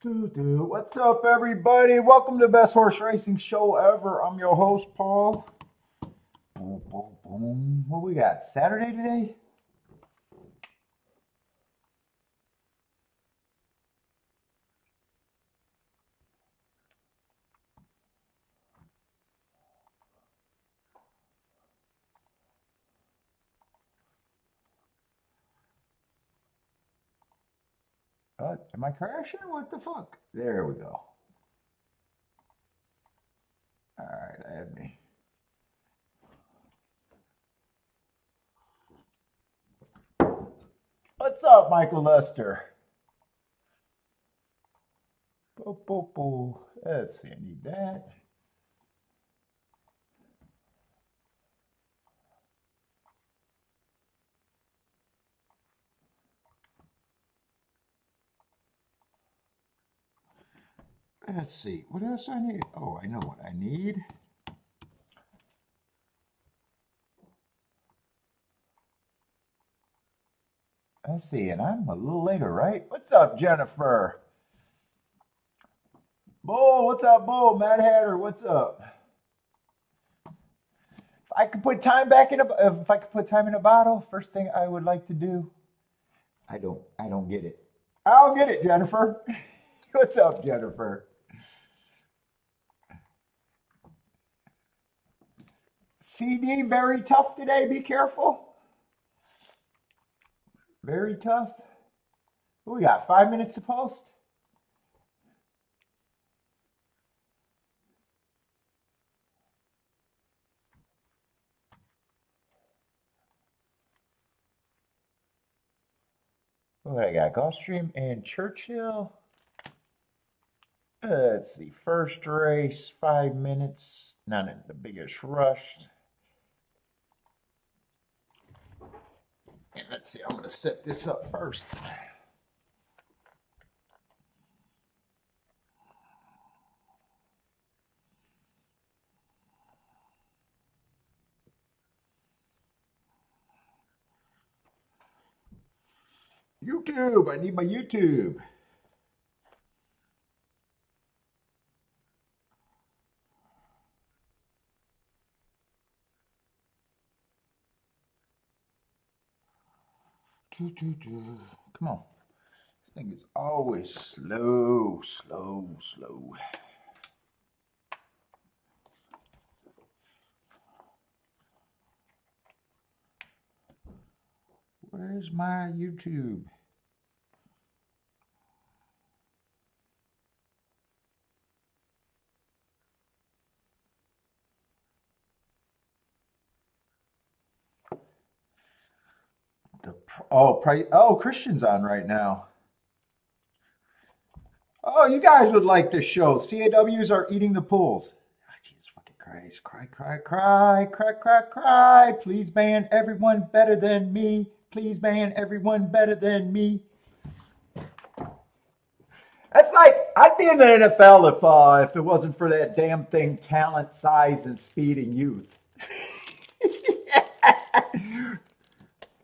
What's up, everybody? Welcome to the best horse racing show ever. I'm your host, Paul. Boom, boom, boom. What we got? Saturday today? Am I crashing? What the fuck? There we go. All right, I had me. What's up, Michael Lester? Boo, boo, boo. Let's see, I need that. Let's see, what else I need? Oh, I know what I need. Let's see, and I'm a little later, right? What's up, Jennifer? Bull, what's up, Bull? Mad Hatter, what's up? If I could put time back in if I could put time in a bottle, first thing I would like to do. I don't get it. I don't get it, Jennifer. What's up, Jennifer? CD, very tough today. Be careful. Very tough. What we got? 5 minutes to post? What I got? Gulfstream and Churchill. Let's see. First race, 5 minutes. Not in the biggest rush. And let's see. I'm going to set this up first. YouTube. I need my YouTube. Come on. This thing is always slow. Where's my YouTube? Christian's on right now. Oh, you guys would like this show. CAWs are eating the pools. Oh, Jesus fucking Christ. Cry. Please ban everyone better than me. Please ban everyone better than me. That's like, I'd be in the NFL if it wasn't for that damn thing, talent, size, and speed and youth.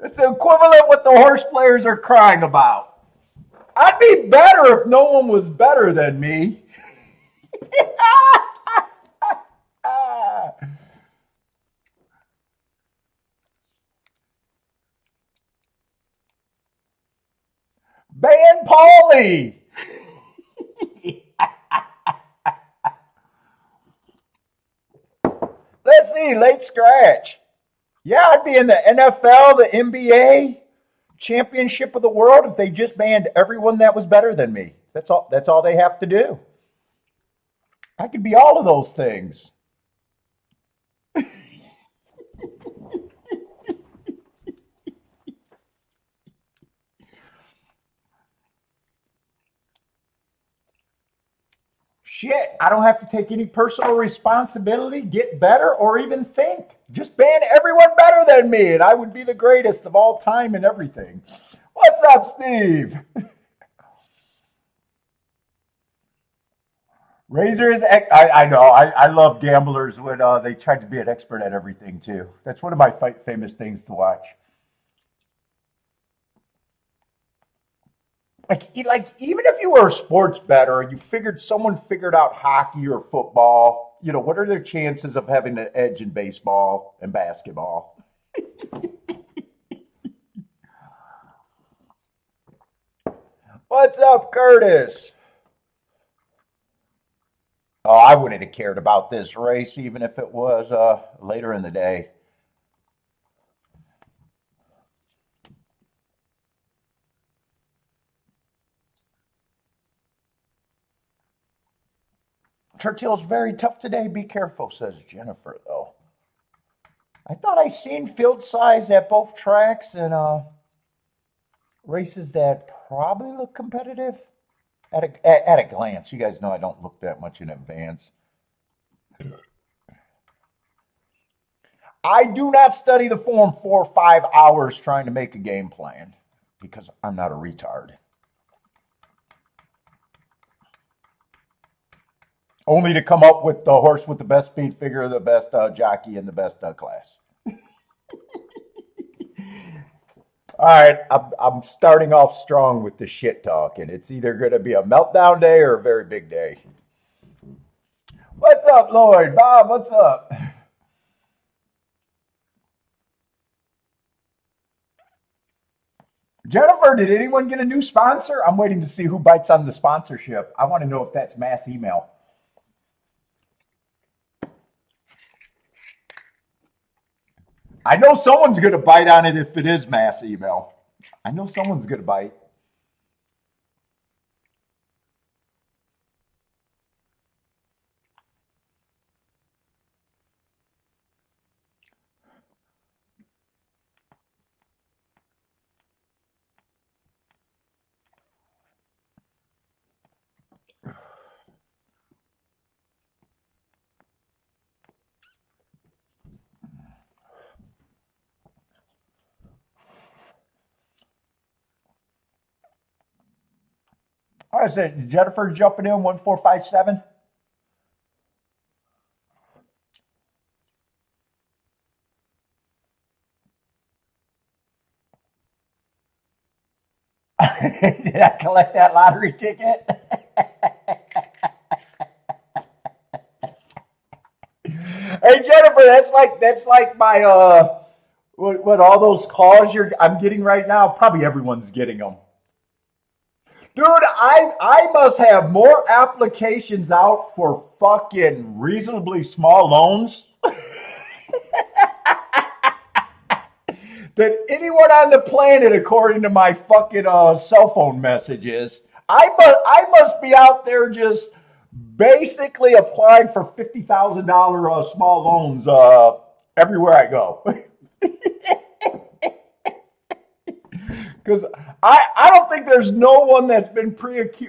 That's the equivalent of what the horse players are crying about. I'd be better if no one was better than me. Ban Paulie. Let's see, late scratch. Yeah, I'd be in the NFL, the NBA, championship of the world if they just banned everyone that was better than me. That's all they have to do. I could be all of those things. Shit, I don't have to take any personal responsibility, get better, or even think. Just ban everyone better than me, and I would be the greatest of all time and everything. What's up, Steve? Razors, I know. I love gamblers when they tried to be an expert at everything, too. That's one of my famous things to watch. Like even if you were a sports bettor and someone figured out hockey or football, what are their chances of having an edge in baseball and basketball? What's up, Curtis? Oh, I wouldn't have cared about this race even if it was later in the day. Churchill's very tough today. Be careful, says Jennifer, though. I thought I seen field size at both tracks and races that probably look competitive at a glance. You guys know I don't look that much in advance. I do not study the form 4 or 5 hours trying to make a game plan because I'm not a retard. Only to come up with the horse with the best speed figure, the best jockey, and the best class. All right, I'm starting off strong with the shit talk, and it's either going to be a meltdown day or a very big day. What's up, Lloyd? Bob, what's up? Jennifer, did anyone get a new sponsor? I'm waiting to see who bites on the sponsorship. I want to know if that's mass email. I know someone's going to bite on it if it is mass email. I know someone's going to bite. All right, so Jennifer jumping in 1457. Did I collect that lottery ticket? Hey Jennifer, that's like my what all those calls I'm getting right now. Probably everyone's getting them. Dude, I must have more applications out for fucking reasonably small loans than anyone on the planet, according to my fucking cell phone messages. I must be out there just basically applying for $50,000 small loans everywhere I go. Because I don't think there's no one that's been pre-approved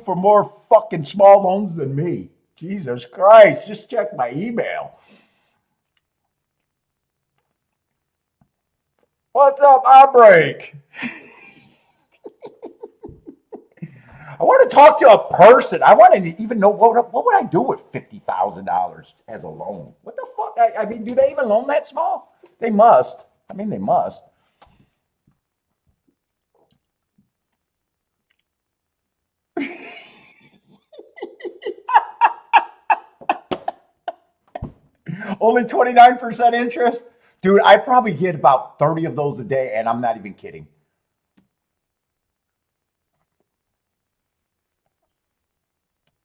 for more fucking small loans than me. Jesus Christ, just check my email. What's up, Outbreak? I want to talk to a person. I want to even know what would I do with $50,000 as a loan? What the fuck? I mean, do they even loan that small? They must. I mean, they must. Only 29% interest? Dude, I probably get about 30 of those a day, and I'm not even kidding.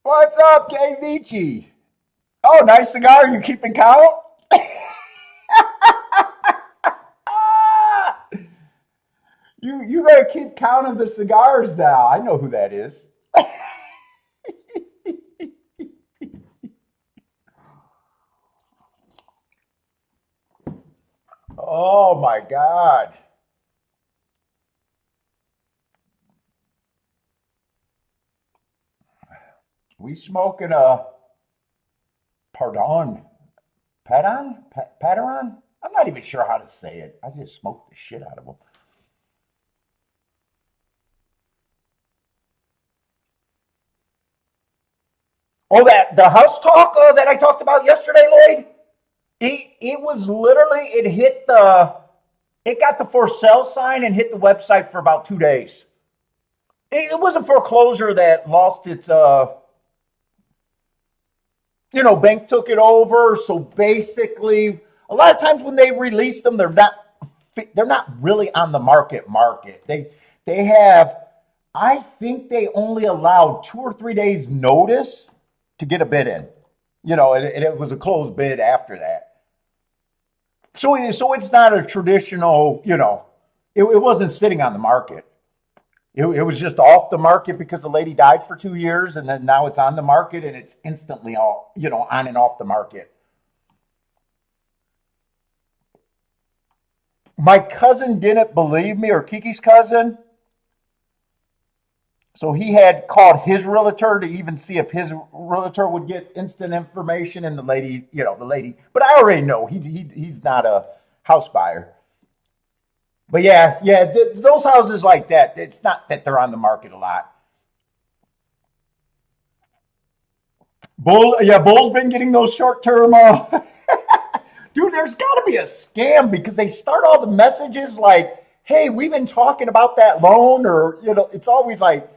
What's up, K. Vici? Oh, nice cigar. You keeping count? You gotta keep count of the cigars now. I know who that is. Oh my God. We smoking a pardon. Padaron? I'm not even sure how to say it. I just smoked the shit out of them. Oh, the house talk that I talked about yesterday, Lloyd? It was literally, it got the for sale sign and hit the website for about 2 days. It was a foreclosure that lost its, bank took it over. So basically, a lot of times when they release them, they're not really on the market. They have, I think they only allowed 2 or 3 days notice to get a bid in. And it was a closed bid after that. So it's not a traditional, it wasn't sitting on the market. It was just off the market because the lady died for 2 years, and then now it's on the market and it's instantly all, on and off the market. My cousin didn't believe me, or Kiki's cousin. So he had called his realtor to even see if his realtor would get instant information, and the lady. But I already know he's not a house buyer. But yeah, those houses like that, it's not that they're on the market a lot. Bull's been getting those short term. Dude, there's got to be a scam because they start all the messages like, "Hey, we've been talking about that loan," or it's always like,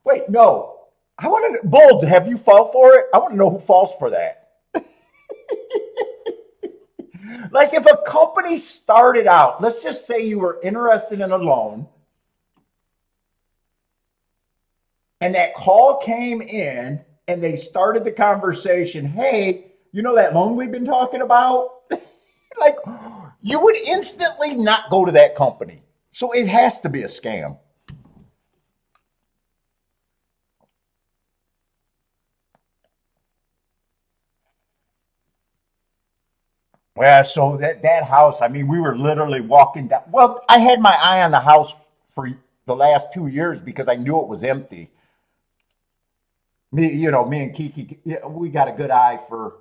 "Wait, no, I want to." Bull, have you fall for it? I want to know who falls for that. Like if a company started out, let's just say you were interested in a loan, and that call came in, and they started the conversation. Hey, that loan we've been talking about? Like, you would instantly not go to that company. So it has to be a scam. Well, so that house, I mean, we were literally walking down. Well, I had my eye on the house for the last 2 years because I knew it was empty. Me and Kiki, yeah, we got a good eye for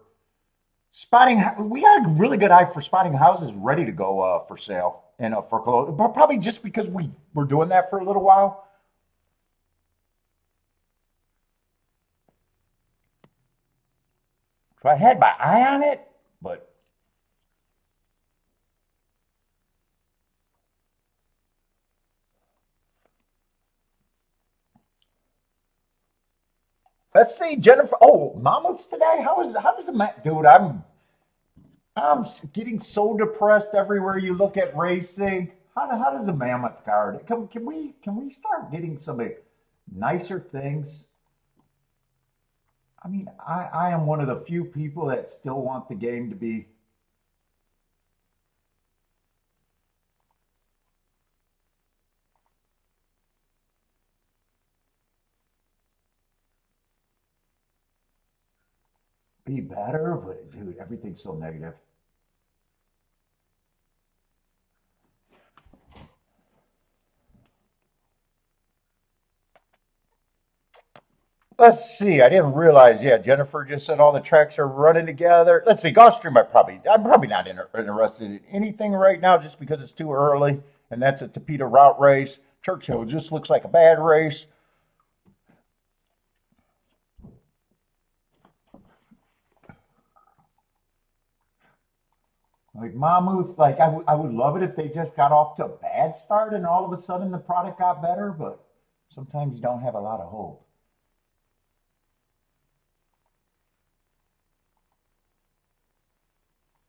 spotting. We got a really good eye for spotting houses ready to go for sale and for close. But probably just because we were doing that for a little while. So I had my eye on it, but let's see, Jennifer. Oh, Mammoths today. How does it, dude? I'm getting so depressed everywhere you look at racing. How does a mammoth card? Can we start getting some nicer things? I mean, I am one of the few people that still want the game to be better, but dude, everything's so negative. Let's see. I didn't realize. Yeah, Jennifer just said all the tracks are running together. Let's see. Gulfstream, I'm probably not interested in anything right now just because it's too early, and that's a Tapeta route race. Churchill just looks like a bad race. Like Mammoth, like I would love it if they just got off to a bad start and all of a sudden the product got better, but sometimes you don't have a lot of hope.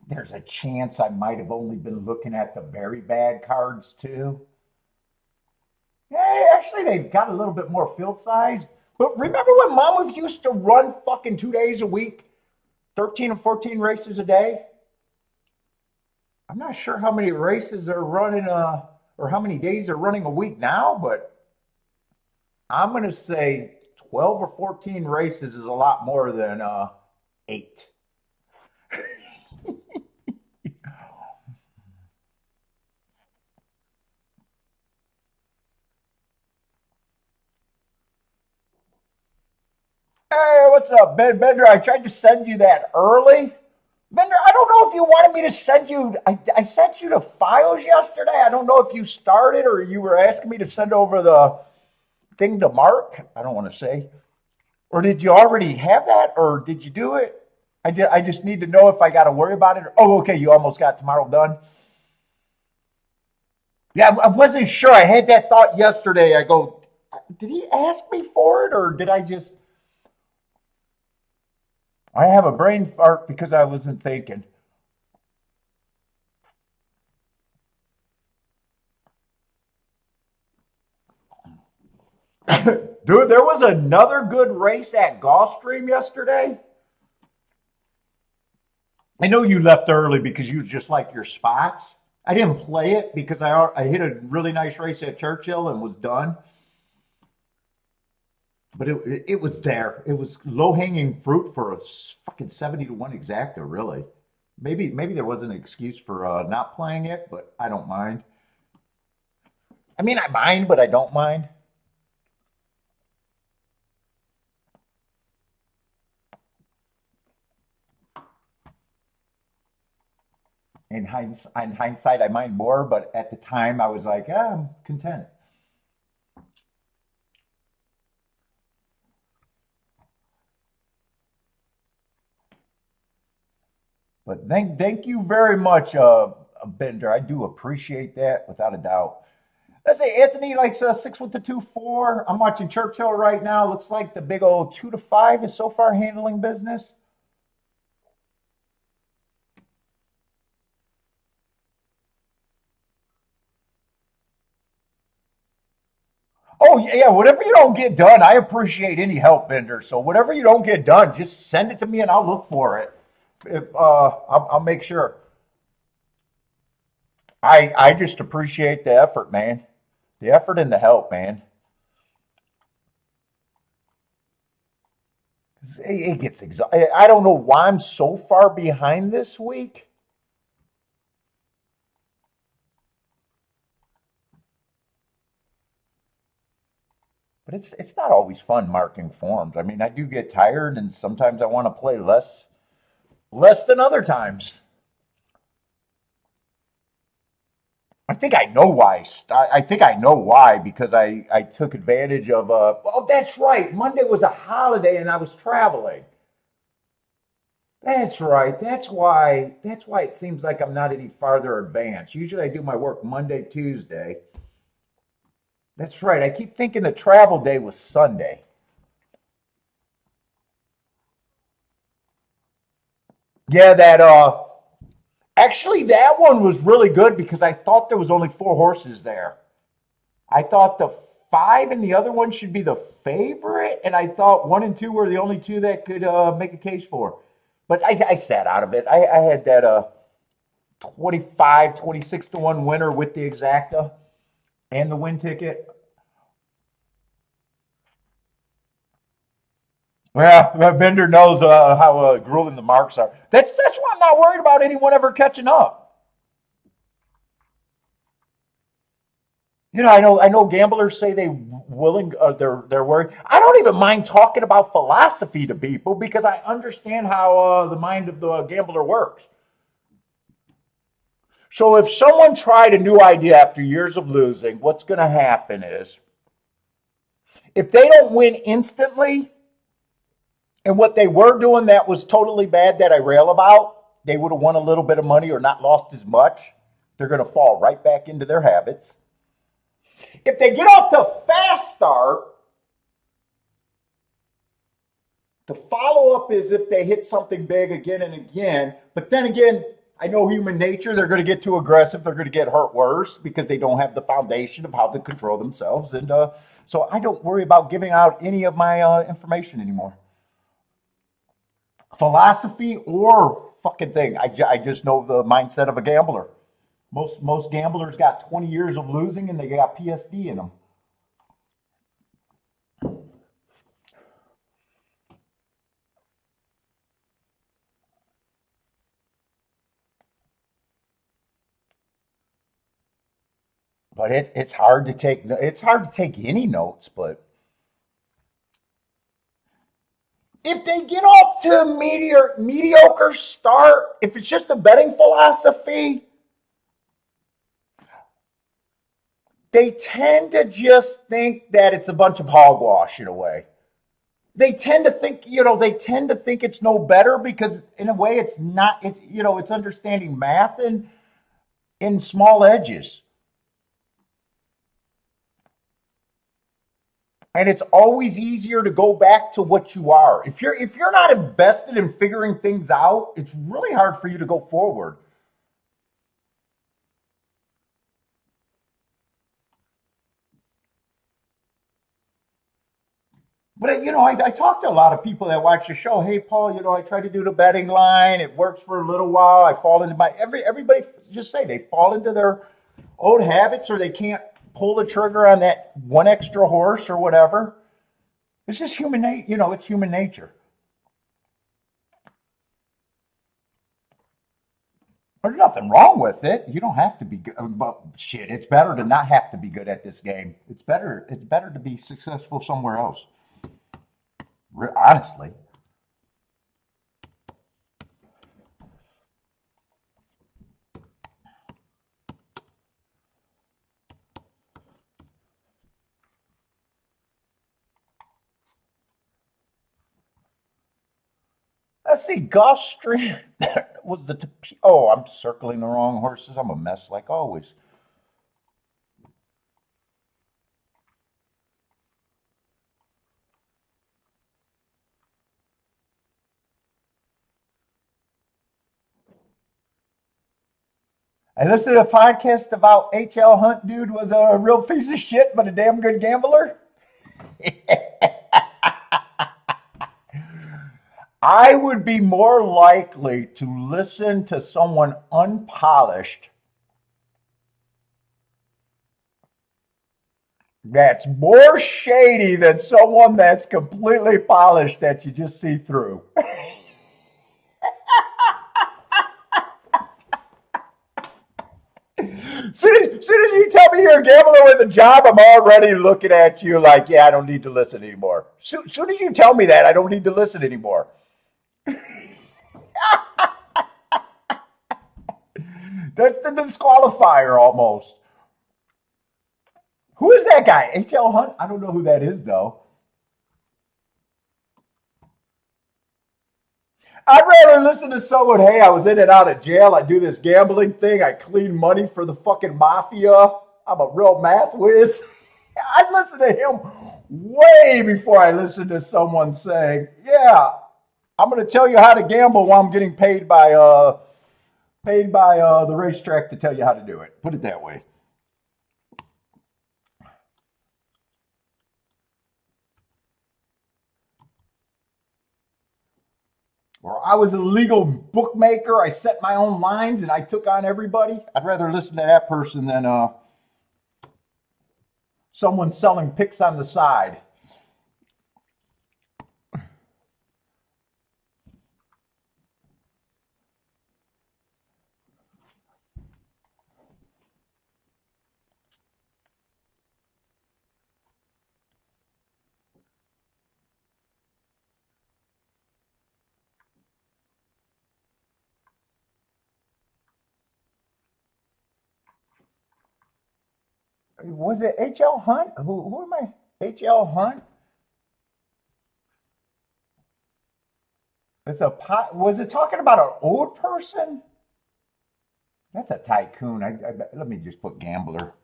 There's a chance I might have only been looking at the very bad cards too. Yeah, actually, they've got a little bit more field size. But remember when Mammoth used to run fucking 2 days a week, 13 or 14 races a day? I'm not sure how many races are running, or how many days they're running a week now, but I'm going to say 12 or 14 races is a lot more than eight. Hey, what's up, Ben Bender? I tried to send you that early. Bender, I don't know if you wanted me to send you. I sent you the files yesterday. I don't know if you started or you were asking me to send over the thing to Mark. I don't want to say. Or did you already have that, or did you do it? I just need to know if I got to worry about it. Oh, okay. You almost got tomorrow done. Yeah, I wasn't sure. I had that thought yesterday. I go, did he ask me for it or did I just? I have a brain fart because I wasn't thinking. Dude, there was another good race at Gulfstream yesterday. I know you left early because you just like your spots. I didn't play it because I hit a really nice race at Churchill and was done. But it was there. It was low hanging fruit for a fucking 70-1 exacta, really. Maybe there was an excuse for not playing it, but I don't mind. I mean, I mind, but I don't mind. In hindsight, I mind more, but at the time, I was like, yeah, I'm content. But thank you very much, Bender. I do appreciate that without a doubt. Let's say Anthony likes 6 with the 2-4. I'm watching Churchill right now. Looks like the big old 2-5 is so far handling business. Oh yeah, whatever you don't get done, I appreciate any help, Bender. So whatever you don't get done, just send it to me and I'll look for it. If I'll make sure. I just appreciate the effort, man. The effort and the help, man. It gets exhausting. I don't know why I'm so far behind this week. But it's not always fun marking forms. I mean, I do get tired, and sometimes I want to play less than other times. I think I know why. I think I know why because I took advantage of. Oh, that's right. Monday was a holiday, and I was traveling. That's right. That's why. That's why it seems like I'm not any farther advanced. Usually, I do my work Monday, Tuesday. That's right. I keep thinking the travel day was Sunday. Yeah, that actually that one was really good because I thought there was only 4 horses there. I thought the 5 and the other one should be the favorite, and I thought 1 and 2 were the only 2 that could make a case for. But I sat out of it. I had that 25, 26-1 winner with the exacta and the win ticket. Well, Bender knows how grueling the marks are. That's why I'm not worried about anyone ever catching up. I know gamblers say they willing they're worried. I don't even mind talking about philosophy to people because I understand how the mind of the gambler works. So if someone tried a new idea after years of losing, what's going to happen is if they don't win instantly, and what they were doing that was totally bad that I rail about, they would have won a little bit of money or not lost as much. They're going to fall right back into their habits. If they get off to a fast start, the follow up is if they hit something big again and again. But then again, I know human nature. They're going to get too aggressive. They're going to get hurt worse because they don't have the foundation of how to control themselves. And so I don't worry about giving out any of my information anymore. Philosophy or fucking thing. I just know the mindset of a gambler. Most gamblers got 20 years of losing and they got PSD in them. But it's hard to take any notes. But if they get off to a mediocre start, if it's just a betting philosophy, they tend to just think that it's a bunch of hogwash in a way. They tend to think, it's no better because in a way it's not, it's understanding math and in small edges. And it's always easier to go back to what you are. If you're not invested in figuring things out, it's really hard for you to go forward. But I talk to a lot of people that watch the show. Hey, Paul, I try to do the betting line. It works for a little while. I fall into everybody just say they fall into their old habits, or they can't pull the trigger on that one extra horse or whatever. It's just human nature. It's human nature. There's nothing wrong with it. You don't have to be good. But shit, it's better to not have to be good at this game. It's better to be successful somewhere else. Honestly. Let's see, Gulfstream was oh, I'm circling the wrong horses. I'm a mess like always. I listened to a podcast about H.L. Hunt, dude was a real piece of shit, but a damn good gambler. I would be more likely to listen to someone unpolished that's more shady than someone that's completely polished that you just see through. Soon as you tell me you're a gambler with a job, I'm already looking at you like, yeah, I don't need to listen anymore. Soon as you tell me that, I don't need to listen anymore. That's the disqualifier almost. Who is that guy? H.L. Hunt? I don't know who that is, though. I'd rather listen to someone, hey, I was in and out of jail. I do this gambling thing. I clean money for the fucking mafia. I'm a real math whiz. I'd listen to him way before I listen to someone saying, yeah, I'm going to tell you how to gamble while I'm getting paid by the racetrack to tell you how to do it. Put it that way. Or I was a legal bookmaker. I set my own lines and I took on everybody. I'd rather listen to that person than someone selling picks on the side. Was it H.L. Hunt? Who am I? H.L. Hunt? Was it talking about an old person? That's a tycoon. Let me just put gambler.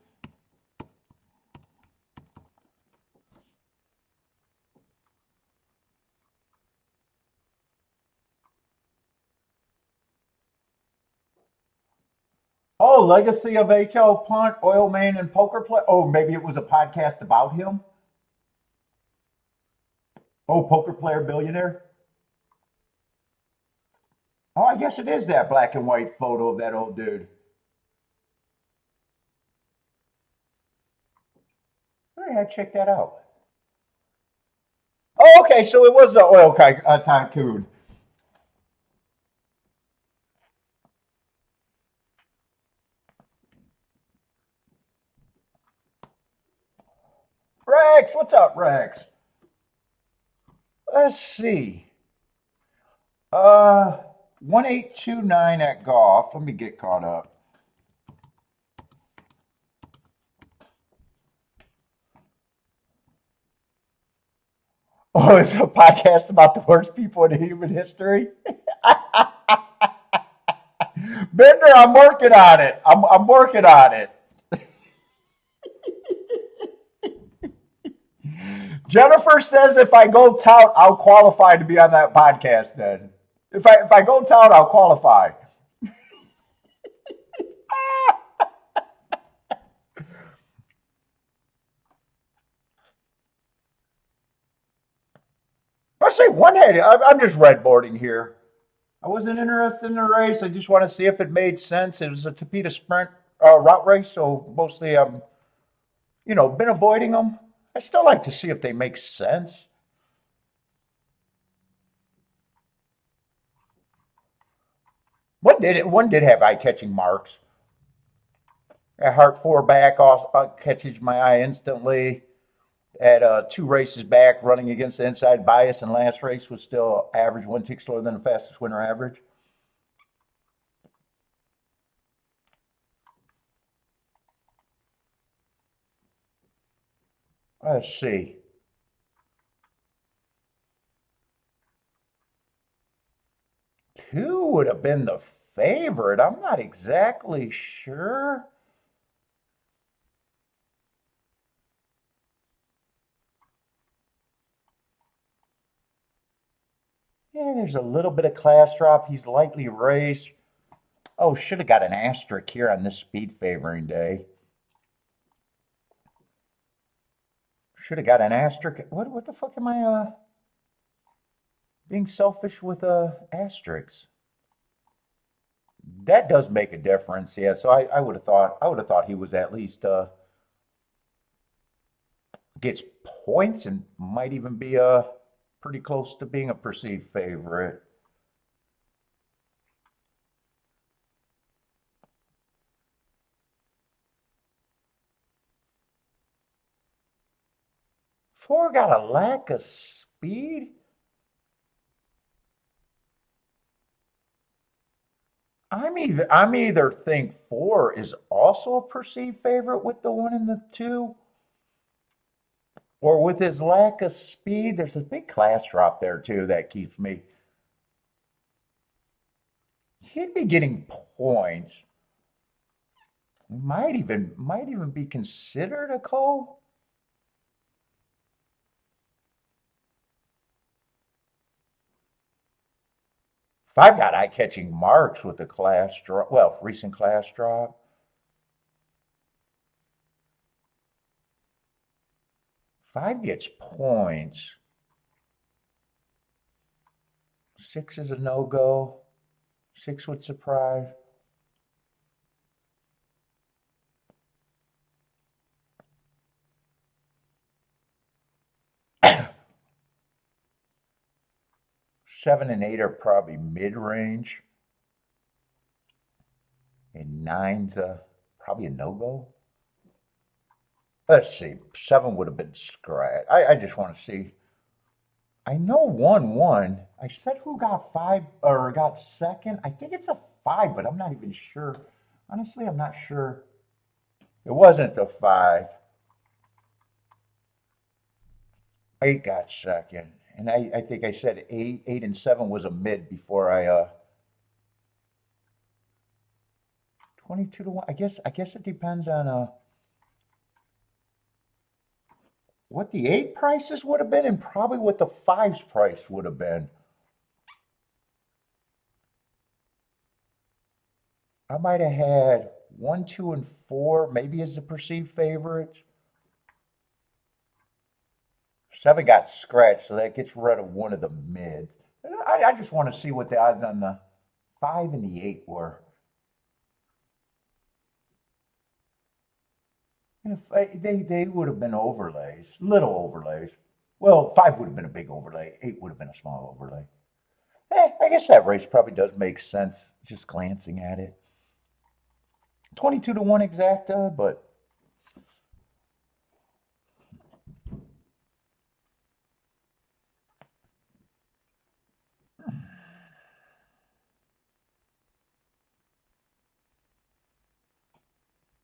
Oh, Legacy of H.L. Punt, Oil Man, and Poker Player. Oh, maybe it was a podcast about him. Oh, Poker Player Billionaire. Oh, I guess it is that black and white photo of that old dude. Oh, yeah, check that out. Oh, okay, so it was the oil tycoon. Rex, what's up, Rex? Let's see. 1829 at golf. Let me get caught up. Oh, it's a podcast about the worst people in human history. Bender, I'm working on it. I'm working on it. Jennifer says if I go tout, I'll qualify to be on that podcast then. If I go tout, I'll qualify. I say one-headed. I'm just redboarding here. I wasn't interested in the race. I just want to see if it made sense. It was a Tapeta Sprint route race, so mostly been avoiding them. I still like to see if they make sense. One did have eye-catching marks. At Heart 4 back catches my eye instantly. At 2 races back, running against the inside bias, and last race was still average, 1 tick slower than the fastest winner average. Let's see. Two would have been the favorite. I'm not exactly sure. Yeah, there's a little bit of class drop. He's lightly raced. Oh, should have got an asterisk here on this speed favoring day. Should have got an asterisk. What the fuck am I being selfish with asterisks? That does make a difference, yeah. So I would have thought he was at least gets points and might even be pretty close to being a perceived favorite. Four got a lack of speed. I'm either think 4 is also a perceived favorite with the 1 and the 2, or with his lack of speed. There's a big class drop there too that keeps me. He'd be getting points. Might even be considered a co. Five got eye-catching marks with the class drop. Well, recent class drop. Five gets points. 6 is a no-go. 6 would surprise. Seven and 8 are probably mid-range. And 9's probably a no-go. Let's see. 7 would have been scratch. I just want to see. I know 1 won. I said who got 5 or got second. I think it's a 5, but I'm not even sure. Honestly, I'm not sure. It wasn't the 5. 8 got second. And I think I said 8 and 7 was a mid before I 22 to 1. I guess it depends on what the 8 prices would have been and probably what the 5's price would have been. I might have had 1, 2, and 4 maybe as the perceived favorites. 7 got scratched, so that gets rid of one of the mids. I just want to see what the odds on the 5 and the 8 were. If they would have been overlays, little overlays. Well, 5 would have been a big overlay. 8 would have been a small overlay. I guess that race probably does make sense just glancing at it. 22 to 1 exacta, but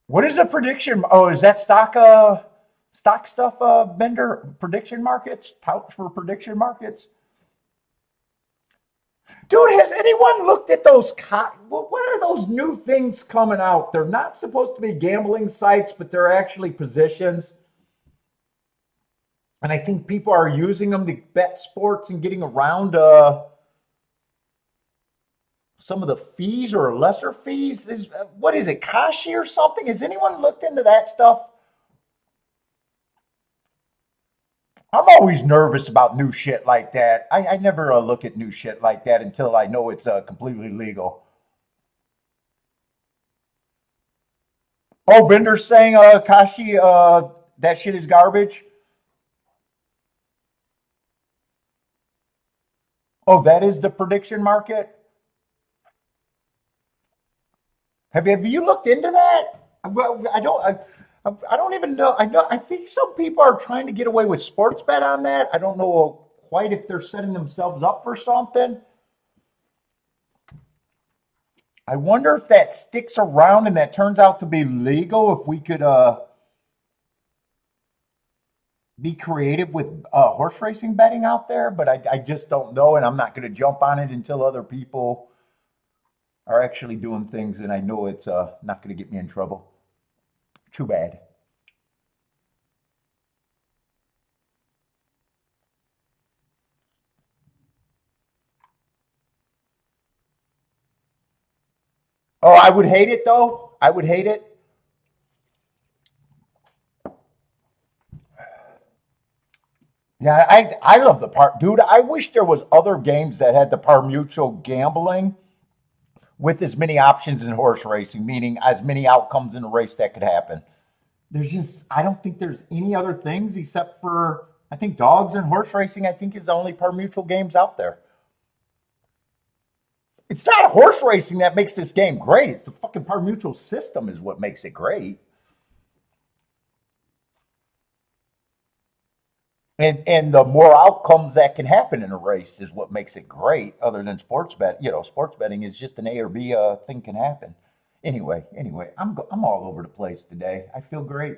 what is a prediction? Oh, is that stock stuff, Bender? Prediction markets? Touch for prediction markets? Dude, has anyone looked at those? What are those new things coming out? They're not supposed to be gambling sites, but they're actually positions. And I think people are using them to bet sports and getting around some of the fees or lesser fees. What is it, Kashi or something? Has anyone looked into that stuff? I'm always nervous about new shit like that. I never look at new shit like that until I know it's completely legal. Oh, Bender's saying, Kashi, that shit is garbage. Oh, that is the prediction market. Have you looked into that? Well, I don't even know. I know. I think some people are trying to get away with sports bet on that. I don't know quite if they're setting themselves up for something. I wonder if that sticks around and that turns out to be legal. If we could be creative with horse racing betting out there, but I just don't know, and I'm not going to jump on it until other people are actually doing things, and I know it's not going to get me in trouble. Too bad. Oh, I would hate it though. I would hate it. Yeah, I love the part, dude. I wish there was other games that had the par mutual gambling with as many options in horse racing, meaning as many outcomes in the race that could happen. There's just I don't think there's any other things except for I think dogs and horse racing. I think is the only par mutual games out there. It's not horse racing that makes this game great. It's the fucking par mutual system is what makes it great. And the more outcomes that can happen in a race is what makes it great. Other than sports bet, sports betting is just an A or B thing can happen. Anyway, I'm all over the place today. I feel great.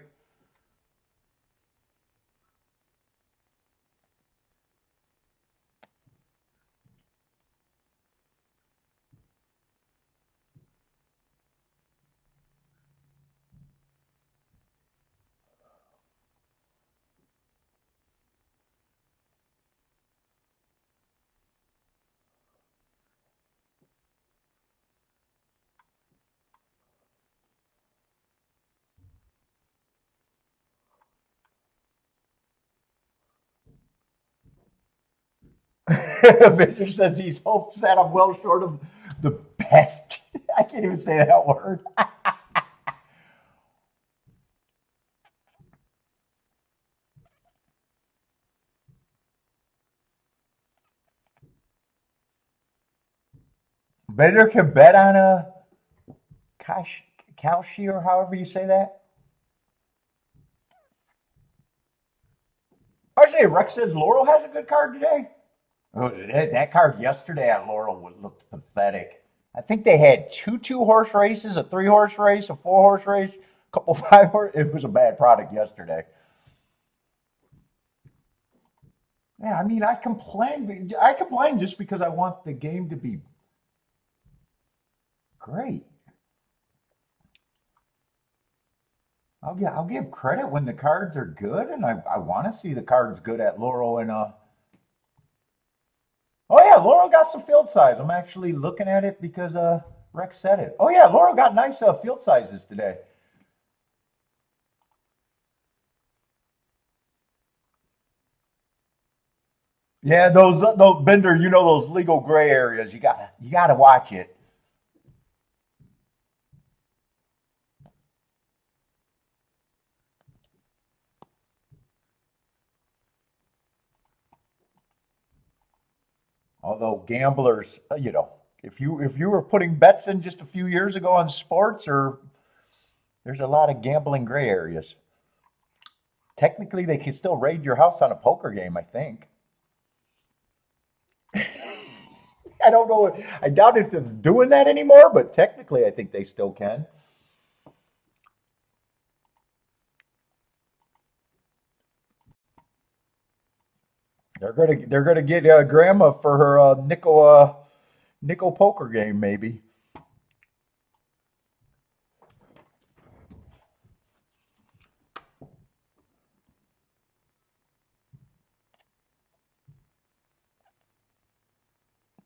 Victor says he's hopes that I'm well short of the best. I can't even say that word. Victor can bet on a Kash, Kalshi or however you say that. Actually, Rex says Laurel has a good card today. Oh, that card yesterday at Laurel looked pathetic. I think they had two horse races, a three horse race, a four horse race, a couple five horse. It was a bad product yesterday. Yeah, I mean, I complain. I complain just because I want the game to be great. I'll give credit when the cards are good, and I want to see the cards good at Laurel and Oh yeah, Laurel got some field size. I'm actually looking at it because Rex said it. Oh yeah, Laurel got nice field sizes today. Yeah, those Bender, those legal gray areas. You gotta watch it. Although gamblers, if you were putting bets in just a few years ago on sports, or there's a lot of gambling gray areas. Technically, they can still raid your house on a poker game. I think. I don't know. I doubt if they're doing that anymore, but technically, I think they still can. They're gonna get grandma for her nickel poker game, maybe.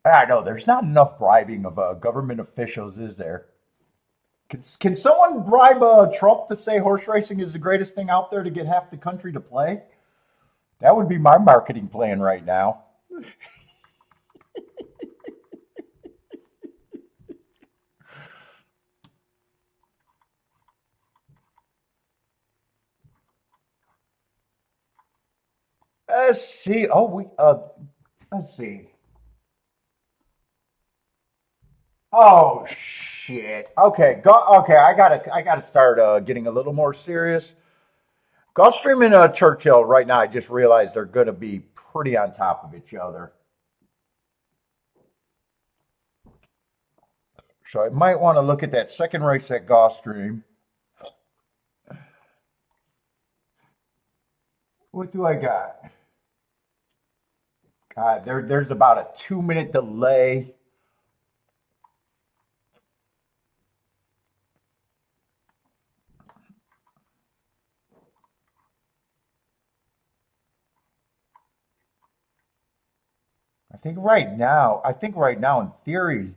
I know there's not enough bribing of government officials, is there? Can someone bribe Trump to say horse racing is the greatest thing out there to get half the country to play? That would be my marketing plan right now. Let's see. Oh, let's see. Oh shit. Okay, go. Okay, I gotta start getting a little more serious. Gulfstream and Churchill right now. I just realized they're gonna be pretty on top of each other. So I might want to look at that second race at Gulfstream. What do I got? God, there's about a 2 minute delay. I think right now, in theory,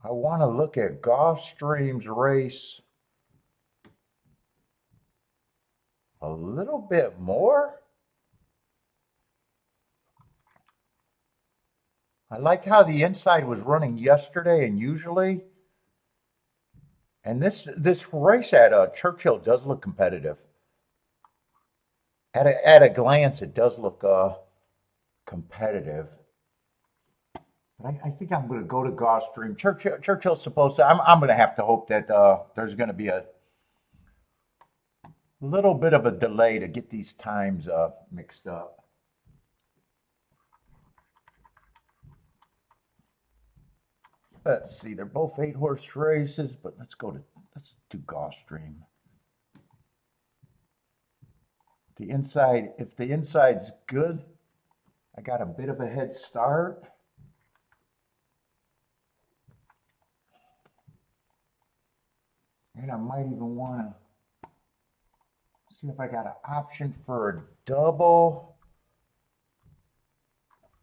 I want to look at Gulfstream's race a little bit more. I like how the inside was running yesterday and usually, and this race at Churchill does look competitive. At a glance, it does look competitive. But I think I'm going to go to Gulfstream. Churchill's supposed to. I'm going to have to hope that there's going to be a little bit of a delay to get these times mixed up. Let's see. They're both 8-horse races, but let's do Gulfstream. The inside, if the inside's good, I got a bit of a head start. And I might even want to see if I got an option for a double,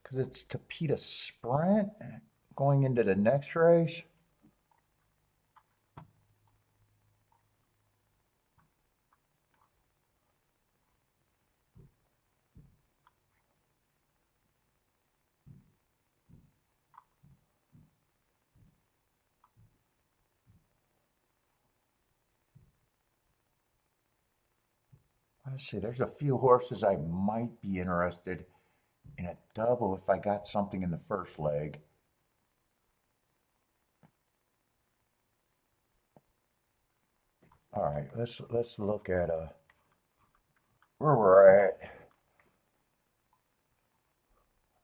because it's Tapeta Sprint going into the next race. Let's see, there's a few horses I might be interested in a double if I got something in the first leg. All right, let's look at where we're at.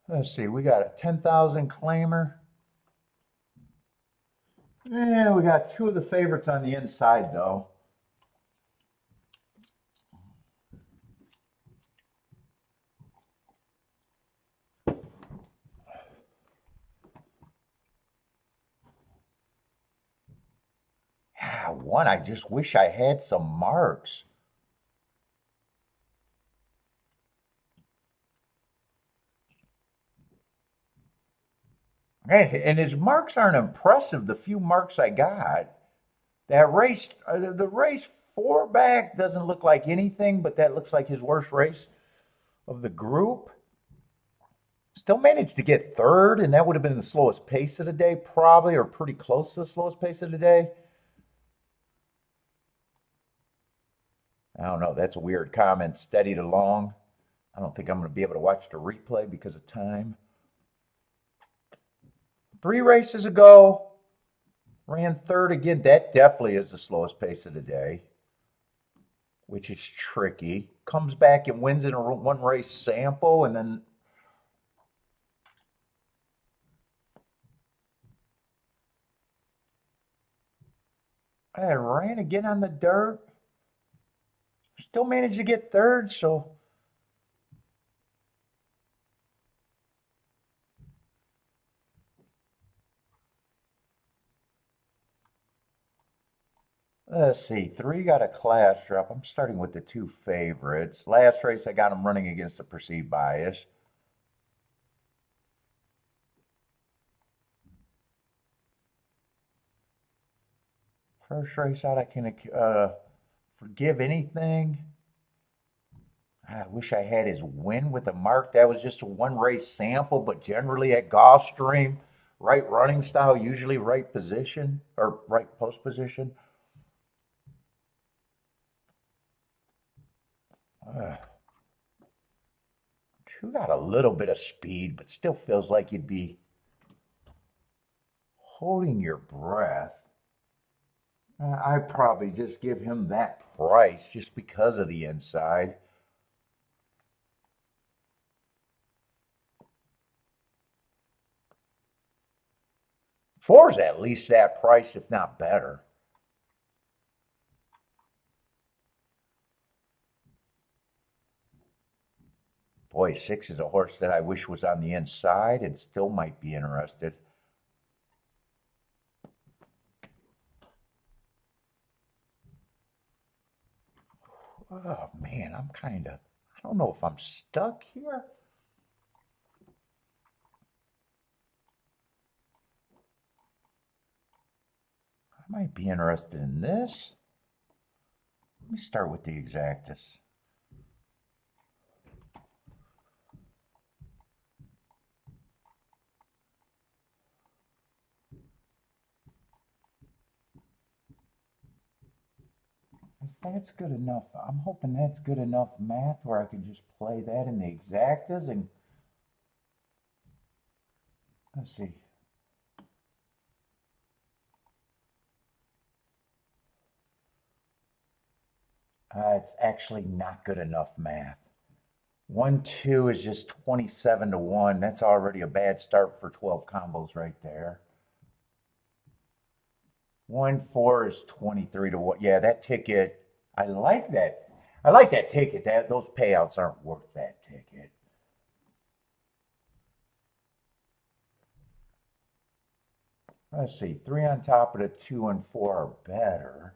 Let's see, we got a 10,000 claimer. Yeah, we got two of the favorites on the inside though. One, I just wish I had some marks. And his marks aren't impressive, the few marks I got. That race, the race 4 back doesn't look like anything, but that looks like his worst race of the group. Still managed to get third, and that would have been the slowest pace of the day, probably, or pretty close to the slowest pace of the day. I don't know. That's a weird comment. Steadied along. I don't think I'm going to be able to watch the replay because of time. 3 races ago, ran third again. That definitely is the slowest pace of the day, which is tricky. Comes back and wins in a one race sample, and then I ran again on the dirt. Still managed to get third, so let's see. 3 got a class drop. I'm starting with the 2 favorites. Last race, I got them running against the perceived bias. First race out, I can forgive anything. I wish I had his win with a mark. That was just a one race sample, but generally at Gulfstream, right running style, usually right position or right post position. Two got a little bit of speed, but still feels like you'd be holding your breath. I'd probably just give him that price just because of the inside. Four's at least that price, if not better. Boy, 6 is a horse that I wish was on the inside and still might be interested. Oh man, I don't know if I'm stuck here. I might be interested in this. Let me start with the exactus. If that's good enough, I'm hoping that's good enough math where I can just play that in the exactas and let's see. It's actually not good enough math. 1-2 is just 27 to 1. That's already a bad start for 12 combos right there. 1-4 is 23 to 1. Yeah, that ticket, I like that. I like that ticket. Those payouts aren't worth that ticket. Let's see, 3 on top of the 2 and 4 are better.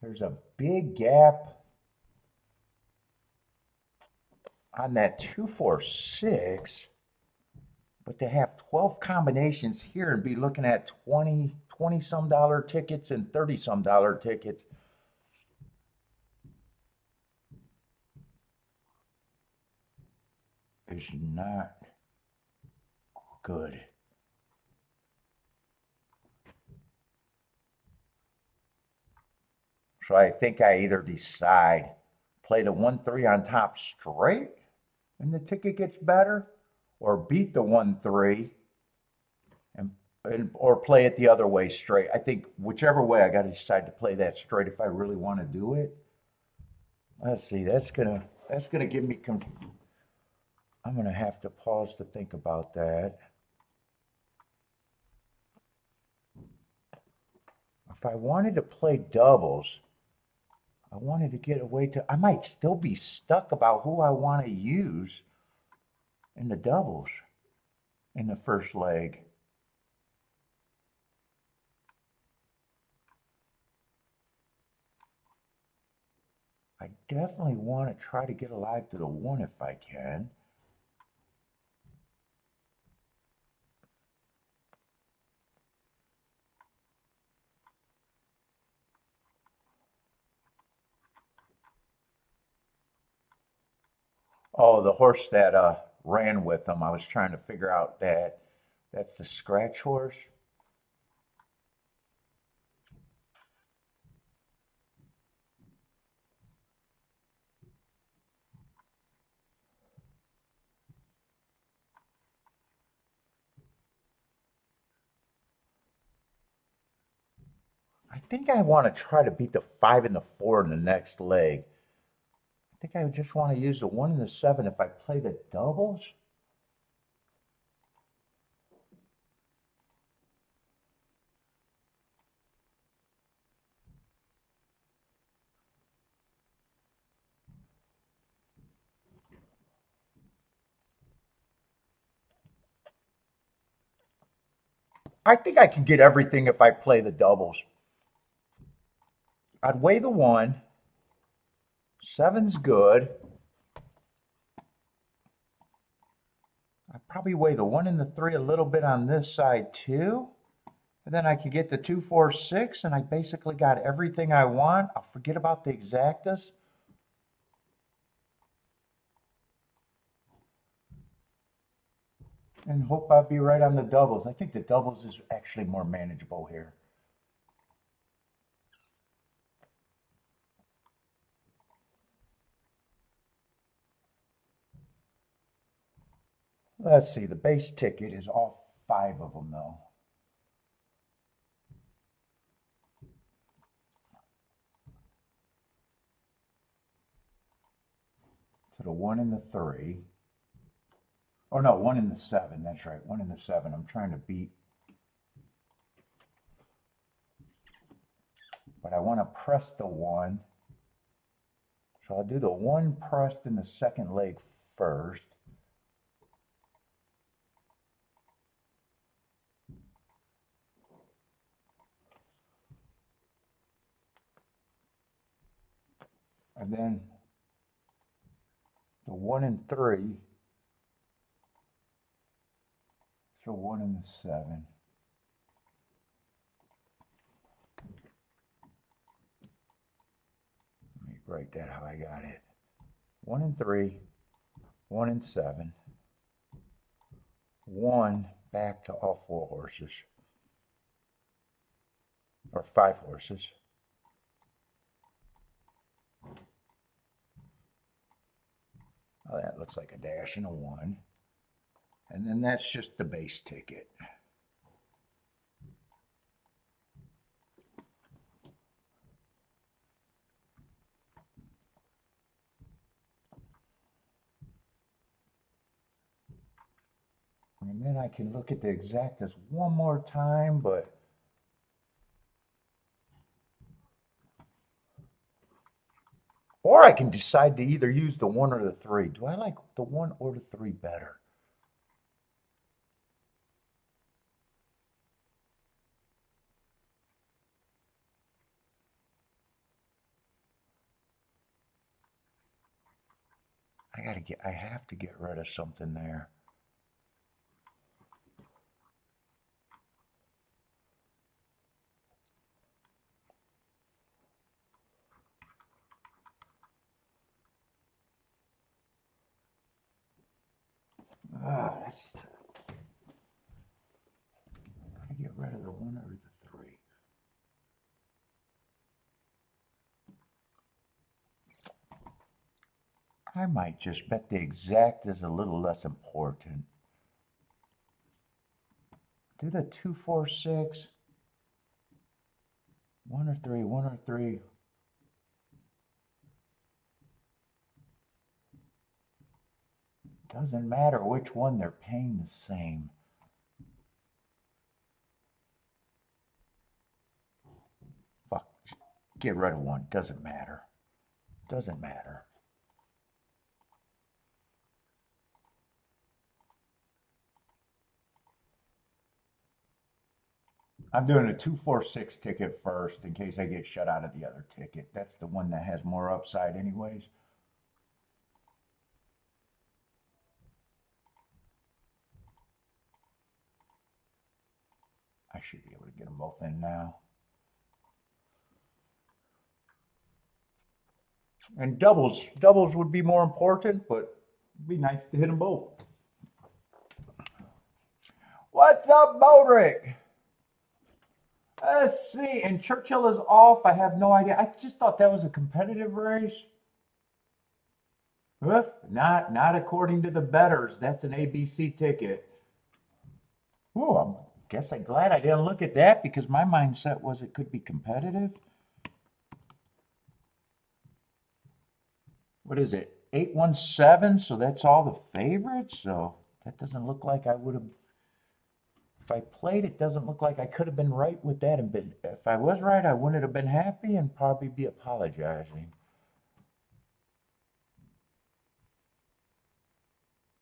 There's a big gap on that 2-4-6, but to have 12 combinations here and be looking at 20 some dollar tickets and 30 some dollar tickets. Is not good. So I think I either decide play the 1-3 on top straight and the ticket gets better, or beat the 1-3 or play it the other way straight. I think whichever way I got to decide to play that straight if I really want to do it. Let's see, that's gonna give me I'm gonna have to pause to think about that. If I wanted to play doubles, I wanted to get away to, I might still be stuck about who I want to use in the doubles in the first leg. I definitely want to try to get alive to the 1 if I can. Oh, the horse that ran with them, I was trying to figure out that's the scratch horse. I think I want to try to beat the 5 and the 4 in the next leg. I think I just want to use the 1 and the 7 if I play the doubles. I think I can get everything if I play the doubles. I'd weigh the 1. 7's good. probably weigh the 1 and the 3 a little bit on this side too. And then I could get the 2, 4, 6, and I basically got everything I want. I'll forget about the exactas. And hope I'll be right on the doubles. I think the doubles is actually more manageable here. Let's see, the base ticket is all 5 of them though. So the 1 and the 3. Oh no, 1 and the 7, that's right, 1 and the 7. I'm trying to beat. But I want to press the 1. So I'll do the 1 pressed in the second leg first. And then the 1 and 3. So 1 and the 7. Let me write that how I got it. 1 and 3, 1 and 7, 1 back to all 4 horses, or 5 horses. Oh, that looks like a dash and a 1. And then that's just the base ticket. And then I can look at the exactas one more time, but or I can decide to either use the 1 or the 3. Do I like the 1 or the 3 better? I have to get rid of something there. I get rid of the 1 or the 3. I might just bet the exact is a little less important. Do the 2, 4, 6. 1 or 3, 1 or 3. Doesn't matter which one, they're paying the same. Fuck, get rid of 1, doesn't matter. Doesn't matter. I'm doing a 2, 4, 6 ticket first in case I get shut out of the other ticket. That's the one that has more upside anyways. I should be able to get them both in now. And doubles would be more important, but it'd be nice to hit them both. What's up, Modric? Let's see, and Churchill is off. I have no idea. I just thought that was a competitive race. Not according to the bettors. That's an ABC ticket. Oh, I guess I'm glad I didn't look at that because my mindset was it could be competitive. What is it? 817, so that's all the favorites. So that doesn't look like I would have. If I played, it doesn't look like I could have been right with that. And been, if I was right, I wouldn't have been happy and probably be apologizing.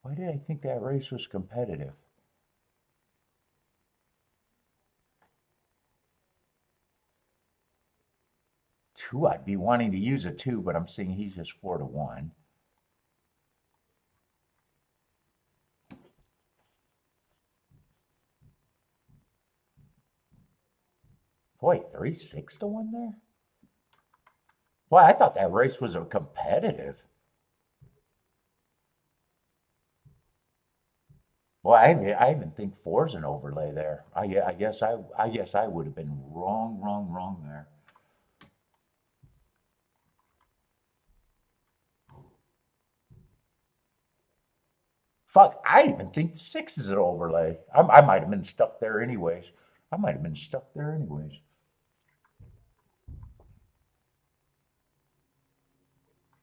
Why did I think that race was competitive? Two, I'd be wanting to use a 2, but I'm seeing he's just 4 to 1. Boy, 3-6 to 1 there? Boy, I thought that race was a competitive. Boy, I even think 4's an overlay there. I guess I would have been wrong there. Fuck, I even think 6 is an overlay. I might have been stuck there anyways.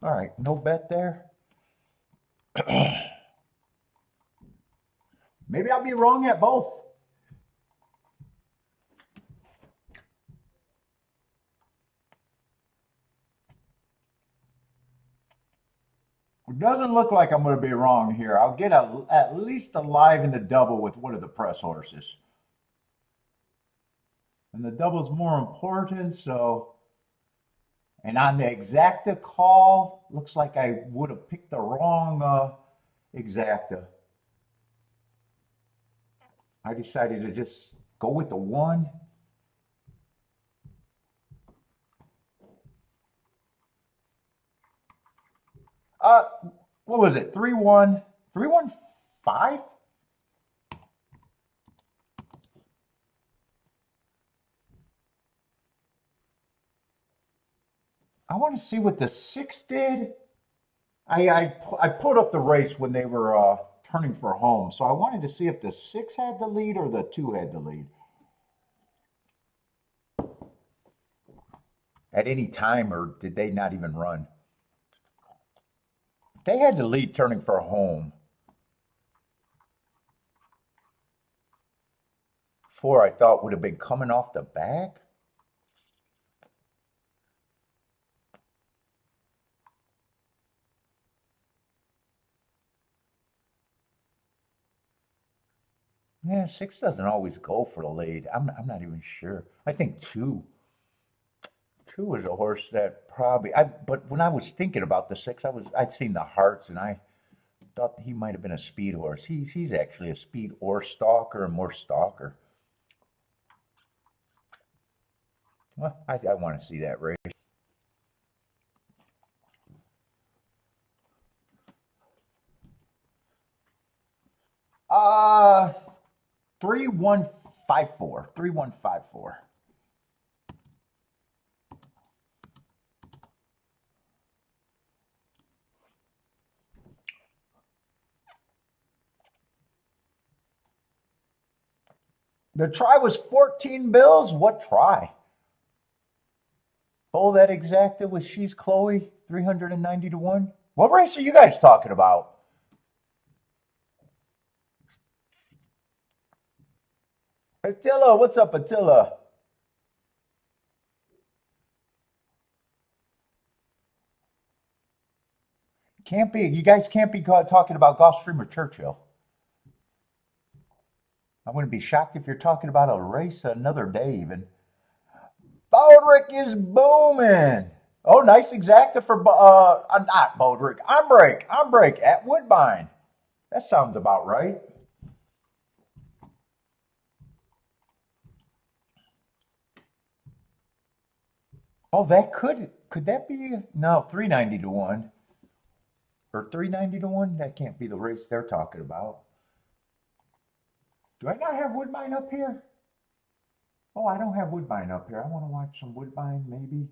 All right, no bet there. Maybe I'll be wrong at both. It doesn't look like I'm going to be wrong here. I'll get at least a live in the double with one of the press horses. And the double's more important, so... And on the exacta call, looks like I would have picked the wrong exacta. I decided to just go with the 1. What was it? 3-1, 3-1-5? I want to see what the 6 did. I put up the race when they were turning for home, so I wanted to see if the 6 had the lead or the 2 had the lead. At any time, or did they not even run? They had the lead turning for home. 4, I thought, would have been coming off the back. Yeah, 6 doesn't always go for the lead. I'm not even sure. I think 2. 2 is a horse that probably... But when I was thinking about the 6, I'd seen the hearts, and I thought he might have been a speed horse. He's actually a speed or stalker and more stalker. Well, I want to see that race. Uh, 3-1-5-4. 3-1-5-4. The try was 14 bills. What try? Oh, that exacta with She's Chloe, 390 to 1. What race are you guys talking about? Attila, what's up, Attila? Can't be, you guys can't be talking about Gulfstream or Churchill. I wouldn't be shocked if you're talking about a race another day even. Bodrick is booming. Oh, nice exacta for, not Bodrick, Ombrake at Woodbine. That sounds about right. Oh, that could that be, no, 390 to 1. Or 390 to 1? That can't be the race they're talking about. Do I not have Woodbine up here? Oh, I don't have Woodbine up here. I want to watch some Woodbine, maybe.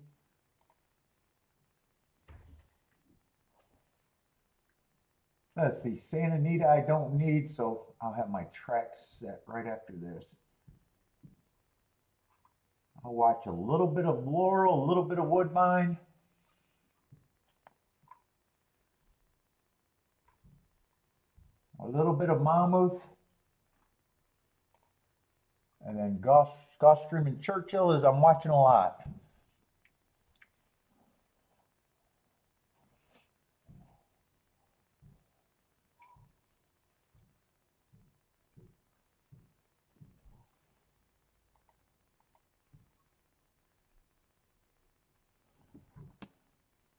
Let's see, Santa Anita I don't need, so I'll have my track set right after this. I'll watch a little bit of Laurel, a little bit of Woodbine. A little bit of Monmouth. And then Gulfstream and Churchill is I'm watching a lot.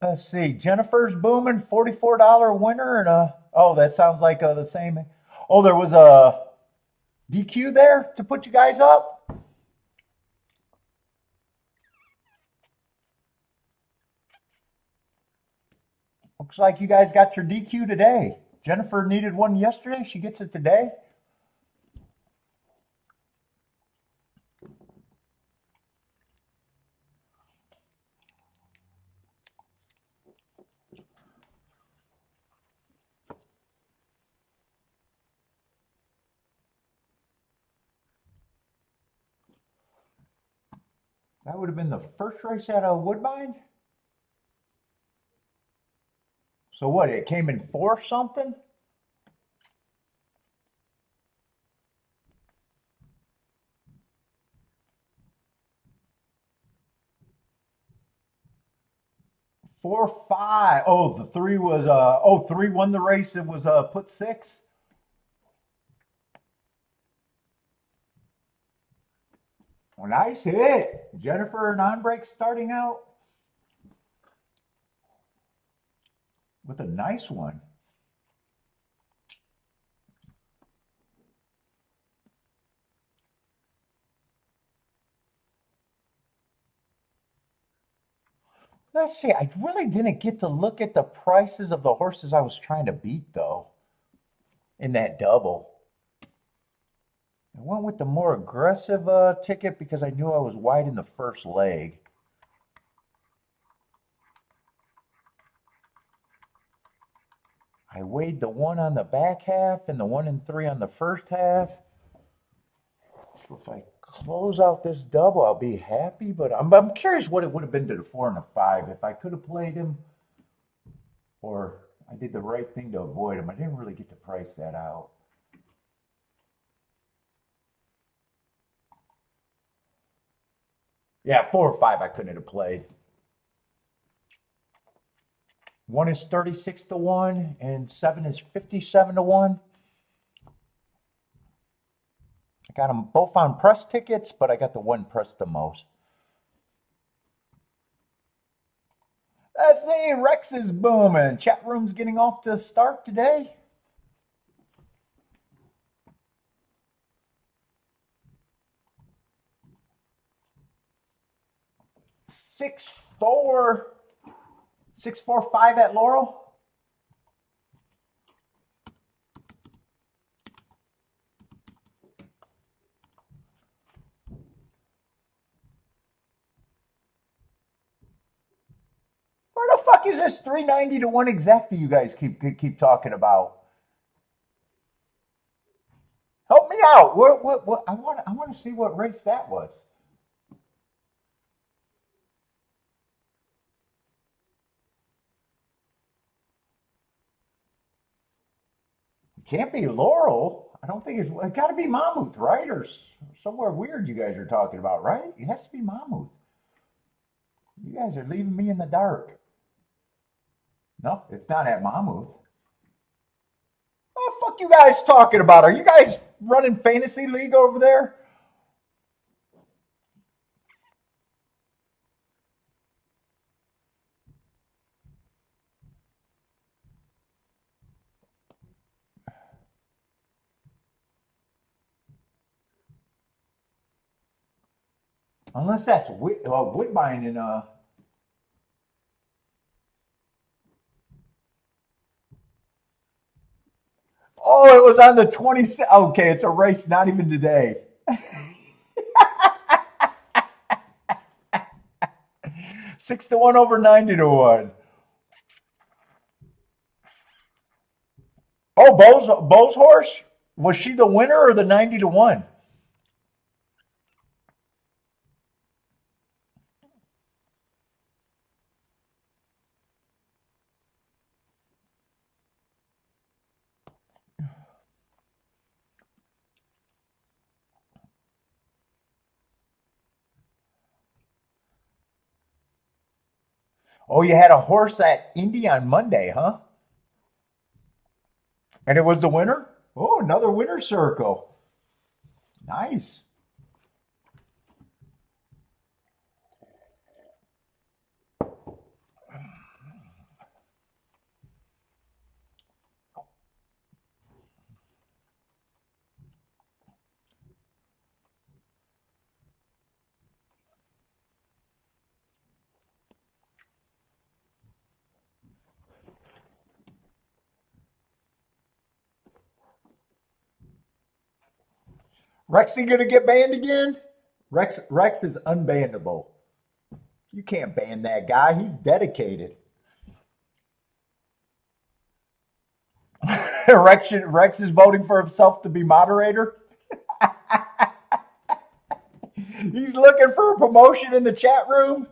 Let's see, Jennifer's booming, $44 winner, and oh, that sounds like the same. Oh, there was a DQ there to put you guys up. Looks like you guys got your DQ today. Jennifer needed one yesterday. She gets it today. That would have been the first race at Woodbine. So what, it came in 4 something? Four, 5. Oh, the 3 was 3 won the race. It was put 6. Well, nice hit. Jennifer non-break starting out with a nice one. Let's see. I really didn't get to look at the prices of the horses I was trying to beat, though, in that double. I went with the more aggressive ticket because I knew I was wide in the first leg. I weighed the one on the back half and the 1 and 3 on the first half. So if I close out this double, I'll be happy. But I'm curious what it would have been to the 4 and the 5 if I could have played him, or I did the right thing to avoid him. I didn't really get to price that out. Yeah, 4 or 5 I couldn't have played. 1 is 36 to 1 and 7 is 57 to 1. I got them both on press tickets, but I got the one pressed the most. Let's see, Rex is booming. Chat room's getting off to start today. Six, 4, 6, 4, 5 at Laurel. Where the fuck is this 390 to 1 exacta you guys keep talking about? Help me out. What I want to see what race that was. It can't be Laurel. I don't think it got to be Mammoth, right? Or somewhere weird you guys are talking about, right? It has to be Mammoth. You guys are leaving me in the dark. No, it's not at Mammoth. What the fuck you guys talking about? Are you guys running fantasy league over there? Unless that's Woodbine in Oh, it was on the 20th. Okay, it's a race not even today. 6 to 1 over 90 to 1. Oh, Bo's horse? Was she the winner or the 90 to 1? Oh, you had a horse at Indy on Monday, huh? And it was the winner? Oh, another winner circle. Nice. Rexy gonna get banned again? Rex is unbannable. You can't ban that guy. He's dedicated. Rex is voting for himself to be moderator. He's looking for a promotion in the chat room.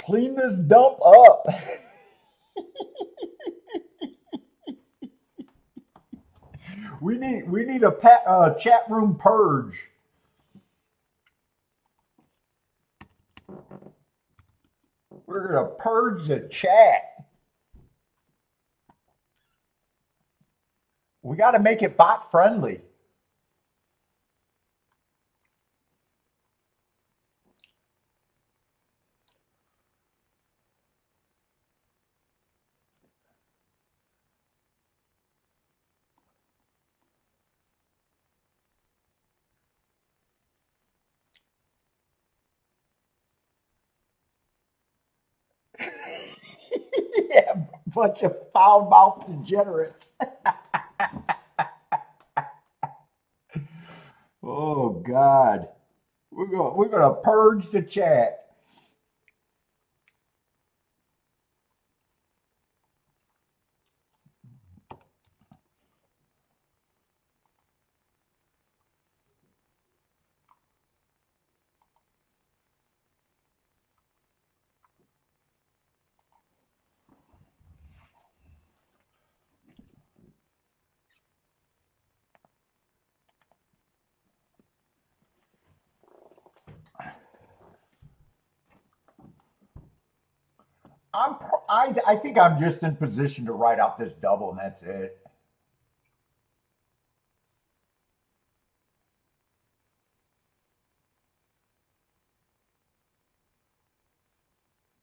Clean this dump up. We need a chat room purge. We're gonna purge the chat. We got to make it bot friendly. Yeah, bunch of foul-mouthed degenerates. Oh God, we're gonna purge the chat. I think I'm just in position to write out this double, and that's it.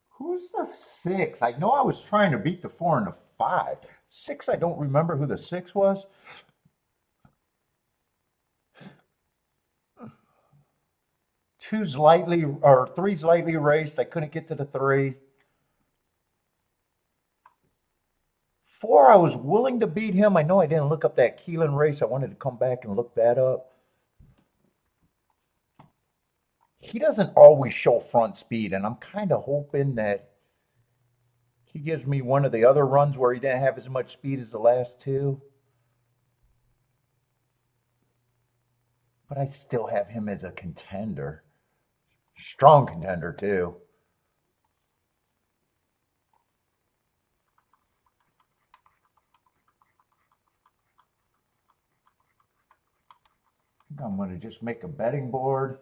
Who's the six? I know I was trying to beat the four and the five. Six, I don't remember who the six was. Two's lightly, or three's lightly raced. I couldn't get to the three. Four, I was willing to beat him. I know I didn't look up that Keelan race. I wanted to come back and look that up. He doesn't always show front speed, and I'm kind of hoping that he gives me one of the other runs where he didn't have as much speed as the last two. But I still have him as a contender. Strong contender, too. I think I'm going to just make a betting board.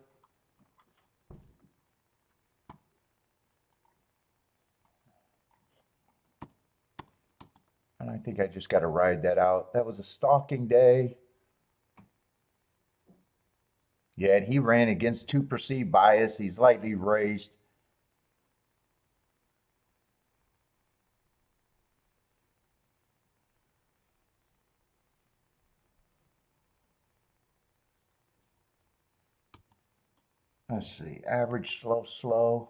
And I think I just got to ride that out. That was a stalking day. Yeah, and he ran against two perceived bias. He's lightly raced. Let's see, average, slow, slow.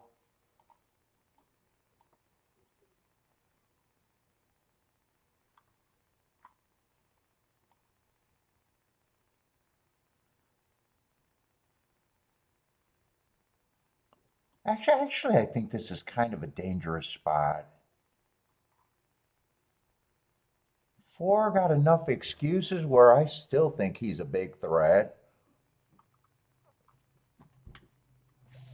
Actually, I think this is kind of a dangerous spot. Four got enough excuses where I still think he's a big threat.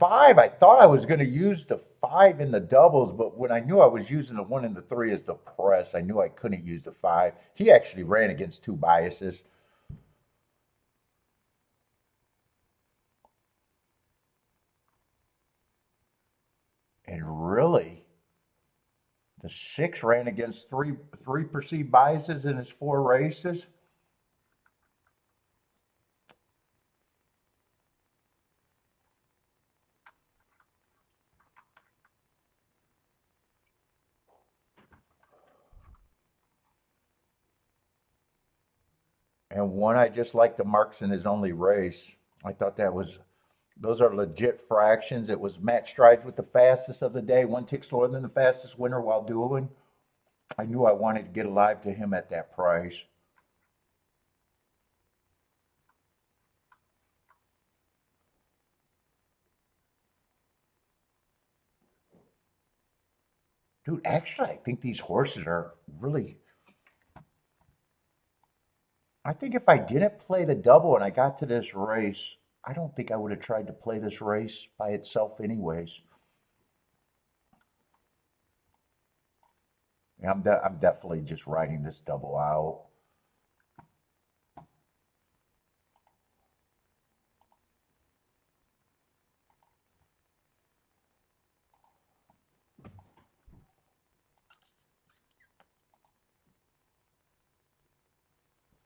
Five, I thought I was going to use the five in the doubles, but when I knew I was using the one and the three as the press, I knew I couldn't use the five. He actually ran against two biases. And really, the six ran against three perceived biases in his four races. and one I just like the marks in his only race. I thought those are legit fractions. It was match strides with the fastest of the day. One tick slower than the fastest winner while dueling. I knew I wanted to get alive to him at that price. Dude, actually, I think these horses are really. I think if I didn't play the double and I got to this race, I don't think I would have tried to play this race by itself, anyways. Yeah, I'm definitely just riding this double out.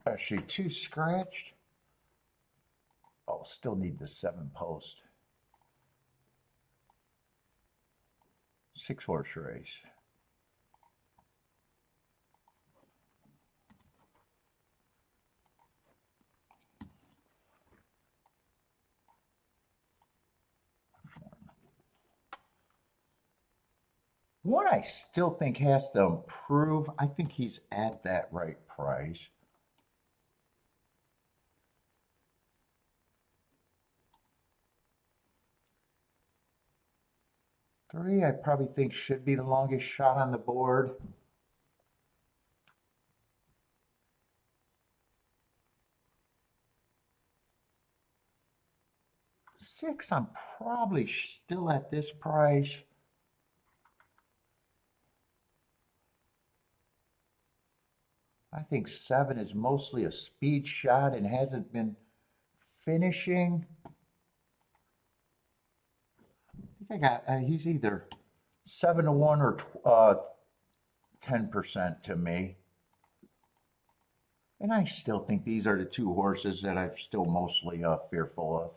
Actually, two scratched. Oh, still need the 7 post. 6-horse race. One I still think has to improve. I think he's at that right price. Three, I probably think should be the longest shot on the board. Six, I'm probably still at this price. I think 7 is mostly a speed shot and hasn't been finishing. I think I got, he's either 7-1 or 10% to me. And I still think these are the two horses that I'm still mostly fearful of.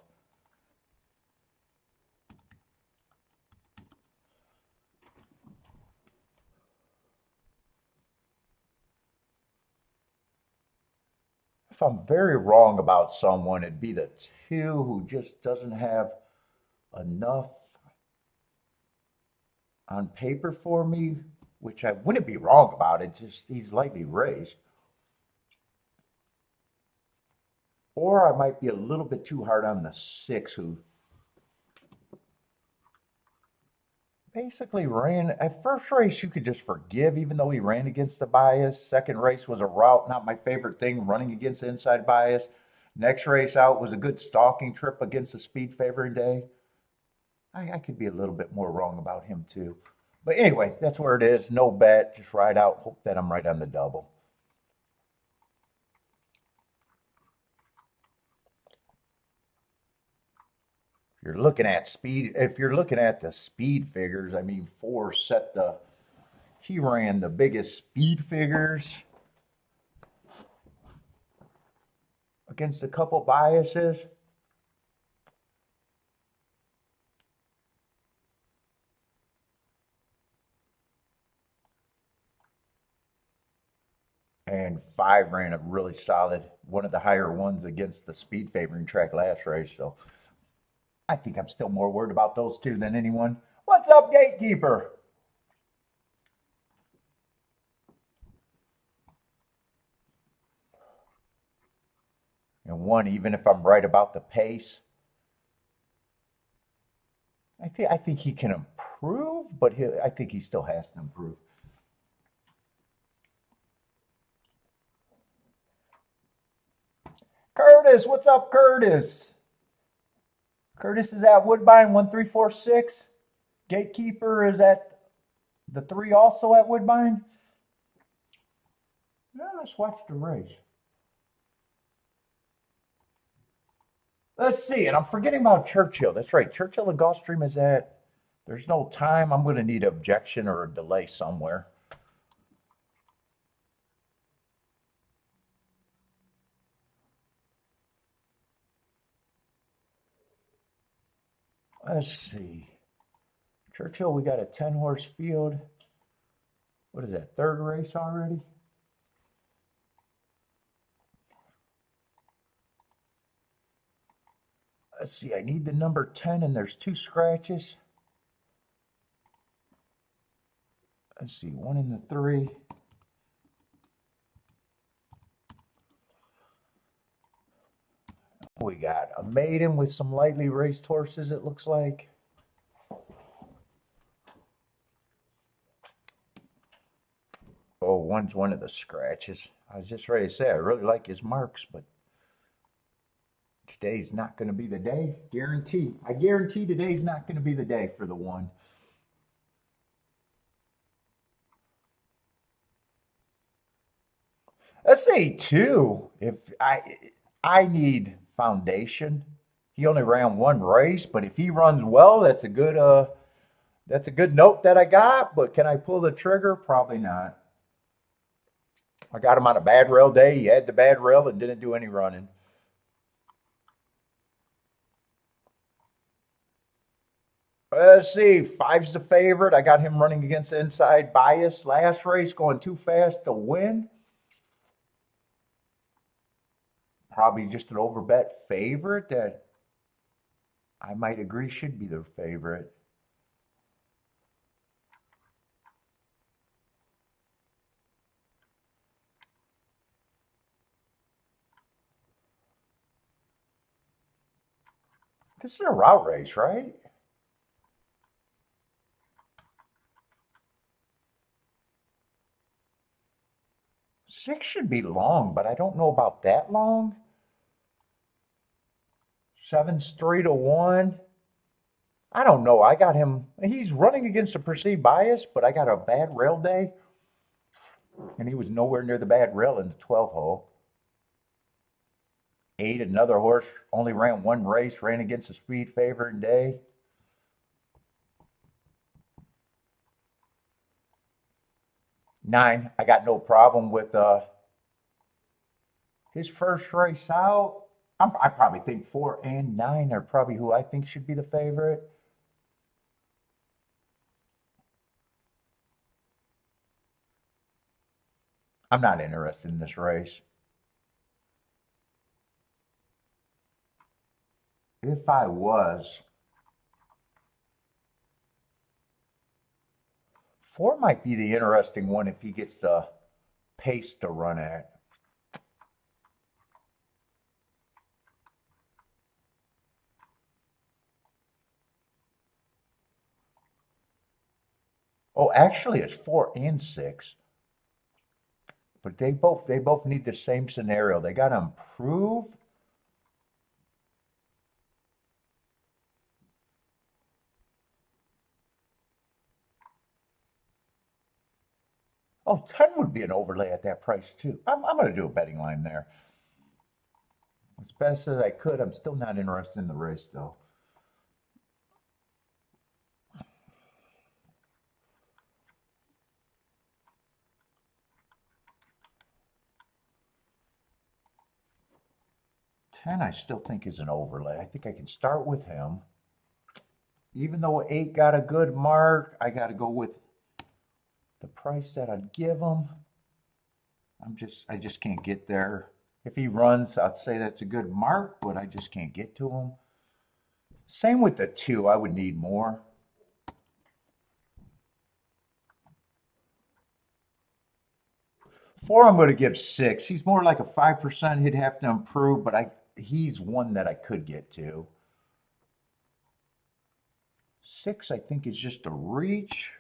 If I'm very wrong about someone, it'd be the 2 who just doesn't have enough on paper for me, which I wouldn't be wrong about. It just he's lightly raised. Or I might be a little bit too hard on the 6 who basically ran at first race you could just forgive, even though he ran against the bias. Second race was a route, not my favorite thing, running against the inside bias. Next race out was a good stalking trip against the speed favoring day. I could be a little bit more wrong about him too. But anyway, that's where it is. No bet, just ride out. Hope that I'm right on the double. You're looking at speed. If you're looking at the speed figures, I mean, 4 set the. He ran the biggest speed figures against a couple biases. And 5 ran a really solid, one of the higher ones against the speed favoring track last race. So I think I'm still more worried about those two than anyone. What's up, Gatekeeper? And 1, even if I'm right about the pace, I think he can improve, but I think he still has to improve. Curtis, what's up, Curtis? Curtis is at Woodbine 1346. Gatekeeper is at the 3 also at Woodbine. Yeah, let's watch the race. Let's see, and I'm forgetting about Churchill. That's right. Churchill and Gulfstream is at. There's no time. I'm going to need an objection or a delay somewhere. Let's see. Churchill, we got a 10-horse field. What is that, 3rd race already? Let's see, I need the number 10 and there's 2 scratches. Let's see, 1 in the 3. We got a maiden with some lightly raced horses, it looks like. Oh, one's one of the scratches. I was just ready to say, I really like his marks, but today's not going to be the day. Guarantee. I guarantee today's not going to be the day for the one. Let's say 2. If I need foundation. He only ran 1 race, but if he runs well, that's a good note that I got. But can I pull the trigger? Probably not. I got him on a bad rail day. He had the bad rail and didn't do any running. Let's see. 5's the favorite. I got him running against the inside bias last race, going too fast to win. Probably just an overbet favorite that I might agree should be their favorite. This is a route race, right? Six should be long, but I don't know about that long. 7's 3-1. I don't know. I got him. He's running against a perceived bias, but I got a bad rail day. And he was nowhere near the bad rail in the 12 hole. 8, another horse, only ran 1 race, ran against a speed favorite day. 9, I got no problem with his first race out. I probably think 4 and 9 are probably who I think should be the favorite. I'm not interested in this race. If I was, 4 might be the interesting one if he gets the pace to run at. Oh, actually, it's 4 and 6. But they both need the same scenario. They got to improve. Oh, 10 would be an overlay at that price too. I'm going to do a betting line there. As best as I could. I'm still not interested in the race though. Ten, I still think is an overlay. I think I can start with him. Even though 8 got a good mark, I got to go with the price that I'd give him. I just can't get there. If he runs, I'd say that's a good mark, but I just can't get to him. Same with the 2, I would need more. Four, I'm going to give 6. He's more like a 5%. He'd have to improve, but he's one that I could get to. 6, I think, is just a reach.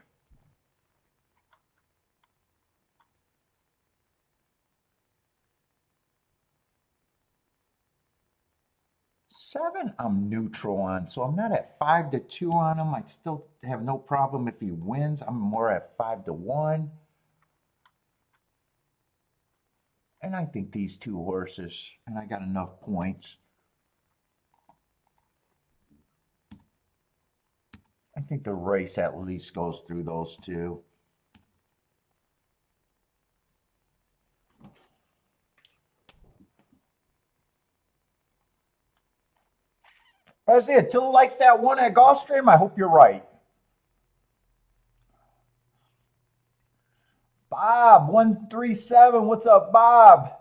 Seven, I'm neutral on, so I'm not at 5-2 on him. I still have no problem if he wins. I'm more at 5-1. And I think these 2 horses, and I got enough points. I think the race at least goes through those 2. That's it. Till likes that one at Gulfstream. I hope you're right. Bob 137. What's up, Bob?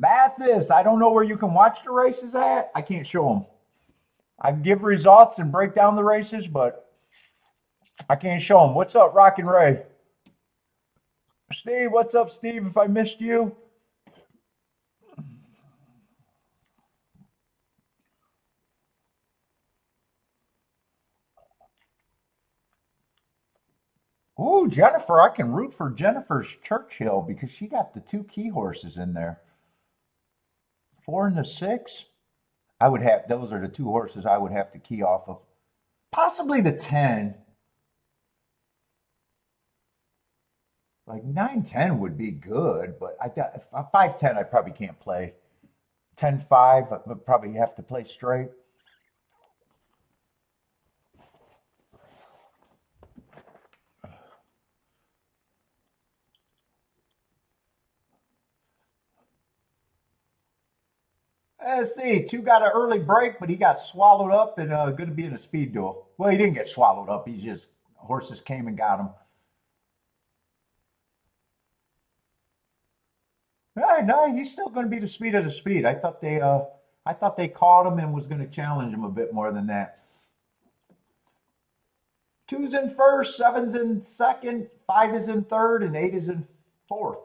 Mathis, I don't know where you can watch the races at. I can't show them. I can give results and break down the races, but I can't show them. What's up, Rock and Ray? Steve, what's up, Steve? If I missed you. Ooh, Jennifer, I can root for Jennifer's Churchill because she got the 2 key horses in there. 4 and the 6. I would have, those are the 2 horses I would have to key off of. Possibly the 10. Like 9-10 would be good, but I 5-10 I probably can't play. 10-5 I would probably have to play straight. Let's see. 2 got an early break, but he got swallowed up and going to be in a speed duel. Well, he didn't get swallowed up. He just, horses came and got him. No, he's still going to be the speed of the speed. I thought they caught him and was going to challenge him a bit more than that. 2's in first, 7's in second, 5 is in third, and 8 is in fourth.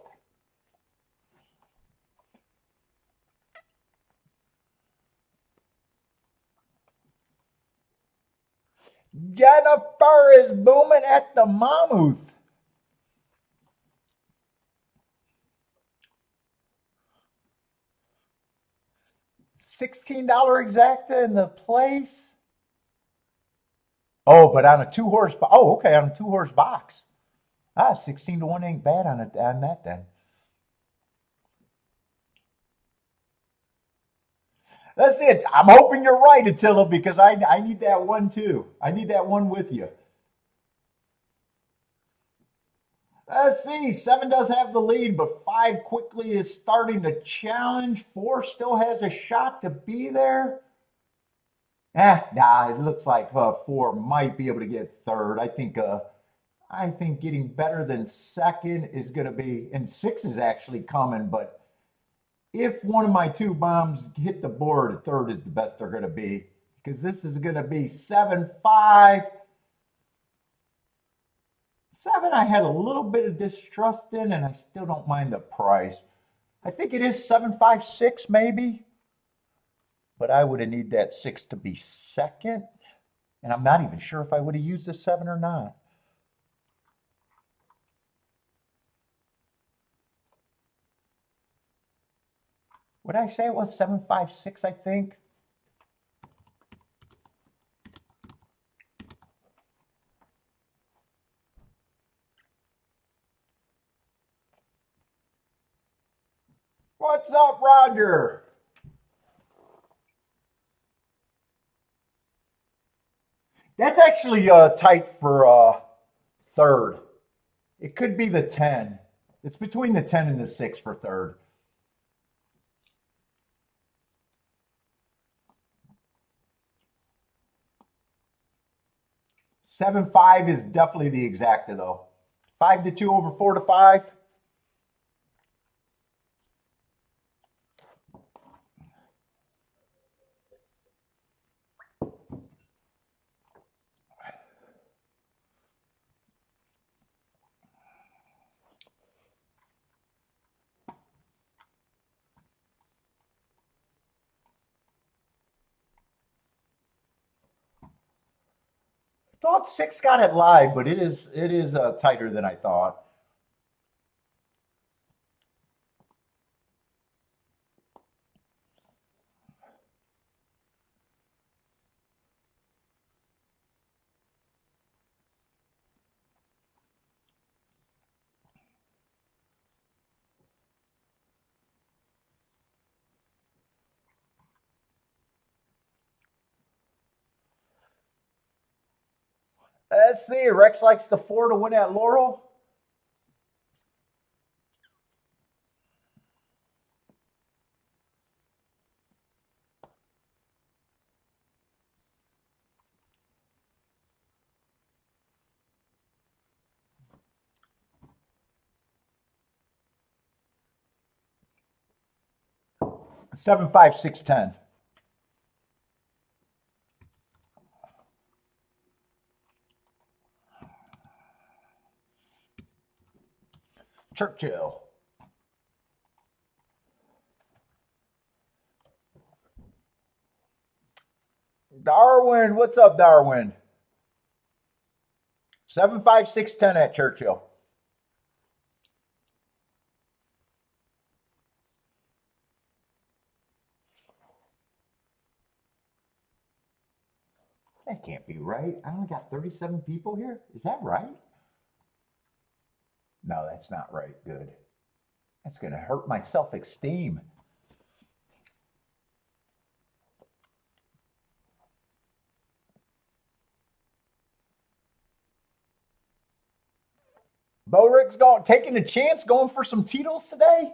Jennifer is booming at the Mammoth. $16 exacta in the place. Oh, but on a 2-horse. Oh, okay, on a 2-horse box. 16-1 ain't bad on that then. That's it. I'm hoping you're right, Attila, because I need that one too. I need that one with you. Let's see. 7 does have the lead, but 5 quickly is starting to challenge. 4 still has a shot to be there. It looks like 4 might be able to get third. I think getting better than second is going to be, and 6 is actually coming, but if one of my 2 bombs hit the board, third is the best they're going to be, because this is going to be 7-5. 7 I had a little bit of distrust in, and I still don't mind the price. I think it is 7-5-6 maybe, but I would have need that 6 to be second, and I'm not even sure if I would have used the 7 or not. What did I say it was? 7-5-6, I think. What's up, Roger? That's actually tight for third. It could be the 10. It's between the 10 and the 6 for third. 7-5 is definitely the exacta though. 5-2 over 4-5. Thought 6 got it live, but it is tighter than I thought. Let's see. Rex likes the 4 to win at Laurel. 7, 5, 6, 10. Churchill. Darwin, what's up, Darwin? 7, 5, 6, 10 at Churchill. That can't be right. I only got 37 people here. Is that right? No, that's not right. Good. That's going to hurt my self-esteem. Bo Rick's taking a chance, going for some Titles today.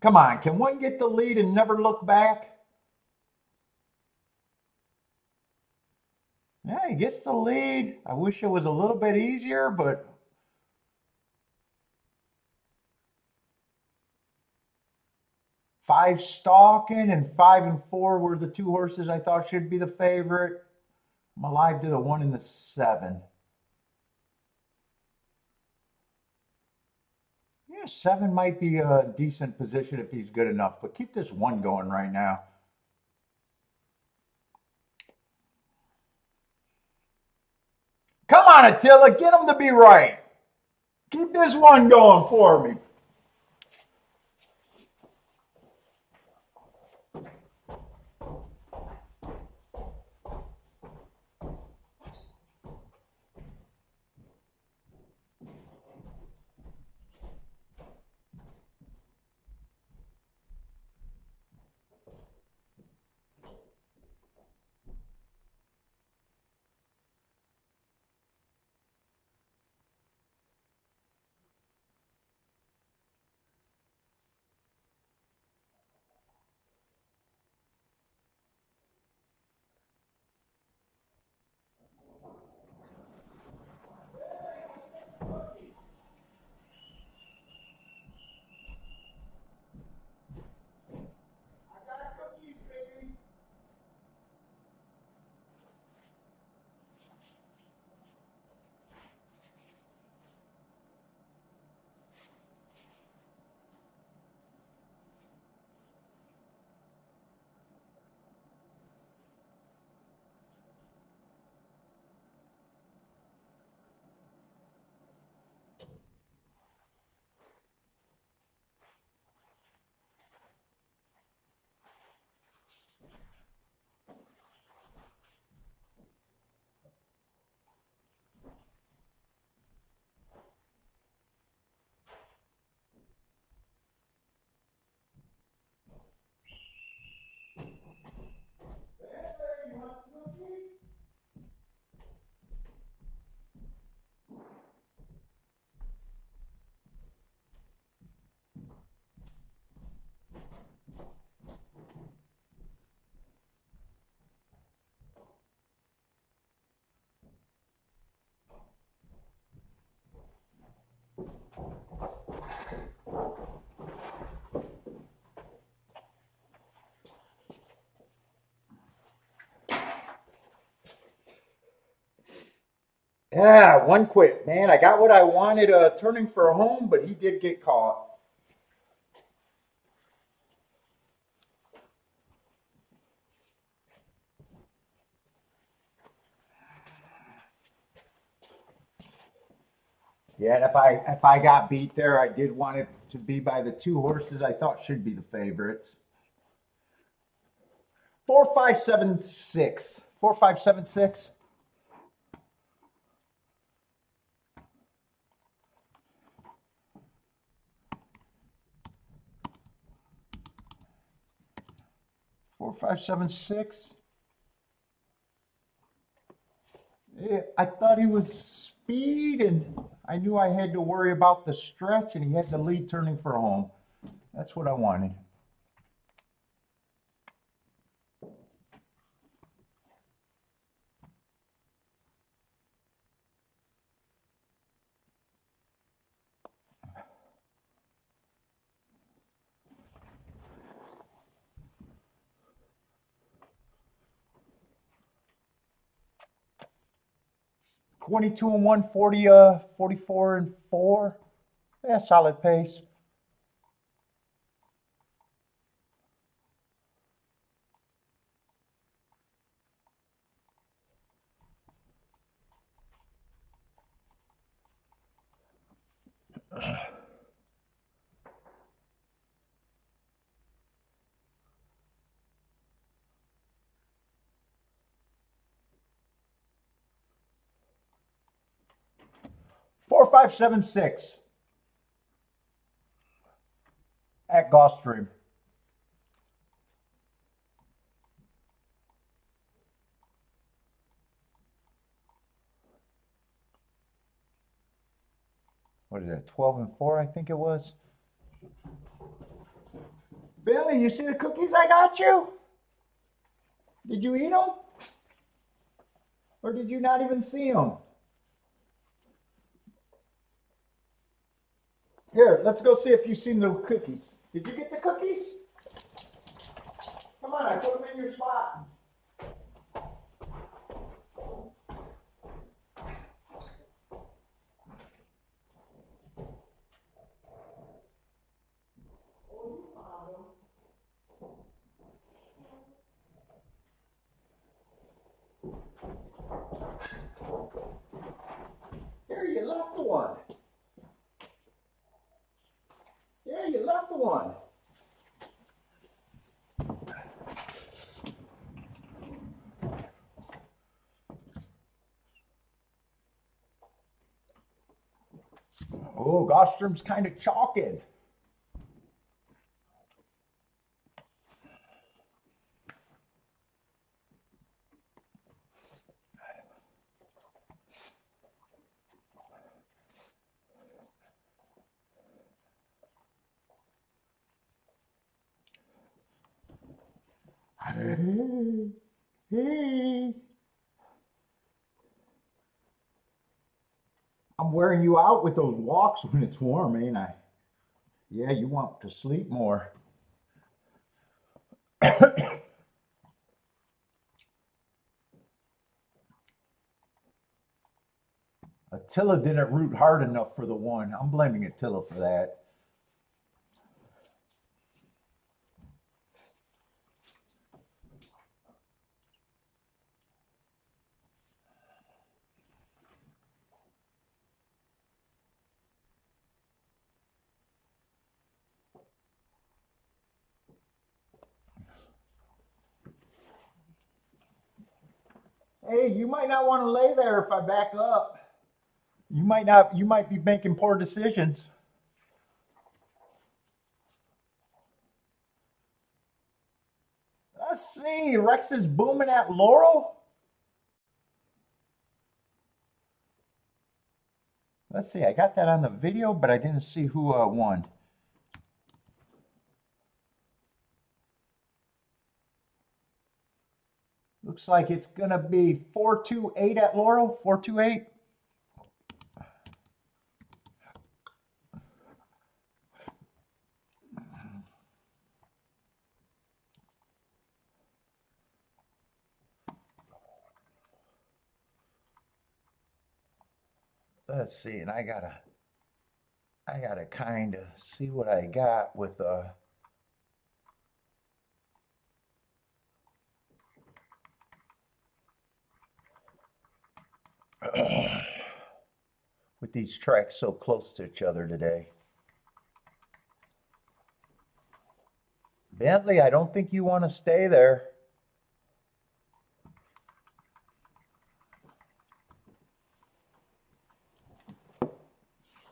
Come on, can one get the lead and never look back? Yeah, he gets the lead. I wish it was a little bit easier, but 5 stalking and 5 and 4 were the 2 horses I thought should be the favorite. I'm alive to the 1 and the 7. Yeah, 7 might be a decent position if he's good enough, but keep this 1 going right now. Come on, Attila, get him to be right. Keep this 1 going for me. Yeah, 1 quit, man. I got what I wanted turning for a home, but he did get caught. Yeah, and if I got beat there, I did want it to be by the 2 horses I thought should be the favorites. 4, 5, 7, 6. 4, 5, 7, 6. Four, five, seven, six. Yeah, I thought he was speed, and I knew I had to worry about the stretch, and he had the lead turning for home. That's what I wanted. 22 and 1, 44 and 4. Yeah, solid pace. Four, 5, 7, 6 at Gulfstream. What is that? 12 and 4, I think it was. Billy, you see the cookies I got you? Did you eat them? Or did you not even see them? Here, let's go see if you've seen the cookies. Did you get the cookies? Come on, I put them in your spot. Here, you left one. Yeah, you left one. Oh, Gulfstream's kind of chalking. Hey. I'm wearing you out with those walks when it's warm, ain't I? Yeah, you want to sleep more. Attila didn't root hard enough for the one. I'm blaming Attila for that. Hey, you might not want to lay there if I back up. You might be making poor decisions. Let's see, Rex is booming at Laurel. Let's see, I got that on the video, but I didn't see who won. Looks like it's going to be 428 at Laurel, 428. Let's see, and I gotta kind of see what I got with with these tracks so close to each other today. Bentley, I don't think you want to stay there.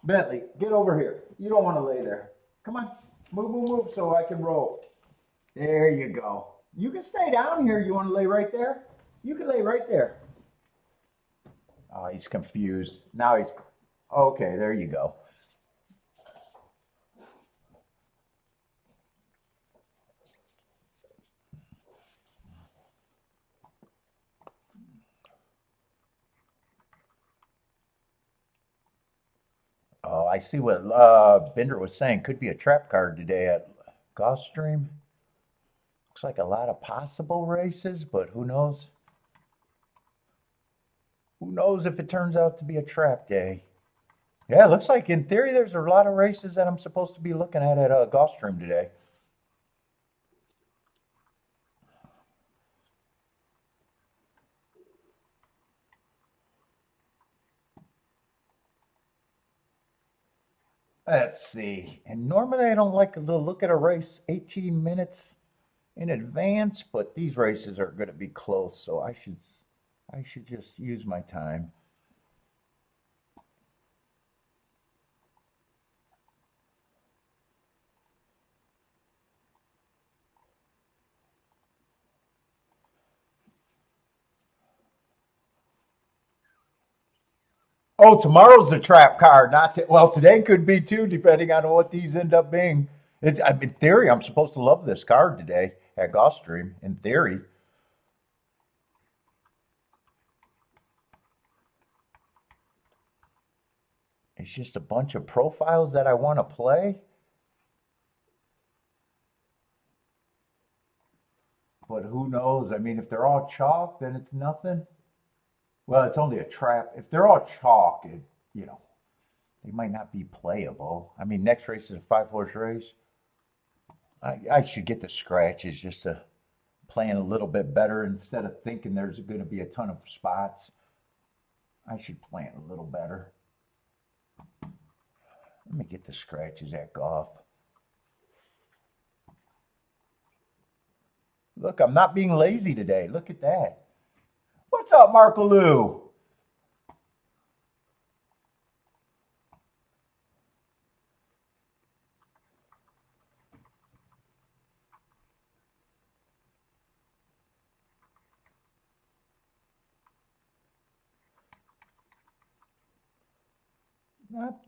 Bentley, get over here. You don't want to lay there. Come on, move so I can roll. There you go. You can stay down here. You want to lay right there? You can lay right there. Oh, he's confused. Now he's, okay, there you go. Oh, I see what Bender was saying. Could be a trap card today at Gulfstream. Looks like a lot of possible races, but who knows? Who knows if it turns out to be a trap day? Yeah, it looks like in theory there's a lot of races that I'm supposed to be looking at Gulfstream today. Let's see. And normally I don't like to look at a race 18 minutes in advance, but these races are going to be close, so I should just use my time. Oh, tomorrow's the trap card, not well. Today could be too, depending on what these end up being. In theory, I'm supposed to love this card today at Gulfstream. In theory, it's just a bunch of profiles that I want to play. But who knows? I mean, if they're all chalk, then it's nothing. Well, it's only a trap. If they're all chalk, you know, they might not be playable. I mean, next race is a 5-horse race. I should get the scratches just to plan a little bit better instead of thinking there's going to be a ton of spots. I should plan a little better. Let me get the scratches at golf. Look, I'm not being lazy today. Look at that. What's up, Markaloo?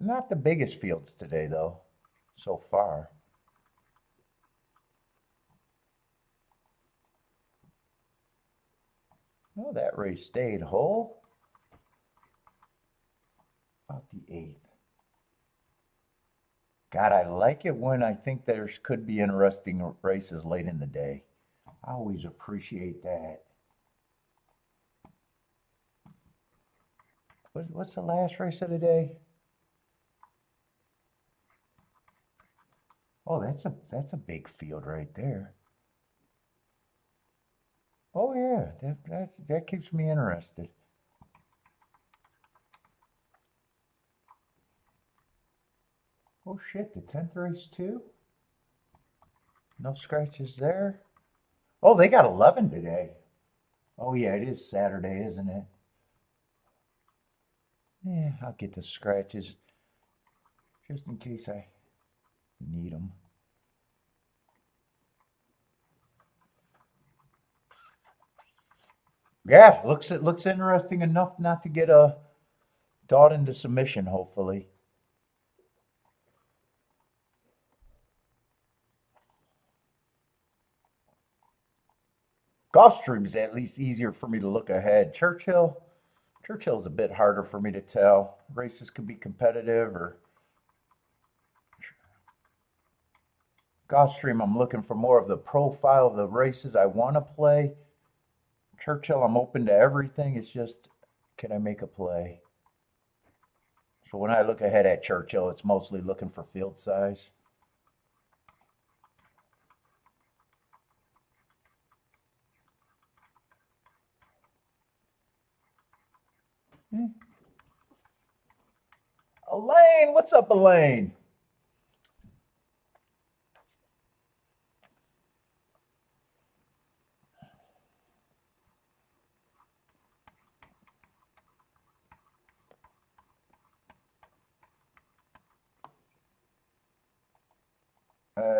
Not the biggest fields today, though, so far. Oh, that race stayed whole. About the 8th. God, I like it when I think there could be interesting races late in the day. I always appreciate that. What's the last race of the day? Oh, that's a big field right there. Oh yeah, that keeps me interested. Oh shit, the 10th race too? No scratches there. Oh, they got 11 today. Oh yeah, it is Saturday, isn't it? Yeah, I'll get the scratches just in case I need them. Yeah, it looks interesting enough not to get a dot into submission, hopefully. Gulfstream is at least easier for me to look ahead. Churchill's a bit harder for me to tell. Races could be competitive or Gulfstream, I'm looking for more of the profile of the races I want to play. Churchill, I'm open to everything. It's just, can I make a play? So when I look ahead at Churchill, it's mostly looking for field size. Hmm. Elaine, what's up, Elaine?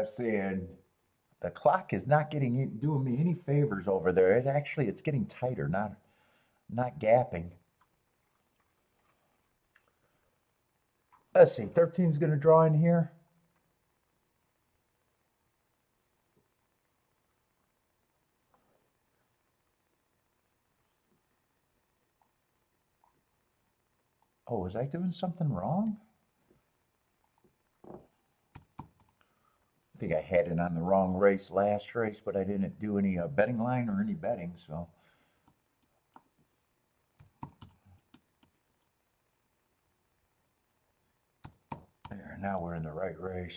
Seeing the clock is not doing me any favors over there. It's getting tighter, not gapping. Let's see, 13 is going to draw in here. Oh, was I doing something wrong? I think I had it on the wrong race last race, but I didn't do any betting line or any betting, so. now we're in the right race.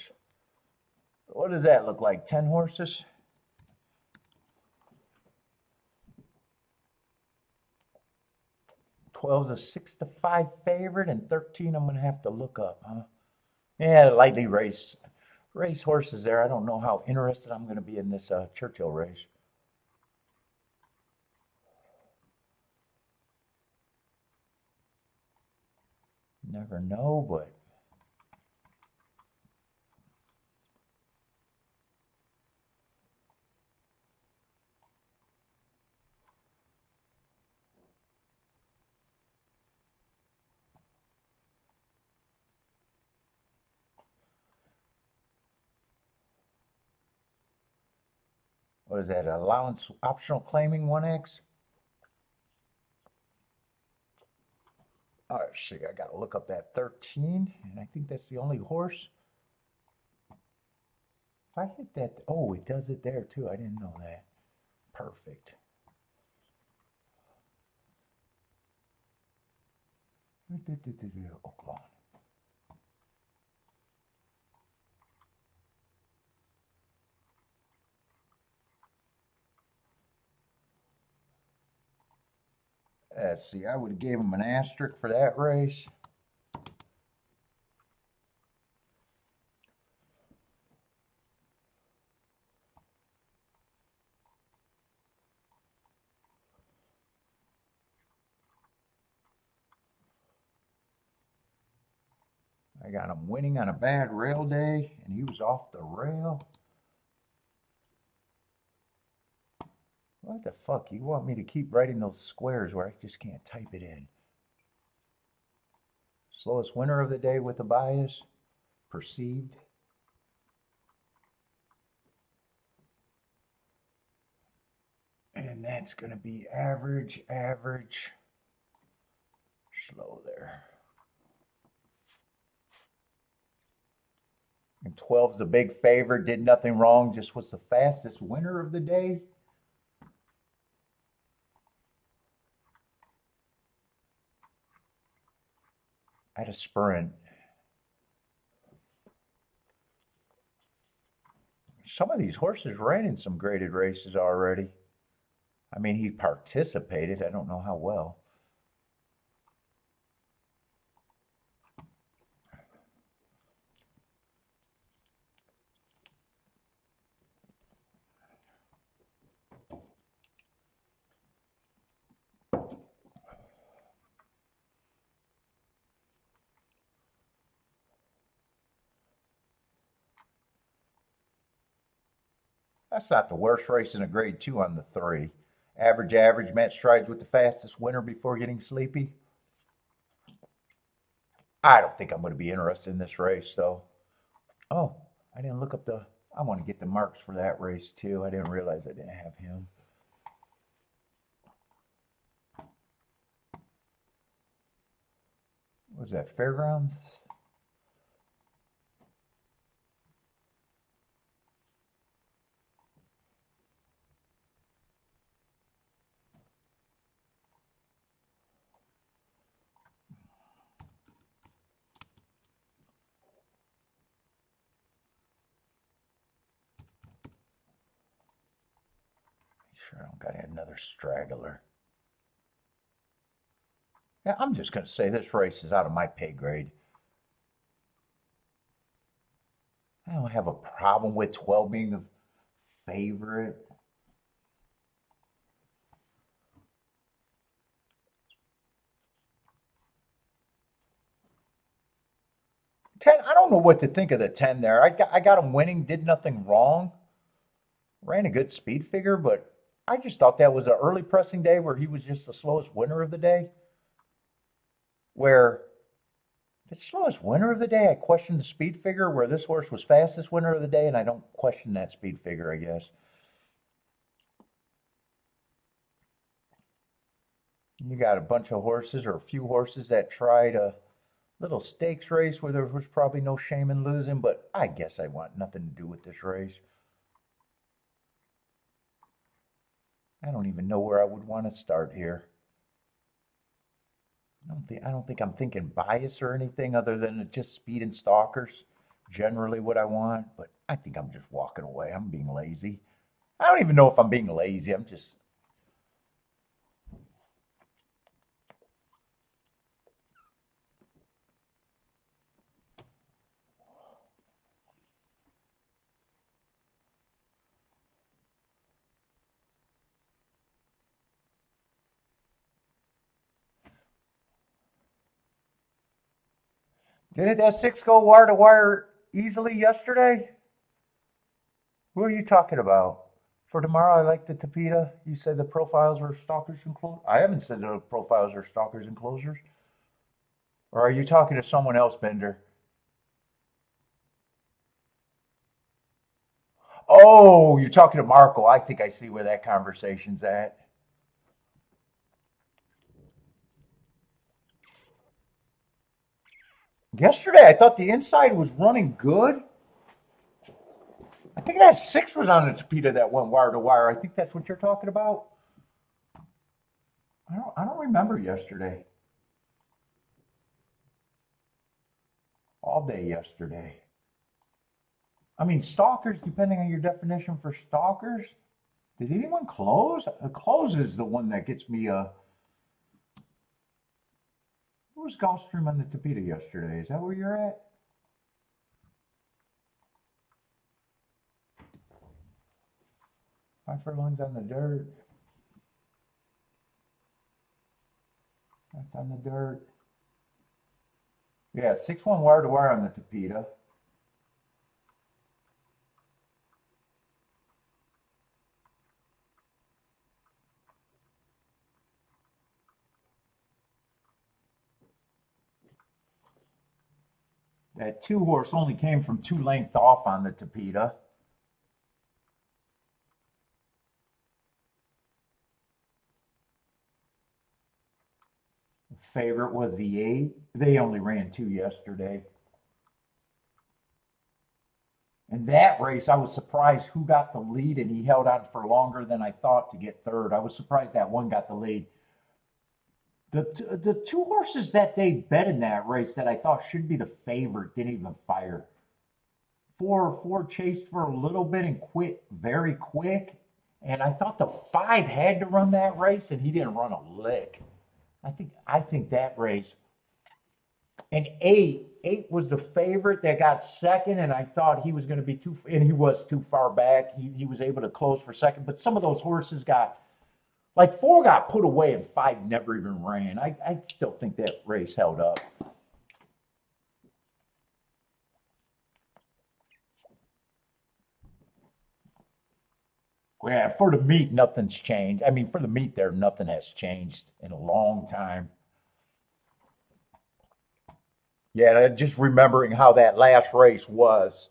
What does that look like? 10 horses? 12's a 6-5 favorite, and 13 I'm going to have to look up, huh? Yeah, lightly race horses there. I don't know how interested I'm going to be in this Churchill race. Never know, but what is that? Allowance optional claiming 1X? All right, see, I got to look up that 13, and I think that's the only horse. If I hit that, oh, it does it there too. I didn't know that. Perfect. Oklahoma. Let's see, I would have gave him an asterisk for that race. I got him winning on a bad rail day, and he was off the rail. What the fuck? You want me to keep writing those squares where I just can't type it in? Slowest winner of the day with a bias, perceived. And that's going to be average, slow there. And 12's the big favorite, did nothing wrong, just was the fastest winner of the day. I had a sprint. Some of these horses ran in some graded races already. I mean, he participated. I don't know how well. That's not the worst race in a grade 2 on the 3. Average, met strides with the fastest winner before getting sleepy. I don't think I'm going to be interested in this race, though. Oh, I didn't look up I want to get the marks for that race, too. I didn't realize I didn't have him. What was that, Fairgrounds? Sure, I don't got to add another straggler. Yeah, I'm just going to say this race is out of my pay grade. I don't have a problem with 12 being the favorite. I don't know what to think of the 10 there. I got him winning, did nothing wrong. Ran a good speed figure, but I just thought that was an early pressing day where he was just the slowest winner of the day. Where the slowest winner of the day, I questioned the speed figure, where this horse was fastest winner of the day, and I don't question that speed figure, I guess. You got a bunch of horses, or a few horses, that tried a little stakes race where there was probably no shame in losing, but I guess I want nothing to do with this race. I don't even know where I would want to start here. I don't think I'm thinking bias or anything other than just speed and stalkers. generally what I want, but I think I'm just walking away. I'm being lazy. I don't even know if I'm being lazy. I'm just. Didn't that six go wire to wire easily yesterday? Who are you talking about? For tomorrow, I like the tapita. You said the profiles are stalkers and closers. I haven't said the profiles are stalkers and closers. Or are you talking to someone else, Bender? Oh, you're talking to Marco. I think I see where that conversation's at. Yesterday, I thought the inside was running good. I think that six was on the tapita that went wire to wire. I think that's what you're talking about. I don't remember yesterday. All day yesterday. I mean, stalkers, depending on your definition for stalkers. Did anyone close? Close is the one that gets me. Who was Gulfstream on the tapita yesterday? Is that where you're at? Five furlongs on the dirt. That's on the dirt. Yeah, 6-1 wire to wire on the tapita. That two horse only came from 2 lengths off on the tapita. Favorite was the 8. They only ran 2 yesterday. In that race, I was surprised who got the lead, and he held on for longer than I thought to get third. I was surprised that one got the lead. The 2 horses that they bet in that race that I thought should be the favorite didn't even fire. 4 chased for a little bit and quit very quick. And I thought the 5 had to run that race, and he didn't run a lick. I think that race. And 8 was the favorite that got second, and I thought he was going to be and he was too far back. He was able to close for second, but some of those horses got, like 4 got put away and 5 never even ran. I still think that race held up. Yeah, for the meet, nothing's changed. I mean, for the meet there, nothing has changed in a long time. Yeah, just remembering how that last race was.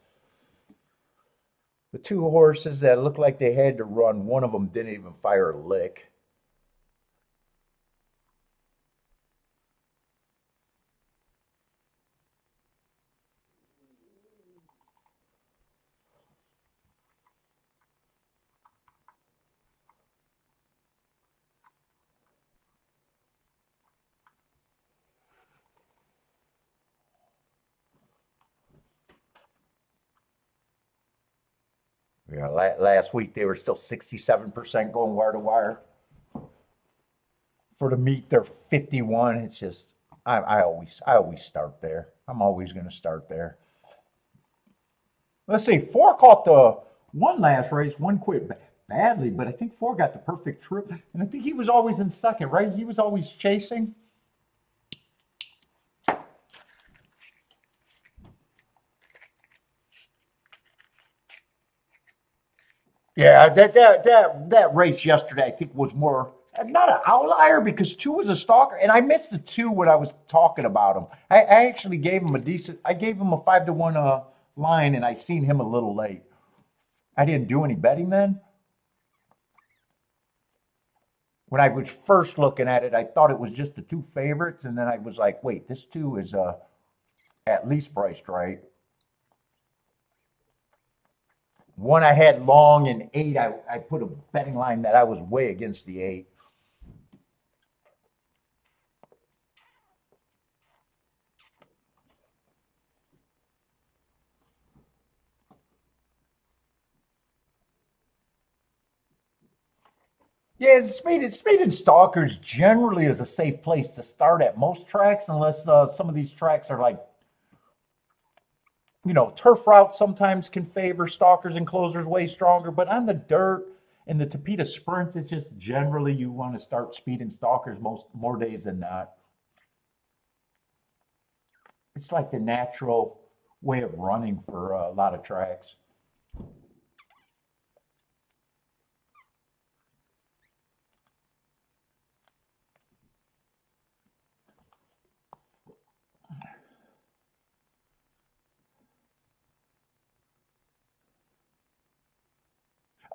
The 2 horses that looked like they had to run, one of them didn't even fire a lick. Yeah, last week they were still 67% going wire to wire. For the meet, they're 51. It's just I always start there. I'm always going to start there. Let's see. 4 caught the one last race. 1 quit badly, but I think 4 got the perfect trip, and I think he was always in second, right? He was always chasing. Yeah, that race yesterday, I think, was more not an outlier because 2 was a stalker, and I missed the 2 when I was talking about him. I actually gave him a decent. I gave him a 5-1 line, and I seen him a little late. I didn't do any betting then. When I was first looking at it, I thought it was just the 2 favorites, and then I was like, wait, this 2 is at least priced right. 1 I had long, and 8 I put a betting line that I was way against the 8. Yeah, speed and stalkers generally is a safe place to start at most tracks, unless some of these tracks are like, turf routes sometimes can favor stalkers and closers way stronger. But on the dirt and the Tapeta sprints, it's just generally you want to start speed and stalkers more days than not. It's like the natural way of running for a lot of tracks.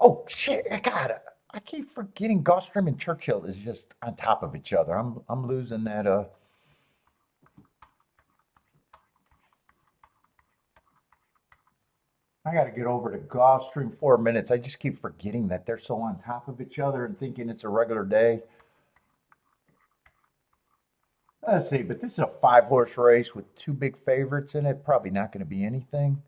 Oh shit! I keep forgetting Gulfstream and Churchill is just on top of each other. I'm losing that. I got to get over to Gulfstream 4 minutes. I just keep forgetting that they're so on top of each other and thinking it's a regular day. Let's see, but this is a 5 horse race with two big favorites in it. Probably not going to be anything.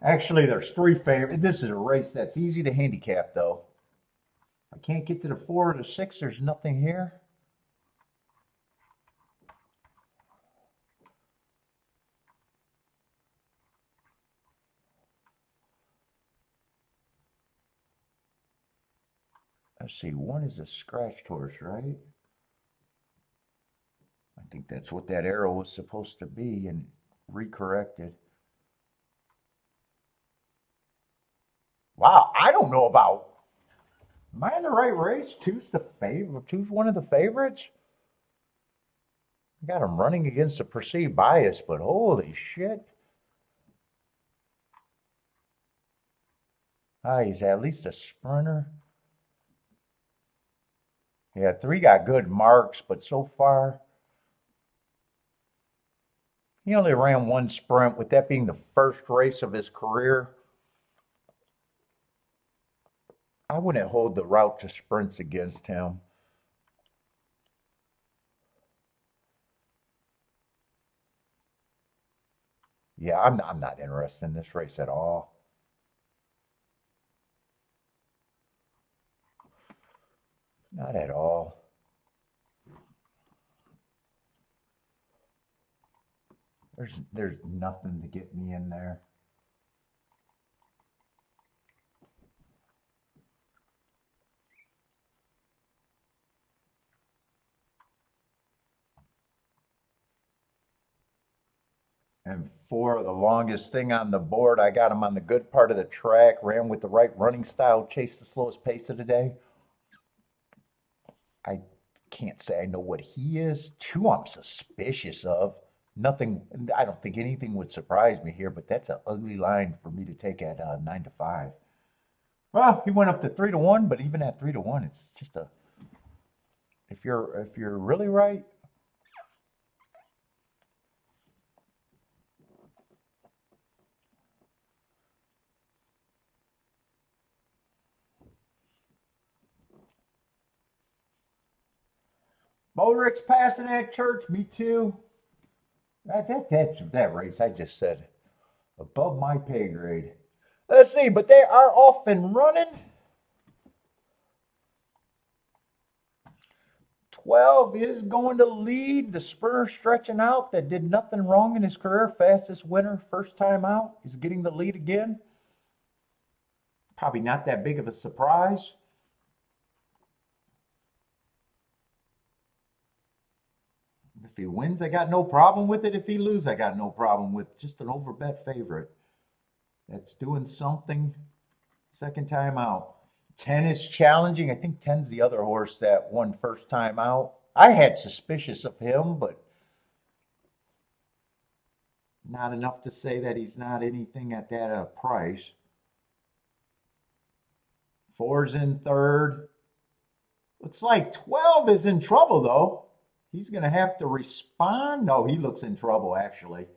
Actually, there's three favorites. This is a race that's easy to handicap, though. I can't get to the 4 or the 6. There's nothing here. Let's see, 1 is a scratched horse, right? I think that's what that arrow was supposed to be and recorrected. Wow, I don't know about. Am I in the right race? Two's one of the favorites. I got him running against a perceived bias, but holy shit. He's at least a sprinter. Yeah, 3 got good marks, but so far he only ran 1 sprint, with that being the first race of his career. I wouldn't hold the route to sprints against him. Yeah, I'm not interested in this race at all. Not at all. There's nothing to get me in there. And 4, the longest thing on the board. I got him on the good part of the track, ran with the right running style, chased the slowest pace of the day. I can't say I know what he is. 2, I'm suspicious of. Nothing, I don't think anything would surprise me here, but that's an ugly line for me to take at 9-5. Well, he went up to 3-1, but even at 3-1, it's just a. If you're really right. Modric's passing at Church. Me too. That race I just said above my pay grade. Let's see, but they are off and running. 12 is going to lead. The sprinter stretching out that did nothing wrong in his career. Fastest winner, first time out. He's getting the lead again. Probably not that big of a surprise. If he wins, I got no problem with it. If he loses, I got no problem with just an overbet favorite. That's doing something. Second time out. 10 is challenging. I think 10's the other horse that won first time out. I had suspicious of him, but not enough to say that he's not anything at that price. 4's in third. Looks like 12 is in trouble, though. He's going to have to respond. No, he looks in trouble, actually.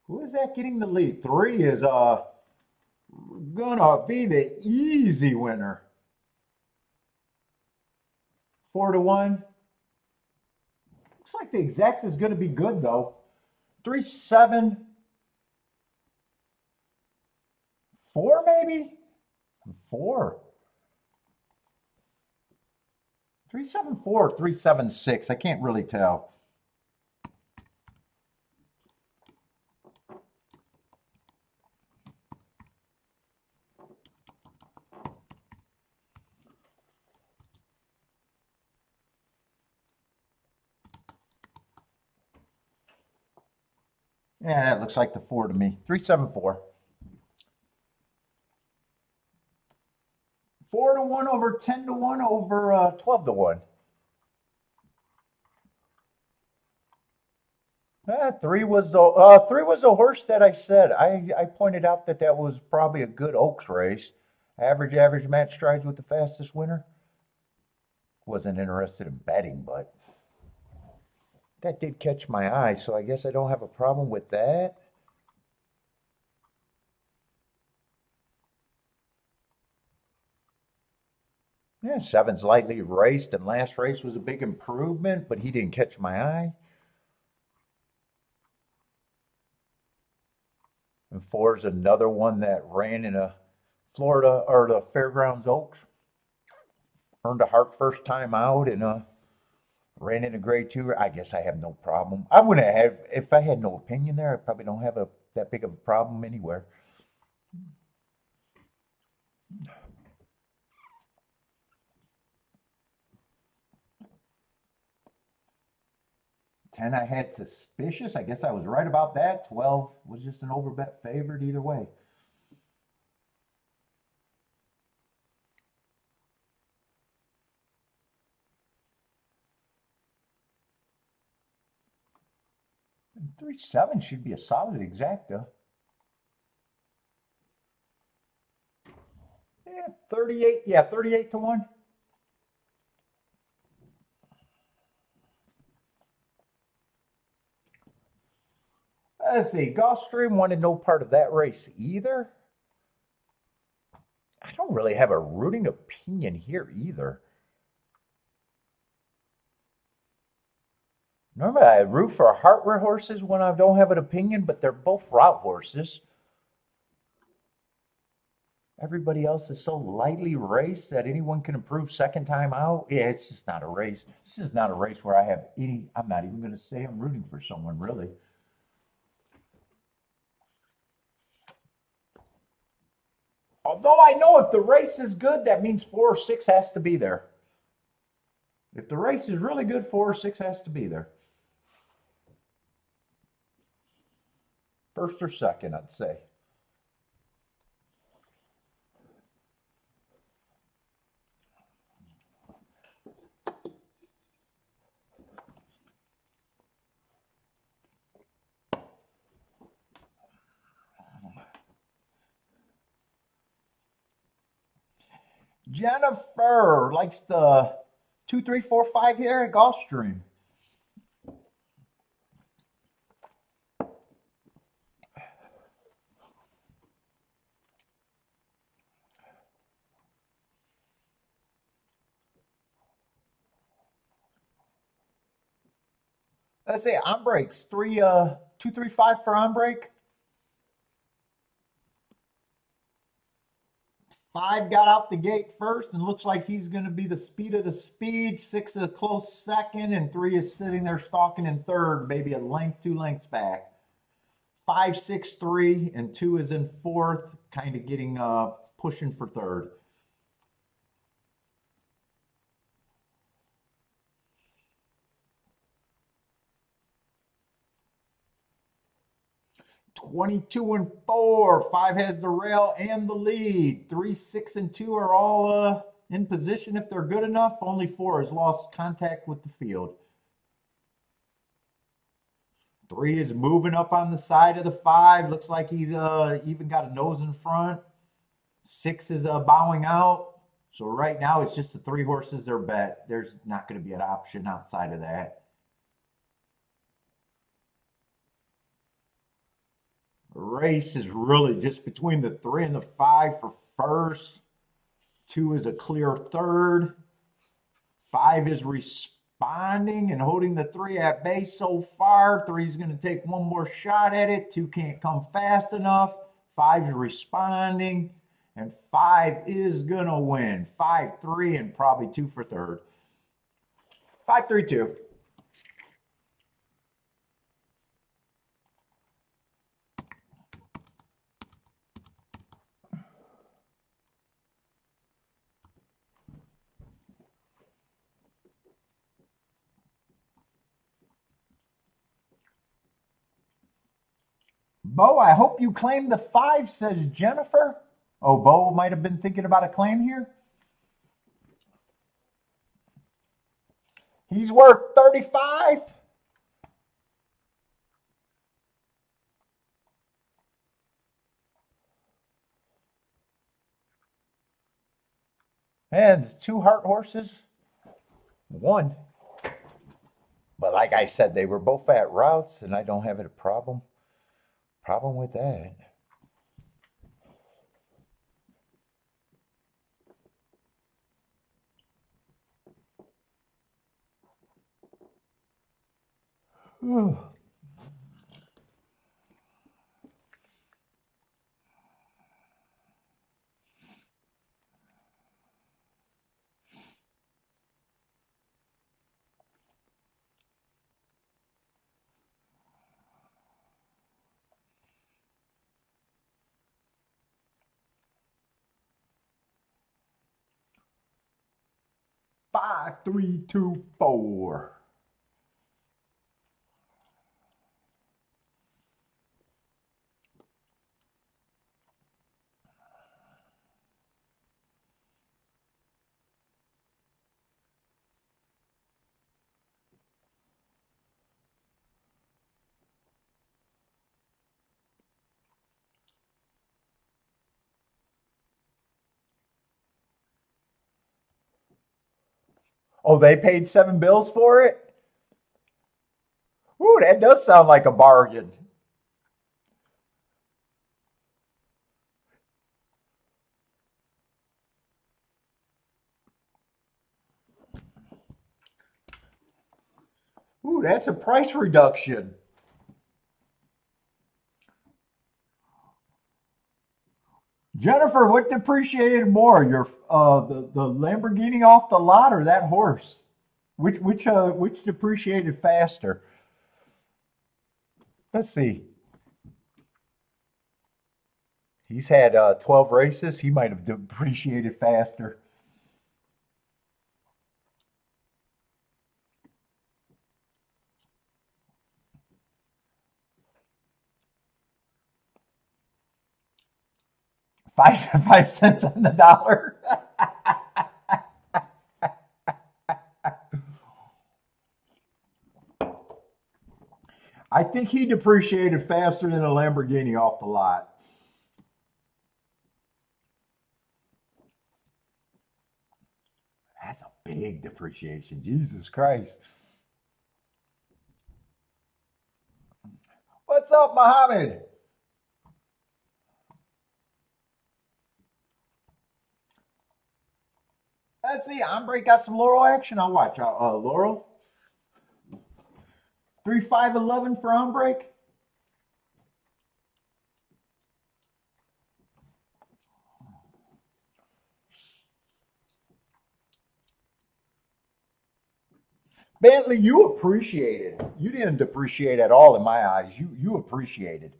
Who is that getting the lead? 3 is gonna be the easy winner. 4-1. Looks like the exact is gonna be good though. 3-7. 4 maybe? 4. 374 or 376. I can't really tell. Yeah, that looks like the 4 to me. 374. 4 to 1 over 10 to 1 over 12 to 1. 3 was the horse that I said. I pointed out that that was probably a good Oaks race. Average match strides with the fastest winner. Wasn't interested in betting, but that did catch my eye, so I guess I don't have a problem with that. Yeah, 7's lightly raced, and last race was a big improvement, but he didn't catch my eye. And 4's another one that ran in a Florida or the Fairgrounds Oaks. Earned a heart first time out and ran in a grade 2. I guess I have no problem. I wouldn't have, if I had no opinion there, I probably don't have that big of a problem anywhere. 10 I had suspicious. I guess I was right about that. 12 was just an overbet favorite either way. And 3-7 should be a solid exacta. Yeah, 38. Yeah, 38 to 1. Let's see. Gulfstream wanted no part of that race either. I don't really have a rooting opinion here either. Normally, I root for heart horses when I don't have an opinion, but they're both route horses. Everybody else is so lightly raced that anyone can improve second time out. Yeah, it's just not a race. This is not a race where I have any, I'm not even going to say I'm rooting for someone, really. Although I know if the race is good, that means 4 or 6 has to be there. If the race is really good, 4 or 6 has to be there. First or second, I'd say. Jennifer likes the 2, 3, 4, 5 here at Gulfstream. Let's say on breaks. 2, 3, 5 for on break. 5 got out the gate first and looks like he's going to be the speed of the speed. 6 is a close second, and 3 is sitting there stalking in third, maybe a length, 2 lengths back. 5, 6, 3, and 2 is in fourth, kind of getting pushing for third. $22 and 4. 5 has the rail and the lead. 3, 6, and 2 are all in position if they're good enough. Only 4 has lost contact with the field. 3 is moving up on the side of the 5. Looks like he's even got a nose in front. 6 is bowing out. So right now it's just the 3 horses they're bet. There's not going to be an option outside of that. The race is really just between the 3 and the 5 for first. 2 is a clear third. 5 is responding and holding the 3 at bay so far. 3 is going to take one more shot at it. 2 can't come fast enough. 5's responding, and 5 is going to win. 5-3 and probably 2 for third. 5-3-2. Bo, I hope you claim the 5, says Jennifer. Oh, Bo might have been thinking about a claim here. He's worth 35. And 2 heart horses. 1. But like I said, they were both at routes, and I don't have a problem with that. Ooh. Five, 3, 2, 4. Oh, they paid 7 bills for it? Ooh, that does sound like a bargain. Ooh, that's a price reduction. Jennifer, what depreciated more, your the Lamborghini off the lot or that horse? Which depreciated faster? Let's see. He's had 12 races. He might have depreciated faster. Five cents on the dollar. I think he depreciated faster than a Lamborghini off the lot. That's a big depreciation. Jesus Christ. What's up, Mohammed? Let's see. Ombre got some Laurel action. I'll watch. Laurel. 3-5-11 for Ombre. Bentley, you appreciated. You didn't depreciate at all in my eyes. You appreciated.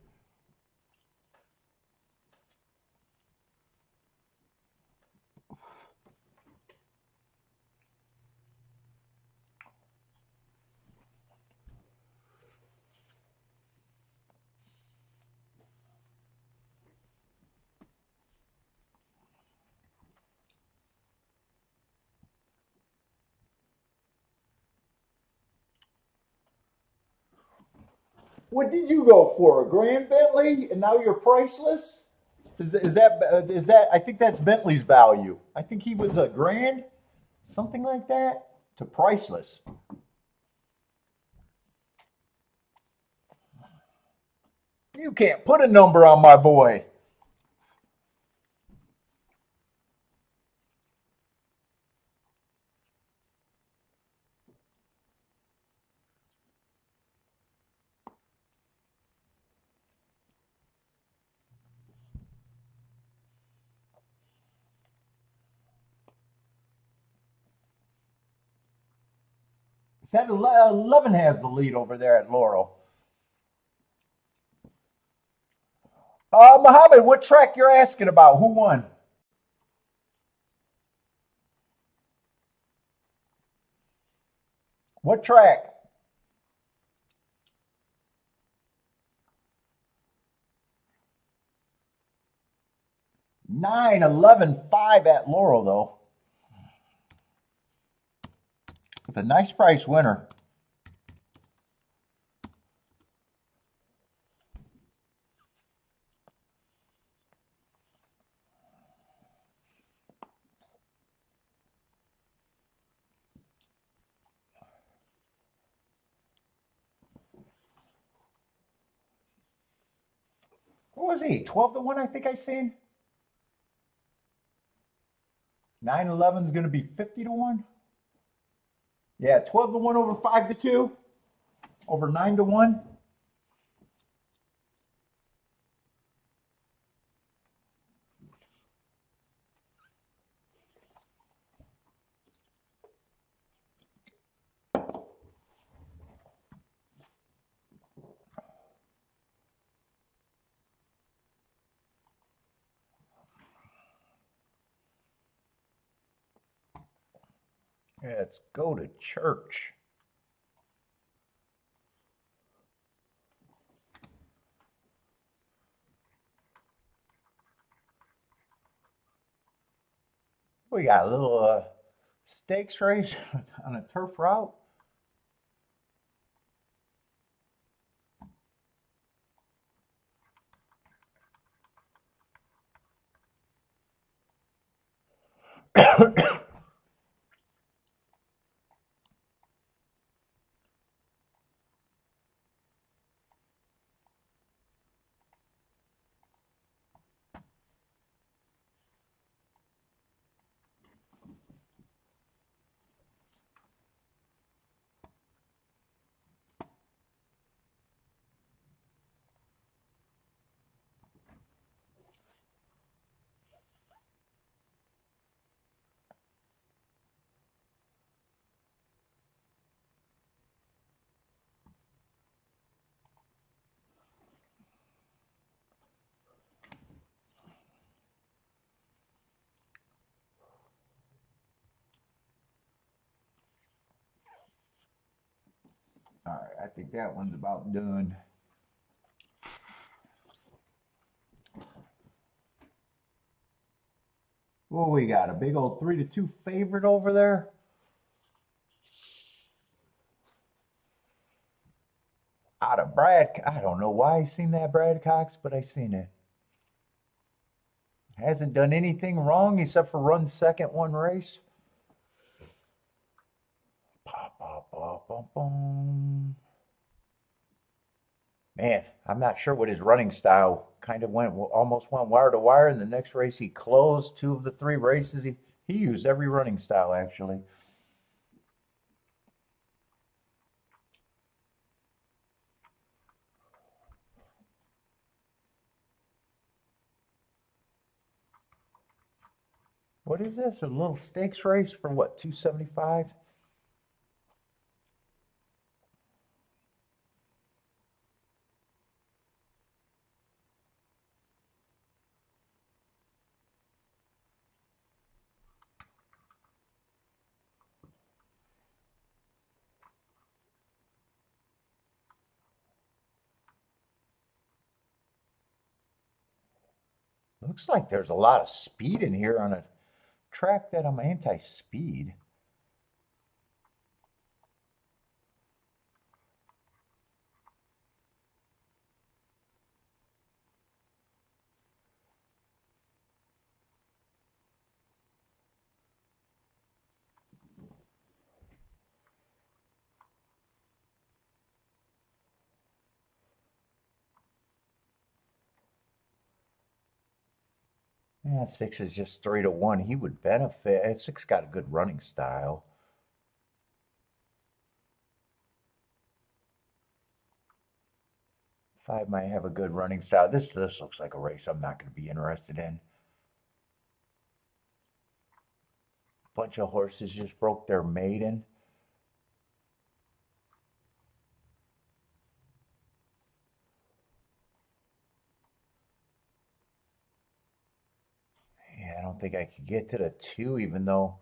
What did you go for? A grand Bentley, and now you're priceless? Is that? I think that's Bentley's value. I think he was a grand, something like that, to priceless. You can't put a number on my boy. Said 11 has the lead over there at Laurel. Muhammad, what track you're asking about? Who won? What track? 9-11-5 at Laurel, though. It's a nice price winner. What was he? 12-1, I think I seen. 9-11 is going to be 50-1. Yeah, 12-1 over 5-2, over 9-1. Let's go to church. We got a little stakes race on a turf route. All right, I think that one's about done. Well, we got a big old 3-2 favorite over there. Out of Brad, I don't know why I seen that Brad Cox, but I seen it. Hasn't done anything wrong except for run second one race. Man, I'm not sure what his running style kind of almost went wire to wire. In the next race, he closed 2 of the 3 races. He used every running style, actually. What is this? A little stakes race for what, 275? Looks like there's a lot of speed in here on a track that I'm anti-speed. Yeah, 6 is just 3-1. He would benefit. 6 got a good running style. 5 might have a good running style. This looks like a race I'm not going to be interested in. Bunch of horses just broke their maiden. don't think I could get to the 2, even though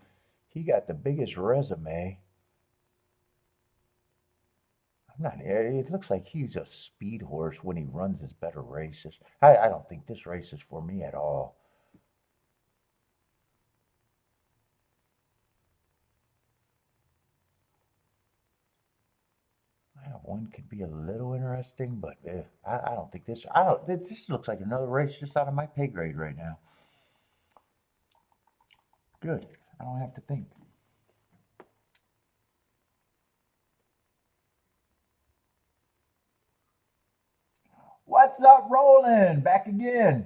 he got the biggest resume. I'm not. It looks like he's a speed horse when he runs his better races. I don't think this race is for me at all. One could be a little interesting, but I don't think this. I don't. This looks like another race just out of my pay grade right now. Good. I don't have to think. What's up, Roland? Back again.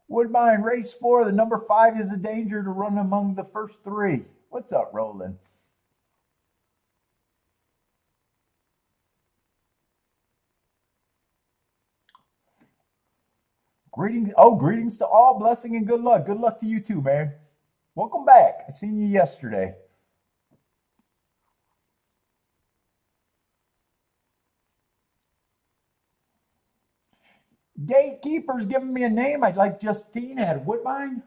Woodbine, race 4. The number 5 is a danger to run among the first 3. What's up, Roland? Greetings. Oh, greetings to all. Blessing and good luck. Good luck to you too, man. Welcome back. I seen you yesterday. Gatekeeper's giving me a name. I'd like Justine at Woodbine.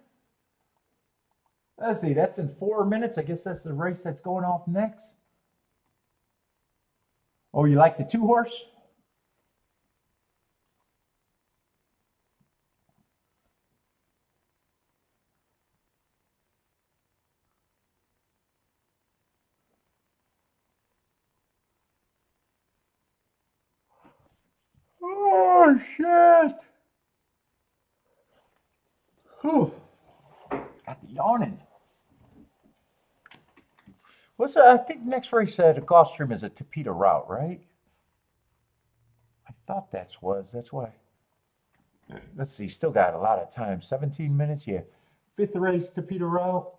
Let's see. That's in 4 minutes. I guess that's the race that's going off next. Oh, you like the 2-horse? Oh, shit. Whew. Got the yawning. I think next race at Gulfstream is a Tampa route, right? I thought that's why. Let's see, still got a lot of time. 17 minutes, yeah. 5th race, Tampa route.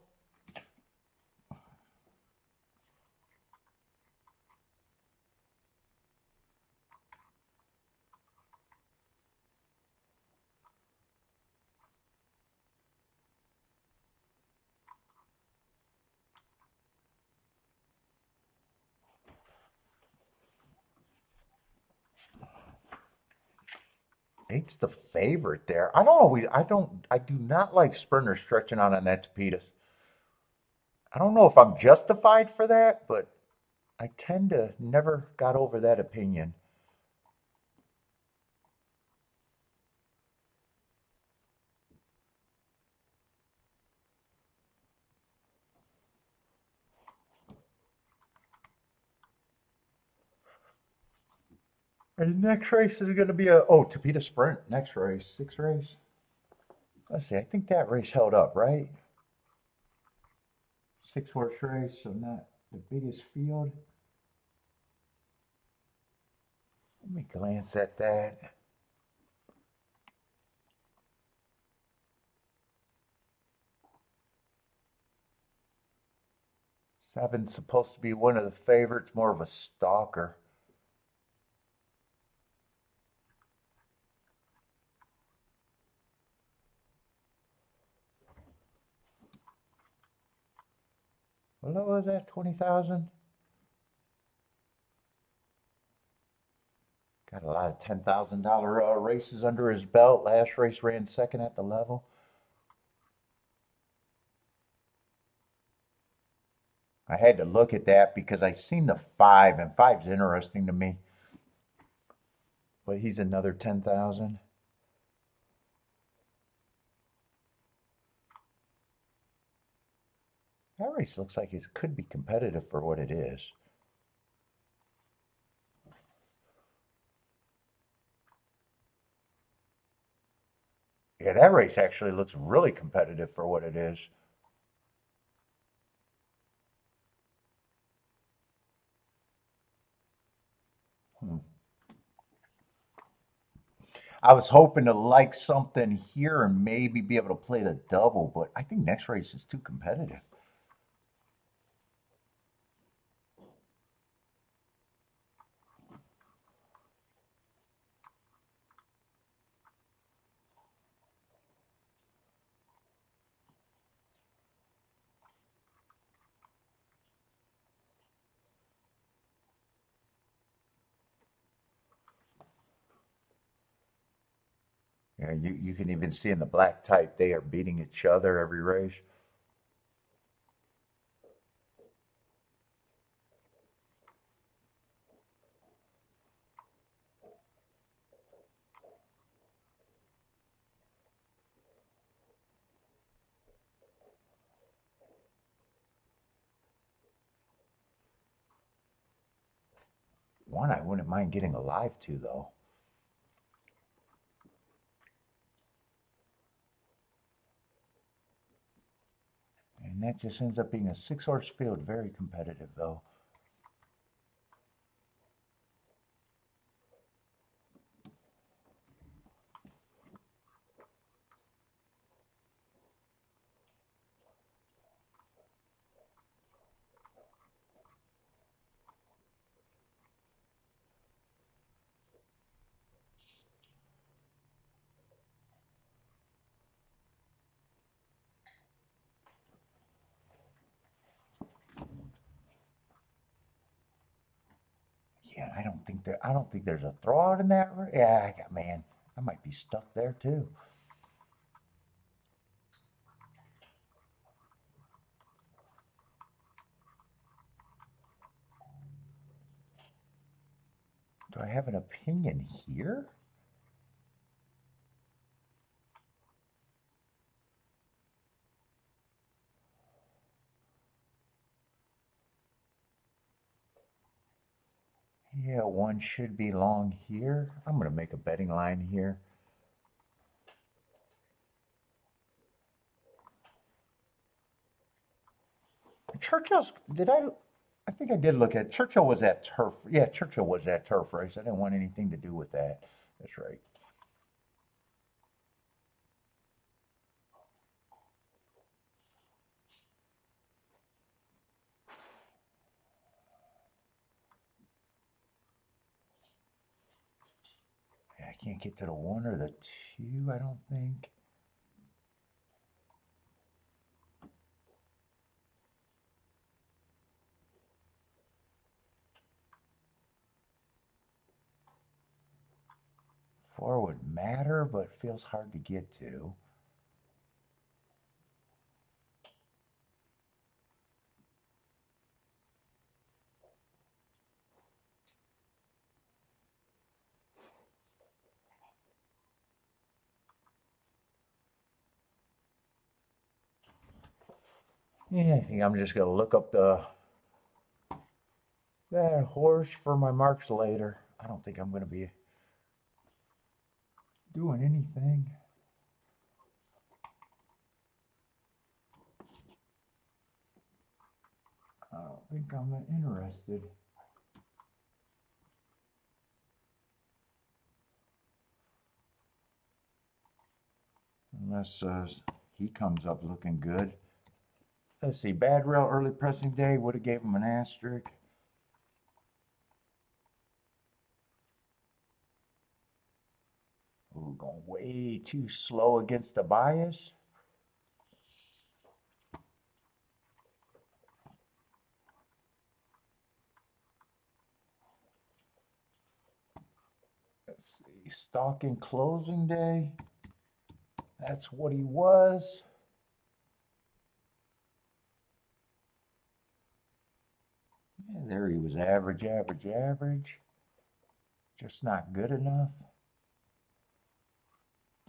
Eight's the favorite there. I don't know. I do not like sprinters stretching out on that Tapitas. I don't know if I'm justified for that, but I tend to never got over that opinion. And the next race is going to be Tapita Sprint. Next race, 6th race. Let's see. I think that race held up, right? 6-horse race, so not the biggest field. Let me glance at that. Seven's supposed to be one of the favorites, more of a stalker. What was that, 20,000? Got a lot of $10,000 races under his belt. Last race ran 2nd at the level. I had to look at that because I seen the 5, and 5's interesting to me. But he's another 10,000. That race looks like it could be competitive for what it is. Yeah, that race actually looks really competitive for what it is. I was hoping to like something here and maybe be able to play the double, but I think next race is too competitive. Yeah, you can even see in the black type, they are beating each other every race. One I wouldn't mind getting alive to, though. And that just ends up being a 6-horse field, very competitive, though. Yeah, I don't think there's a throwout in that. Yeah, man, I might be stuck there too. Do I have an opinion here? Yeah, one should be long here. I'm going to make a betting line here. Churchill's, I think I did look at, Churchill was at turf. Yeah, Churchill was at turf race. I didn't want anything to do with that. That's right. I can't get to the 1 or the 2, I don't think. Four would matter, but feels hard to get to. Yeah, I think I'm just going to look up that horse for my marks later. I don't think I'm going to be doing anything. I don't think I'm interested. Unless he comes up looking good. Let's see, bad rail early pressing day would have gave him an asterisk. Ooh, going way too slow against the bias. Let's see, stalking closing day. That's what he was. Yeah, there he was, average, average, average. Just not good enough.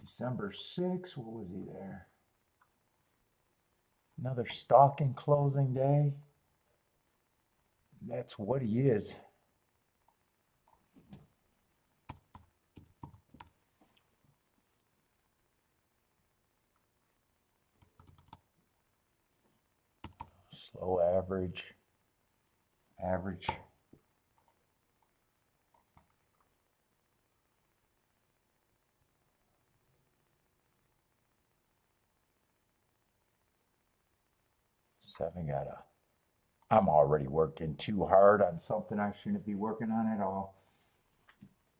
December 6th, what was he there? Another stalking closing day. That's what he is. Slow average, average. Seven I'm already working too hard on something I shouldn't be working on at all.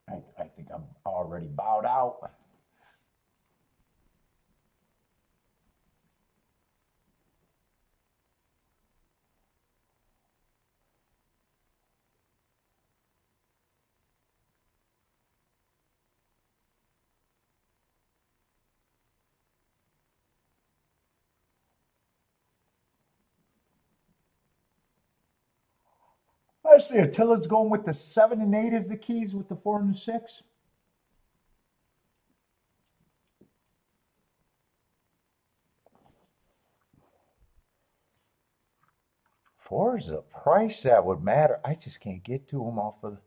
I think I'm already bowed out. Let's see, Attila's going with the 7 and 8 as the keys with the 4 and the 6. Four is the price that would matter. I just can't get to him off of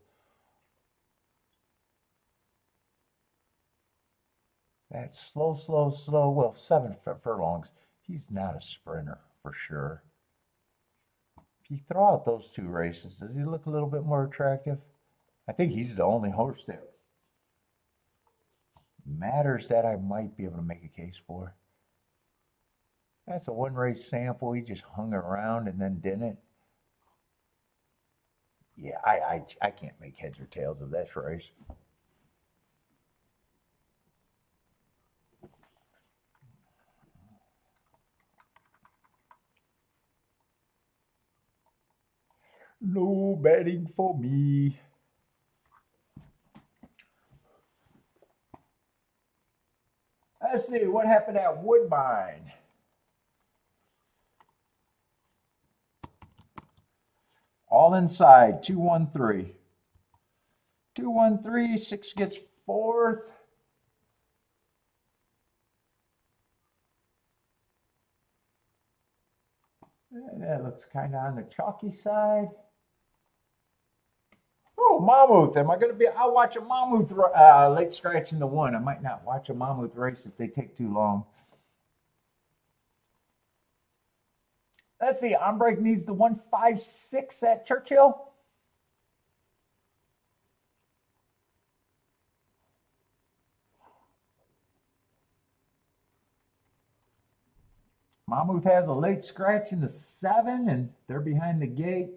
that slow. Well, 7 furlongs. He's not a sprinter for sure. If you throw out those 2 races, does he look a little bit more attractive? I think he's the only horse that matters that I might be able to make a case for. That's a 1 race sample. He just hung around and then didn't. Yeah, I can't make heads or tails of this race. No betting for me. Let's see what happened at Woodbine. All inside, 2-1-3. 2-1-3, 6 gets 4th. And that looks kind of on the chalky side. Oh, Mammoth. Am I going to be? I'll watch a Mammoth late scratch in the 1. I might not watch a Mammoth race if they take too long. Let's see. Onbreak needs the 156 at Churchill. Mammoth has a late scratch in the 7, and they're behind the gate.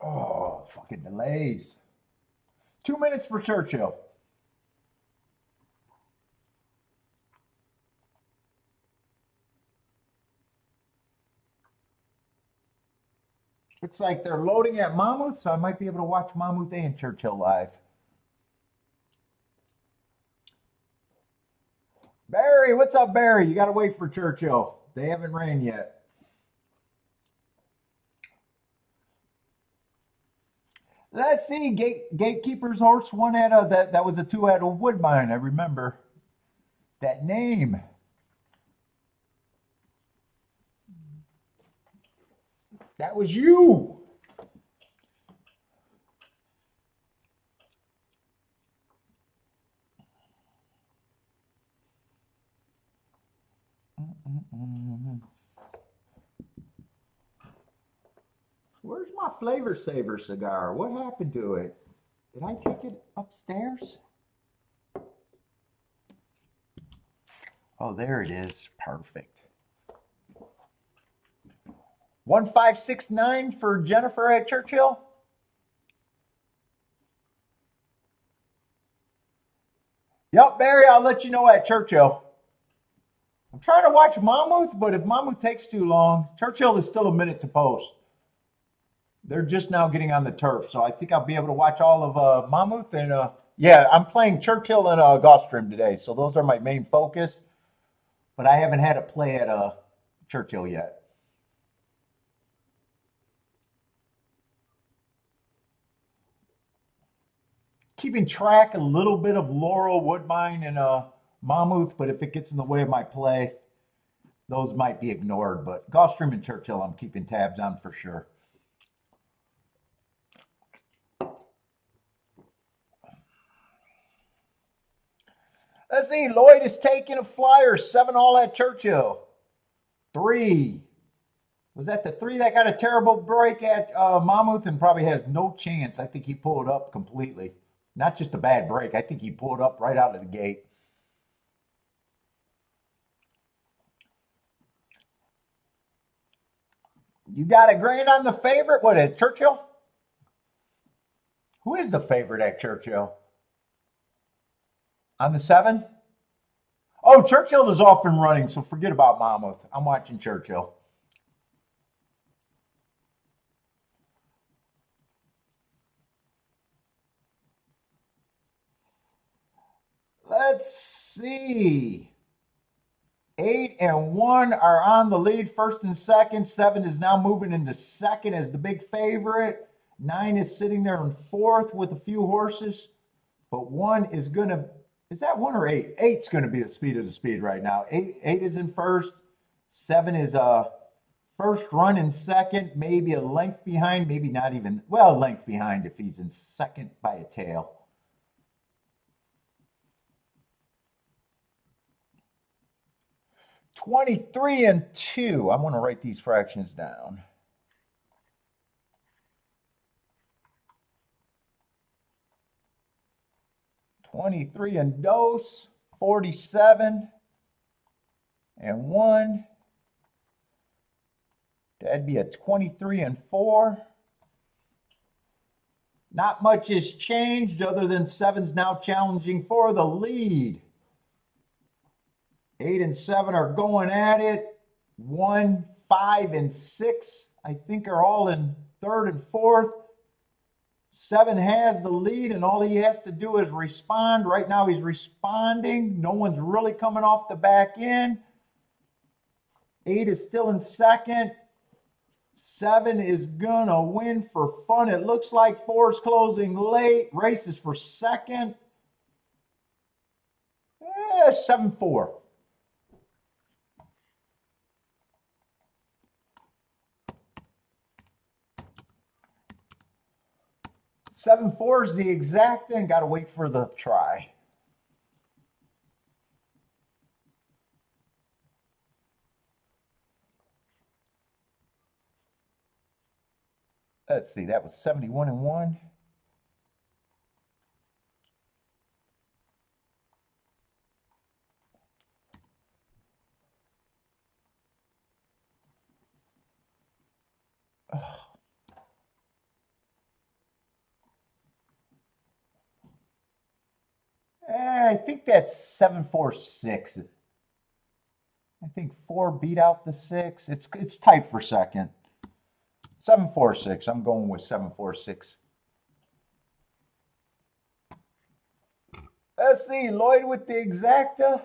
Oh, fucking delays. 2 minutes for Churchill. Looks like they're loading at Mammoth, so I might be able to watch Mammoth and Churchill live. Barry, what's up, Barry? You got to wait for Churchill. They haven't ran yet. Let's see. Gatekeeper's horse won at that was a 2 at a Woodbine. I remember that name. That was you. Where's my Flavor Saver cigar? What happened to it? Did I take it upstairs? Oh, there it is. Perfect. 1569 for Jennifer at Churchill. Yep, Barry, I'll let you know at Churchill. I'm trying to watch Mammoth, but if Mammoth takes too long, Churchill is still a minute to post. They're just now getting on the turf, so I think I'll be able to watch all of Mammoth. And yeah, I'm playing Churchill and Gulfstream today, so those are my main focus. But I haven't had a play at Churchill yet. Keeping track a little bit of Laurel, Woodbine, and Mammoth, but if it gets in the way of my play, those might be ignored. But Gulfstream and Churchill, I'm keeping tabs on for sure. Let's see, Lloyd is taking a flyer, 7 all at Churchill. 3. Was that the 3 that got a terrible break at Mammoth and probably has no chance? I think he pulled up completely. Not just a bad break. I think he pulled up right out of the gate. You got a grain on the favorite? What, at Churchill? Who is the favorite at Churchill? On the 7? Oh, Churchill is off and running, so forget about Monmouth. I'm watching Churchill. Let's see. 8 and 1 are on the lead, first and second. 7 is now moving into second as the big favorite. 9 is sitting there in fourth with a few horses. But 1 is going to, is that 1 or 8? 8's going to be the speed of the speed right now. 8 is in first. 7 is first run in second, maybe a length behind, maybe not even, well, a length behind if he's in second by a tail. 23 and 2. I'm going to write these fractions down. $23 and dos, 47 and 1. That'd be a 23 and 4. Not much has changed other than 7's now challenging for the lead. 8 and 7 are going at it. 1, 5, and 6, I think, are all in third and fourth. 7 has the lead, and all he has to do is respond. Right now, he's responding. No one's really coming off the back end. 8 is still in second. 7 is going to win for fun. It looks like 4 is closing late. Race is for second. 7-4. Seven four is the exact thing. Got to wait for the try. Let's see. That was 71 and 1. I think that's 746. I think 4 beat out the 6. It's tight for second. 746. I'm going with 746. Let's see. Lloyd with the exacta.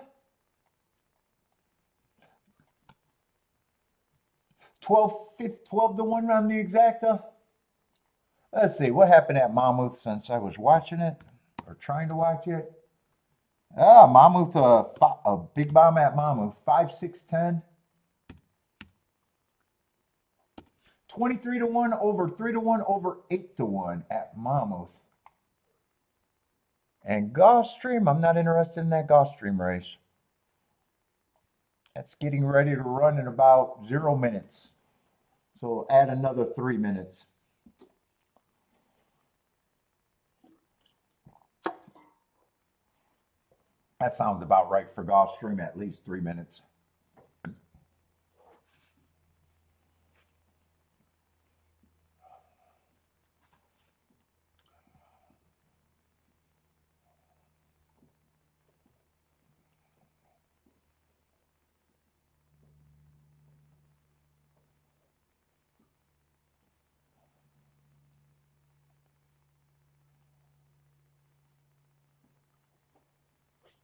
12 to 1 on the exacta. Let's see. What happened at Monmouth since I was watching it or trying to watch it? Monmouth, a big bomb at Monmouth. 5, 6, 10. 23 to 1 over 3 to 1 over 8 to 1 at Monmouth. And Gulfstream, I'm not interested in that Gulfstream race. That's getting ready to run in about 0 minutes. So add another 3 minutes. That sounds about right for Gulfstream, at least 3 minutes.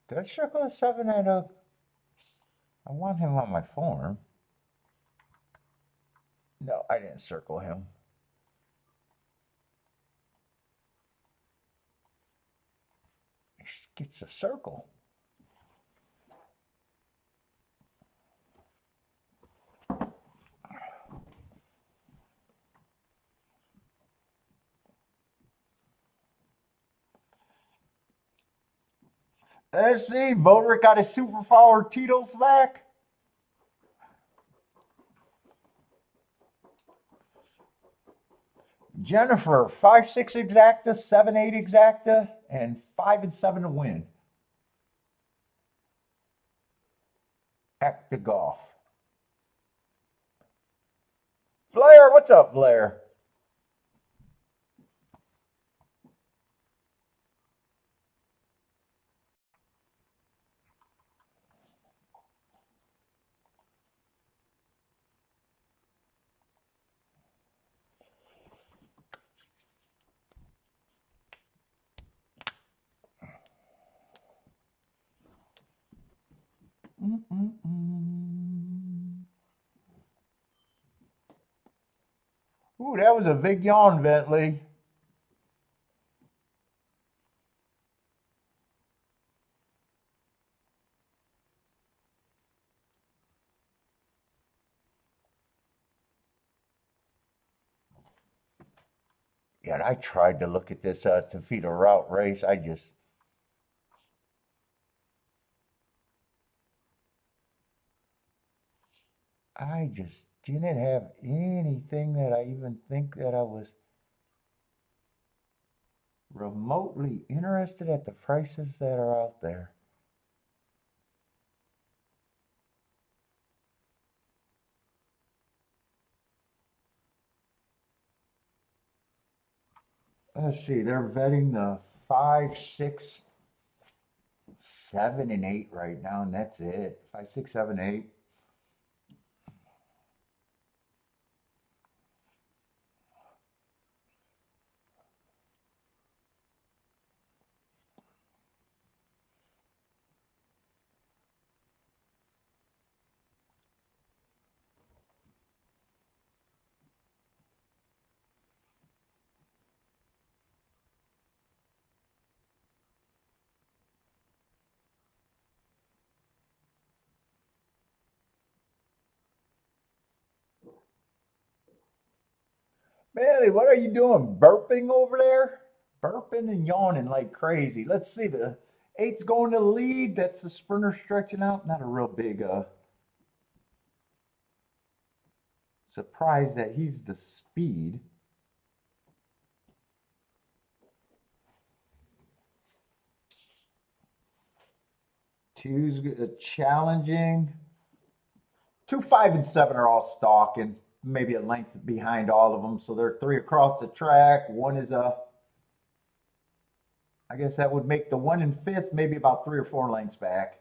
Did I circle a 7 at a... I want him on my form. No, I didn't circle him. He gets a circle. Let's see. Vodrick got his superpower Tito's back. Jennifer, 5, 6 exacta, 7, 8 exacta, and 5 and 7 to win. At the golf. Blair, what's up, Blair? Ooh, that was a big yawn, Bentley. Yeah, and I tried to look at this Tafita route race. I just didn't have anything that I even think that I was remotely interested at the prices that are out there. Let's see, they're vetting the 5, 6, 7, and 8 right now, and that's it. 5, 6, 7, 8. Manny, what are you doing? Burping over there? Burping and yawning like crazy. Let's see. The 8's going to the lead. That's the sprinter stretching out. Not a real big surprise that he's the speed. Two's challenging. 2, 5, and 7 are all stalking, maybe a length behind all of them. So they're 3 across the track. One is I guess that would make the 1 and 5th maybe about 3 or 4 lengths back.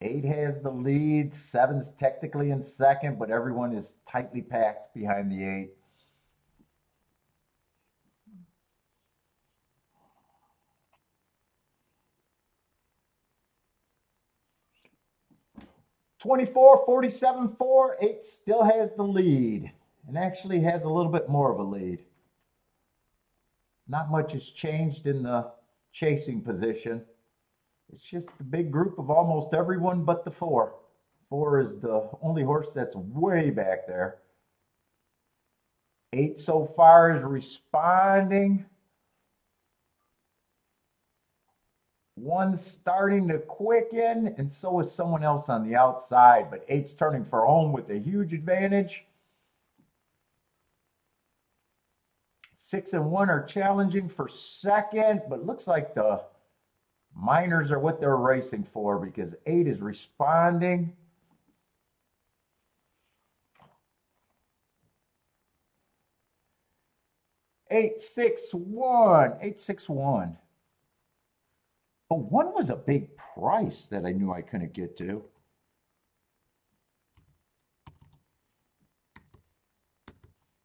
8 has the lead. 7's technically in second, but everyone is tightly packed behind the 8. $24, 47, 4. 8 still has the lead and actually has a little bit more of a lead. Not much has changed in the chasing position. It's just a big group of almost everyone but the 4. 4 is the only horse that's way back there. 8 so far is responding. 1's starting to quicken, and so is someone else on the outside, but 8's turning for home with a huge advantage. 6 and 1 are challenging for second, but looks like the minors are what they're racing for because 8 is responding. Eight, 6, 1. 8, 6, 1. Oh, 1 was a big price that I knew I couldn't get to.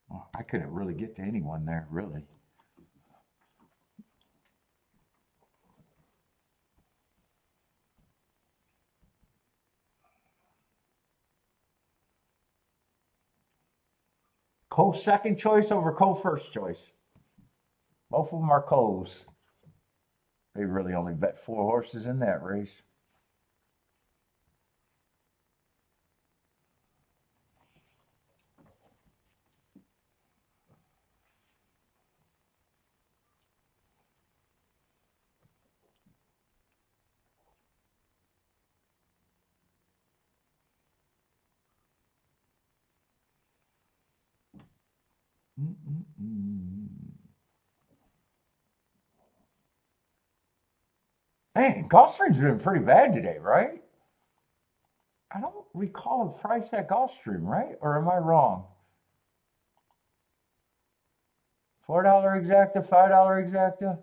Oh, I couldn't really get to anyone there, really. Co second choice over co first choice. Both of them are co's. They really only bet 4 horses in that race. Man, Gulfstream's been pretty bad today, right? I don't recall a price at Gulfstream, right? Or am I wrong? $4 exacta, $5 exacta,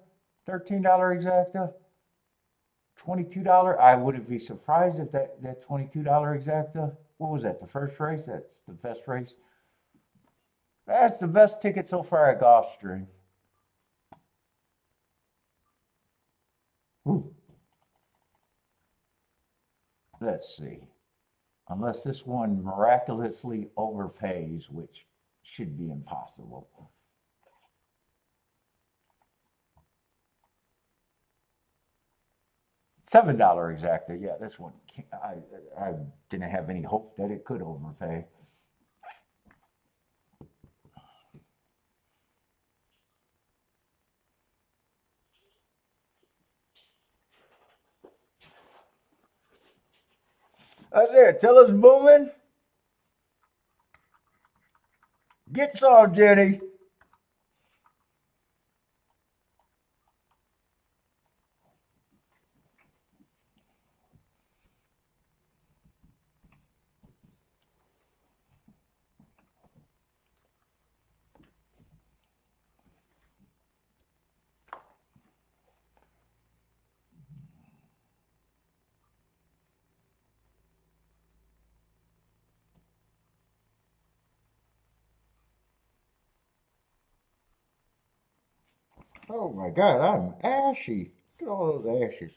$13 exacta, $22. I wouldn't be surprised if that $22 exacta. What was that? The first race? That's the best race. That's the best ticket so far at Gulfstream. Ooh. Let's see. Unless this one miraculously overpays, which should be impossible. $7 exacta. Yeah, this one. I didn't have any hope that it could overpay. There, tell us booming. Get some, Jenny. Oh my God, I'm ashy. Look at all those ashes.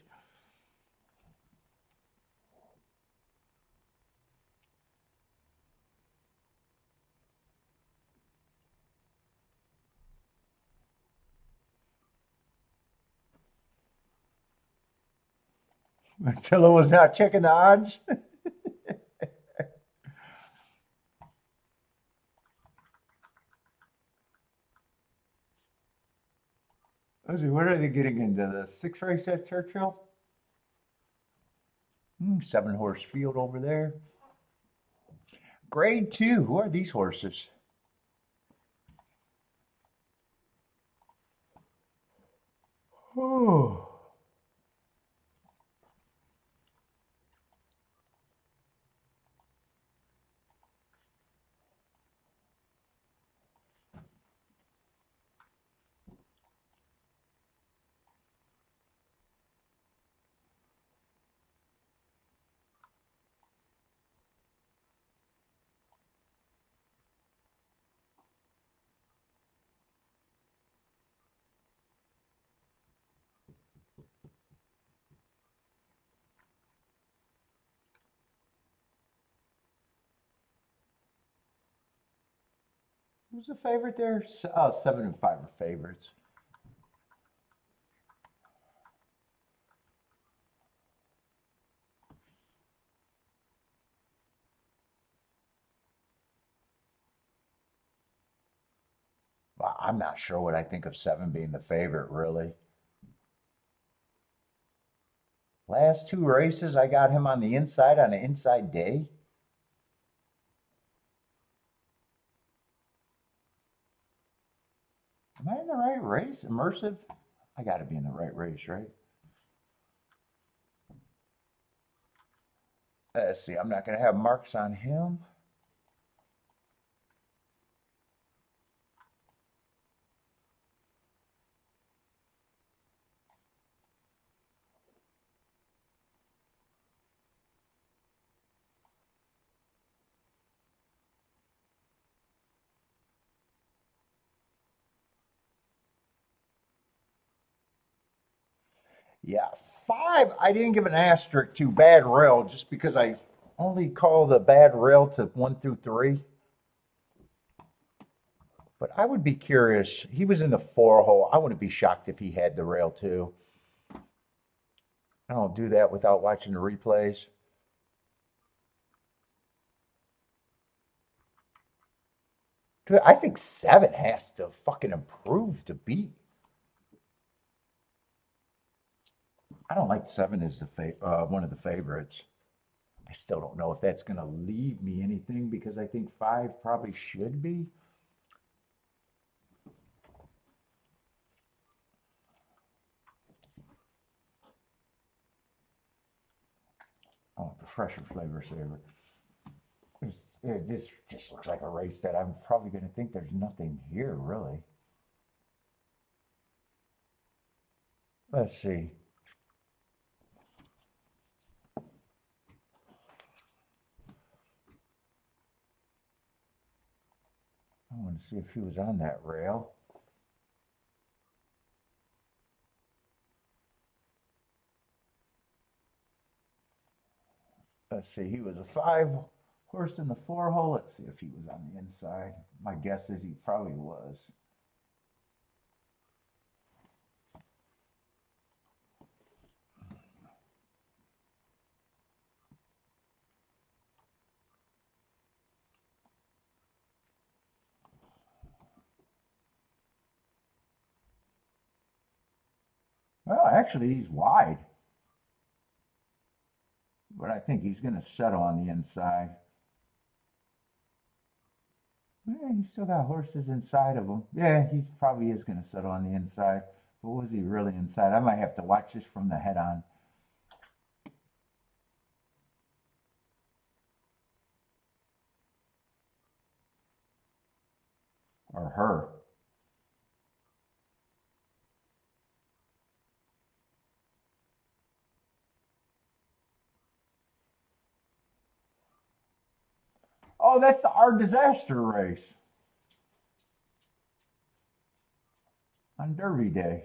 Attila was not checking the odds. Let's see, what are they getting into? The 6 race at Churchill? 7-horse field over there. Grade 2. Who are these horses? Oh. Who's the favorite there? 7 and 5 are favorites. Well, I'm not sure what I think of 7 being the favorite, really. Last 2 races, I got him on the inside on an inside day. Am I in the right race? Immersive? I got to be in the right race, right? Let's see. I'm not going to have marks on him. Yeah, 5. I didn't give an asterisk to bad rail just because I only call the bad rail to 1 through 3. But I would be curious. He was in the 4 hole. I wouldn't be shocked if he had the rail too. I don't do that without watching the replays. Dude, I think 7 has to fucking improve to beat. I don't like 7 as one of the favorites. I still don't know if that's going to leave me anything because I think 5 probably should be. I would fresher flavor saver. This just looks like a race that I'm probably going to think there's nothing here, really. Let's see. I want to see if he was on that rail. Let's see, he was a 5-horse in the 4-hole. Let's see if he was on the inside. My guess is he probably was. Well, actually, he's wide. But I think he's going to settle on the inside. Yeah, he's still got horses inside of him. Yeah, he probably is going to settle on the inside. But was he really inside? I might have to watch this from the head on. Or her. Oh, that's the Our Disaster race on Derby Day.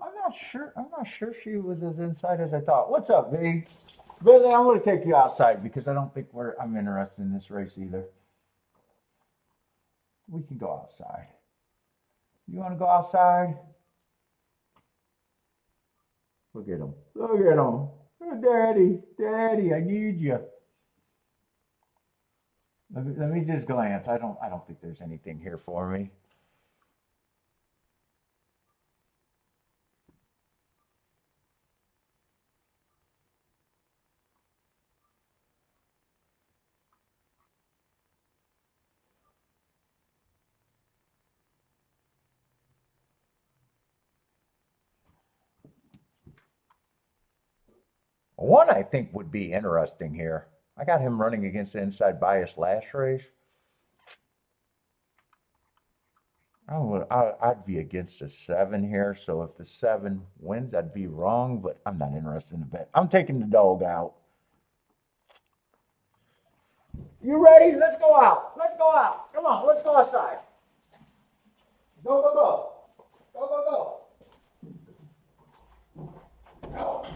I'm not sure she was as inside as I thought. What's up, V? Billy, I'm going to take you outside because I don't think I'm interested in this race either. We can go outside. You want to go outside? Look at him. Look at him. Oh, Daddy, I need you. Let me just glance. I don't think there's anything here for me. One I think would be interesting here. I got him running against the inside bias last race. I'd be against the 7 here. So if the 7 wins, I'd be wrong, but I'm not interested in the bet. I'm taking the dog out. You ready? Let's go out. Let's go out. Come on, let's go outside. Go, go, go. Go, go, go. Go.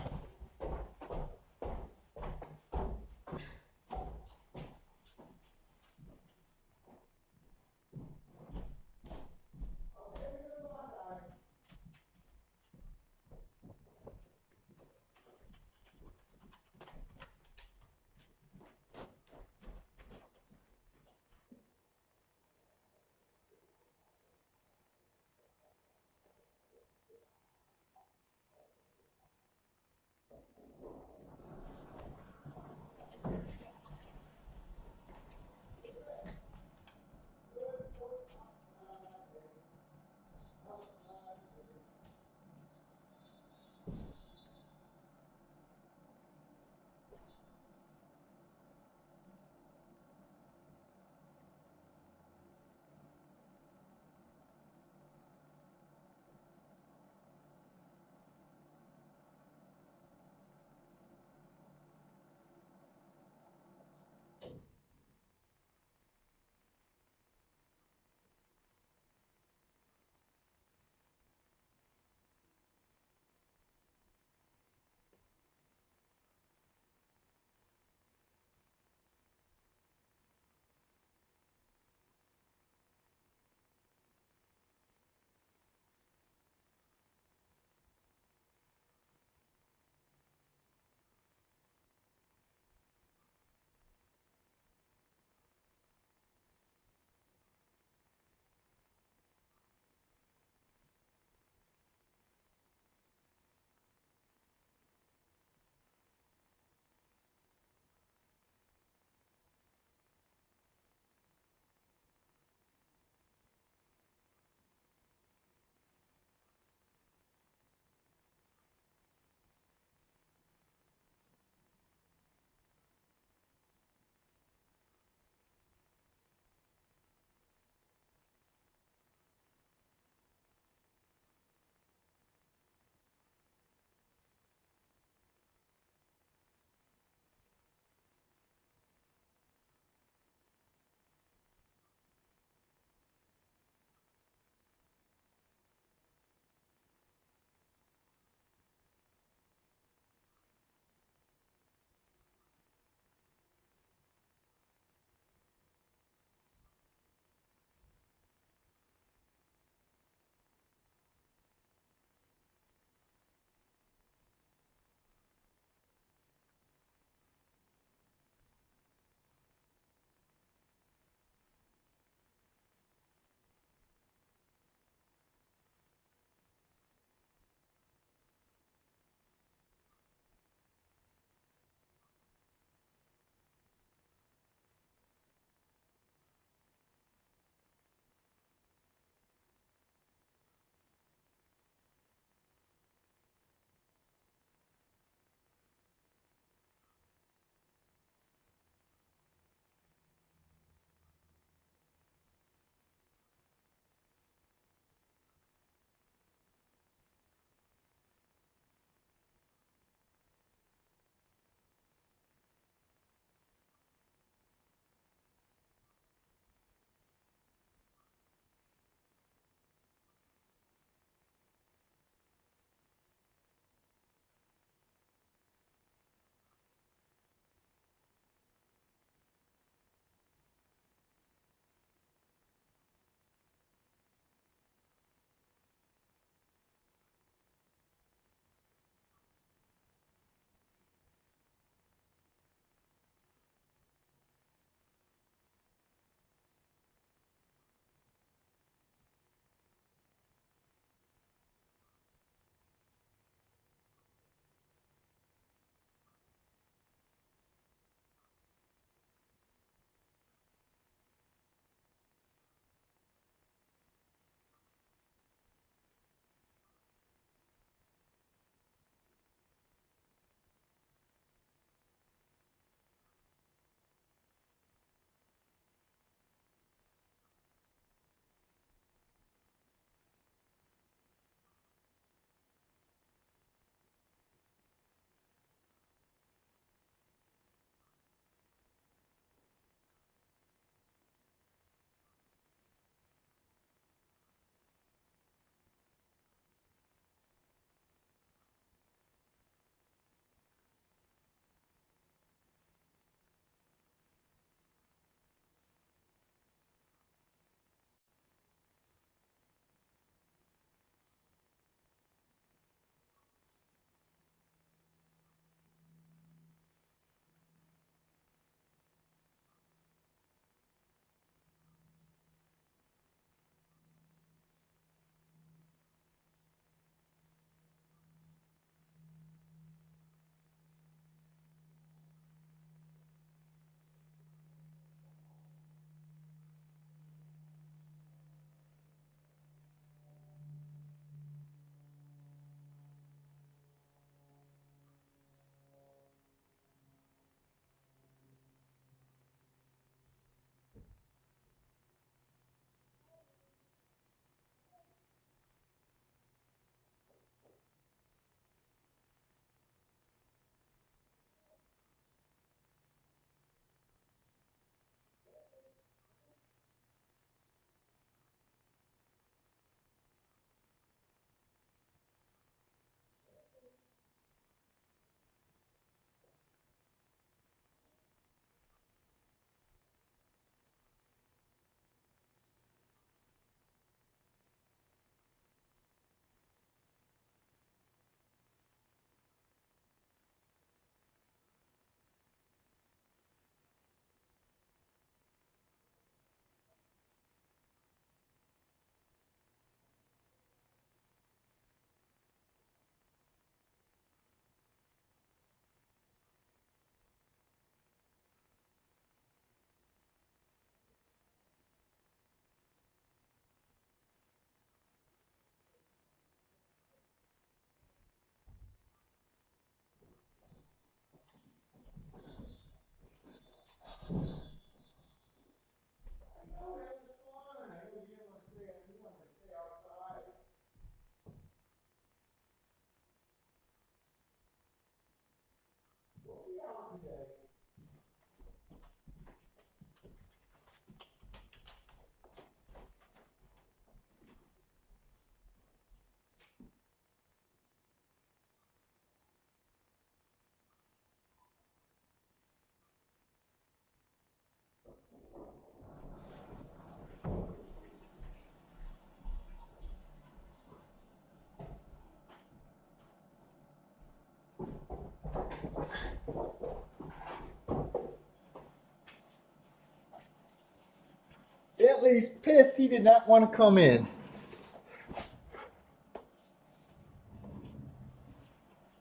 Bentley's pissed he did not want to come in.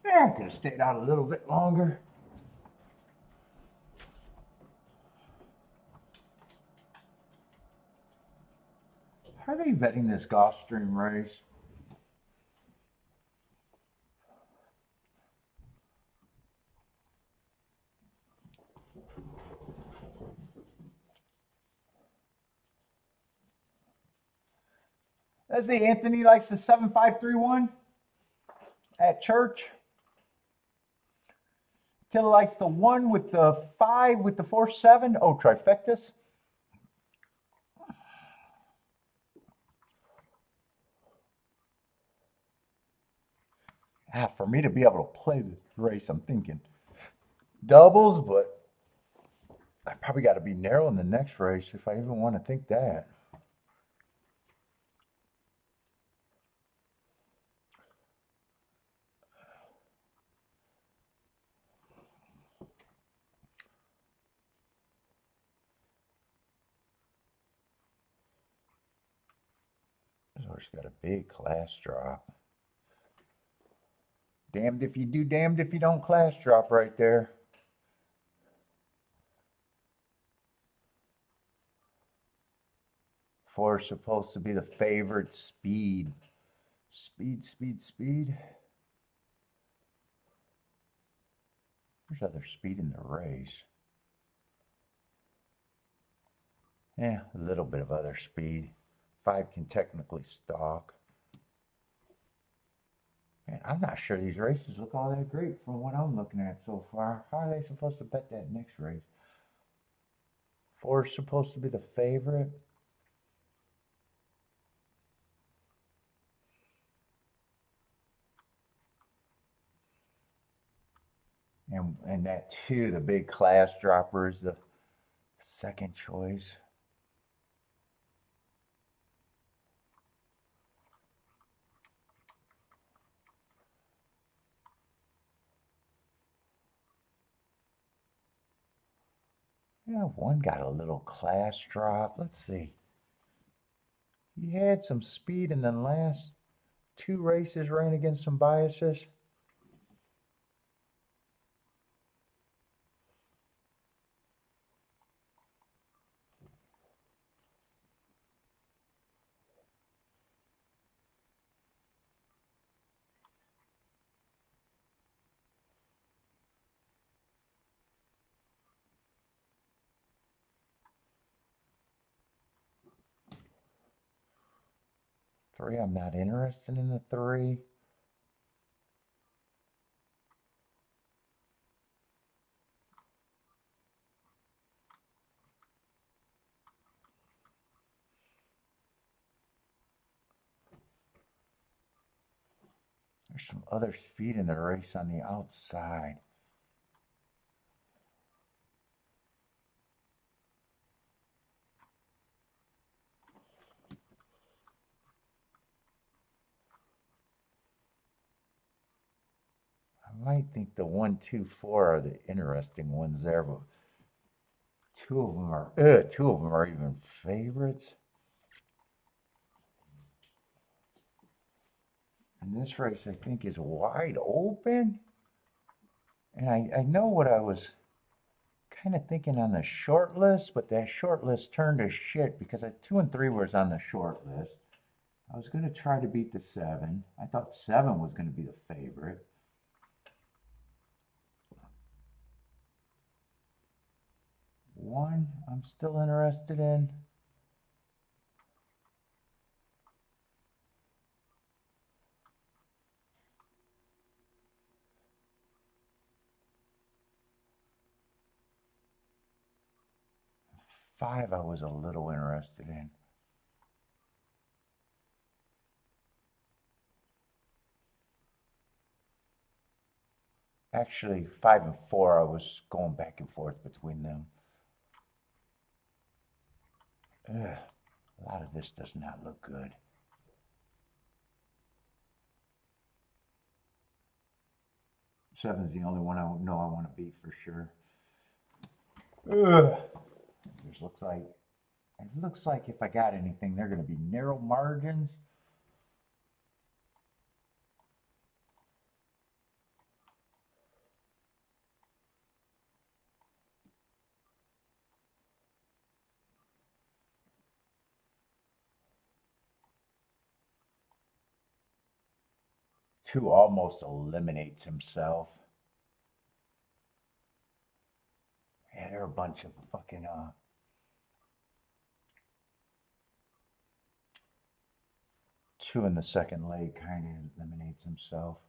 Yeah, I could have stayed out a little bit longer. How are they vetting this Gulfstream race? Let's see, Anthony likes the 7531 at church. Tilla likes the 1 with the 5 with the 4-7. Oh, trifectas. For me to be able to play this race, I'm thinking doubles, but I probably got to be narrow in the next race if I even want to think that. This horse got a big class drop. Damned if you do, damned if you don't class drop right there. Four is supposed to be the favorite. Speed. Speed, speed, speed. There's other speed in the race. Yeah, a little bit of other speed. 5 can technically stalk. Man, I'm not sure these races look all that great from what I'm looking at so far. How are they supposed to bet that next race? 4 is supposed to be the favorite. And that 2, the big class dropper, is the second choice. Yeah, 1 got a little class drop. Let's see. He had some speed in the last 2 races, ran against some biases. Three, I'm not interested in the 3. There's some other speed in the race on the outside. I might think the 1, 2, 4 are the interesting ones there, but two of them are even favorites. And this race, I think, is wide open. And I know what I was kind of thinking on the short list, but that short list turned to shit because 2 and 3 was on the short list. I was going to try to beat the 7. I thought 7 was going to be the favorite. 1, I'm still interested in. Five, I was a little interested in. Actually, 5 and 4, I was going back and forth between them. Ugh, a lot of this does not look good. 7's the only one I know I want to beat for sure. Ugh. It looks like if I got anything, they're going to be narrow margins. Two almost eliminates himself. Yeah, they're a bunch of fucking two in the second leg kind of eliminates himself.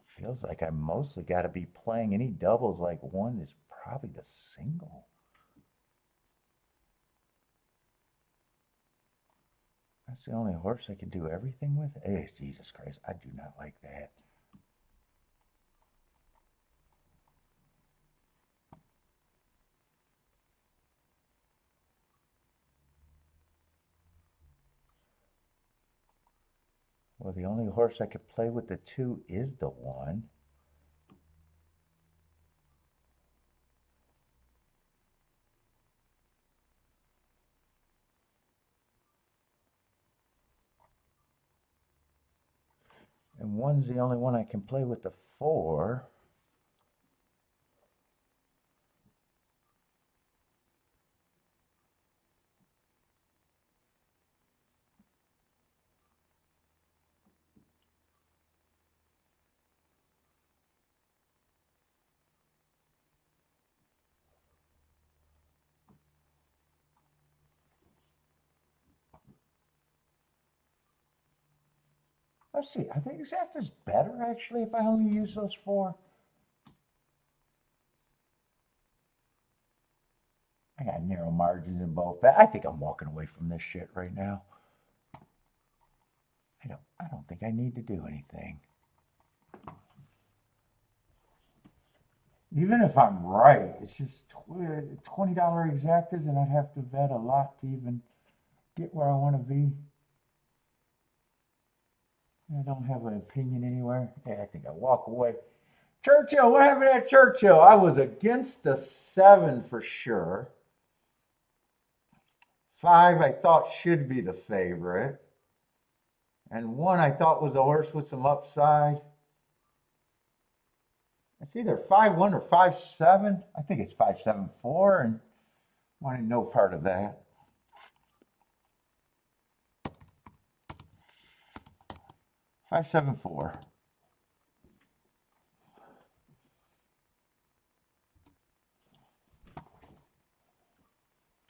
Feels like I mostly got to be playing any doubles like one is probably the single. That's the only horse I can do everything with. Hey, Jesus Christ, I do not like that. Well, the only horse I could play with the two is the one. And one's the only one I can play with the four. Let's see, I think exacta's better actually if I only use those four. I got narrow margins in both. I think I'm walking away from this shit right now. I don't think I need to do anything. Even if I'm right, it's just $20 exactas, and I'd have to bet a lot to even get where I want to be. I don't have an opinion anywhere. Hey, I think I walk away. Churchill, what happened at Churchill? I was against the 7 for sure. 5 I thought should be the favorite. And 1 I thought was a horse with some upside. It's either 5-1 or 5-7. I think it's 5-7-4, and wanted no part of that. $5-7-4.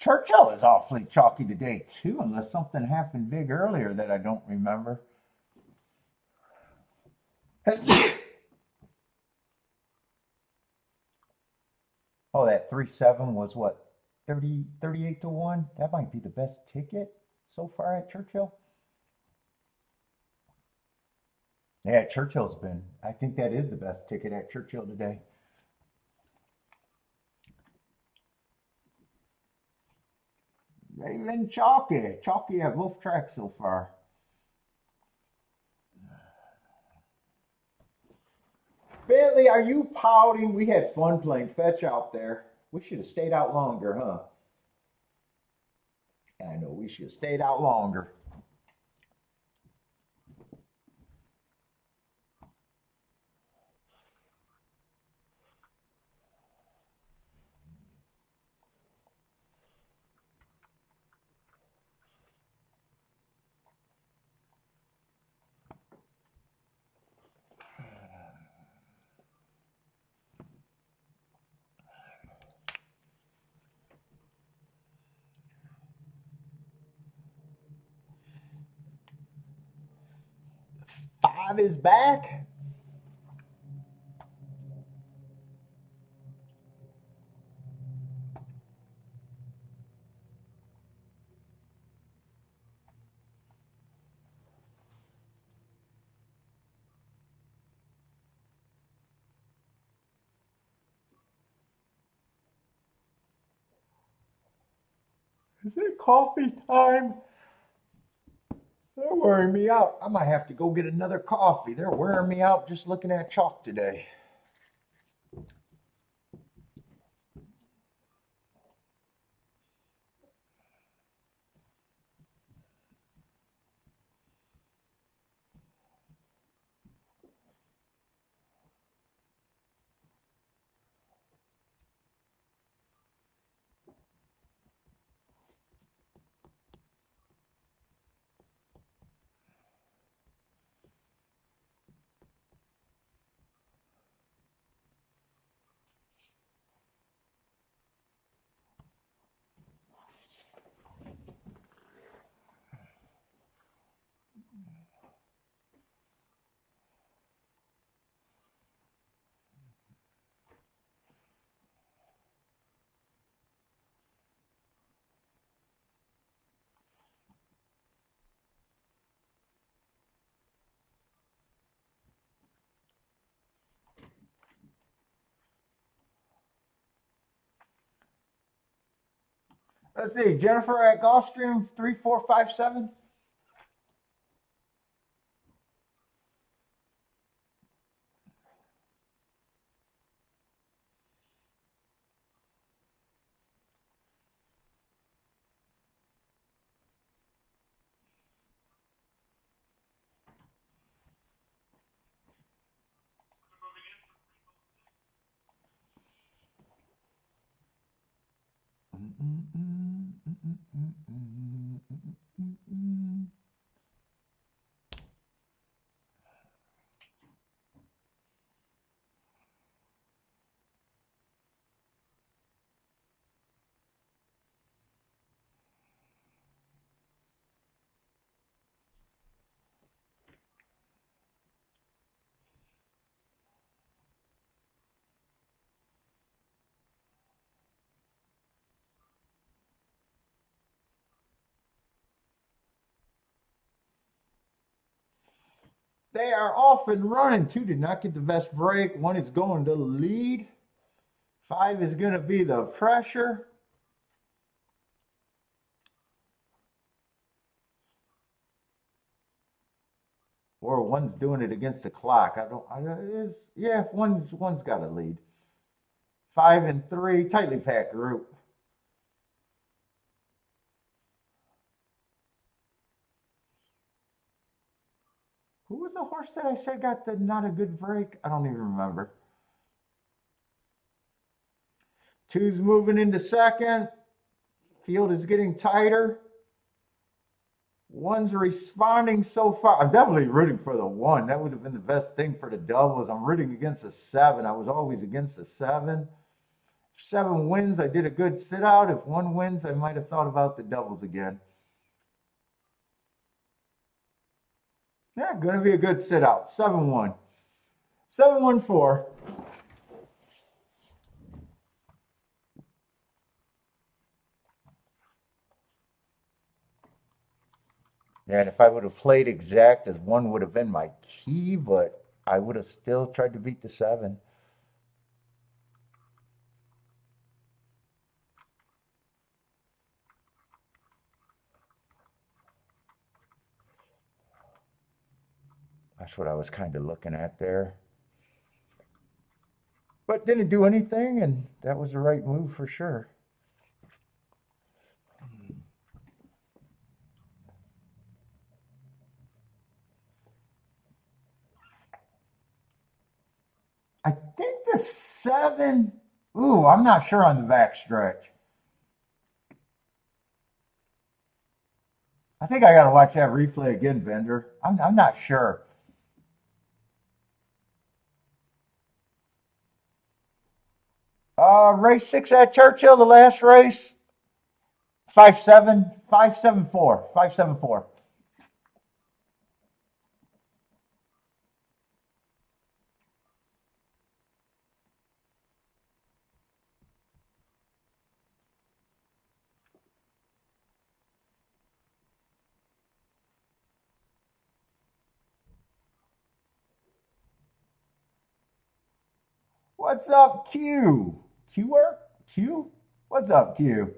Churchill is awfully chalky today too, unless something happened big earlier that I don't remember. Oh, that 3-7 was what, 38 to 1? That might be the best ticket so far at Churchill. Yeah, Churchill's been, I think that is the best ticket at Churchill today. They've been chalky at both tracks so far. Bentley, are you pouting? We had fun playing fetch out there. We should have stayed out longer, huh? I know, we should have stayed out longer. Five is back. Is it coffee time? They're wearing me out. I might have to go get another coffee. They're wearing me out just looking at chalk today. Let's see, Jennifer at Gulfstream 3457. They are off and running. Two did not get the best break. One is going to the lead. 5 is going to be the pressure. Or one's doing it against the clock. One's got a lead. 5 and 3, tightly packed group. Who was the horse that I said got the not a good break? I don't even remember. 2's moving into second. Field is getting tighter. 1's responding so far. I'm definitely rooting for the 1. That would have been the best thing for the doubles. I'm rooting against the 7. I was always against the 7. If 7 wins, I did a good sit out. If 1 wins, I might have thought about the doubles again. Yeah, going to be a good sit out. 7-1. 7-1-4. Yeah, and if I would have played exact as 1 would have been my key, but I would have still tried to beat the 7. That's what I was kind of looking at there. But didn't do anything, and that was the right move for sure. I think the 7. Ooh, I'm not sure on the back stretch. I think I got to watch that replay again, Bender. I'm not sure. Race 6 at Churchill, the last race. 5-7, 5-7-4, 5-7-4. What's up, Q? Q work? Q? What's up, Q?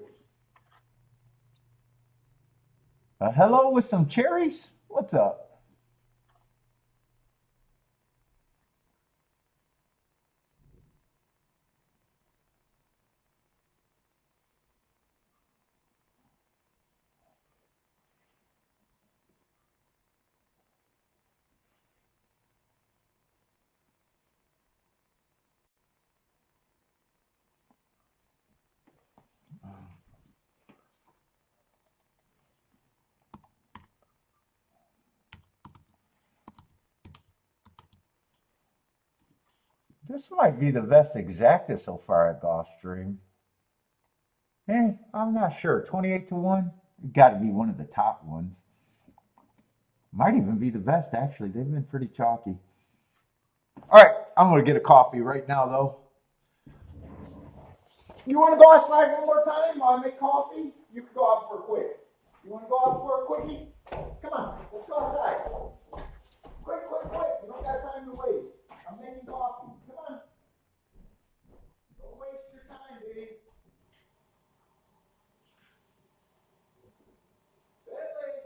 A hello with some cherries? What's up? This might be the best exacta so far at Gulfstream. I'm not sure. 28 to 1? Got to be one of the top ones. Might even be the best, actually. They've been pretty chalky. All right, I'm going to get a coffee right now, though. You want to go outside one more time while I make coffee? You can go out for a quick. You want to go out for a quickie? Come on, let's go outside. Quick, quick, quick. You don't got time to waste. I'm making coffee. Come on. Don't waste your time, baby. Bentley,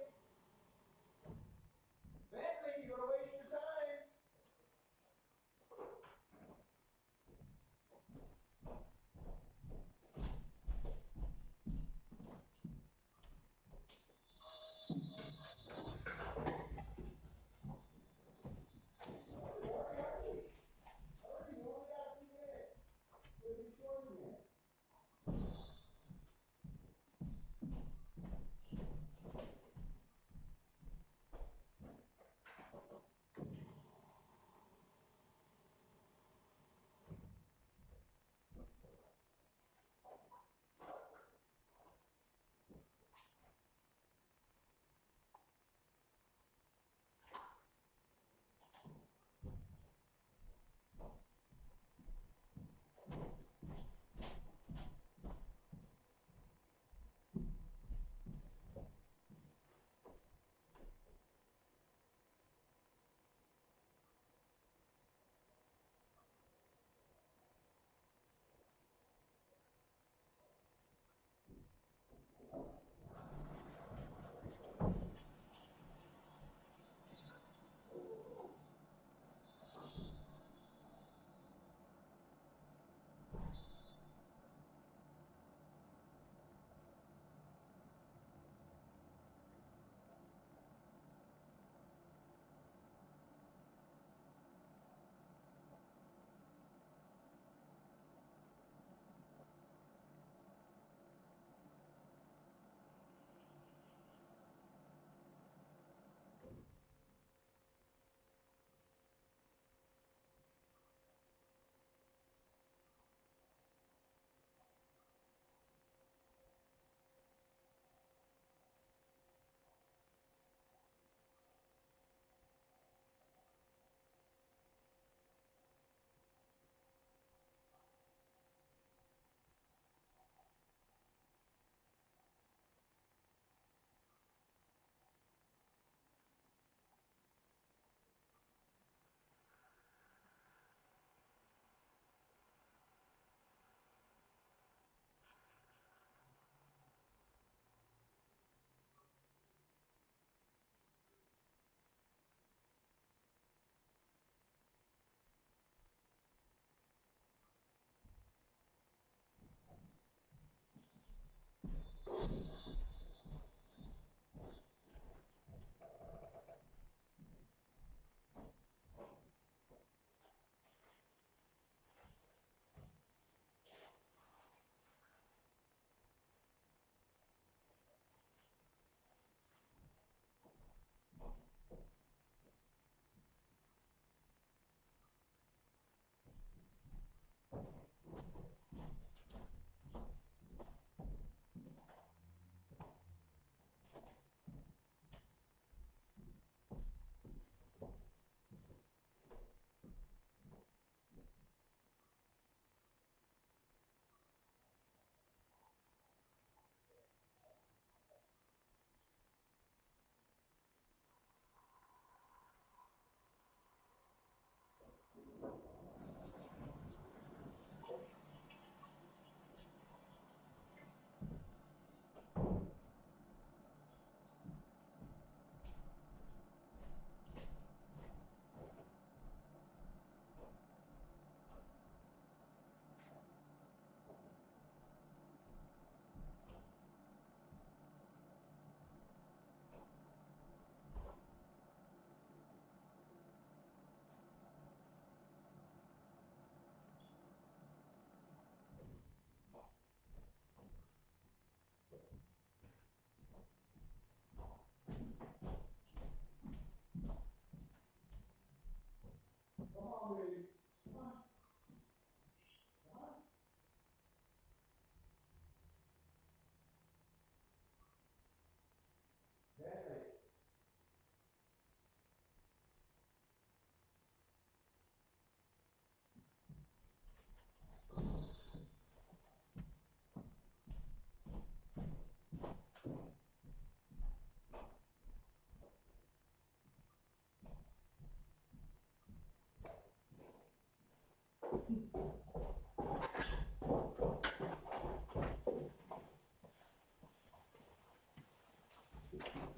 Bentley, you're going to waste your time.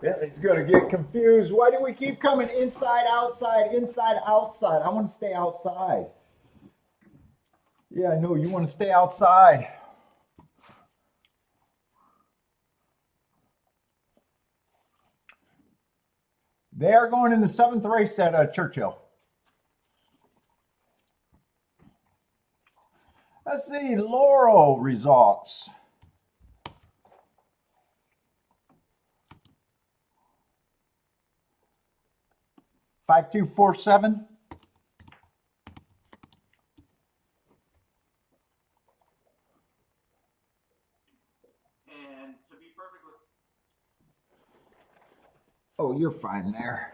Billy's gonna get confused. Why do we keep coming inside, outside, inside, outside? I want to stay outside. Yeah, I know you want to stay outside. They are going in the 7th race at Churchill. Let's see, Laurel results. $5247. And to be perfectly... Oh, you're fine there.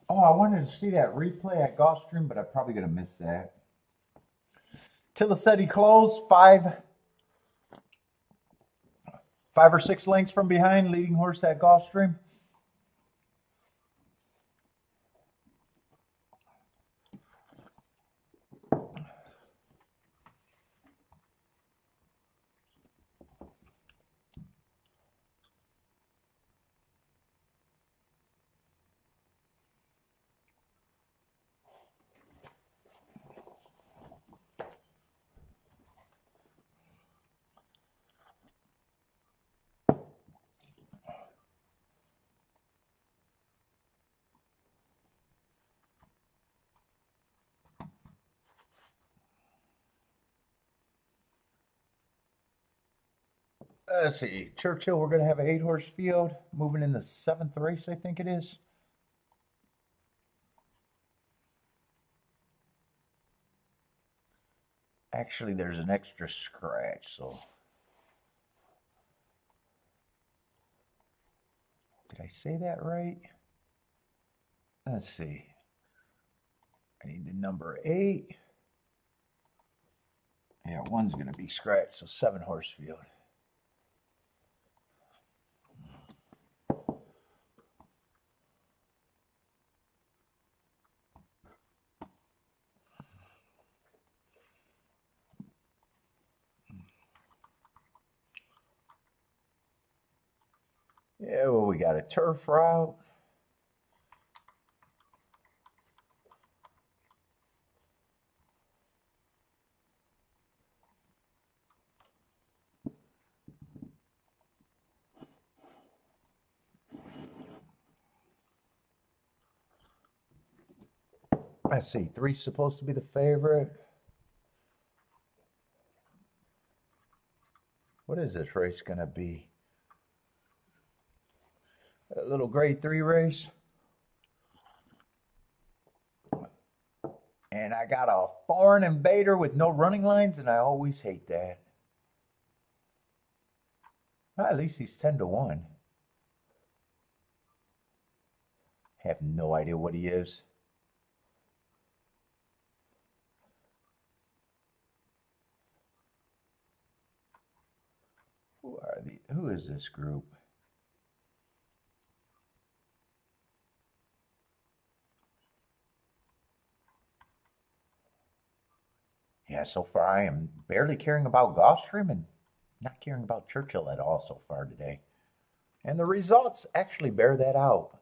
Oh, I wanted to see that replay at Gulfstream, but I'm probably going to miss that. Tilla said he closed five or six lengths from behind, leading horse at Gulfstream. Let's see, Churchill, we're going to have an 8-horse field moving in the 7th race, I think it is. Actually, there's an extra scratch, so. Did I say that right? Let's see. I need the number 8. Yeah, 1's going to be scratched, so 7-horse field. Yeah, well, we got a turf route. Let's see, 3's supposed to be the favorite. What is this race going to be? A little grade 3 race. And I got a foreign and bettor with no running lines, and I always hate that. Well, at least he's 10-1. Have no idea what he is. Who is this group? Yeah, so far I am barely caring about Gulfstream and not caring about Churchill at all so far today. And the results actually bear that out.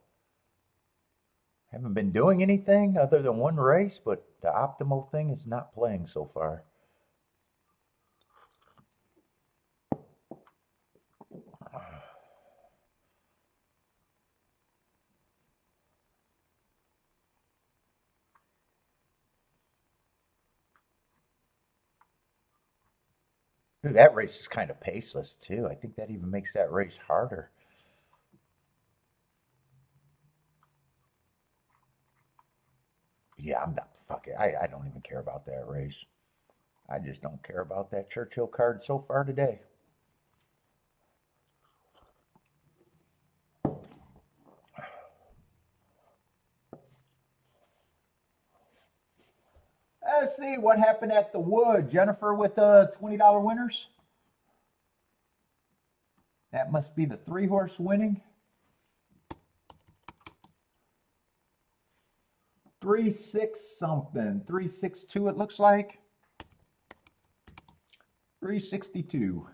Haven't been doing anything other than one race, but the optimal thing is not playing so far. Ooh, that race is kind of paceless too. I think that even makes that race harder. Yeah, I'm not fucking. I don't even care about that race. I just don't care about that Churchill card so far today. Let's see what happened at the Wood. Jennifer with the $20 winners. That must be the 3-horse winning. 3-6 something. 362 it looks like. 362.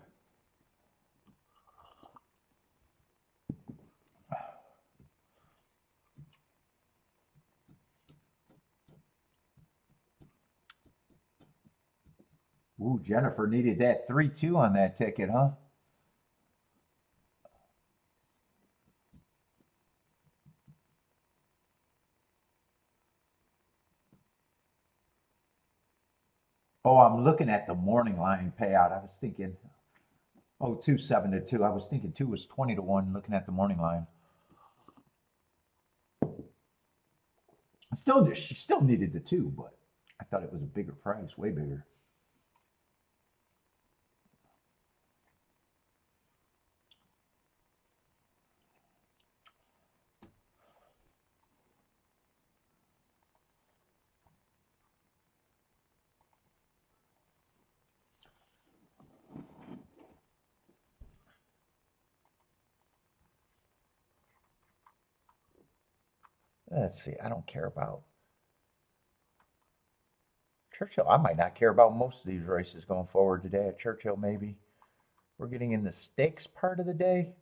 Ooh, Jennifer needed that 3-2 on that ticket, huh? Oh, I'm looking at the morning line payout. I was thinking, oh, 2 7-2. I was thinking 2 was 20-1 looking at the morning line. She still needed the 2, but I thought it was a bigger price, way bigger. Let's see. I don't care about Churchill. I might not care about most of these races going forward today at Churchill, maybe. We're getting in the stakes part of the day.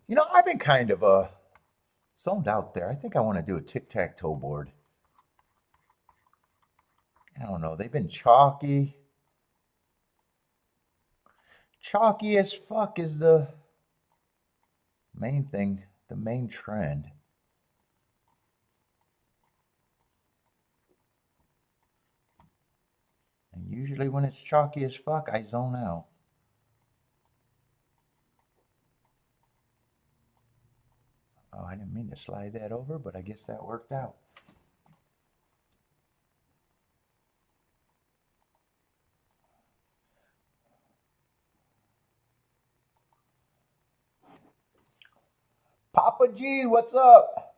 You know, I've been kind of zoned out there. I think I want to do a tic-tac-toe board. I don't know. They've been chalky. Chalky as fuck is the main thing, the main trend. And usually when it's chalky as fuck, I zone out. Oh, I didn't mean to slide that over, but I guess that worked out. Papa G, what's up?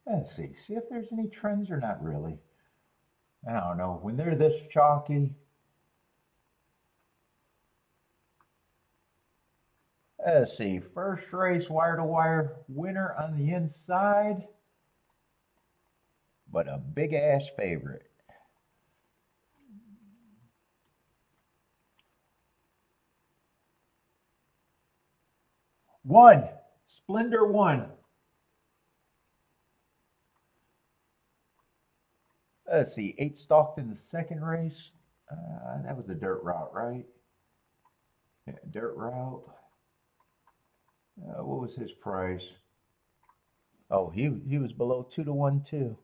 Let's see if there's any trends or not really. I don't know. When they're this chalky, let's see. First race, wire to wire, winner on the inside, but a big ass favorite. One, Splendor won. Let's see, 8 stalked in the second race. That was a dirt route, right? Yeah, dirt route. What was his price? Oh, he was below 2-1 too.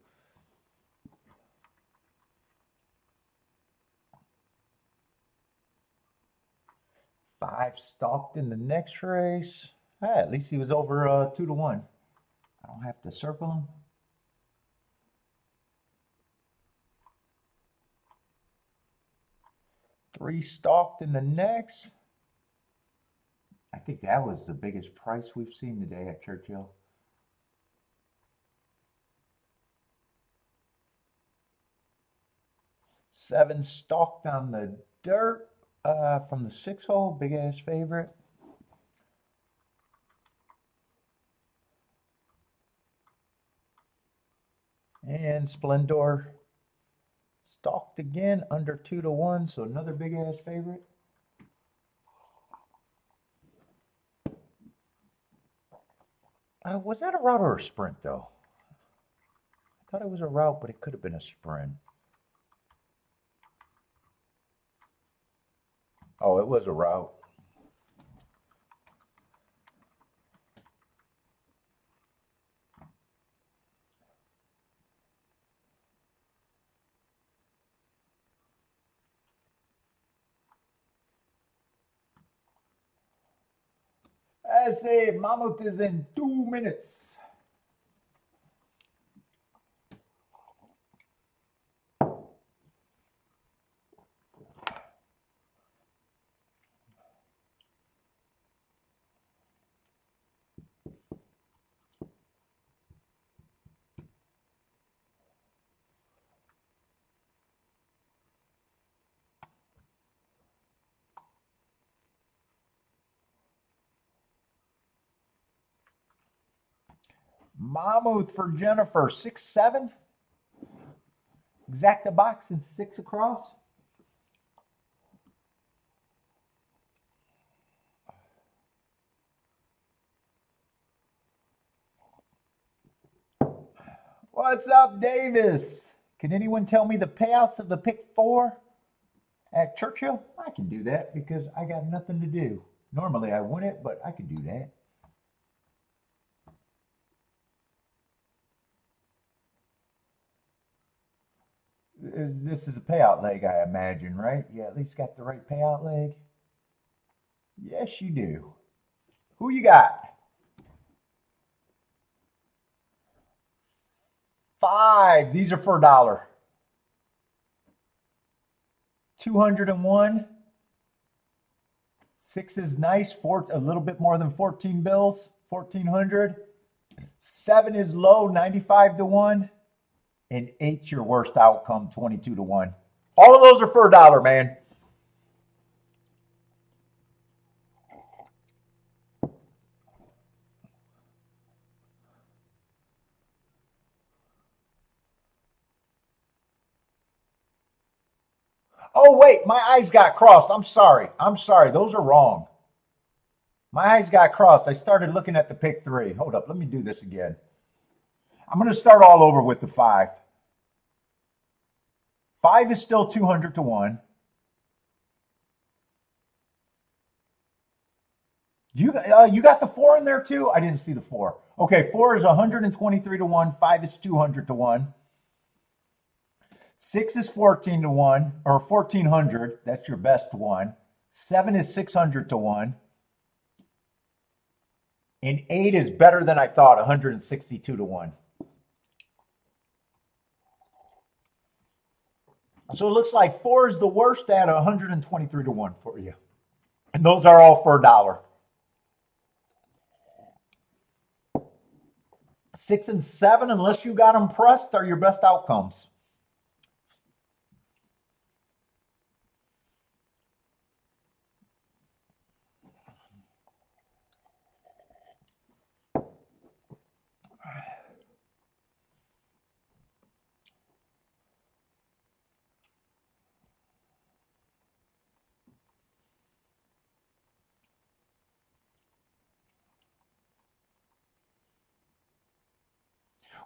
Five stalked in the next race. At least he was over 2-1. I don't have to circle him. Three stalked in the next. I think that was the biggest price we've seen today at Churchill. Seven stalked on the dirt from the 6 hole, big ass favorite. And Splendor stalked again under 2-1, so another big ass favorite. Was that a route or a sprint though? I thought it was a route, but it could have been a sprint. Oh, it was a route. I say Mammoth is in 2 minutes. Mammoth for Jennifer, 6'7". Exacta box and 6 across. What's up, Davis? Can anyone tell me the payouts of the pick 4 at Churchill? I can do that because I got nothing to do. Normally I win it, but I can do that. This is a payout leg, I imagine, right? You at least got the right payout leg. Yes, you do. Who you got? 5. These are for $1. 201. 6 is nice. 4, a little bit more than 14 bills. 1,400. 7 is low, 95 to 1. And 8's your worst outcome, 22 to 1. All of those are for $1, man. Oh, wait, my eyes got crossed. I'm sorry. Those are wrong. My eyes got crossed. I started looking at the pick 3. Hold up. Let me do this again. I'm going to start all over with the 5. 5 is still 200 to 1. You got the 4 in there too? I didn't see the 4. Okay, 4 is 123 to 1. 5 is 200 to 1. 6 is 14 to 1, or 1,400. That's your best one. 7 is 600 to 1. And 8 is better than I thought, 162 to 1. So it looks like 4 is the worst at 123 to 1 for you. And those are all for $1. 6 and 7, unless you got them pressed, are your best outcomes.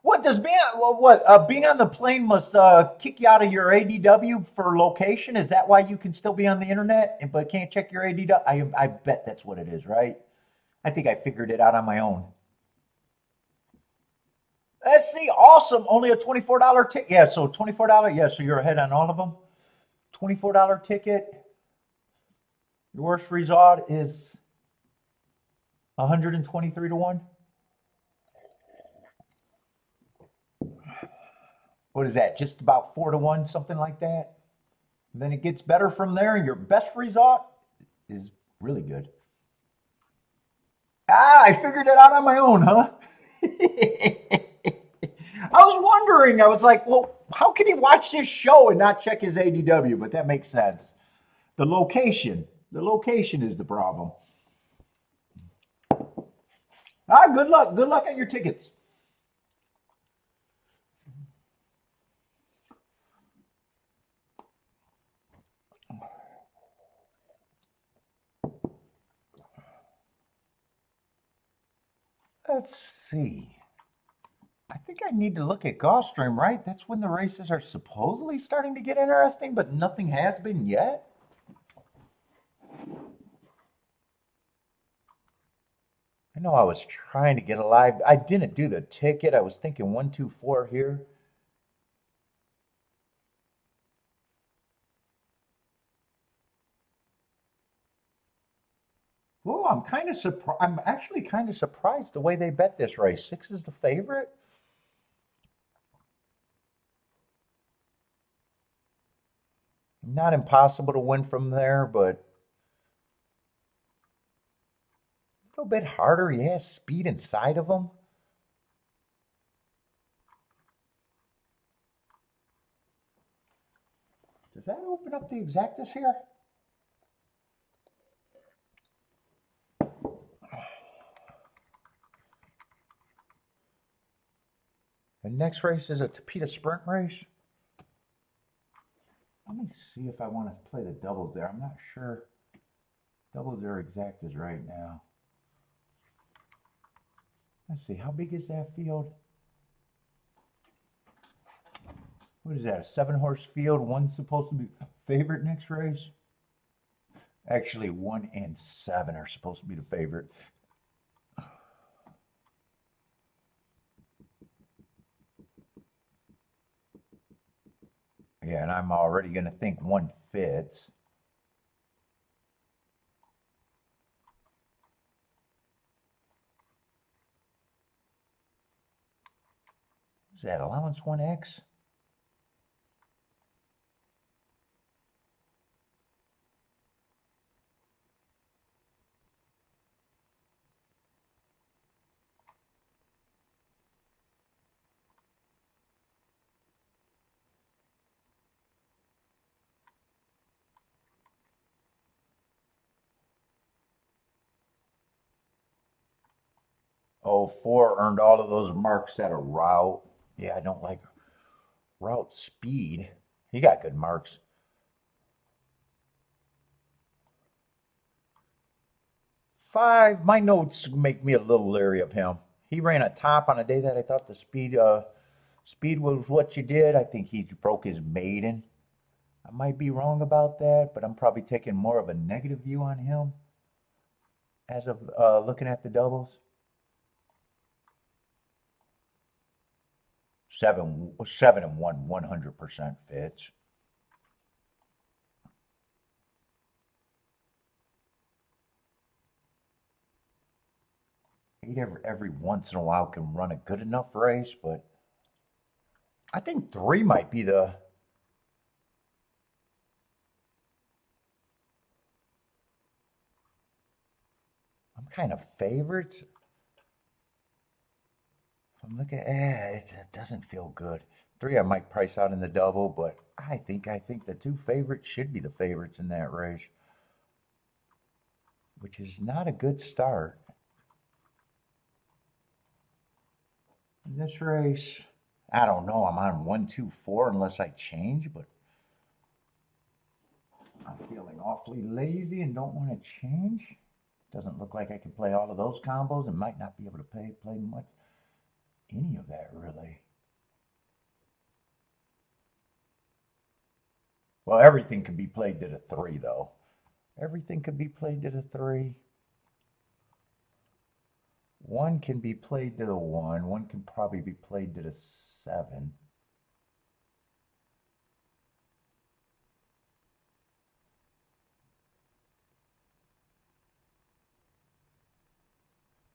What does being on the plane must kick you out of your ADW for location? Is that why you can still be on the internet but can't check your ADW? I bet that's what it is, right? I think I figured it out on my own. Let's see, awesome. Only a $24 ticket. Yeah, so $24. Yeah, so you're ahead on all of them. $24 ticket. Your worst result is 123 to 1. What is that? Just about 4 to 1, something like that. And then it gets better from there, and your best result is really good. I figured it out on my own, huh? I was wondering. I was like, well, how can he watch this show and not check his ADW? But that makes sense. The location is the problem. Good luck. Good luck at your tickets. Let's see. I think I need to look at Gulfstream, right? That's when the races are supposedly starting to get interesting, but nothing has been yet. I know I was trying to get a live. I didn't do the ticket. I was thinking 1, 2, 4 here. Oh, I'm kind of surprised. I'm actually kind of surprised the way they bet this race. 6 is the favorite. Not impossible to win from there, but a little bit harder. He has speed inside of him. Does that open up the exactas here? next race is a Tapeta sprint race. Let me see if I want to play the doubles there. I'm not sure. Doubles are exact as right now. Let's see, how big is that field? What is that, a 7-horse field? One's supposed to be favorite next race? Actually, 1 and 7 are supposed to be the favorite. Yeah, and I'm already going to think 1 fits. Is that allowance 1X? Oh, 4 earned all of those marks at a route. Yeah, I don't like route speed. He got good marks. 5, my notes make me a little leery of him. He ran a top on a day that I thought the speed was what you did. I think he broke his maiden. I might be wrong about that, but I'm probably taking more of a negative view on him as of looking at the doubles. 7 and 1, 100% fits. 8 every once in a while can run a good enough race, but I think 3 might be the... I'm kind of favorites. I'm looking at it doesn't feel good. 3 I might price out in the double, but I think the 2 favorites should be the favorites in that race, which is not a good start. In this race, I don't know. I'm on 1, 2, 4 unless I change, but I'm feeling awfully lazy and don't want to change. Doesn't look like I can play all of those combos and might not be able to play much any of that really. Well, everything can be played to the 3 though. Everything can be played to the 3. 1 can be played to the 1. 1 can probably be played to the 7.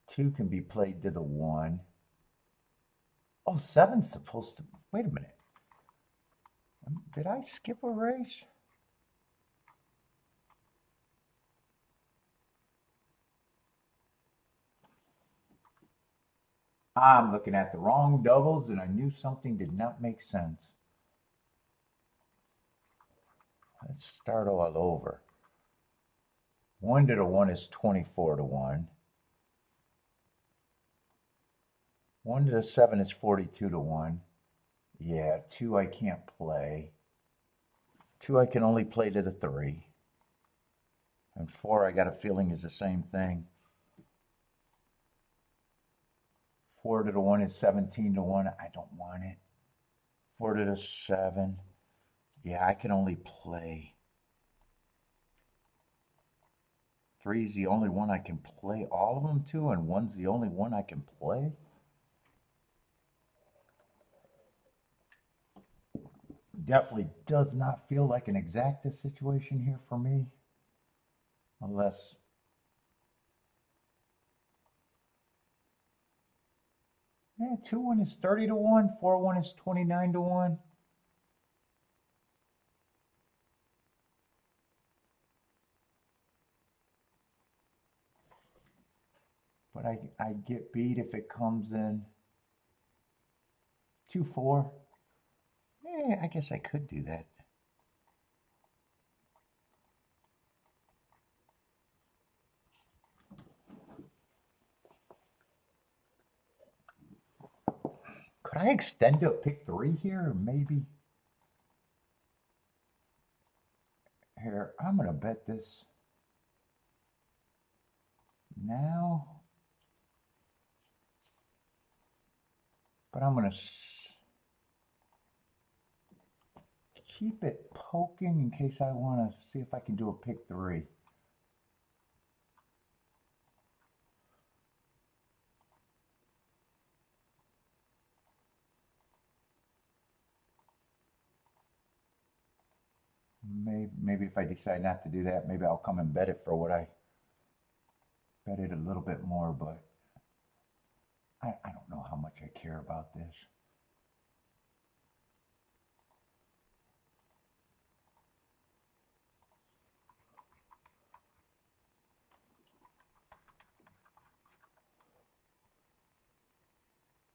Two can be played to the 1. Oh, 7's supposed to... Wait a minute. Did I skip a race? I'm looking at the wrong doubles and I knew something did not make sense. Let's start all over. 1 to the 1 is 24 to 1. 1 to the 7 is 42 to 1. Yeah, 2 I can't play. 2 I can only play to the 3. And 4 I got a feeling is the same thing. 4 to the 1 is 17 to 1. I don't want it. 4 to the 7. Yeah, I can only play. 3 is the only one I can play all of them to, and 1's the only one I can play. Definitely does not feel like an exacta situation here for me. Unless... Yeah, 2-1 is 30 to 1. 4-1 is 29 to 1. But I get beat if it comes in 2-4. I guess I could do that. Could Could I extend to a pick 3 here? Or maybe. Here, I'm going to bet this now. But I'm going to keep it poking in case I want to see if I can do a pick 3. Maybe if I decide not to do that, maybe I'll come and bet it for what I bet it a little bit more, but I don't know how much I care about this.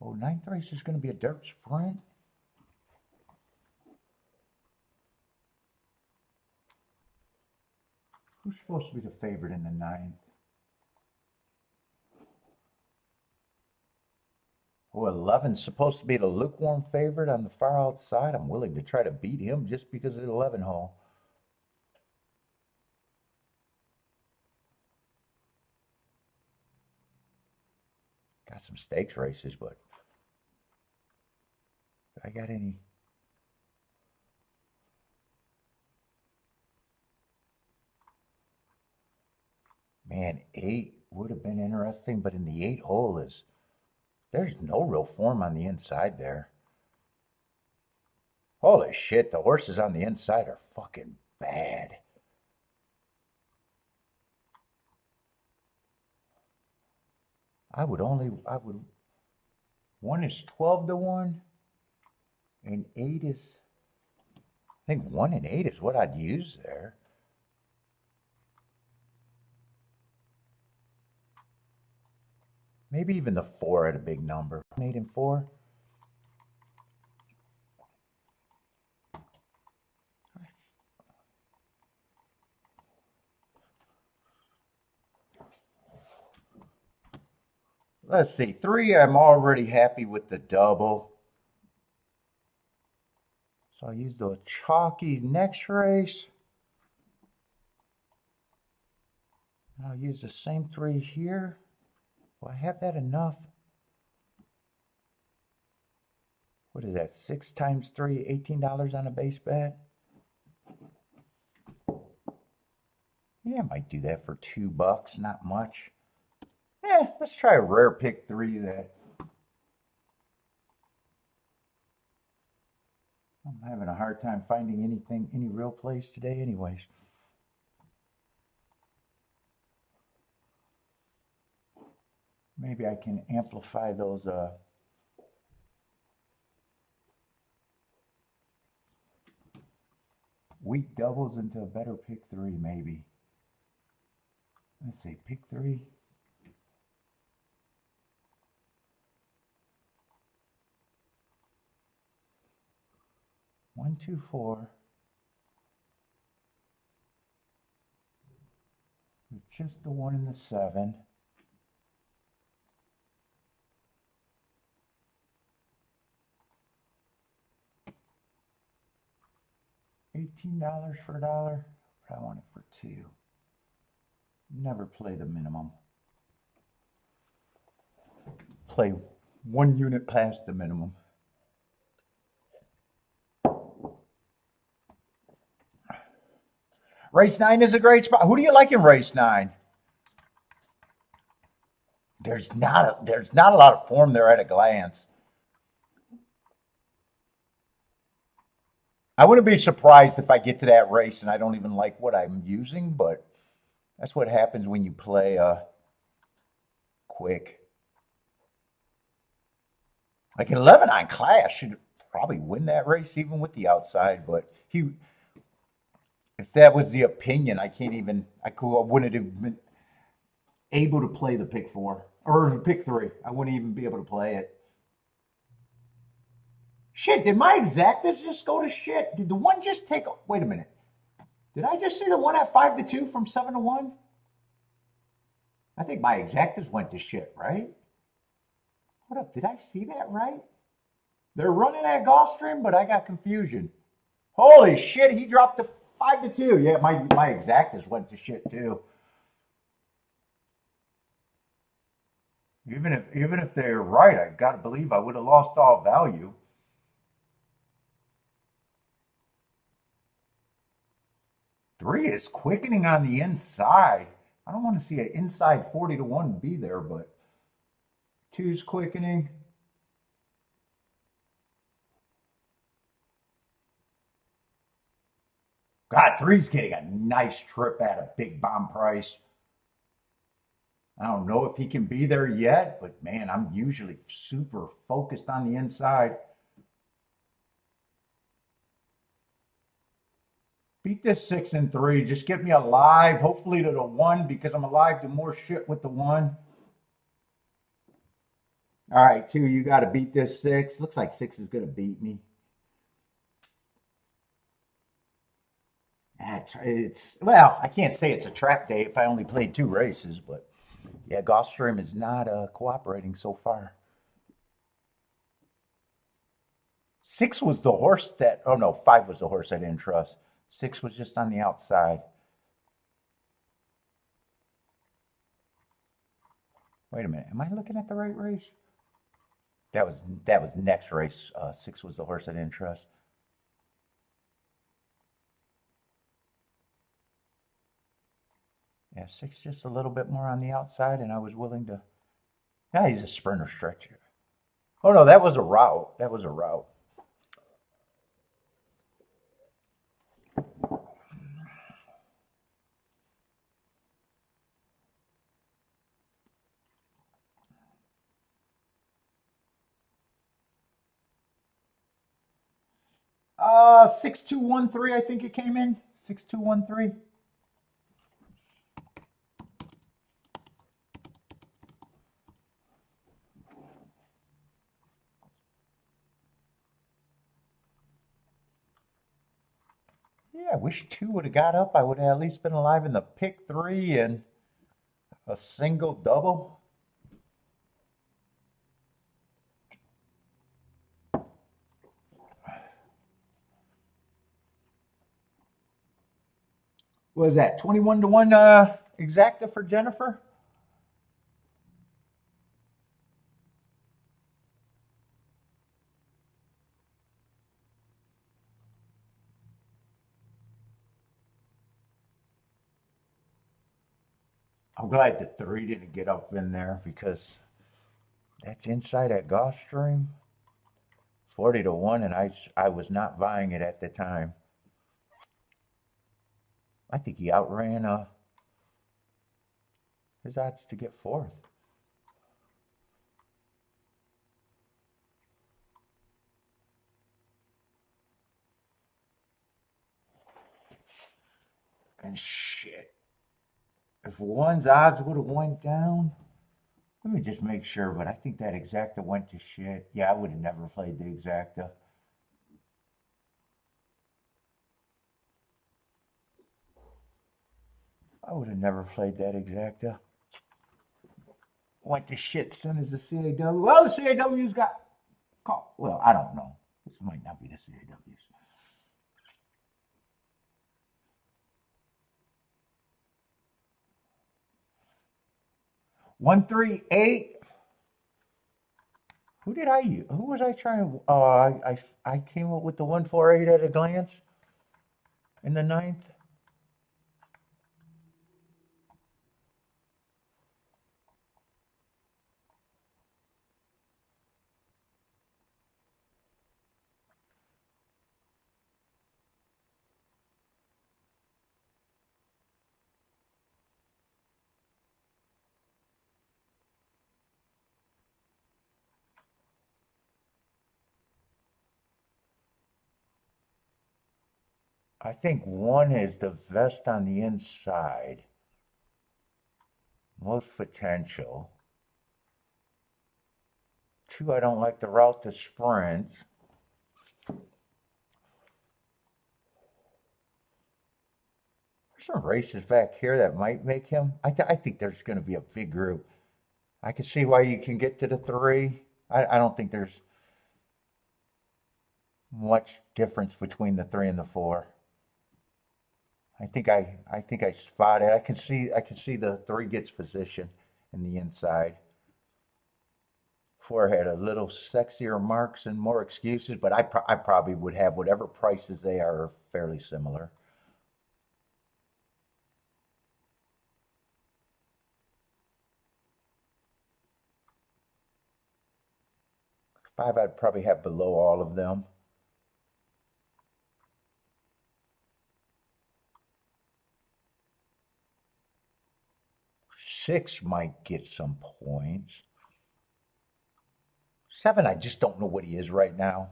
Oh, ninth race is going to be a dirt sprint. Who's supposed to be the favorite in the 9th? Oh, 11's supposed to be the lukewarm favorite on the far outside. I'm willing to try to beat him just because of the 11 hole. Got some stakes races, but I got any? Man, 8 would have been interesting, but in the 8 hole there's no real form on the inside there. Holy shit, the horses on the inside are fucking bad. I would, 1 is 12 to 1, and 8 is, I think 1 and 8 is what I'd use there. Maybe even the 4 at a big number. 8 and 4. Let's see, 3, I'm already happy with the double. So I'll use the chalky next race. I'll use the same 3 here. Will I have that enough? What is that? 6 times 3, $18 on a base bet? Yeah, I might do that for $2, not much. Let's try a rare pick 3 that. I'm having a hard time finding any real plays today anyways. Maybe I can amplify those weak doubles into a better pick 3 maybe. Let's see, pick 3. One, 2, 4. With just the 1 and the 7. $18 for $1, but I want it for 2. Never play the minimum. Play 1 unit past the minimum. Race 9 is a great spot. Who do you like in race 9? There's not a lot of form there at a glance. I wouldn't be surprised if I get to that race and I don't even like what I'm using, but that's what happens when you play quick. Like an 11 on Clash should probably win that race even with the outside, but if that was the opinion, I wouldn't have been able to play the pick 4 or pick 3. I wouldn't even be able to play it. Shit, did my exactas just go to shit? Did the one just take, wait a minute. Did I just see the one at 5 to 2 from 7 to 1? I think my exactas went to shit, right? Hold up, did I see that right? They're running at Gulfstream, but I got confusion. Holy shit, he dropped to 5-2. Yeah, my exactas went to shit too. Even if they're right, I gotta believe I would have lost all value. Three is quickening on the inside. I don't want to see an inside 40-1 be there, but two's quickening. God, three's getting a nice trip at a big bomb price. I don't know if he can be there yet, but man, I'm usually super focused on the inside. Beat this 6 and 3. Just get me alive, hopefully to the 1, because I'm alive to more shit with the 1. All right, 2, you got to beat this 6. Looks like 6 is going to beat me. Well, I can't say it's a trap day if I only played 2 races, but yeah, Gulfstream is not cooperating so far. 6 was the horse that, oh no, 5 was the horse I didn't trust. 6 was just on the outside. Wait a minute, am I looking at the right race? That was next race. 6 was the horse I didn't trust. Yeah, 6 just a little bit more on the outside, and I was willing to. Yeah, he's a sprinter stretcher. Oh no, that was a route. That was a route. Uh, 6213, I think it came in. 6213. Yeah, I wish 2 would have got up. I would have at least been alive in the pick 3 and a single double. What was that? 21-1 exacta for Jennifer? I'm glad the 3 didn't get up in there because that's inside at Gulfstream. 40-1, and I was not buying it at the time. I think he outran his odds to get 4th. And shit. If 1's odds would have went down, let me just make sure, but I think that exacta went to shit. Yeah, I would have never played the exacta. I would have never played that exacta. Went to shit as soon as the CAW. Well, the CAW's got caught. Well, I don't know. This might not be the CAW's. One, 3, 8. Who did I use? Who was I trying? I came up with the 148 at a glance in the 9th. I think 1 is the vest on the inside. Most potential. 2, I don't like the route to sprint. There's some races back here that might make him. I think there's going to be a big group. I can see why you can get to the 3. I don't think there's. much difference between the 3 and the 4. I think I spotted. I can see the 3 gets position in the inside. 4 had a little sexier marks and more excuses, but I probably would have whatever prices they are fairly similar. 5 I'd probably have below all of them. 6 might get some points. 7, I just don't know what he is right now.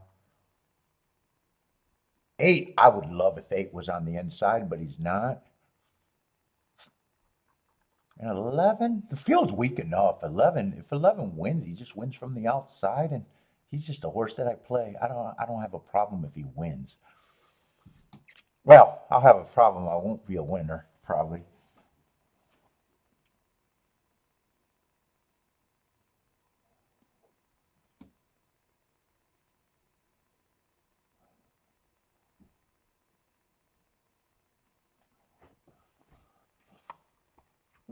8, I would love if 8 was on the inside, but he's not. And 11, the field's weak enough. 11, if 11 wins, he just wins from the outside, and he's just a horse that I play. I don't have a problem if he wins. Well, I'll have a problem. I won't be a winner, probably.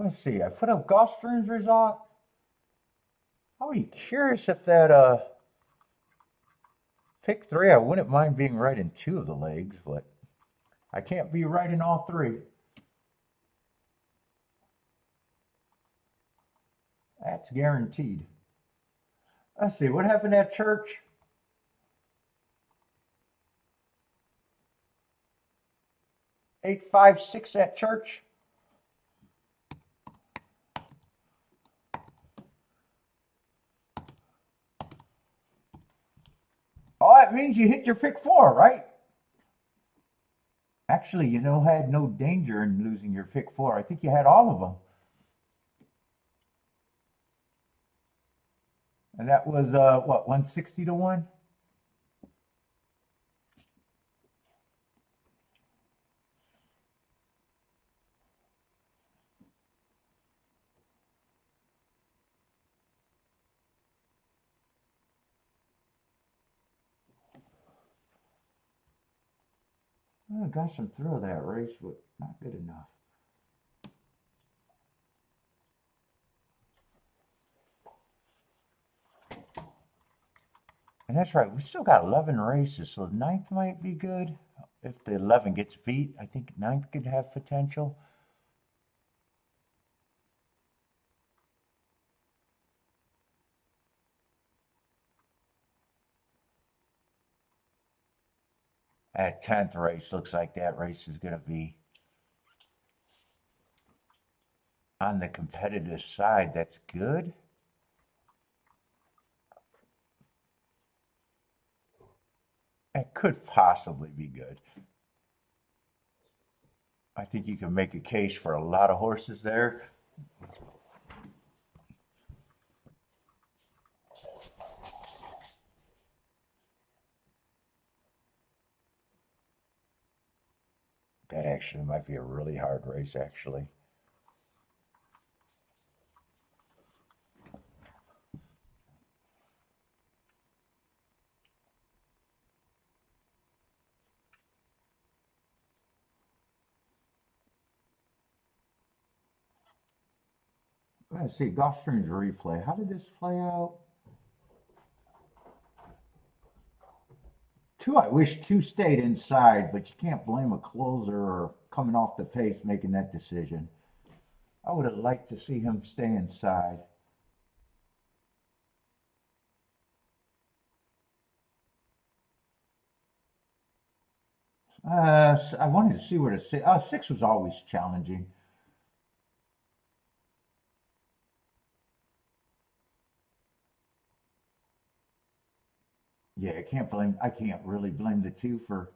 Let's see. I put up Gulfstream's result. I'll be curious if that pick 3. I wouldn't mind being right in 2 of the legs, but I can't be right in all 3. That's guaranteed. Let's see. What happened at church? 856 at church. Oh, that means you hit your pick 4, right? Actually, had no danger in losing your pick 4. I think you had all of them. And that was, what, 160 to 1? I got some thrill of that race, but not good enough. And that's right, we still got 11 races, so 9th might be good. If the 11 gets beat, I think 9th could have potential. That 10th race looks like that race is going to be on the competitive side. That's good. It could possibly be good. I think you can make a case for a lot of horses there. That actually might be a really hard race, actually. Let's see, Gulfstream's replay. How did this play out? 2, I wish 2 stayed inside, but you can't blame a closer or coming off the pace making that decision. I would have liked to see him stay inside. I wanted to see where the 6 was always challenging. Yeah, I can't really blame the 2 for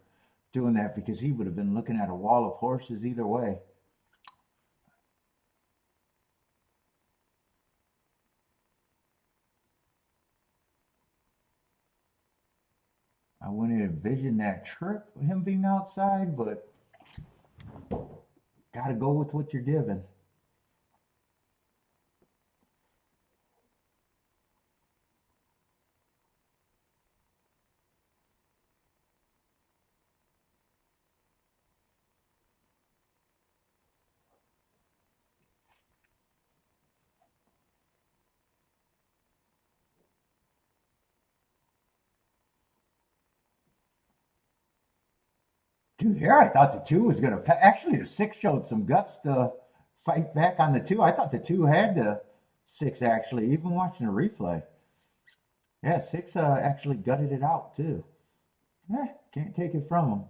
doing that because he would have been looking at a wall of horses either way. I wouldn't envision that trip, him being outside, but gotta go with what you're given. Dude, here I thought the 2 was going to. Actually, the 6 showed some guts to fight back on the 2. I thought the 2 had the 6 actually, even watching the replay. Yeah, 6 actually gutted it out too. Can't take it from him.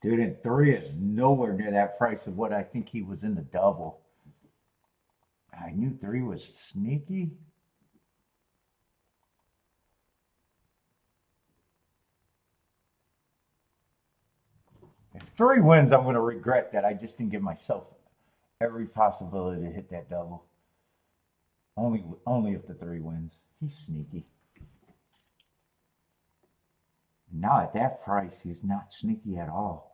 Dude, and 3 is nowhere near that price of what I think he was in the double. I knew 3 was sneaky. If 3 wins, I'm going to regret that I just didn't give myself every possibility to hit that double. Only if the 3 wins. He's sneaky. Now at that price, he's not sneaky at all.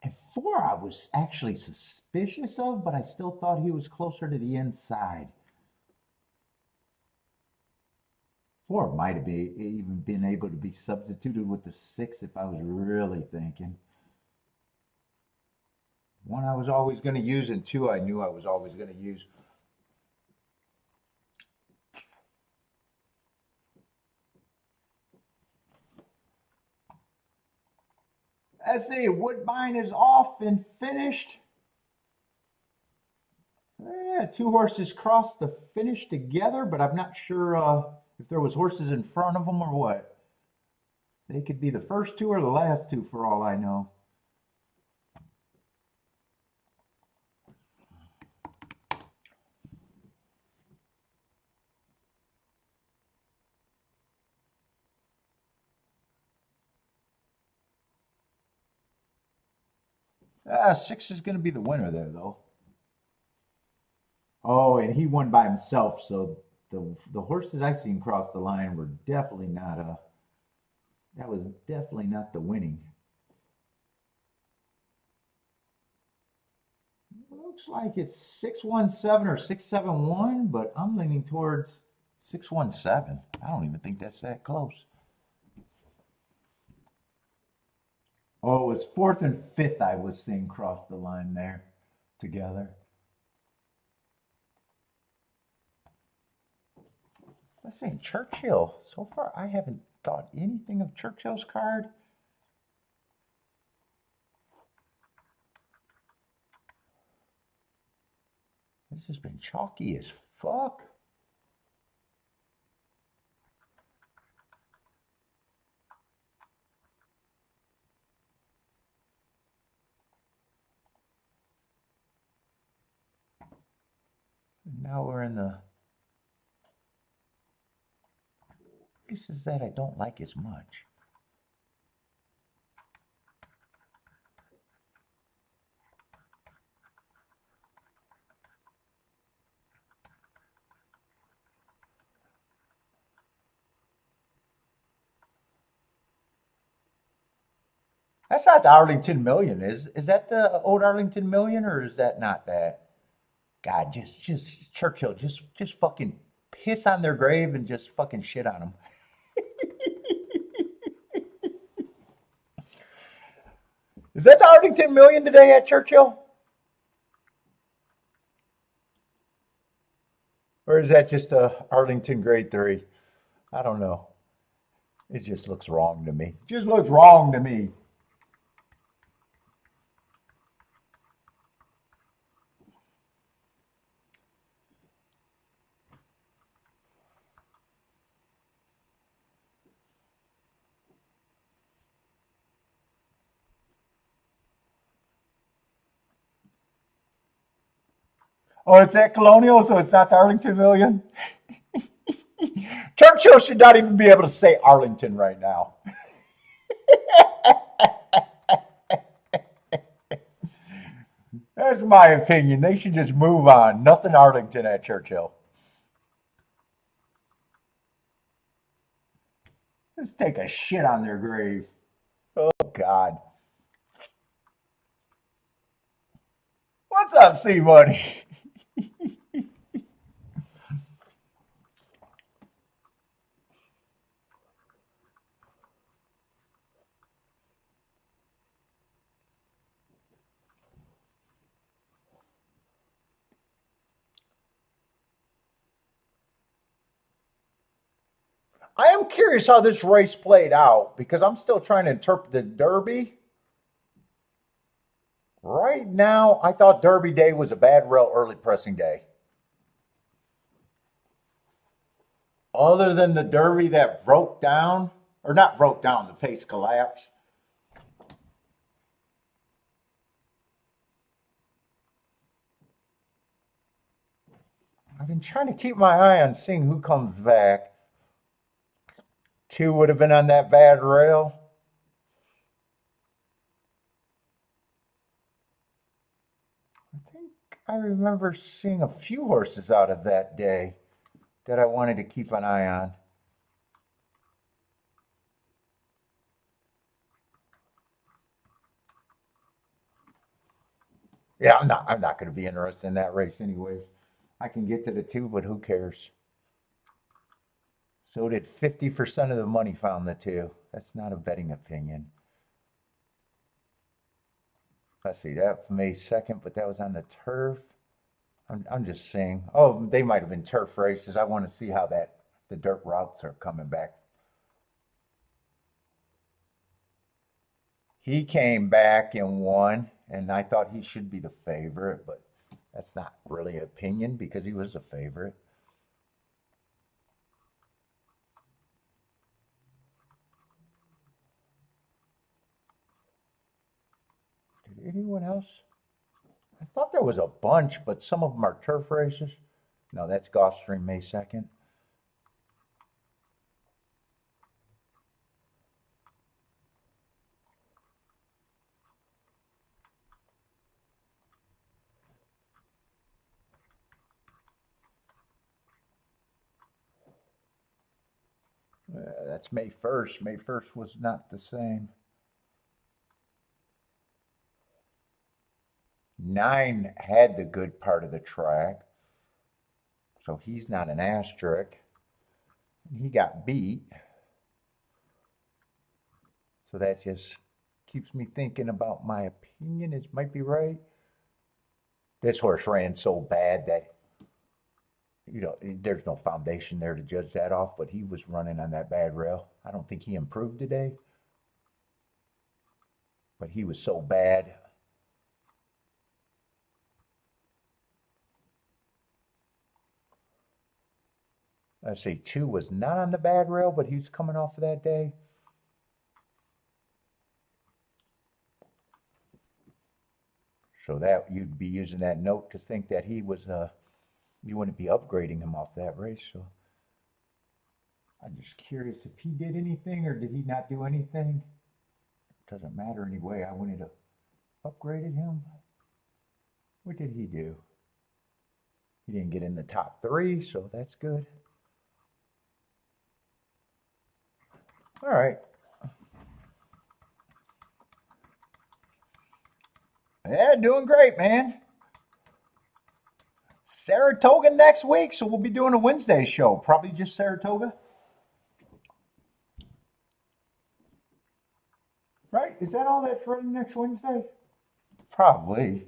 And 4 I was actually suspicious of, but I still thought he was closer to the inside. 4 might have even been able to be substituted with the 6 if I was really thinking. 1 I was always going to use, and 2 I knew I was always going to use. Let's see, Woodbine is off and finished. Yeah, 2 horses crossed the finish together, but I'm not sure if there was horses in front of them or what. They could be the first 2 or the last 2 for all I know. Ah, 6 is going to be the winner there, though. Oh, and he won by himself, so the horses I seen cross the line were definitely not that was definitely not the winning. Looks like it's 617 or 671, but I'm leaning towards 617. I don't even think that's that close. Oh, it was 4th and 5th I was seeing cross the line there together. Let's see, Churchill. So far, I haven't thought anything of Churchill's card. This has been chalky as fuck. Now we're in the pieces that I don't like as much. That's not the Arlington Million, is that the old Arlington Million, or is that not that? God, just Churchill, just fucking piss on their grave and just fucking shit on them. Is that the Arlington Million today at Churchill? Or is that just a Arlington Grade 3? I don't know. It just looks wrong to me. Just looks wrong to me. Oh, it's at Colonial, so it's not the Arlington Million? Churchill should not even be able to say Arlington right now. That's That's my opinion. They should just move on. Nothing Arlington at Churchill. Just take a shit on their grave. Oh, God. What's up, C Money? I am curious how this race played out because I'm still trying to interpret the Derby. Right now, I thought Derby Day was a bad rail early pressing day. Other than the Derby that broke down, or not broke down, the face collapsed. I've been trying to keep my eye on seeing who comes back. 2 would have been on that bad rail. I think I remember seeing a few horses out of that day that I wanted to keep an eye on. Yeah, I'm not going to be interested in that race anyways. I can get to the 2, but who cares? So did 50% of the money found the 2. That's not a betting opinion. Let's see, that May 2nd, but that was on the turf. I'm just saying, oh, they might have been turf races. I want to see how the dirt routes are coming back. He came back and won, and I thought he should be the favorite, but that's not really opinion because he was a favorite. Did anyone else? I thought there was a bunch, but some of them are turf races. No, that's Gulfstream May 2nd. That's May 1st. May 1st was not the same. 9 had the good part of the track, so he's not an asterisk. He got beat. So that just keeps me thinking about my opinion. It might be right. This horse ran so bad that, there's no foundation there to judge that off, but he was running on that bad rail. I don't think he improved today, but he was so bad. Let's see, 2 was not on the bad rail, but he's coming off of that day. So that you'd be using that note to think that he was, you wouldn't be upgrading him off that race. So I'm just curious if he did anything or did he not do anything. It doesn't matter anyway. I wanted to upgraded him. What did he do? He didn't get in the top 3, so that's good. All right. Yeah, doing great, man. Saratoga next week, so we'll be doing a Wednesday show. Probably just Saratoga. Right? Is that all that's running next Wednesday? Probably.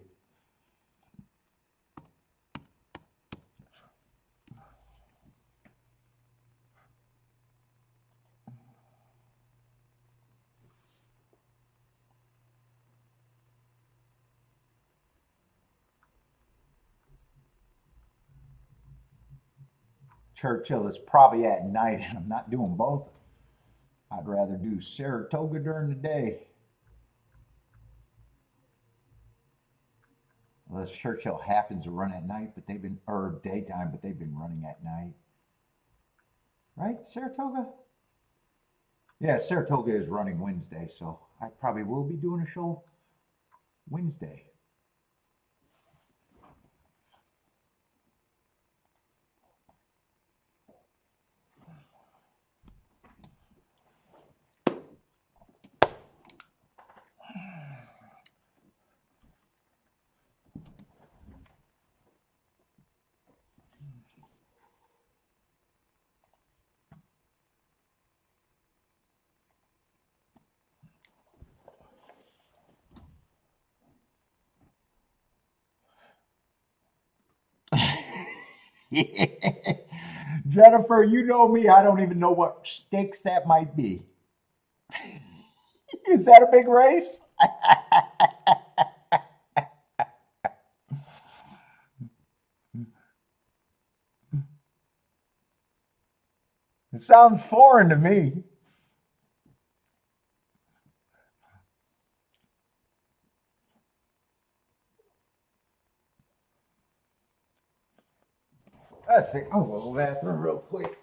Churchill is probably at night, and I'm not doing both. I'd rather do Saratoga during the day. Unless Churchill happens to run at night, or daytime, but they've been running at night. Right, Saratoga? Yeah, Saratoga is running Wednesday, so I probably will be doing a show Wednesday. Jennifer, you know me. I don't even know what stakes that might be. Is that a big race? It sounds foreign to me. Let's see. I'll go to the bathroom real quick.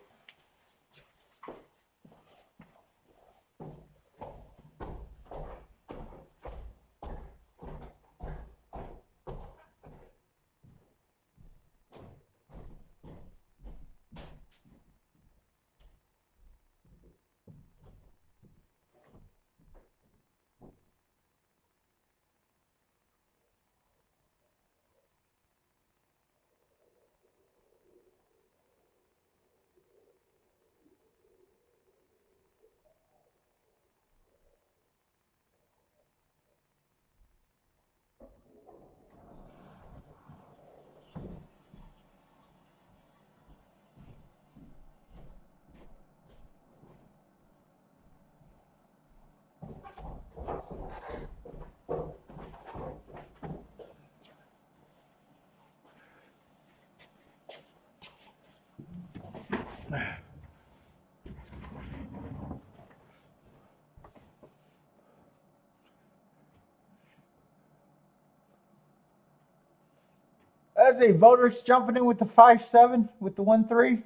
As a voters jumping in with the 5-7 with the 1-3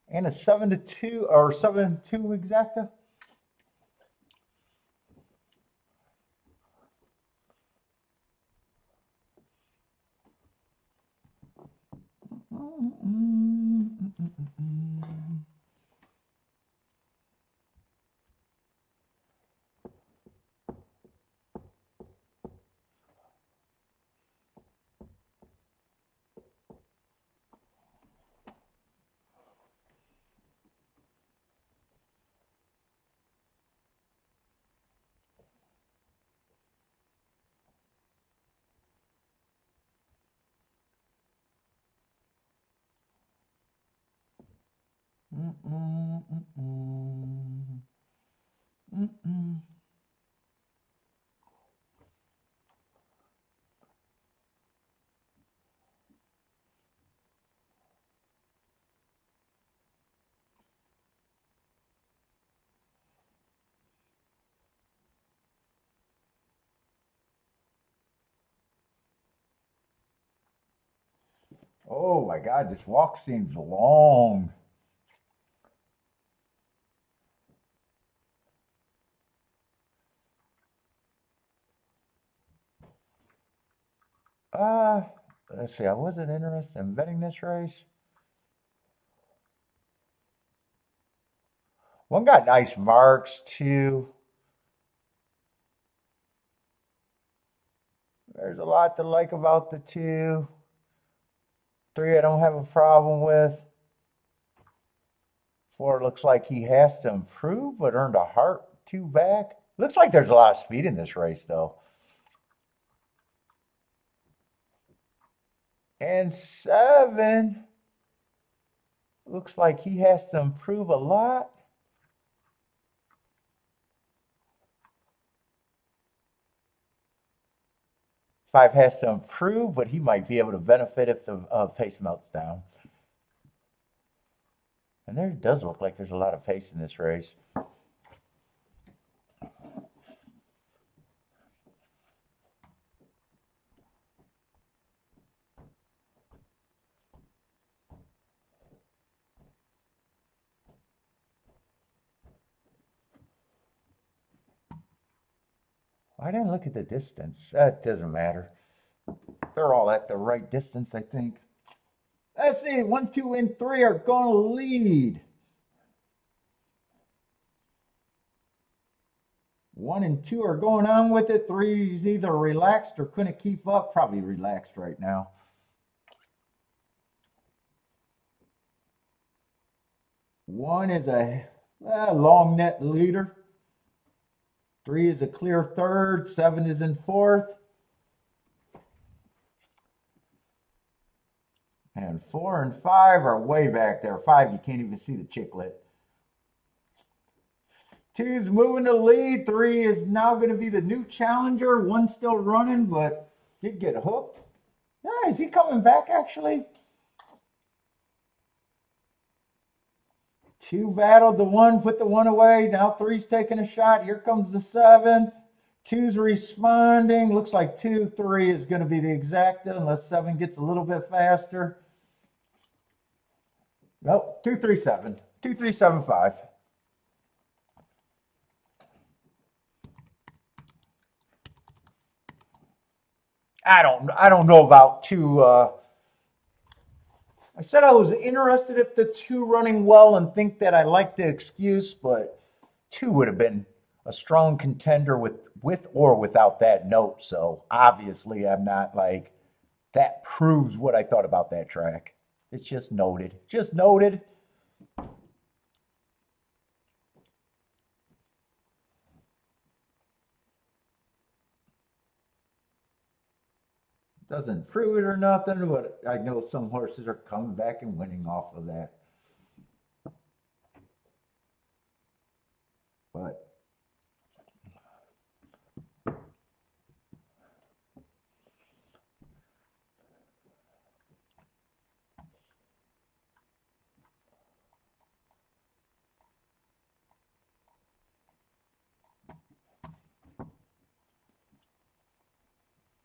and a 7-2 or 7-2 exacta. Oh my God, this walk seems long. Uh, let's see, I wasn't interested in betting this race. One got nice marks, two. There's a lot to like about the two. Three, I don't have a problem with. Four looks like he has to improve, but earned a heart two back. Looks like there's a lot of speed in this race, though. And seven looks like he has to improve a lot. Five has to improve, but he might be able to benefit if the pace melts down. And there does look like there's a lot of pace in this race. I didn't look at the distance. That doesn't matter. They're all at the right distance, I think. Let's see, 1, 2, and 3 are going to lead. 1 and 2 are going on with it. 3 is either relaxed or couldn't keep up. Probably relaxed right now. One is a long net leader. 3 is a clear third. 7 is in fourth. And 4 and 5 are way back there. 5, you can't even see the chicklet. 2's moving to lead. 3 is now going to be the new challenger. 1's still running, but did get hooked. Yeah, is he coming back actually? 2 battled the 1, put the 1 away. Now 3's taking a shot. Here comes the 7. 2's responding. Looks like 2, 3 is going to be the exacta unless 7 gets a little bit faster. Nope, 2, 3, 7. 2, 3, 7, 5. I don't know about 2. I said I was interested if the 2 running well and think that I like the excuse, but 2 would have been a strong contender with or without that note. So obviously I'm not like, that proves what I thought about that track. It's just noted. Just noted. Doesn't prove it or nothing, but I know some horses are coming back and winning off of that. But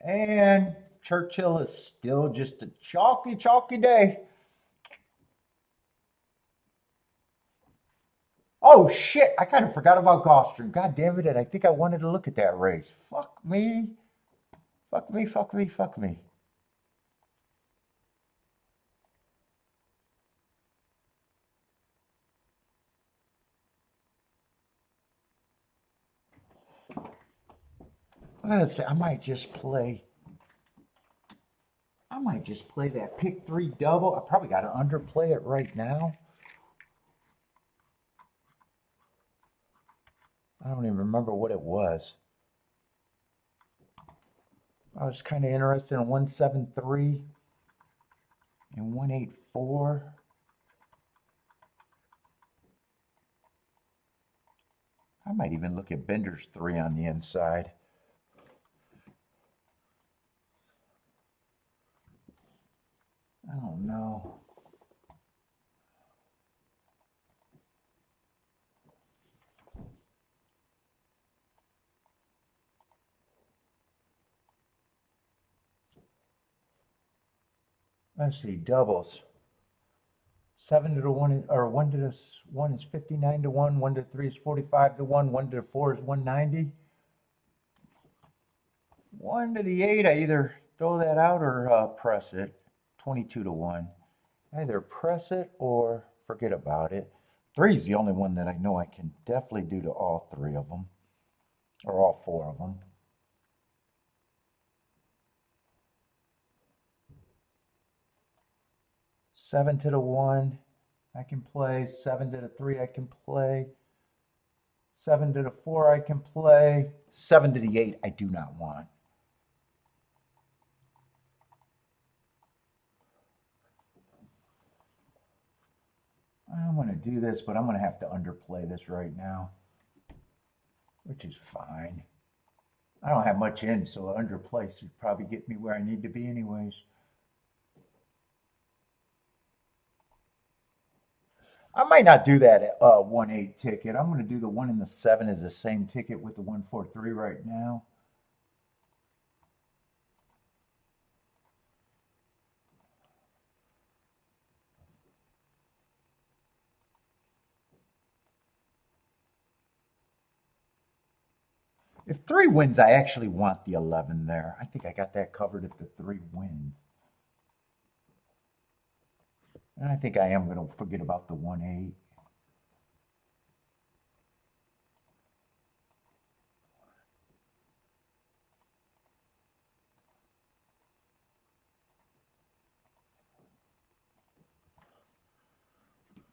and Churchill is still just a chalky day. Oh shit, I kind of forgot about Gulfstream. God damn it, I think I wanted to look at that race. Fuck me. Fuck me, fuck me, fuck me. Let's see, I might just play that pick 3 double. I probably got to underplay it right now. I don't even remember what it was. I was kind of interested in 173 and 184. I might even look at Bender's 3 on the inside. I don't know. Let's see, doubles. 7 to the 1, or 1 to the 1 is 59 to 1, 1 to the 3 is 45 to 1, 1 to the 4 is 190. 1 to the 8, I either throw that out or press it. 22 to 1. Either press it or forget about it. 3 is the only one that I know I can definitely do to all 3 of them, or all 4 of them. 7 to the 1, I can play. 7 to the 3, I can play. 7 to the 4, I can play. 7 to the 8, I do not want. I'm going to do this, but I'm going to have to underplay this right now, which is fine. I don't have much in, so underplay should probably get me where I need to be anyways. I might not do that 1-8 ticket. I'm going to do the 1 and the 7 as the same ticket with the 1-4-3 right now. If 3 wins, I actually want the 11 there. I think I got that covered if the 3 wins. And I think I am going to forget about the 1-8.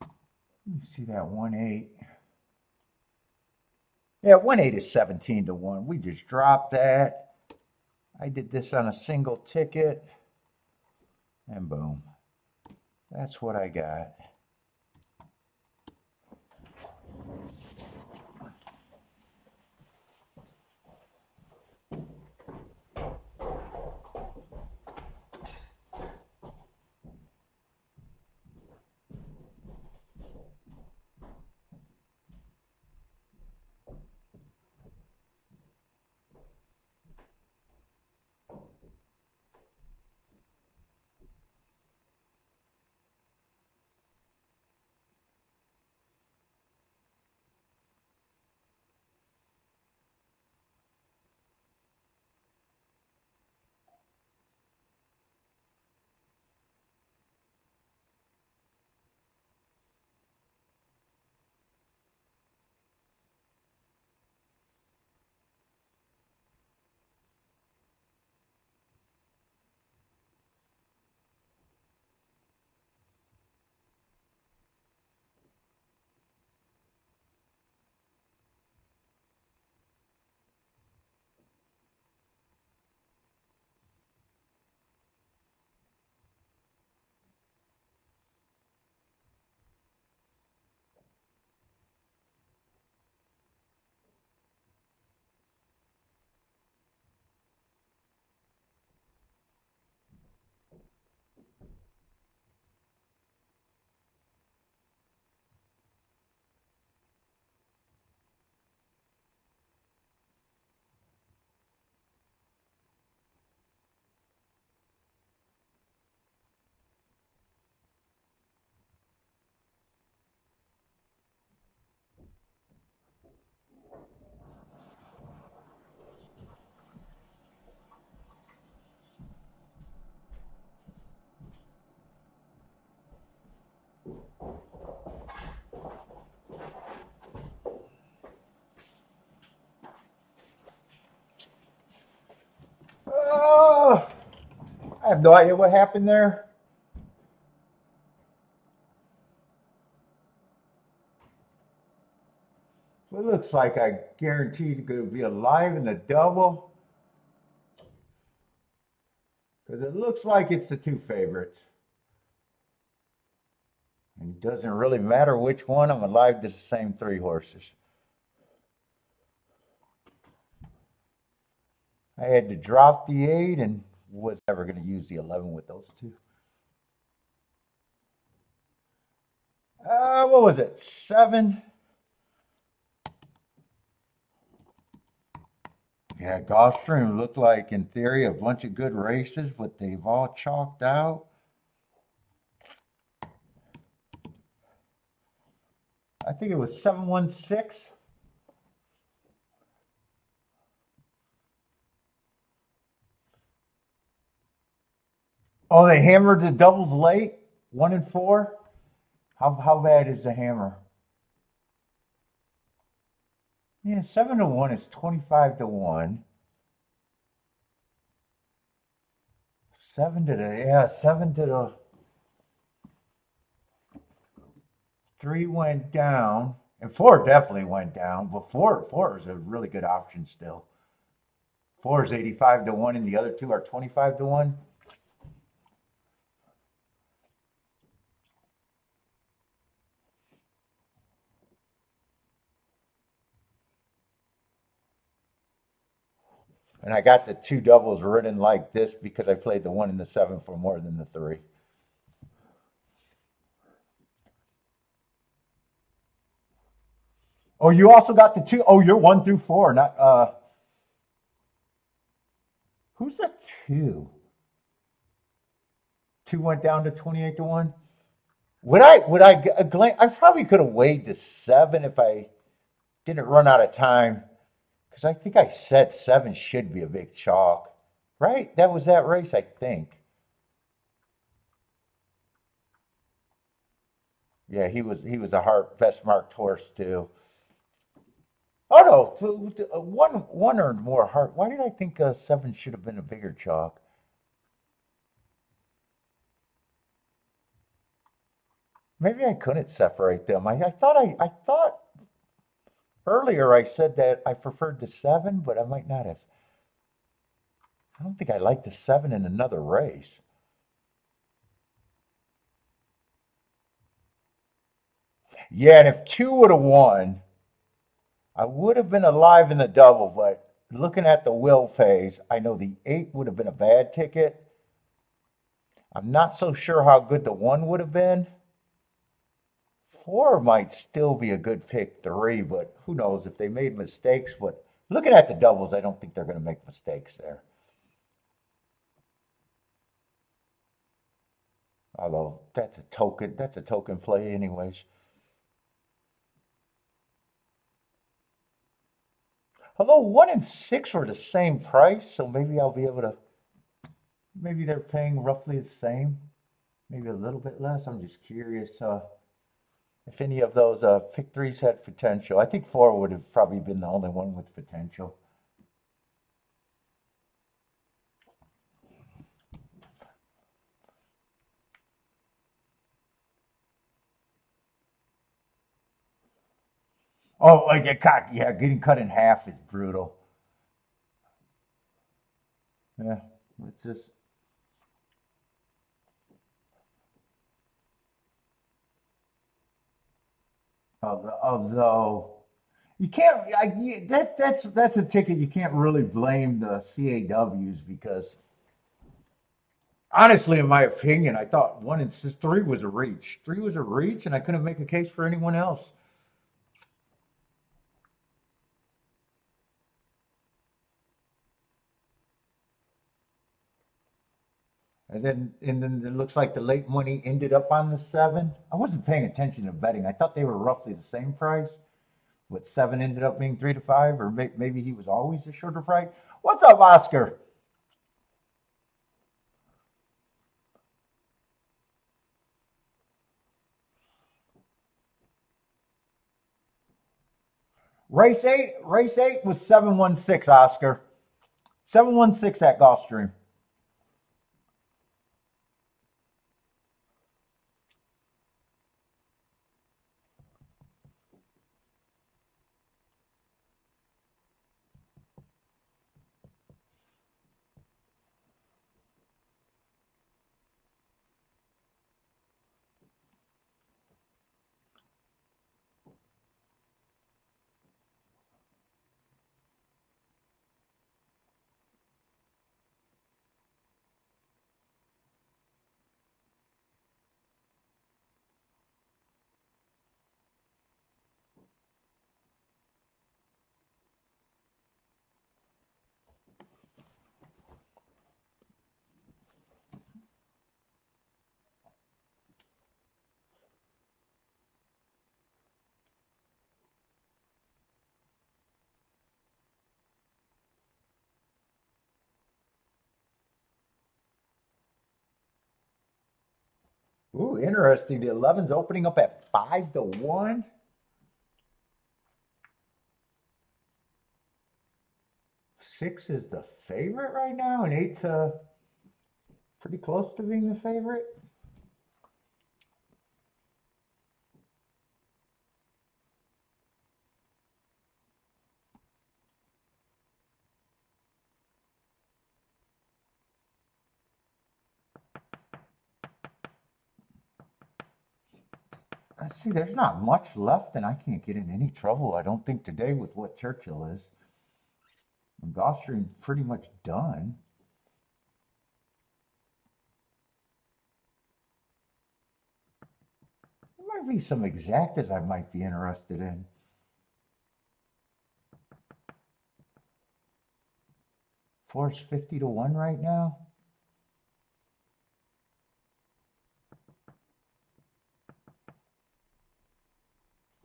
Let me see that 1-8. Yeah, 1-8 is 17 to 1. We just dropped that. I did this on a single ticket. And boom. That's what I got. Oh, I have no idea what happened there. It looks like I guaranteed going to be alive in the double. Because it looks like it's the two favorites. And it doesn't really matter which one. I'm alive to the same three horses. I had to drop the 8 and was never going to use the 11 with those two. What was it? 7? Yeah, Gulfstream looked like, in theory, a bunch of good races, but they've all chalked out. I think it was 716. Oh, they hammered the doubles late, 1 and 4. How bad is the hammer? Yeah, 7-1 is 25-1. 7 to the 3 went down, and 4 definitely went down. But four is a really good option still. 4 is 85-1, and the other two are 25-1. And I got the 2 doubles written like this because I played the 1 and the 7 for more than the 3. Oh, you also got the 2. Oh, you're 1 through 4. Not who's the 2? 2 went down to 28-1. I probably could have weighed the 7 if I didn't run out of time. Because I think I said 7 should be a big chalk. Right? That was that race, I think. Yeah, he was a best marked horse too. Oh no, one earned more heart. Why did I think 7 should have been a bigger chalk? Maybe I couldn't separate them. I thought earlier I said that I preferred the 7, but I might not have. I don't think I liked the 7 in another race. Yeah, and if 2 would have won, I would have been alive in the double, but looking at the will phase, I know the 8 would have been a bad ticket. I'm not so sure how good the 1 would have been. 4 might still be a good pick, 3, but who knows if they made mistakes. But looking at the doubles, I don't think they're going to make mistakes there. Although that's a token play anyways. Although 1 and 6 were the same price, so maybe I'll be able to, maybe they're paying roughly the same, maybe a little bit less. I'm just curious if any of those pick 3s had potential. I think 4 would have probably been the only one with potential. Oh, yeah, getting cut in half is brutal. Yeah, it's just. Although you can't, that's a ticket you can't really blame the CAWs because honestly, in my opinion, I thought 1 and 3 was a reach. 3 was a reach, and I couldn't make a case for anyone else. And then it looks like the late money ended up on the 7. I wasn't paying attention to betting. I thought they were roughly the same price. But 7 ended up being 3 to 5, or maybe he was always a shorter price. What's up, Oscar? Race 8 was 716, Oscar. 716 at Gulfstream. Ooh, interesting. The 11's opening up at 5 to 1. Six is the favorite right now, and eight's pretty close to being the favorite. I see there's not much left, and I can't get in any trouble, I don't think, today with what Churchill is. And Gulfstream's pretty much done. There might be some exactas I might be interested in. Four's 50 to 1 right now.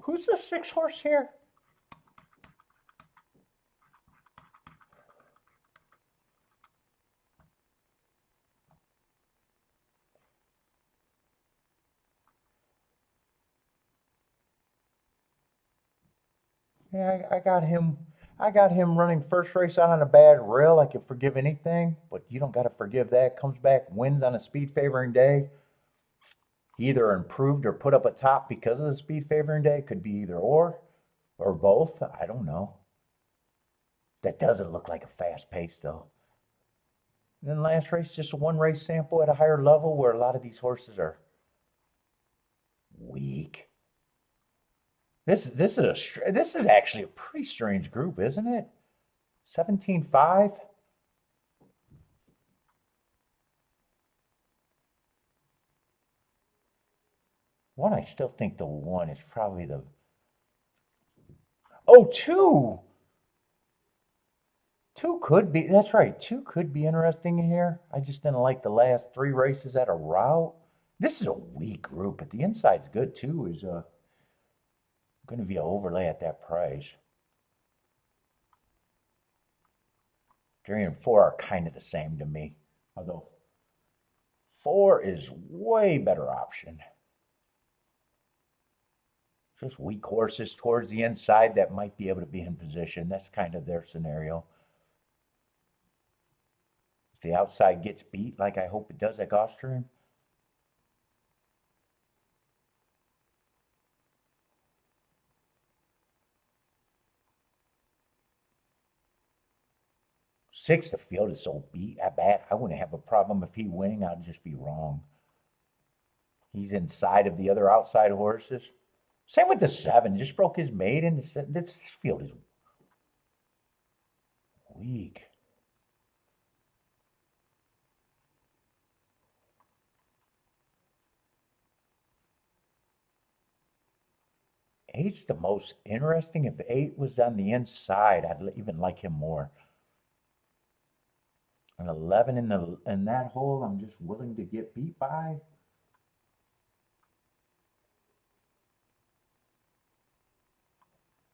Who's the 6 horse here? Yeah, I got him. I got him running first race out on a bad rail. I can forgive anything, but you don't got to forgive that. Comes back, wins on a speed favoring day. He either improved or put up a top because of the speed favoring day. Could be either or both. I don't know. That doesn't look like a fast pace though. And then last race, just a 1 race sample at a higher level where a lot of these horses are weak. This is actually a pretty strange group, isn't it? 17-5. One, I still think the one is probably the. Oh, two. Two could be. That's right. Two could be interesting in here. I just didn't like the last three races at a route. This is a weak group, but the inside's good too. Is going to be an overlay at that price. 3 and 4 are kind of the same to me, although 4 is way better option. Just weak horses towards the inside that might be able to be in position. That's kind of their scenario. If the outside gets beat, like I hope it does at Gulfstream, six, the field is so beat at bat, I wouldn't have a problem if he winning. I'd just be wrong. He's inside of the other outside horses. Same with the 7. Just broke his maiden. This field is weak. Eight's the most interesting. If 8 was on the inside, I'd even like him more. An 11 in that hole, I'm just willing to get beat by.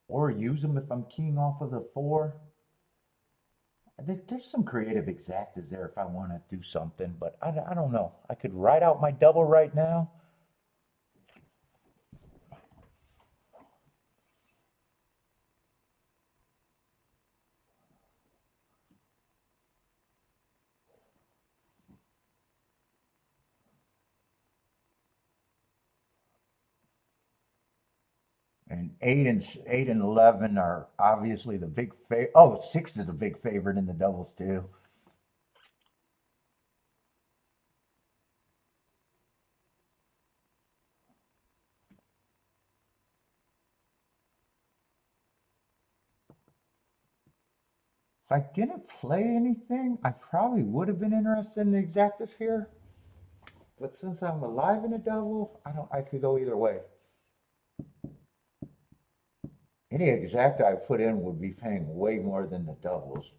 Or use them if I'm keying off of the 4. There's some creative exactas there if I want to do something, but I don't know. I could write out my double right now. And 8 and 11 are obviously the big favorite. Oh, 6 is a big favorite in the doubles too. If I didn't play anything, I probably would have been interested in the exactas here. But since I'm alive in a double, I could go either way. Any exacta I put in would be paying way more than the doubles.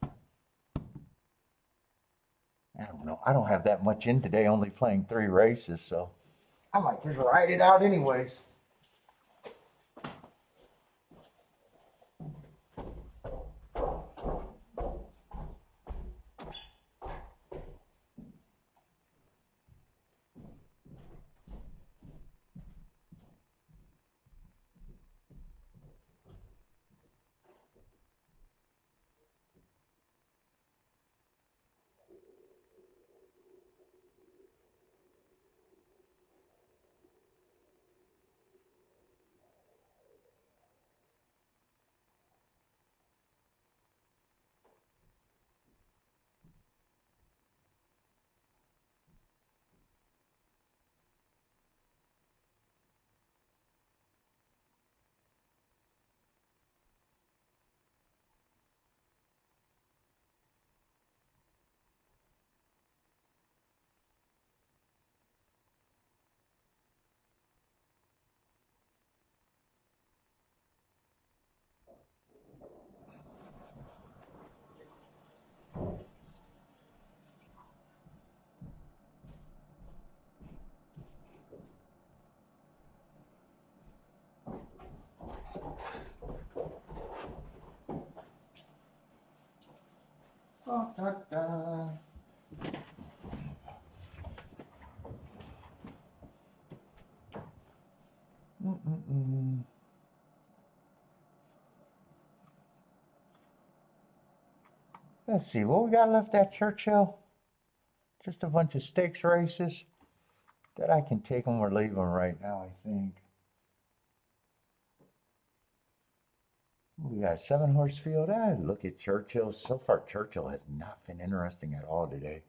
I don't know. I don't have that much in today, only playing 3 races, so I might just ride it out anyways. Da, da, da. Let's see, what we got left at Churchill? Just a bunch of stakes races that I can take them or leave them right now, I think. We got a 7-horse field. Look at Churchill. So far, Churchill has not been interesting at all today.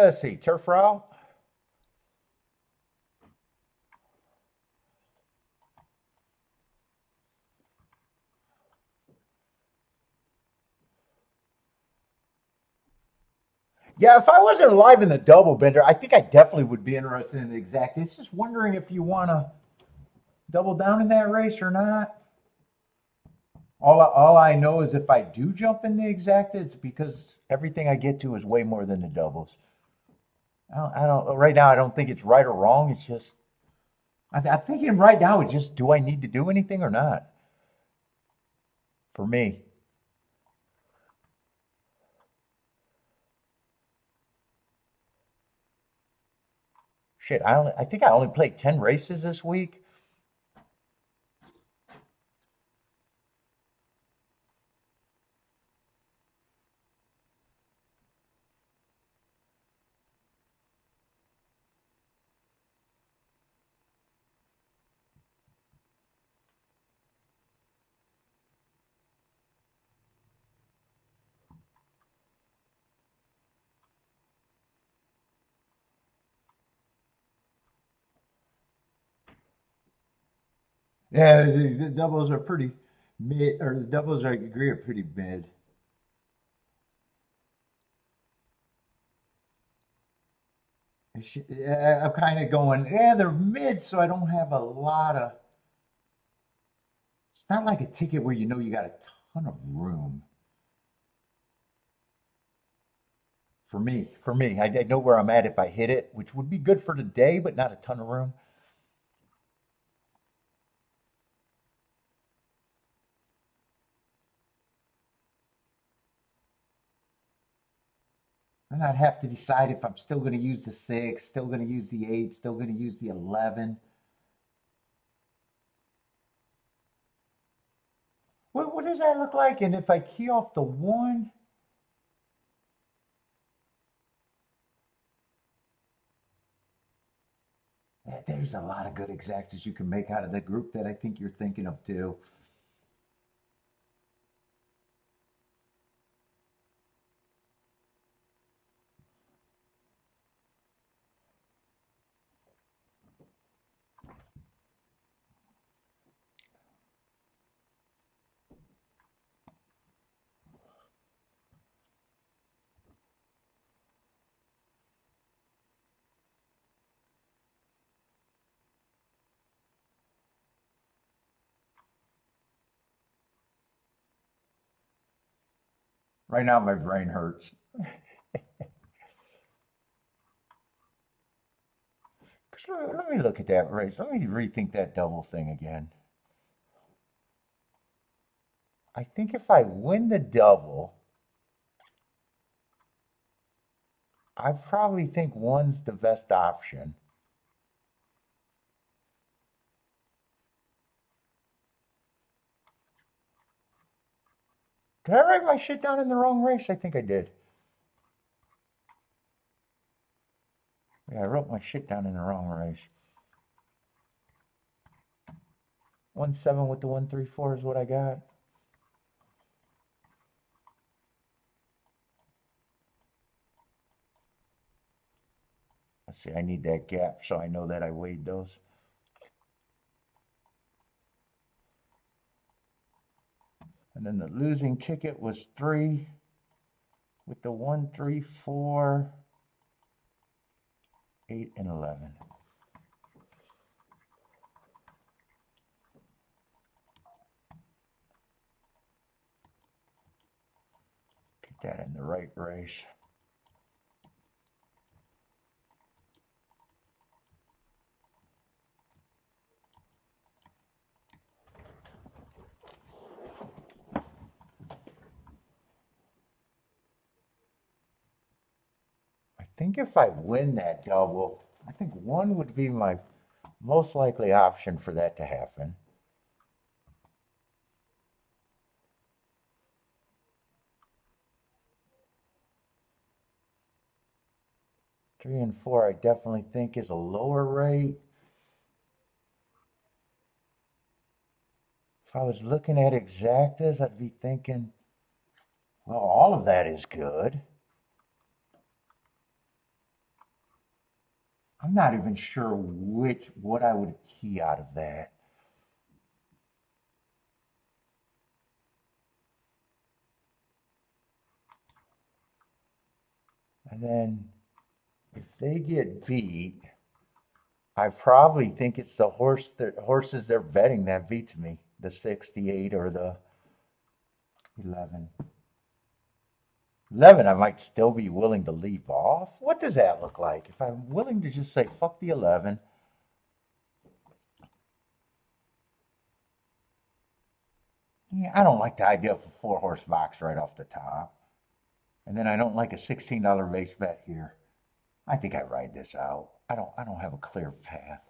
Let's see, turf route. Yeah, if I wasn't alive in the double bender, I think I definitely would be interested in the exact. It's just wondering if you want to double down in that race or not. All I know is if I do jump in the exact, it's because everything I get to is way more than the doubles. I don't right now. I don't think it's right or wrong. It's just I'm thinking right now. It's just do I need to do anything or not? For me, shit. I think I only played 10 races this week. Yeah, the doubles are pretty mid, or the doubles I agree are pretty mid. Yeah, I'm kind of going, yeah, they're mid, so I don't have a lot of. It's not like a ticket where you know you got a ton of room. For me, I know where I'm at if I hit it, which would be good for the day, but not a ton of room. And I'd have to decide if I'm still going to use the six, still going to use the eight, still going to use the 11. What does that look like? And if I key off the one, there's a lot of good exactas you can make out of the group that I think you're thinking of too. Right now, my brain hurts. Let me look at that race. Let me rethink that double thing again. I think if I win the double, I probably think one's the best option. Did I write my shit down in the wrong race? I think I did. Yeah, I wrote my shit down in the wrong race. 1-7 with the 1-3-4 is what I got. Let's see, I need that gap so I know that I weighed those. And then the losing ticket was 3 with the 1-3-4, 8, and 11. Get that in the right race. I think if I win that double, I think one would be my most likely option for that to happen. Three and four, I definitely think is a lower rate. If I was looking at exactas, I'd be thinking, well, all of that is good. I'm not even sure what I would key out of that. And then if they get beat, I probably think it's the horses they're betting that beats me, the 68 or the 11. 11, I might still be willing to leave off. What does that look like? If I'm willing to just say, fuck the 11. Yeah, I don't like the idea of a 4-horse box right off the top. And then I don't like a $16 base bet here. I think I ride this out. I don't have a clear path.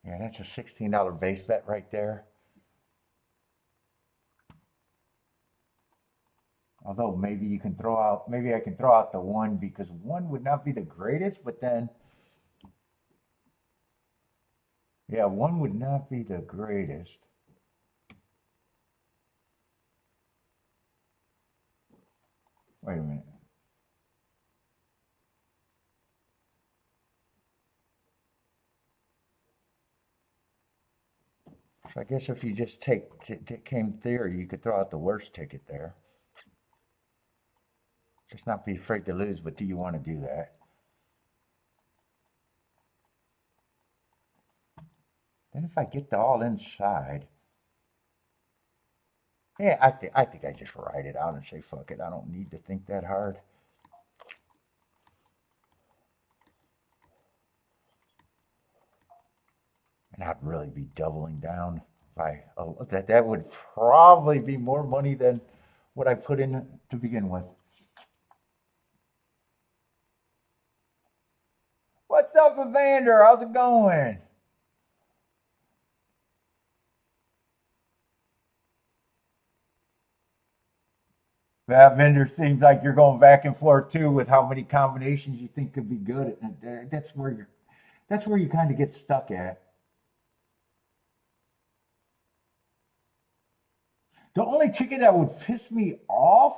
Yeah, that's a $16 base bet right there. Although maybe I can throw out the 1 because 1 would not be the greatest, but then, yeah, 1 would not be the greatest. Wait a minute. So I guess if you just came theory, you could throw out the worst ticket there. Just not be afraid to lose, but do you want to do that? Then if I get the all inside, yeah, I think I just write it out and say fuck it. I don't need to think that hard. And I'd really be doubling down by that would probably be more money than what I put in to begin with. What's up, Evander? How's it going? That vendor seems like you're going back and forth too with how many combinations you think could be good, and that's where you kind of get stuck at. The only ticket that would piss me off,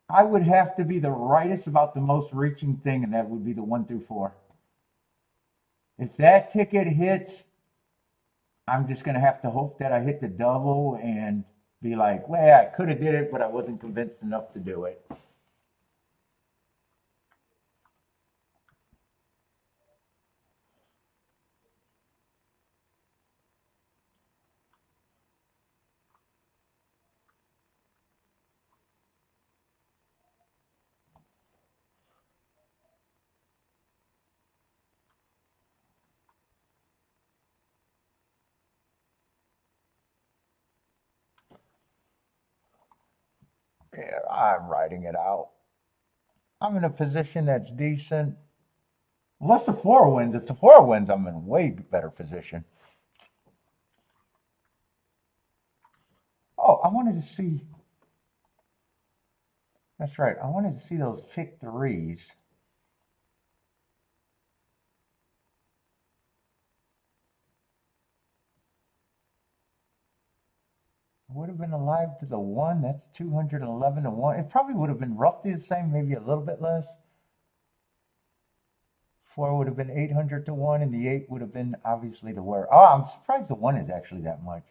I would have to be the rightest about the most reaching thing, and that would be the 1 through 4. If that ticket hits, I'm just gonna have to hope that I hit the double and be like, well, I could have did it, but I wasn't convinced enough to do it. Yeah, I'm writing it out. I'm in a position that's decent. Unless the 4 wins. If the 4 wins, I'm in a way better position. Oh, I wanted to see. That's right. I wanted to see those pick 3s. Would have been alive to the 1. That's 211 to 1. It probably would have been roughly the same, maybe a little bit less. 4 would have been 800 to 1, and the 8 would have been obviously the where. Oh, I'm surprised the 1 is actually that much.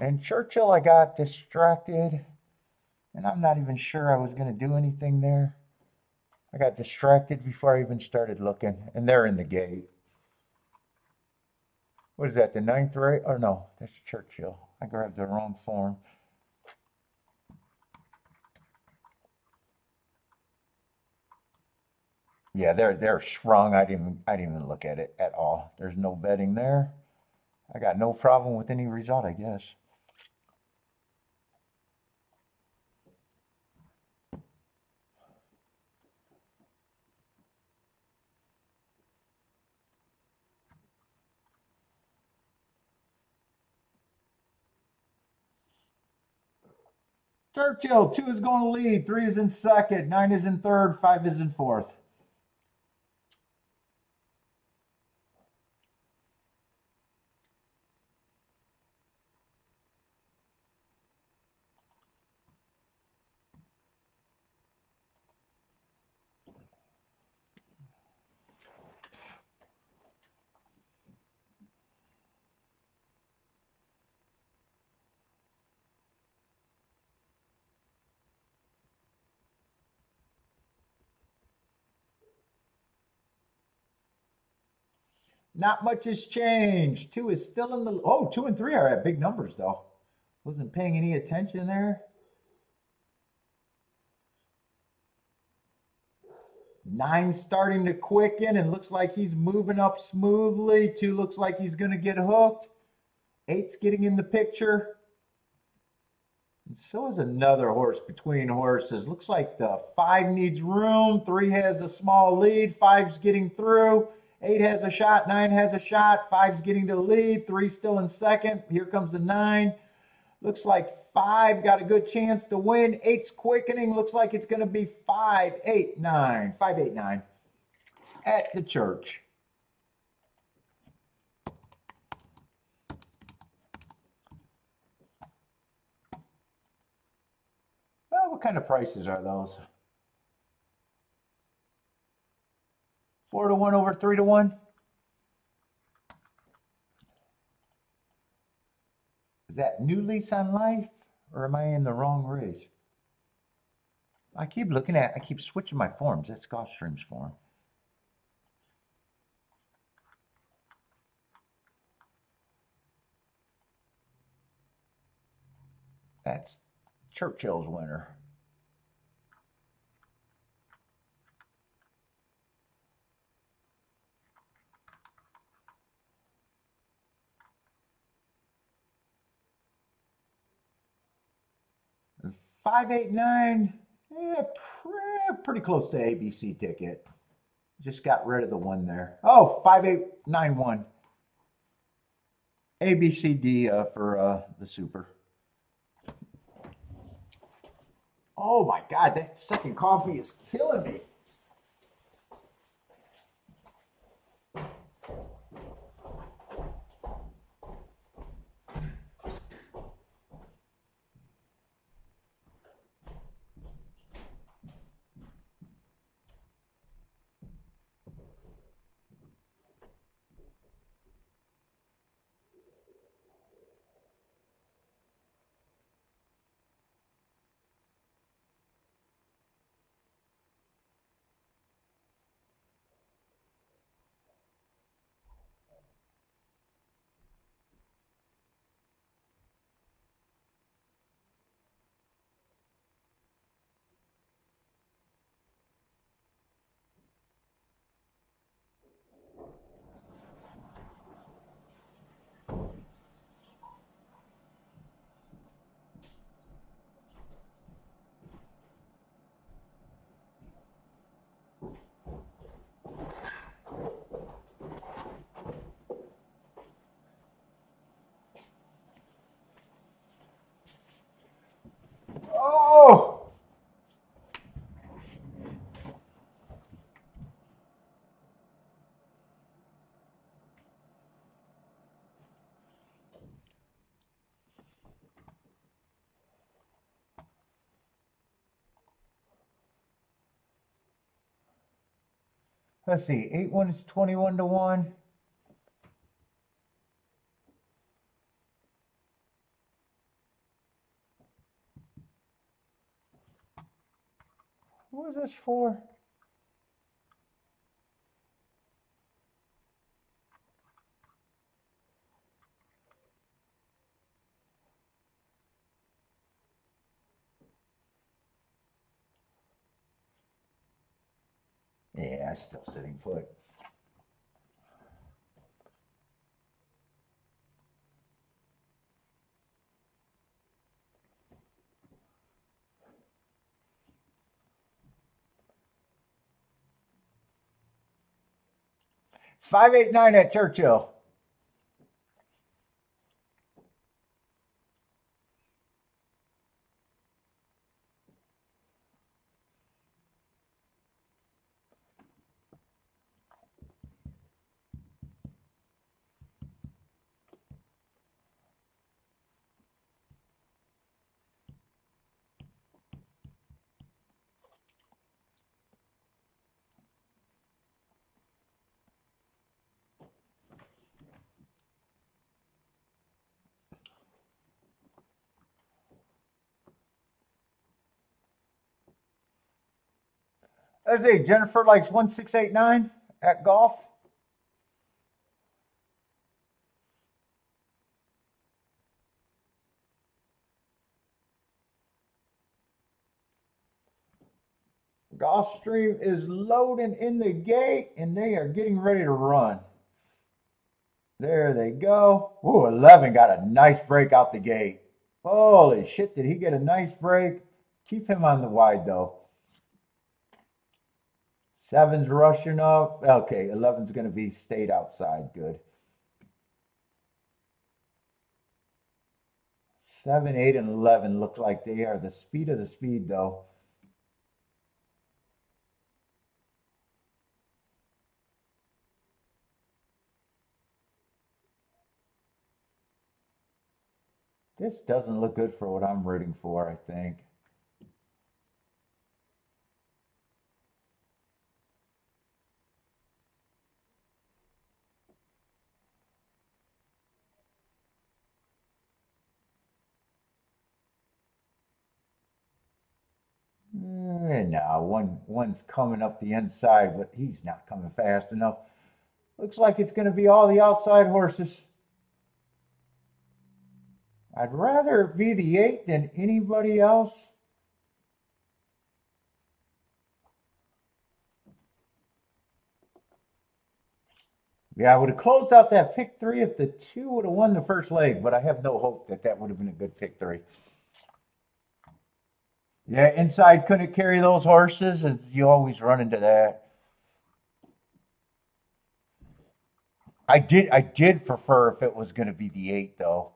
And Churchill, I got distracted, and I'm not even sure I was going to do anything there. I got distracted before I even started looking, and they're in the gate. What is that, the 9th right? Oh, no, that's Churchill. I grabbed the wrong form. Yeah, they're sprung. I didn't even look at it at all. There's no betting there. I got no problem with any result, I guess. Churchill, 2 is going to lead, 3 is in second, 9 is in third, 5 is in fourth. Not much has changed. 2 is still in the, oh, 2 and 3 are at big numbers though. Wasn't paying any attention there. 9 starting to quicken and looks like he's moving up smoothly. 2 looks like he's going to get hooked. 8's getting in the picture. And so is another horse between horses. Looks like the 5 needs room. 3 has a small lead. 5's getting through. 8 has a shot. 9 has a shot. 5's getting to lead. 3 still in second. Here comes the 9. Looks like 5 got a good chance to win. 8's quickening. Looks like it's going to be 5, 8, 9. 5, 8, 9 at the church. Well, what kind of prices are those? 4 to 1 over 3 to 1? Is that new lease on life, or am I in the wrong race? I keep switching my forms. That's Gulfstream's form. That's Churchill's winner. And 589, yeah, pretty close to ABC ticket. Just got rid of the one there. Oh, 5891. ABCD for the super. Oh my God, that second coffee is killing me. Oh! Let's see, 8-1 is 21 to 1. What was this for? Yeah, still sitting put. $589 at Churchill. let's see, Jennifer likes 1689 at golf. Gulfstream is loading in the gate, and they are getting ready to run. There they go. Ooh, 11 got a nice break out the gate. Holy shit, did he get a nice break? Keep him on the wide, though. 7's rushing up. Okay, 11's going to be stayed outside. Good. 7, 8, and 11 look like they are the speed of the speed, though. This doesn't look good for what I'm rooting for, I think. No, one's coming up the inside, but he's not coming fast enough. Looks like it's going to be all the outside horses. I'd rather it be the 8 than anybody else. Yeah, I would have closed out that pick 3 if the 2 would have won the first leg, but I have no hope that that would have been a good pick 3. Yeah, inside couldn't carry those horses. You always run into that. I did prefer if it was going to be the 8, though.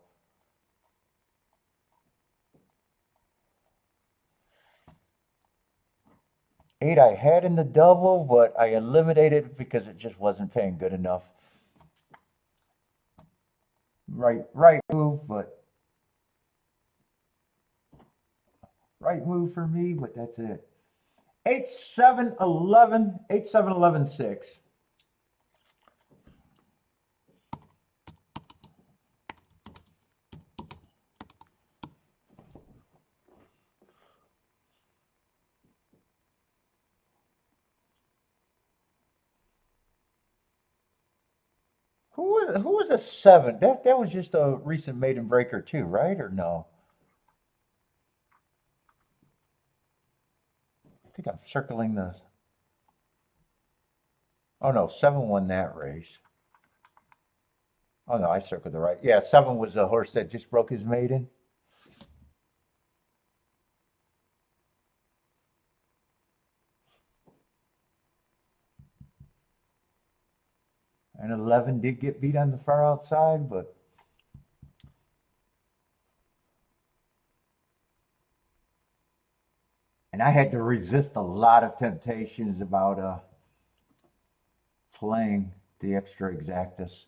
Eight I had in the double, but I eliminated it because it just wasn't paying good enough. Right move, but right move for me, but that's it. 8, 7, 11, 8, 7, 11, 6. Who was a 7? That was just a recent maiden breaker too, right? Or no? I think I'm circling the. Oh no, 7 won that race. Oh no, I circled the right. Yeah, 7 was a horse that just broke his maiden. And 11 did get beat on the far outside, but and I had to resist a lot of temptations about playing the extra exactus.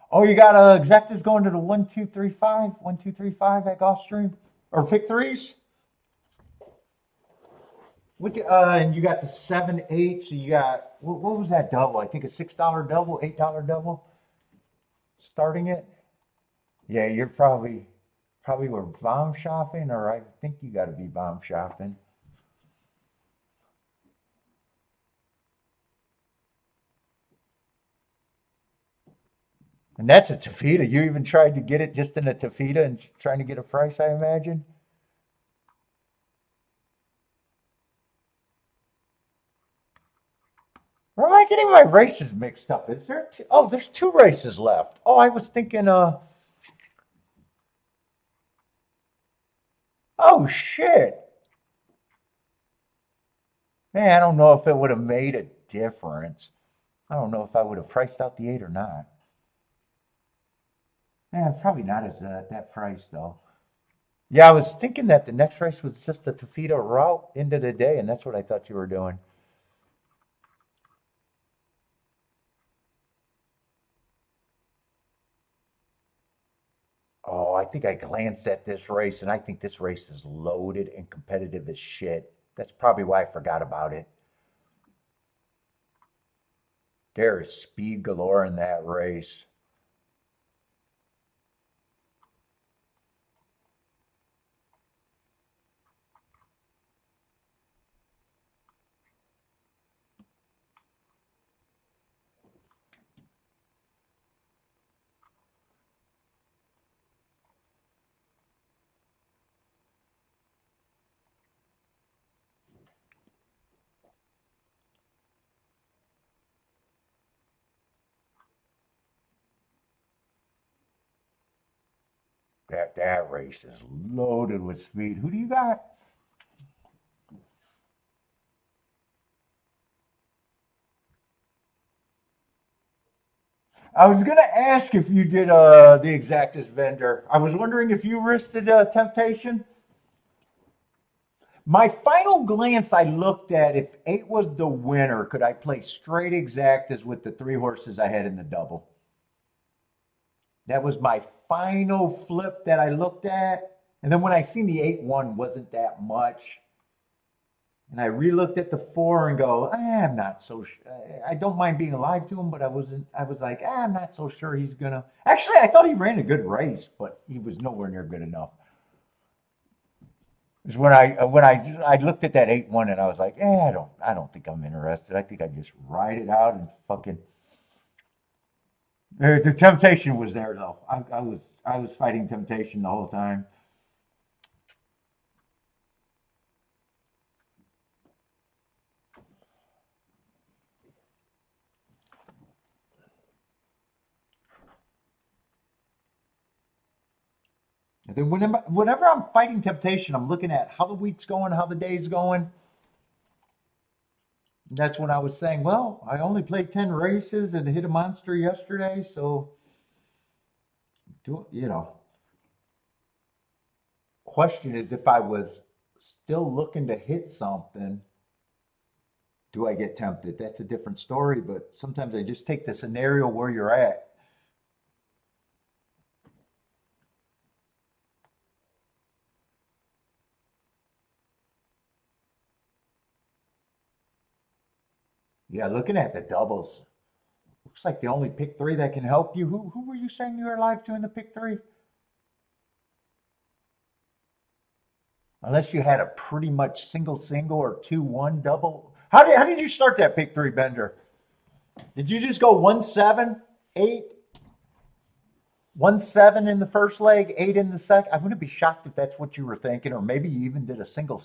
Oh, you got exactas going to the 1, 2, 3, 5, 1, 2, 3, 5 at Gulfstream or pick 3s. And you got the 7, 8. So you got what was that double? I think a $6 double, $8 double. Starting it. Yeah, you're probably were bomb shopping, or I think you got to be bomb shopping. And that's a taffeta. You even tried to get it just in a taffeta and trying to get a price, I imagine. Or am I getting my races mixed up? Is there? Oh, there's 2 races left. Oh, I was thinking. Oh shit. Man, I don't know if it would have made a difference. I don't know if I would have priced out the 8 or not. Yeah, probably not as that price though. Yeah, I was thinking that the next race was just a taffeta route into the day, and that's what I thought you were doing. Oh, I think I glanced at this race, and I think this race is loaded and competitive as shit. That's probably why I forgot about it. There is speed galore in that race. that race is loaded with speed. Who do you got? I was gonna ask if you did the exactest vendor. I was wondering if you risked temptation. My final glance, I looked at if 8 was the winner, could I play straight exactas with the 3 horses I had in the double? That was my final flip that I looked at. And then when I seen the 8-1 wasn't that much, and I re-looked at the 4 and go, I'm not so I don't mind being alive to him, but I was like, I'm not so sure he's gonna. Actually, I thought he ran a good race, but he was nowhere near good enough. Is when I looked at that 8-1 and I was like, I don't think I'm interested. I think I just ride it out and fucking. The temptation was there though. I was fighting temptation the whole time. And then whenever I'm fighting temptation, I'm looking at how the week's going, how the day's going. And that's when I was saying, well, I only played 10 races and hit a monster yesterday, so you know. Question is if I was still looking to hit something, do I get tempted? That's a different story, but sometimes I just take the scenario where you're at. Yeah, looking at the doubles, looks like the only pick 3 that can help you. Who were you saying you were alive to in the pick 3? Unless you had a pretty much single or 2-1 double. How did you start that pick 3 bender? Did you just go 1-7, 8, 1-7 in the first leg, 8 in the second? I wouldn't be shocked if that's what you were thinking, or maybe you even did a single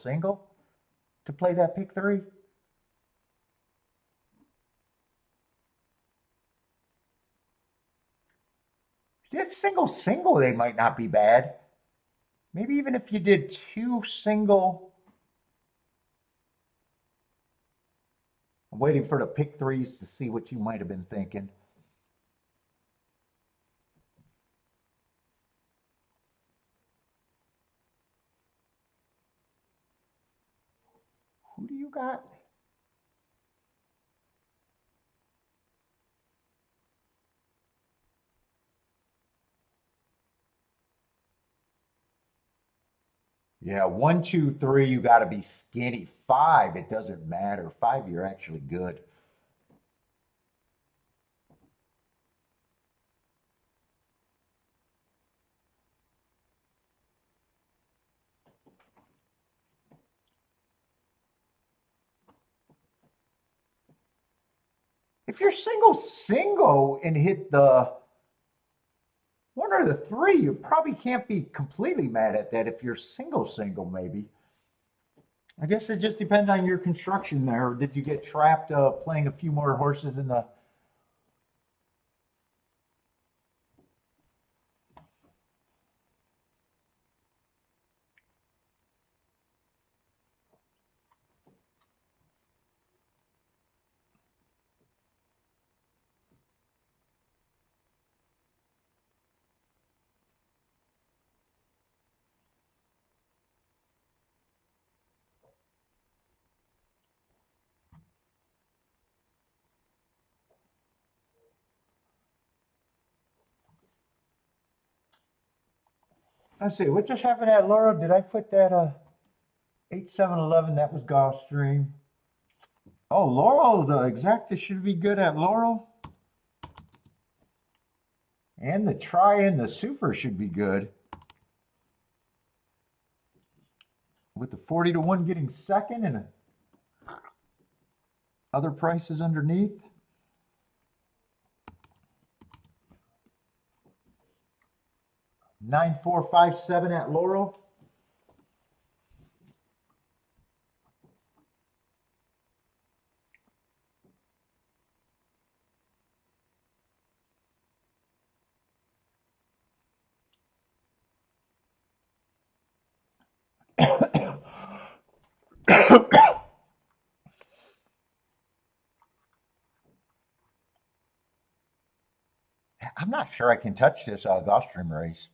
to play that pick 3. If you did single, they might not be bad. Maybe even if you did 2 single. I'm waiting for the pick 3s to see what you might have been thinking. Who do you got? Yeah, 1, 2, 3, you got to be skinny. 5, it doesn't matter. 5, you're actually good. If you're single and hit the 1 or the 3, you probably can't be completely mad at that. If you're single, maybe. I guess it just depends on your construction there. Or did you get trapped playing a few more horses in the? Let's see, what just happened at Laurel? Did I put that 8-7-11? That was Gulfstream. Oh, Laurel, the exacta should be good at Laurel. And the try and the super should be good. With the 40-1 getting second and other prices underneath. 9-4-5-7 at Laurel. I'm not sure I can touch this Gulfstream race.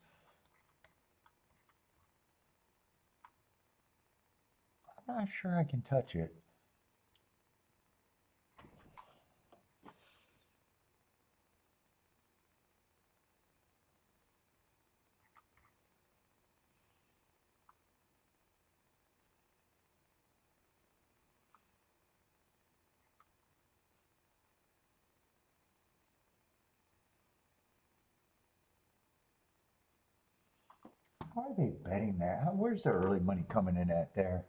I'm not sure I can touch it. How are they betting that? Where's the early money coming in at there?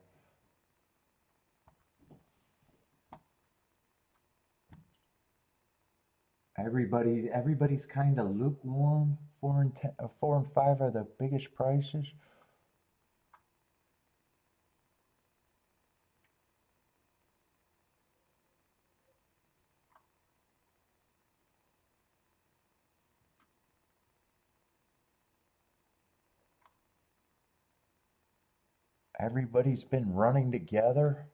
Everybody's kind of lukewarm. 4 and 5 are the biggest prices. Everybody's been running together.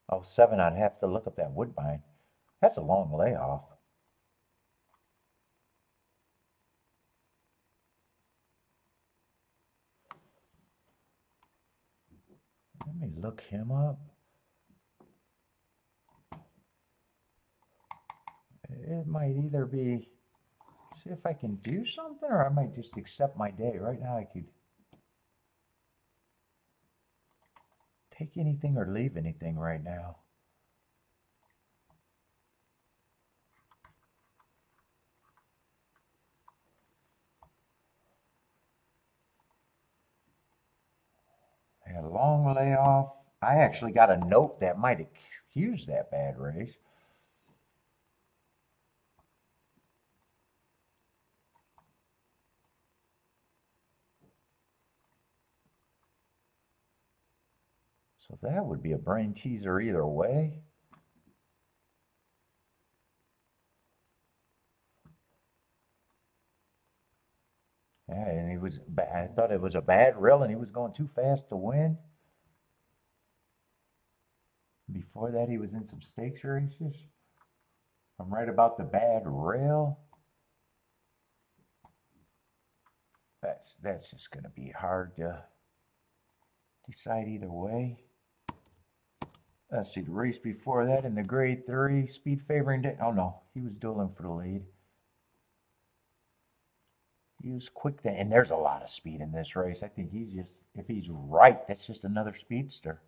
Oh, 7, I'd have to look up that Woodbine. That's a long layoff. Let me look him up. It might either be, see if I can do something, or I might just accept my day. Right now I could take anything or leave anything right now. A long layoff. I actually got a note that might excuse that bad race. So that would be a brain teaser either way. Yeah, and I thought it was a bad rail and he was going too fast to win. Before that, he was in some stakes races. I'm right about the bad rail. That's just going to be hard to decide either way. Let's see, the race before that in the grade 3, speed favoring day. Oh no, he was dueling for the lead. He was quick then, and there's a lot of speed in this race. I think he's just, if he's right, that's just another speedster.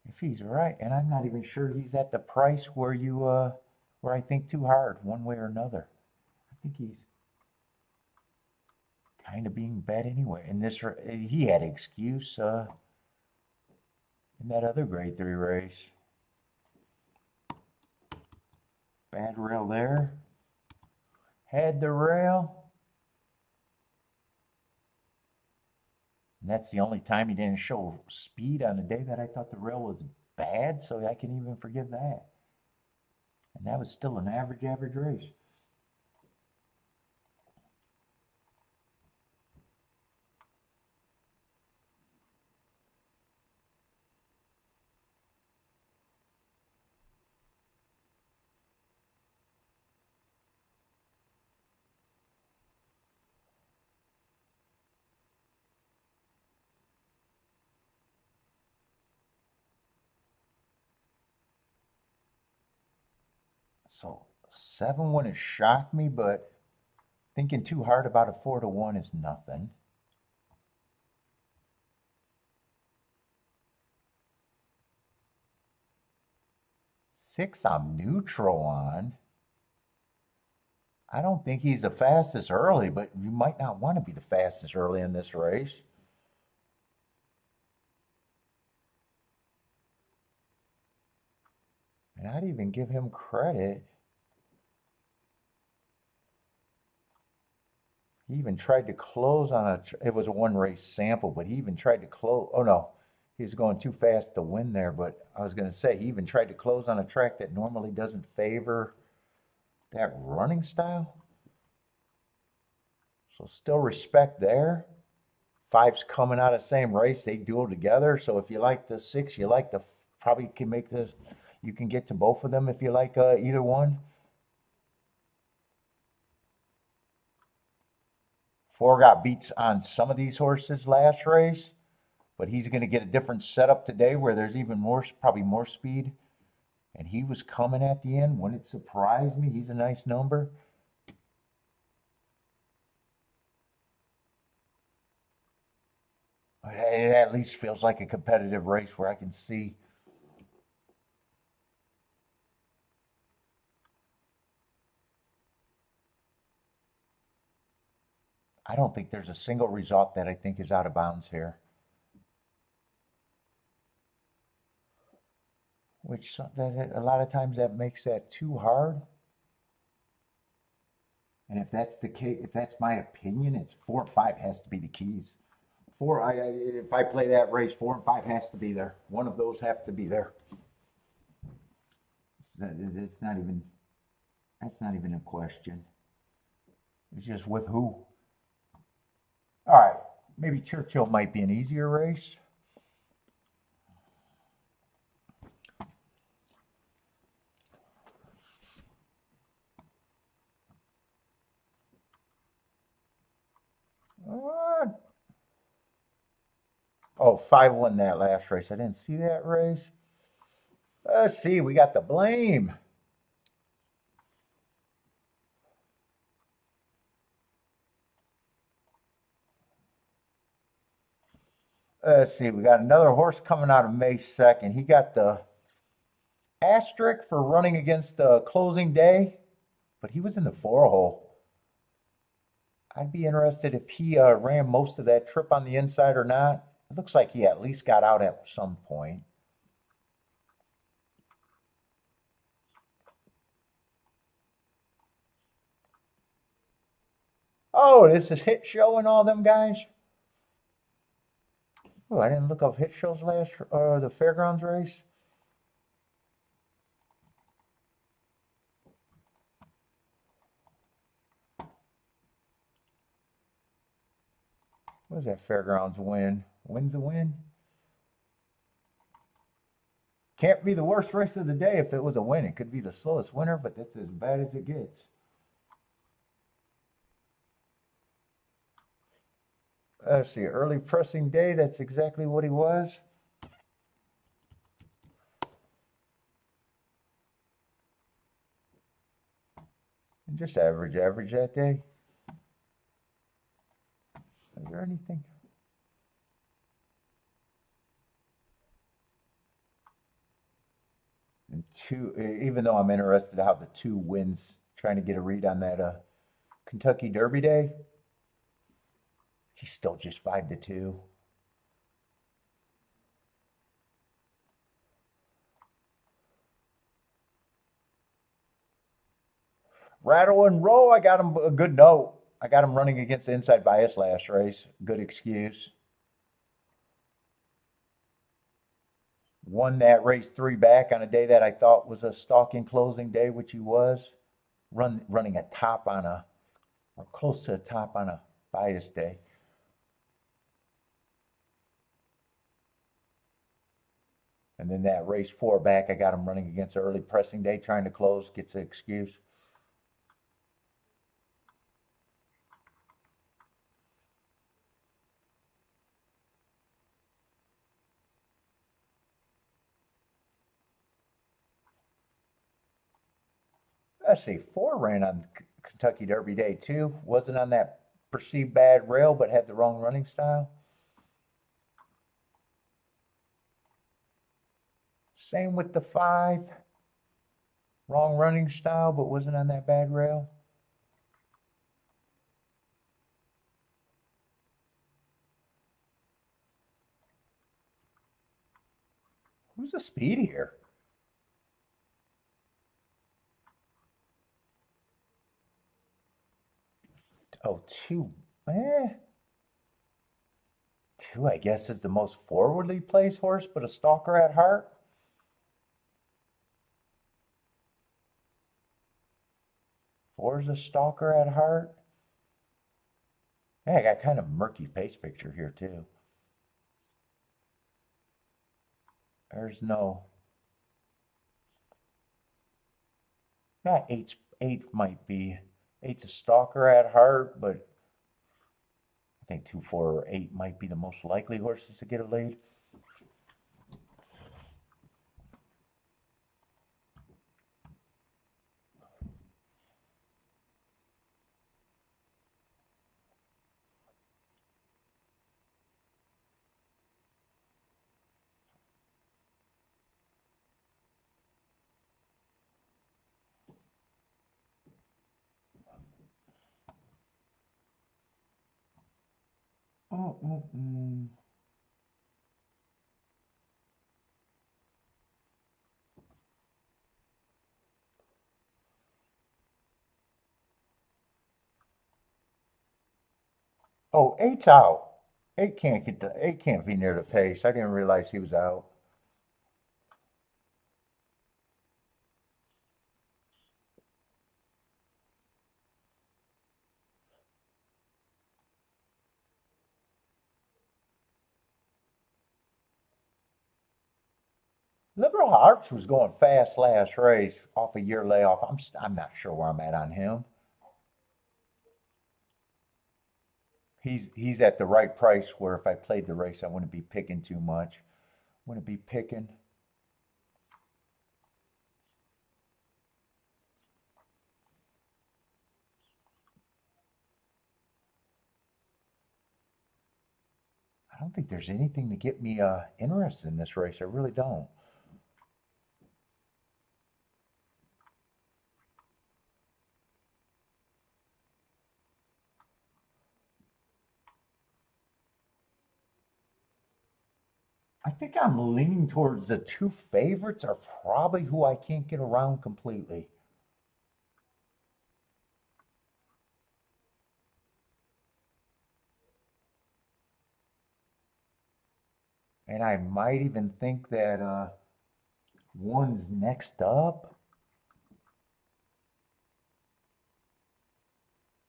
If he's right, and I'm not even sure he's at the price where where I think too hard one way or another. I think he's kind of being bet anyway. In this, he had excuse in that other grade 3 race. Bad rail there. Had the rail. And that's the only time he didn't show speed on the day that I thought the rail was bad, so I can even forgive that. And that was still an average race. So 7 wouldn't shock me, but thinking too hard about a 4-1 is nothing. Six, I'm neutral on. I don't think he's the fastest early, but you might not want to be the fastest early in this race. And I'd even give him credit. He even tried to close on it was a 1 race sample, but he even tried to close. Oh no, he was going too fast to win there. But I was going to say, he even tried to close on a track that normally doesn't favor that running style. So still respect there. 5's coming out of the same race. They duel together. So if you like the 6, you like the, probably can make this, you can get to both of them if you like either one. 4 got beats on some of these horses last race, but he's going to get a different setup today where there's even more, probably more speed. And he was coming at the end. Wouldn't it surprise me? He's a nice number. It at least feels like a competitive race where I can see. I don't think there's a single result that I think is out of bounds here. Which that a lot of times that makes that too hard. And if that's the case, if that's my opinion, it's 4 and 5 has to be the keys. If I play that race, 4 and 5 has to be there. One of those have to be there. It's not even. That's not even a question. It's just with who. All right, maybe Churchill might be an easier race. Oh, 5 won that last race. I didn't see that race. Let's see, we got the blame. Let's see, we got another horse coming out of May 2nd. He got the asterisk for running against the closing day, but he was in the 4-hole. I'd be interested if he ran most of that trip on the inside or not. It looks like he at least got out at some point. Oh, this is Hit Show and all them guys. Oh, I didn't look up Hit Show's last the fairgrounds race. What is that fairgrounds win? Win's a win? Can't be the worst race of the day if it was a win. It could be the slowest winner, but that's as bad as it gets. Let's see, early pressing day, that's exactly what he was. And just average that day. Is there anything? And 2, even though I'm interested how the 2 wins, trying to get a read on that Kentucky Derby day, he's still just 5-2. Rattle and roll, I got him a good note. I got him running against the inside bias last race. Good excuse. Won that race 3 back on a day that I thought was a stalking closing day, which he was. Running a top on a, or close to a top on a bias day. And then that race 4 back, I got him running against early pressing day, trying to close, gets an excuse. Let's see, 4 ran on Kentucky Derby Day too. Wasn't on that perceived bad rail, but had the wrong running style. Same with the 5. Wrong running style, but wasn't on that bad rail. Who's the speed here? Oh, 2. 2, I guess, is the most forwardly placed horse, but a stalker at heart. Four's a stalker at heart. Hey, I got kind of murky pace picture here too. There's no. Yeah, eight might be. Eight's a stalker at heart, but I think 2, 4, or 8 might be the most likely horses to get a lead. Oh, oh, mm. Oh, eight's out. Eight can't be near the pace. I didn't realize he was out. Liberal Arts was going fast last race off a year layoff. I'm not sure where I'm at on him. He's at the right price where if I played the race, I wouldn't be picking too much. Wouldn't be picking. I don't think there's anything to get me interested in this race. I really don't. I think I'm leaning towards the two favorites are probably who I can't get around completely. And I might even think that one's next up.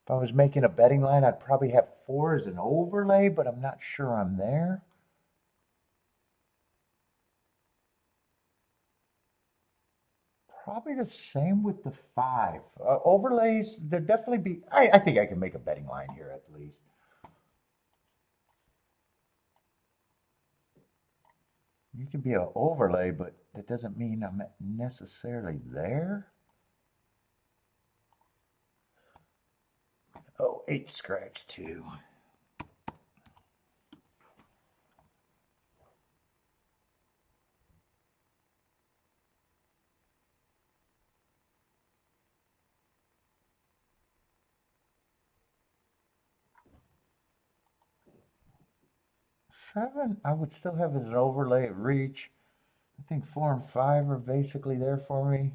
If I was making a betting line, I'd probably have 4 as an overlay, but I'm not sure I'm there. Probably the same with the 5. Overlays, there definitely be. I think I can make a betting line here at least. You can be an overlay, but that doesn't mean I'm necessarily there. Oh, 8 scratch too. Seven, I would still have as an overlay at reach. I think 4 and 5 are basically there for me.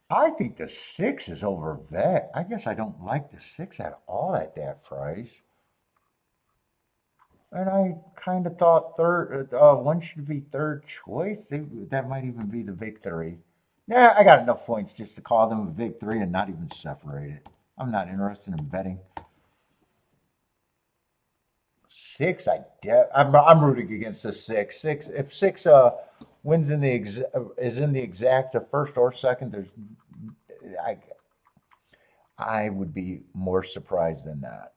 I think the 6 is over vet. I guess I don't like the 6 at all at that price. And I kind of thought one should be third choice. That might even be the victory. Yeah, I got enough points just to call them a victory and not even separate it. I'm not interested in betting. 6, I'm rooting against the 6. If 6 wins is in the exact first or second, I I would be more surprised than that.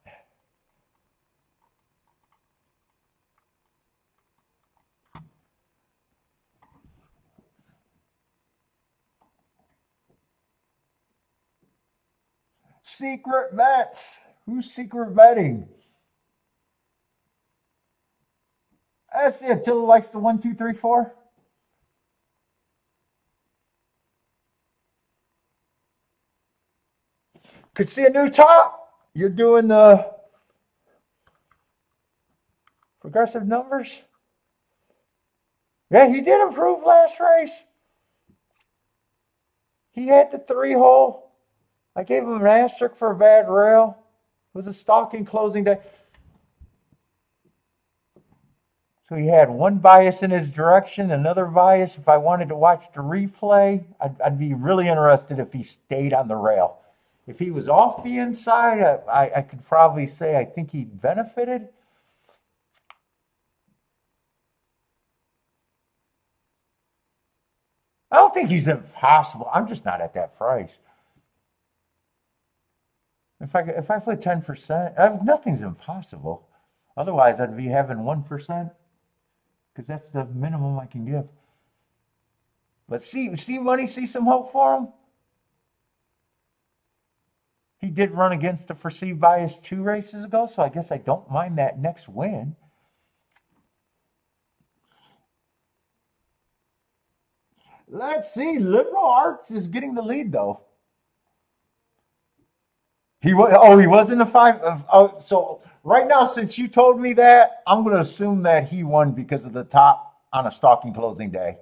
Secret bets. Who's secret betting? I see Attila likes the 1, 2, 3, 4. Could see a new top. You're doing the progressive numbers. Yeah, he did improve last race. He had the 3-hole. I gave him an asterisk for a bad rail. It was a stalking closing day. So he had one bias in his direction, another bias. If I wanted to watch the replay, I'd be really interested if he stayed on the rail. If he was off the inside, I could probably say I think he benefited. I don't think he's impossible. I'm just not at that price. If I put 10%, nothing's impossible. Otherwise, I'd be having 1%. Because that's the minimum I can give. But see money, see some hope for him? He did run against the perceived bias 2 races ago, so I guess I don't mind that next win. Let's see. Liberal Arts is getting the lead, though. He was in the 5. So right now, since you told me that, I'm going to assume that he won because of the top on a stalking closing day.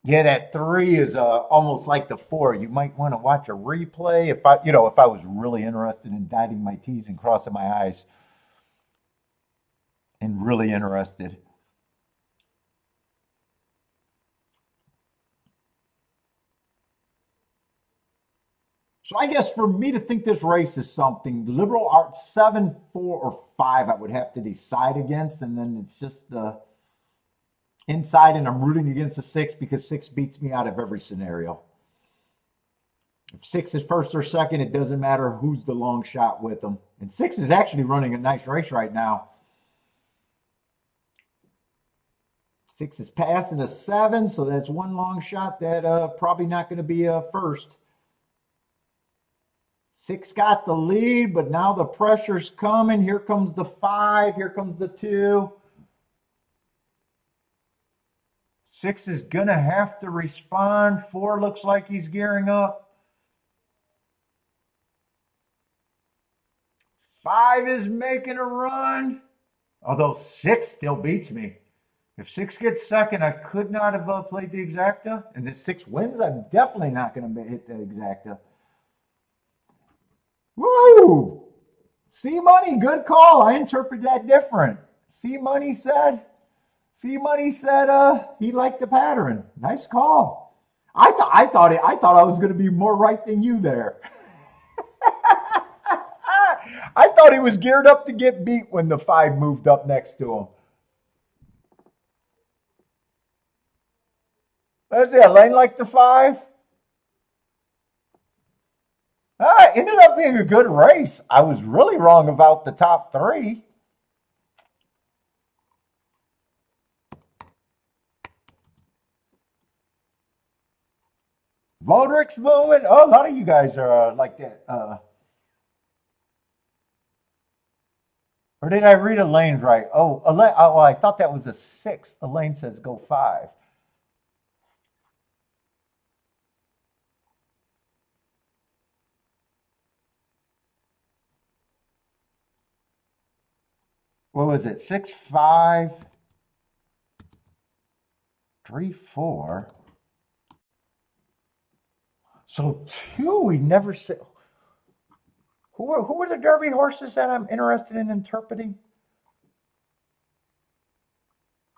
Yeah, that 3 is almost like the 4. You might want to watch a replay if I was really interested in dotting my T's and crossing my I's, and really interested. So I guess for me to think this race is something, Liberal Arts 7, 4, or 5, I would have to decide against, and then it's just the inside, and I'm rooting against the 6 because 6 beats me out of every scenario. If 6 is first or second, it doesn't matter who's the long shot with them. And 6 is actually running a nice race right now. 6 is passing a 7, so that's one long shot that probably not going to be first. 6 got the lead, but now the pressure's coming. Here comes the 5. Here comes the 2. 6 is going to have to respond. 4 looks like he's gearing up. 5 is making a run. Although 6 still beats me. If 6 gets second, I could not have played the exacta. And if 6 wins, I'm definitely not going to hit the exacta. Woo! C-Money, good call. I interpret that different. C-Money said he liked the pattern. Nice call. I thought I was going to be more right than you there. I thought he was geared up to get beat when the 5 moved up next to him. Let's see, Elaine liked the 5. It ended up being a good race. I was really wrong about the top 3. Vodrick's moving. Oh, a lot of you guys are like that. Or did I read Elaine's right? Oh, Elaine, I thought that was a 6. Elaine says go 5. What was it? 6, 5, 3, 4. So 2, we never said. Who were the Derby horses that I'm interested in interpreting?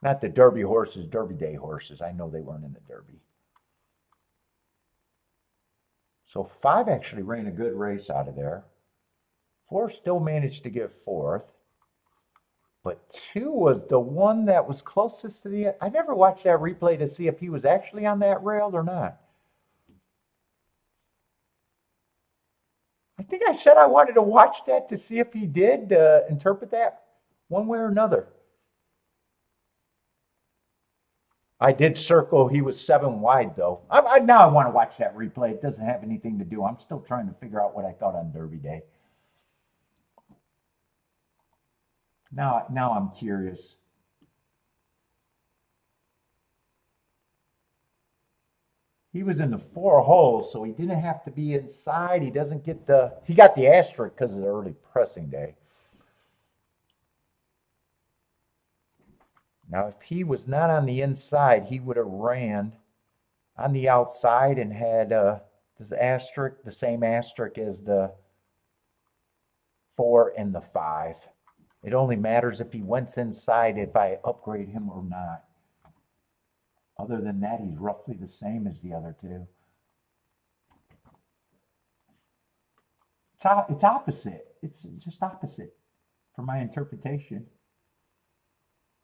Not the Derby horses, Derby Day horses. I know they weren't in the Derby. So 5 actually ran a good race out of there. 4 still managed to get 4th. But 2 was the one that was closest to the end. I never watched that replay to see if he was actually on that rail or not. I think I said I wanted to watch that to see if he did interpret that one way or another. I did circle he was 7 wide, though. Now I want to watch that replay. It doesn't have anything to do. I'm still trying to figure out what I thought on Derby Day. Now I'm curious. He was in the 4 holes, so he didn't have to be inside. He got the asterisk because of the early pressing day. Now, if he was not on the inside, he would have ran on the outside and had this asterisk, the same asterisk as the 4 and the 5. It only matters if he went inside if I upgrade him or not. Other than that, he's roughly the same as the other two. It's opposite. It's just opposite for my interpretation.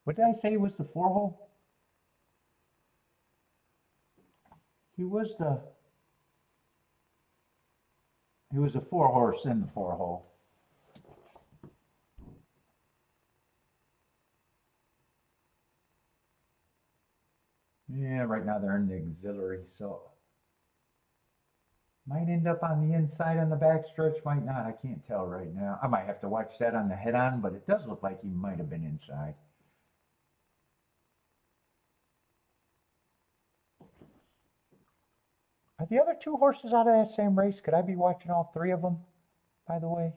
What did I say was the 4-hole? He was a 4-horse in the 4-hole. Yeah, right now they're in the auxiliary, so might end up on the inside on the backstretch, might not. I can't tell right now. I might have to watch that on the head-on, but it does look like he might have been inside. Are the other 2 horses out of that same race? Could I be watching all 3 of them, by the way?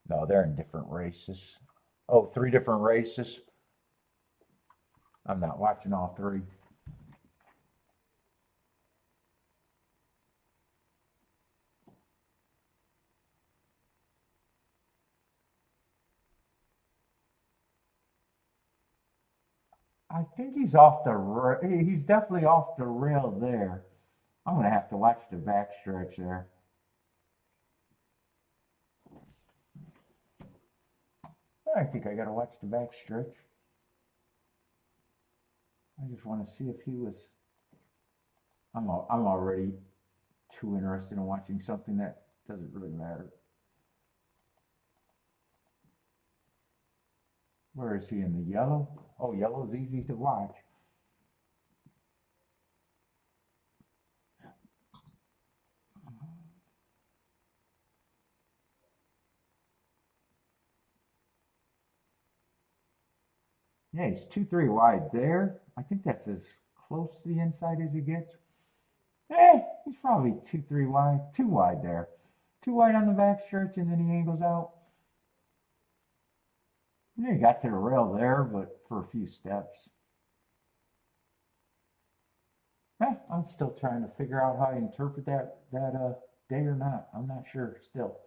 No, they're in different races. Oh, 3 different races. I'm not watching all 3. I think he's he's definitely off the rail there. I'm going to have to watch the backstretch there. I think I got to watch the backstretch. I just want to see if he was. I'm already too interested in watching something that doesn't really matter. Where is he, in the yellow? Oh, yellow's easy to watch. Yeah, he's 2-3 wide there. I think that's as close to the inside as he gets. He's probably 2-3 wide, 2 wide there. 2 wide on the backstretch, and then he angles out. Yeah, he got to the rail there, but for a few steps. I'm still trying to figure out how I interpret that day or not. I'm not sure still.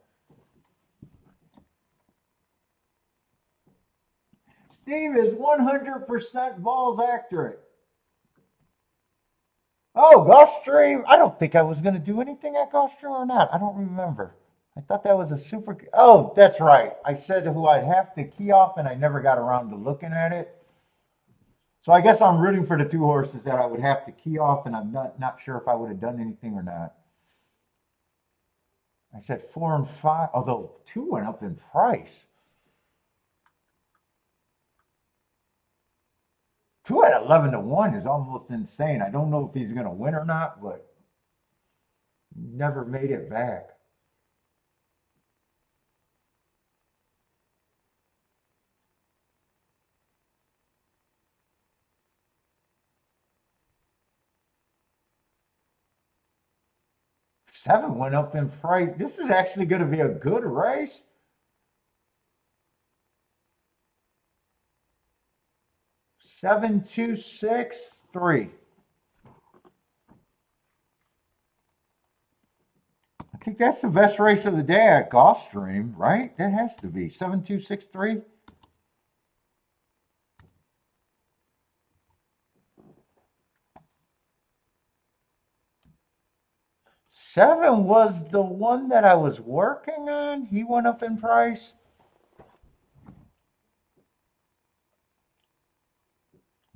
Steve is 100% balls accurate. Oh, Gulfstream. I don't think I was going to do anything at Gulfstream or not. I don't remember. I thought that was a super. Oh, that's right. I said who I'd have to key off, and I never got around to looking at it. So I guess I'm rooting for the 2 horses that I would have to key off, and I'm not sure if I would have done anything or not. I said 4 and 5, although 2 went up in price. 2 at 11-1 is almost insane. I don't know if he's going to win or not, but never made it back. Seven went up in price. This is actually going to be a good race. Seven, 2, 6, 3. I think that's the best race of the day at Gulfstream, right? That has to be 7, 2, 6, 3. Seven was the one that I was working on. He went up in price.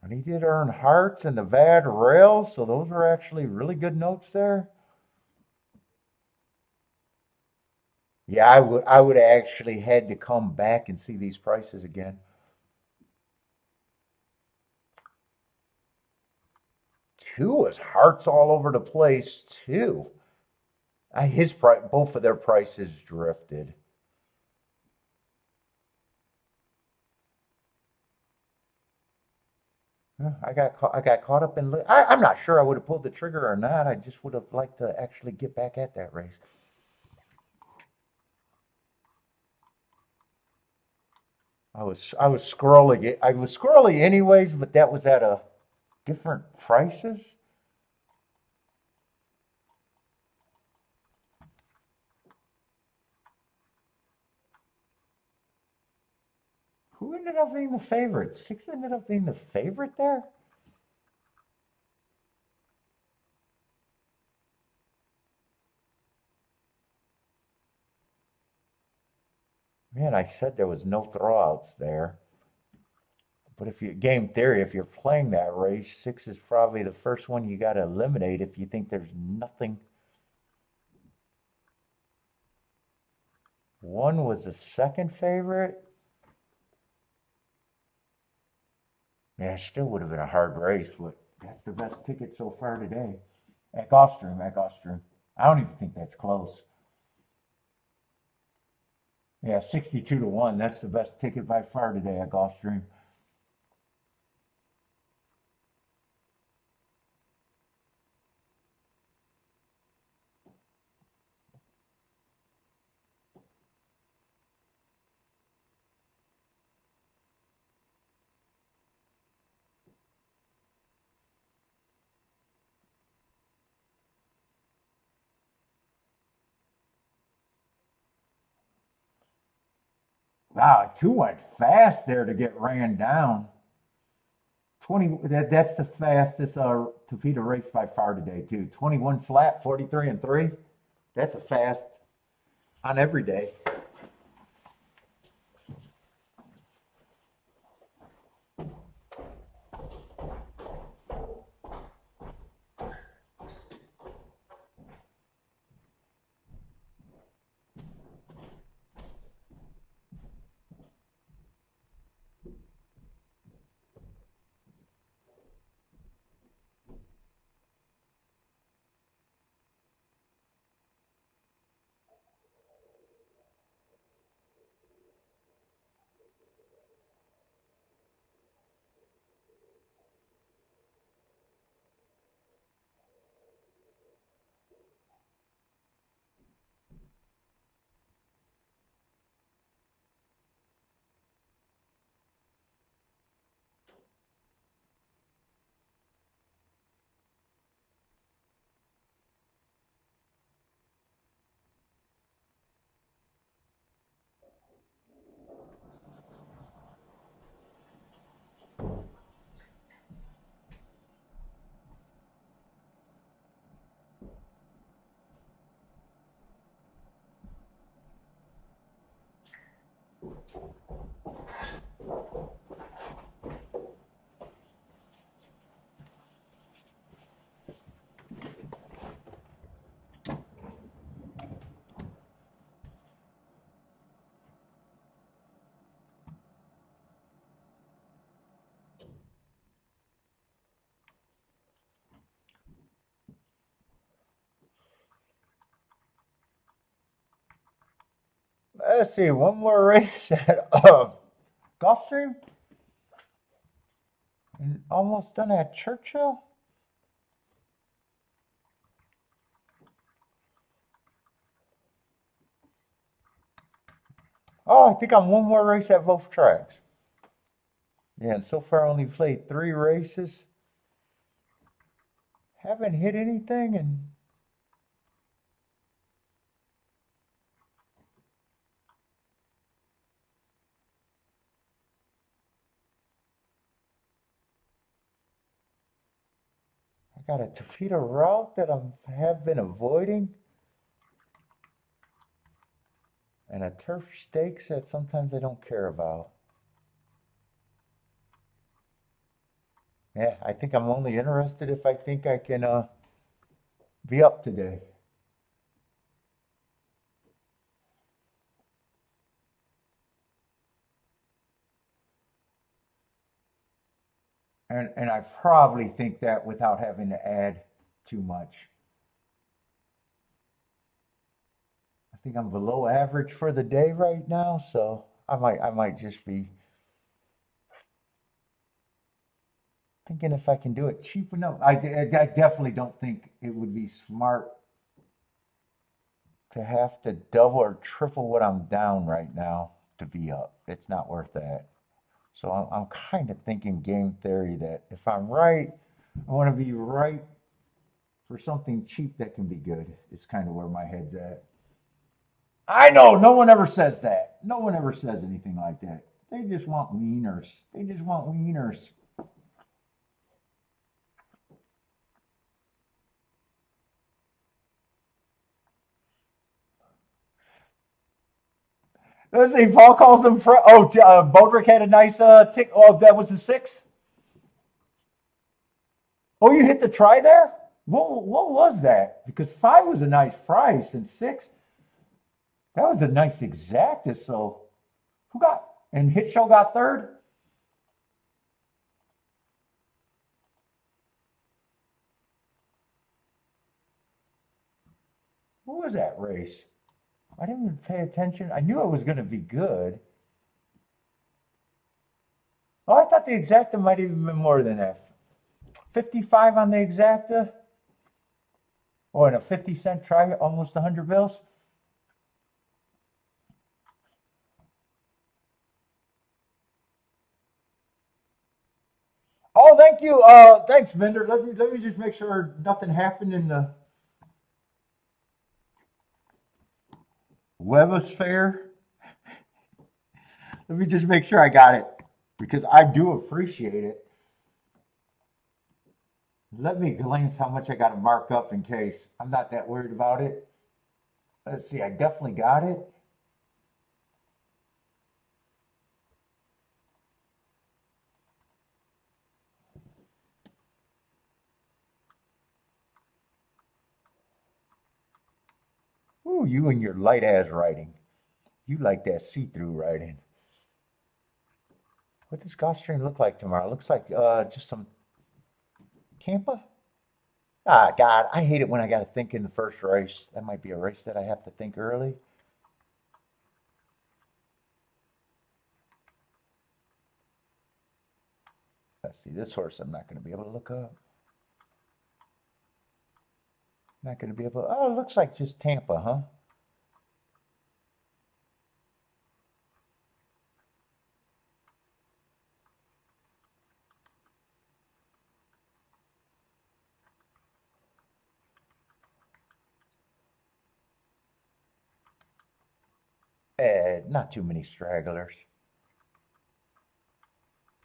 And he did earn hearts and the VAD rails, so those were actually really good notes there. Yeah, I would actually had to come back and see these prices again. 2 was hearts all over the place too. His price, both of their prices drifted. I got caught up in. I'm not sure I would have pulled the trigger or not. I just would have liked to actually get back at that race. I was scrolling. I was scrolling anyways, but that was at a different prices. ended up being the favorite? 6 ended up being the favorite there? Man, I said there was no throwouts there. But if you game theory, if you're playing that race, 6 is probably the first one you got to eliminate if you think there's nothing. 1 was the second favorite. Yeah, it still would have been a hard race, but that's the best ticket so far today. At Gulfstream. I don't even think that's close. Yeah, 62-1. That's the best ticket by far today at Gulfstream. Wow, 2 went fast there to get ran down. 20. That's the fastest Topita race by far today too. 21 flat, 43 and 3. That's a fast on every day. Let's see, one more race at Gulfstream, and almost done at Churchill. Oh, I think I'm one more race at both tracks. Yeah, and so far only played 3 races. Haven't hit anything, and I got a Topita route that I have been avoiding, and a turf stakes that sometimes I don't care about. Yeah, I think I'm only interested if I think I can be up today. And I probably think that without having to add too much. I think I'm below average for the day right now, so I might just be thinking if I can do it cheap enough. I definitely don't think it would be smart to have to double or triple what I'm down right now to be up. It's not worth that. So I'm kind of thinking game theory that if I'm right, I want to be right for something cheap that can be good. It's kind of where my head's at. I know, no one ever says that. No one ever says anything like that. They just want wieners. They just want wieners. Let's see. Paul calls them. Bodrick had a nice tick. Oh, that was a 6. Oh, you hit the try there. What was that? Because 5 was a nice price and 6. That was a nice exactus. So who got? And Hit Show got 3rd. What was that race? I didn't even pay attention. I knew it was going to be good. Oh, I thought the exacta might even been more than that. 55 on the exacta. Oh, and a 50-cent try, almost 100 bills. Oh, thank you. Thanks, vendor. Let me just make sure nothing happened in the webosphere. Let me just make sure I got it because I do appreciate it. Let me glance how much I got to mark up in case. I'm not that worried about it. Let's see. I definitely got it. Ooh, you and your light ass writing. You like that see-through writing. What does Gulfstream look like tomorrow? It looks like just some Tampa. Ah, God, I hate it when I got to think in the first race. That might be a race that I have to think early. Let's see, this horse I'm not going to be able to look up. Not going to be able to, oh, it looks like just Tampa, huh? Not too many stragglers.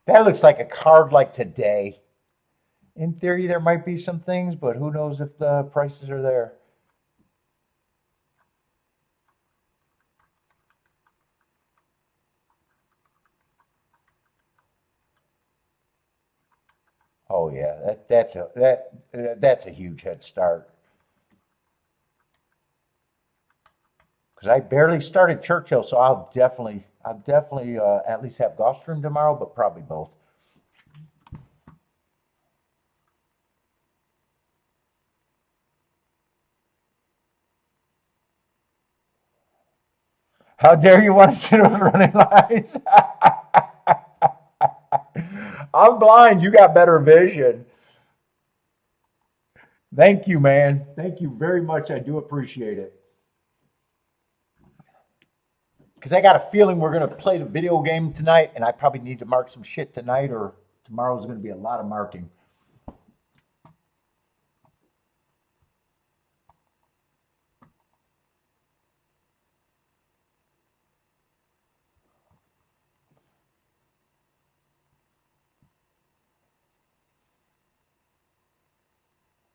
That looks like a card like today. In theory, there might be some things, but who knows if the prices are there. Oh yeah, that's a huge head start. Because I barely started Churchill, so I'll definitely at least have Gulfstream tomorrow, but probably both. How dare you want to sit on running lines? I'm blind. You got better vision. Thank you, man. Thank you very much. I do appreciate it. Because I got a feeling we're going to play the video game tonight, and I probably need to mark some shit tonight, or tomorrow's going to be a lot of marking.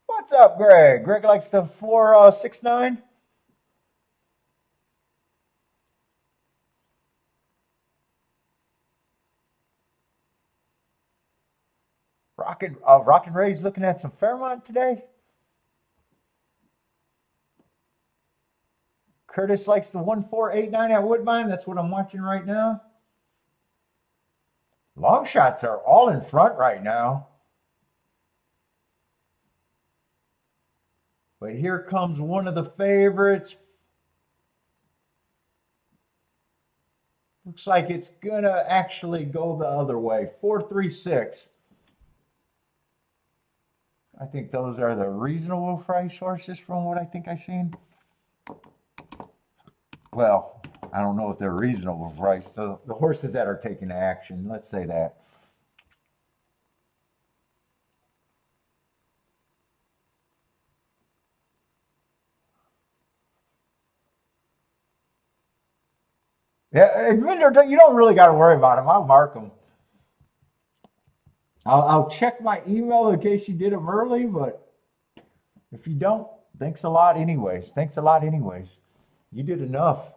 What's up, Greg? Greg likes the 469. Rockin' Ray's looking at some Fairmont today. Curtis likes the 1489 at Woodbine. That's what I'm watching right now. Long shots are all in front right now. But here comes one of the favorites. Looks like it's going to actually go the other way. 436. I think those are the reasonable price horses from what I think I've seen. Well, I don't know if they're reasonable price. The horses that are taking action, let's say that. Yeah, you don't really got to worry about them. I'll mark them. I'll check my email in case you did them early, but if you don't, thanks a lot anyways. Thanks a lot anyways. You did enough.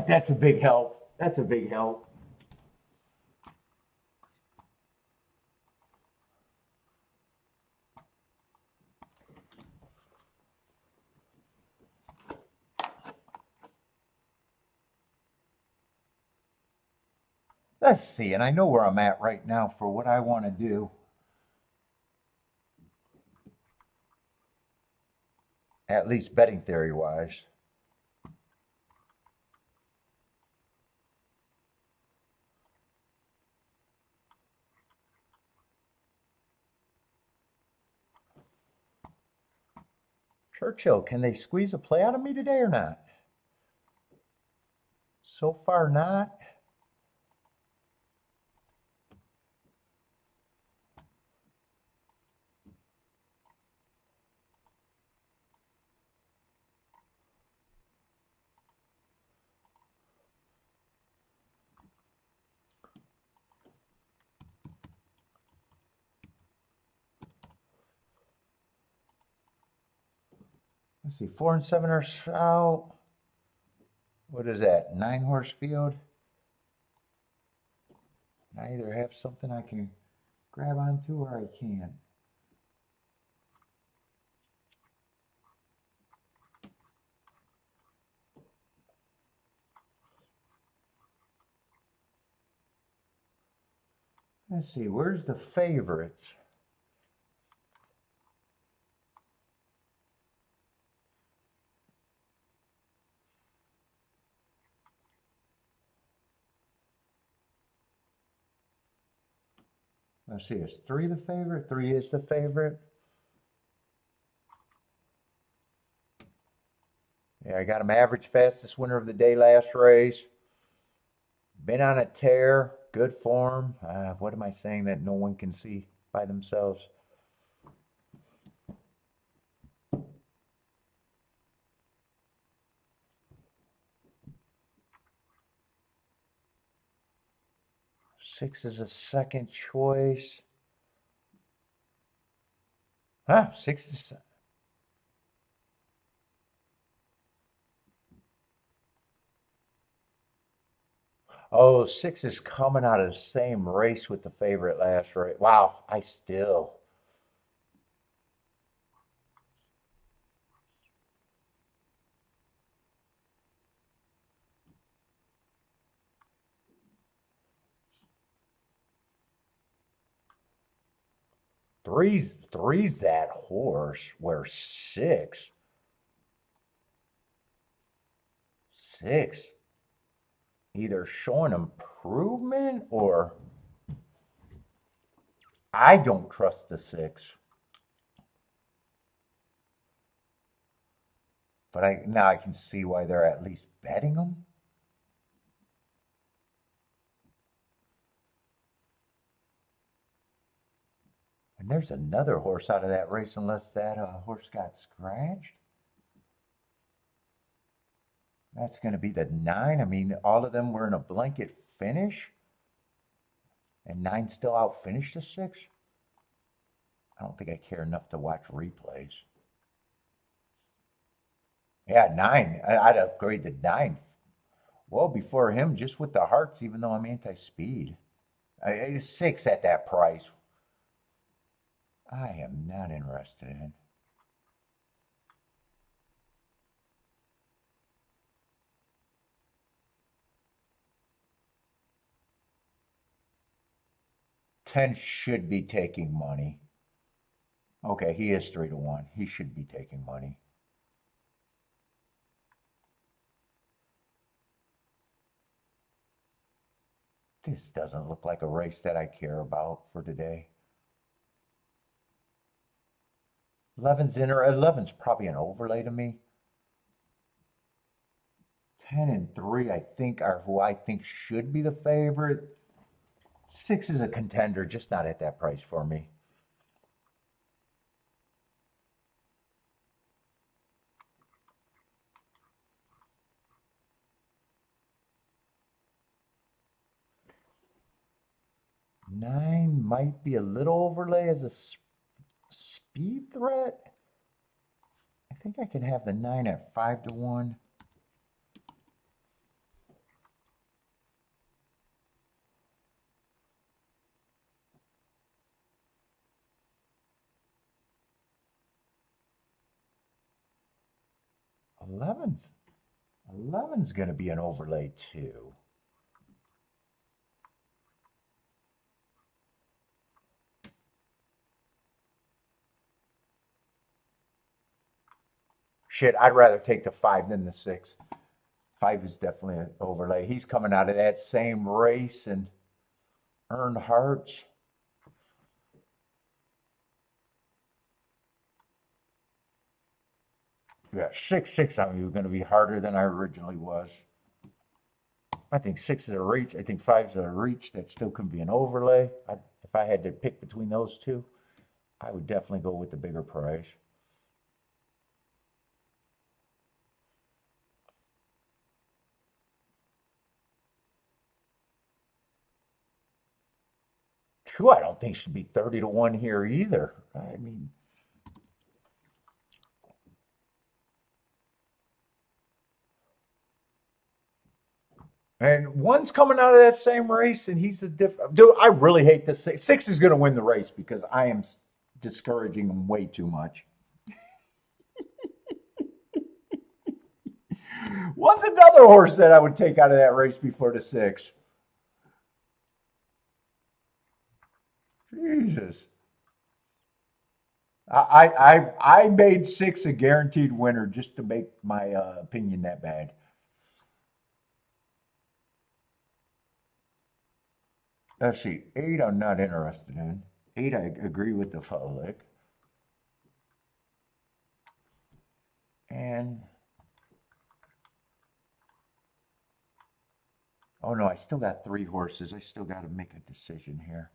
That's a big help. That's a big help. Let's see, and I know where I'm at right now for what I want to do. At least betting theory wise. Churchill, can they squeeze a play out of me today or not? So far, not. Let's see, 4 and 7 are out. What is that? 9-horse field. I either have something I can grab onto or I can't. Let's see, where's the favorites? Let's see, is 3 the favorite? 3 is the favorite. Yeah, I got him average fastest winner of the day last race. Been on a tear, good form. What am I saying that no one can see by themselves? Six is a second choice. Huh, 6 is... Oh, 6 is coming out of the same race with the favorite last race. Wow, I still... Three's that horse, where 6 either showing improvement or I don't trust the 6. But now I can see why they're at least betting them. And there's another horse out of that race unless that horse got scratched. That's going to be the 9. I mean, all of them were in a blanket finish. And 9 still out finished the 6. I don't think I care enough to watch replays. Yeah, 9. I'd upgrade the 9. Well, before him, just with the hearts, even though I'm anti-speed. 6 at that price. I am not interested in. Ten should be taking money. Okay, he is 3 to 1. He should be taking money. This doesn't look like a race that I care about for today. 11's probably an overlay to me. 10 and 3, I think, are who I think should be the favorite. 6 is a contender, just not at that price for me. 9 might be a little overlay as a speed threat. I think I can have the 9 at 5-1. Eleven's going to be an overlay too. Shit, I'd rather take the 5 than the 6. 5 is definitely an overlay. He's coming out of that same race and earned hearts. Yeah, 6-6 on you is going to be harder than I originally was. I think 6 is a reach. I think 5 is a reach that still can be an overlay. If I had to pick between those two, I would definitely go with the bigger price. Two, I don't think should be 30-1 here either. I mean, and one's coming out of that same race, and he's a different dude. I really hate this. 6 is going to win the race because I am discouraging him way too much. One's another horse that I would take out of that race before the 6. Jesus. I made 6 a guaranteed winner just to make my opinion that bad. Let's see. 8 I'm not interested in. 8 I agree with the public. And oh no, I still got 3 horses. I still got to make a decision here.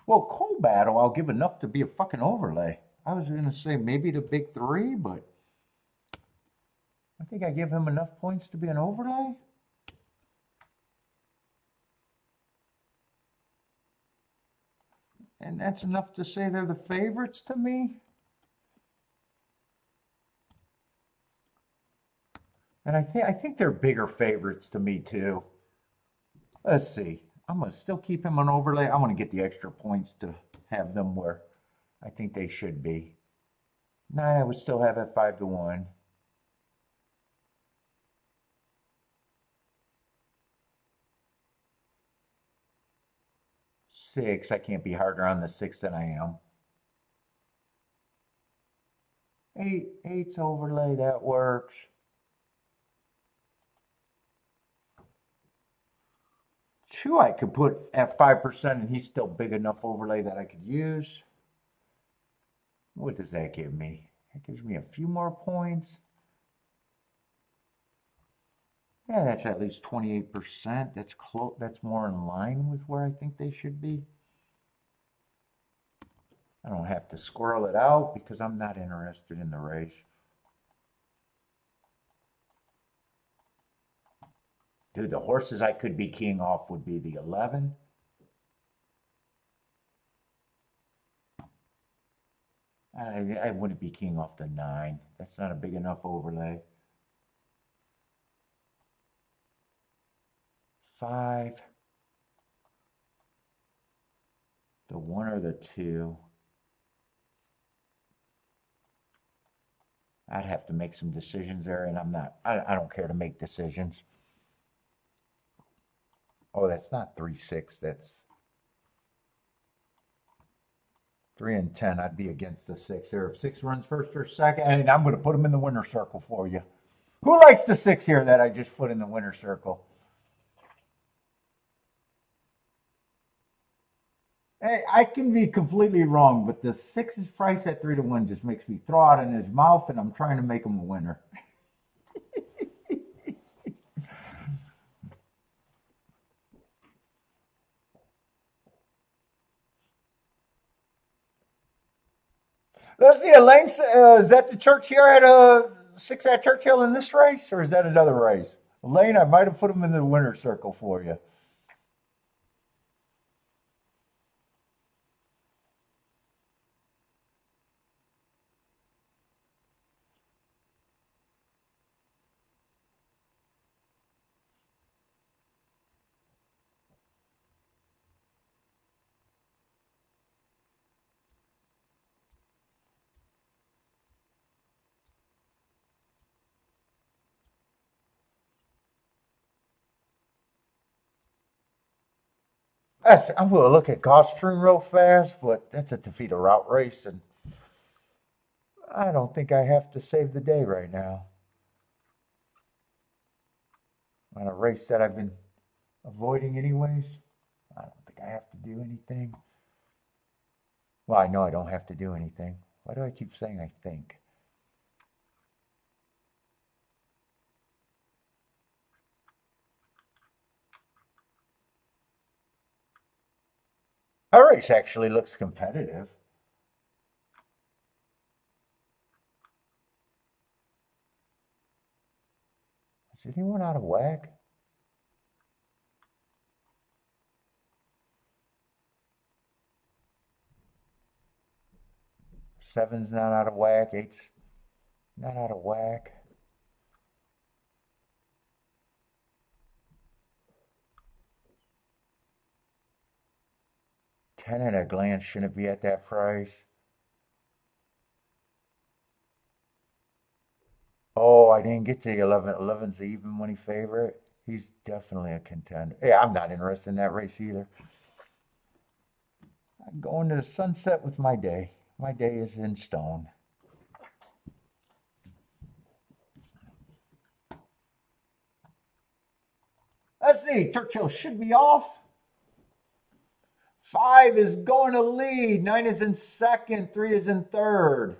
Well, Coal Battle, I'll give enough to be a fucking overlay. I was going to say maybe the big 3, but I think I give him enough points to be an overlay. And that's enough to say they're the favorites to me. And I think they're bigger favorites to me too. Let's see. I'm going to still keep him on overlay. I want to get the extra points to have them where I think they should be. 9 I would still have at 5-1. Six, I can't be harder on the 6 than I am. 8's overlay, that works. 2 I could put at 5% and he's still big enough overlay that I could use. What does that give me? That gives me a few more points. Yeah, that's at least 28%. That's close. That's more in line with where I think they should be. I don't have to squirrel it out because I'm not interested in the race. Dude, the horses I could be keying off would be the 11. I wouldn't be keying off the 9. That's not a big enough overlay. 5. The 1 or the 2. I'd have to make some decisions there, and I don't care to make decisions. Oh, that's not 3-6. That's 3 and 10. I'd be against the 6 here. If 6 runs first or second, and I'm going to put him in the winner's circle for you. Who likes the 6 here that I just put in the winner's circle? Hey, I can be completely wrong, but the 6's price at 3-1 just makes me throw out in his mouth, and I'm trying to make him a winner. Let's see, Elaine, is that the Churchill at 6 at Churchill in this race, or is that another race? Elaine, I might have put him in the winner's circle for you. I'm going to look at Gulfstream real fast, but that's a defeat a route race, and I don't think I have to save the day right now on a race that I've been avoiding anyways. I don't think I have to do anything. Well, I know I don't have to do anything. Why do I keep saying I think? Our race actually looks competitive. Is anyone out of whack? Seven's not out of whack. Eight's not out of whack. Ten at a glance shouldn't be at that price. Oh, I didn't get to the 11. 11's the even money favorite. He's definitely a contender. Yeah, I'm not interested in that race either. I'm going to the sunset with my day. My day is in stone. Let's see. Churchill should be off. 5 is going to lead. 9 is in second. 3 is in third.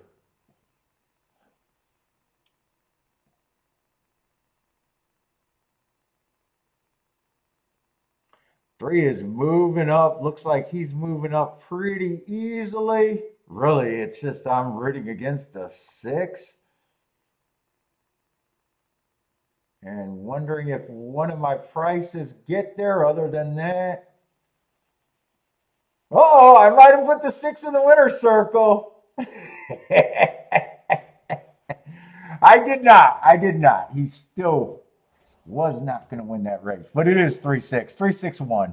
Three is moving up. Looks like he's moving up pretty easily. Really, it's just I'm rooting against the 6. And wondering if one of my prices get there other than that. Oh, I might have put the 6 in the winner's circle. I did not. I did not. He still was not going to win that race. But it is 3-6. 3-6-1.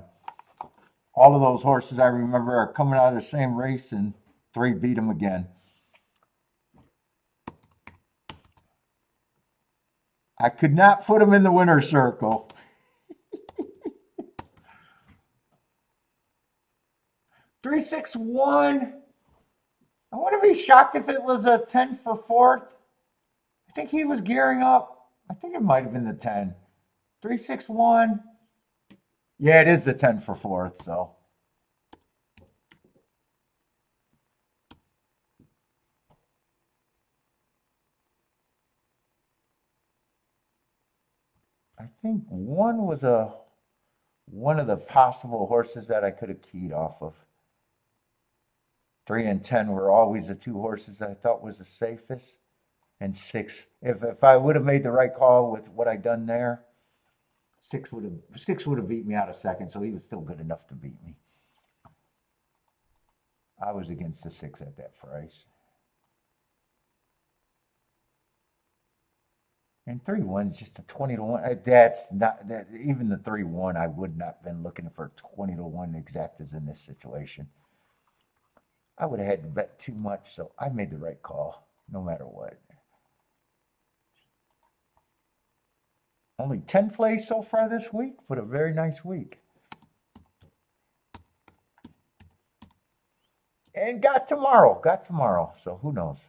All of those horses I remember are coming out of the same race, and 3 beat him again. I could not put him in the winner's circle. 3-6-1. I wouldn't be shocked if it was a 10 for 4th. I think he was gearing up. I think it might have been the 10. 3-6-1. Yeah, it is the 10 for 4th, so. I think 1 was one of the possible horses that I could have keyed off of. 3 and 10 were always the 2 horses that I thought was the safest. And 6, if I would have made the right call with what I'd done there, 6 would have beat me out of second, so he was still good enough to beat me. I was against the 6 at that price. And 3-1 is just a 20-1. That's not that even the 3-1. I would not have been looking for 20-1 exactas in this situation. I would have had to bet too much, so I made the right call, no matter what. Only 10 plays so far this week, but a very nice week. And got tomorrow, so who knows?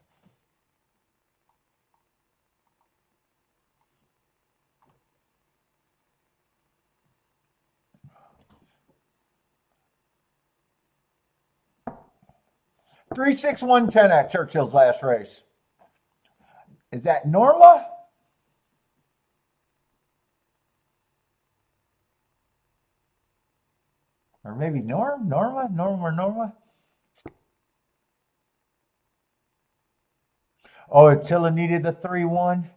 Three, 6, 1, 10 at Churchill's last race. Is that Norma? Or maybe Norma? Oh, Attila needed the 3-1.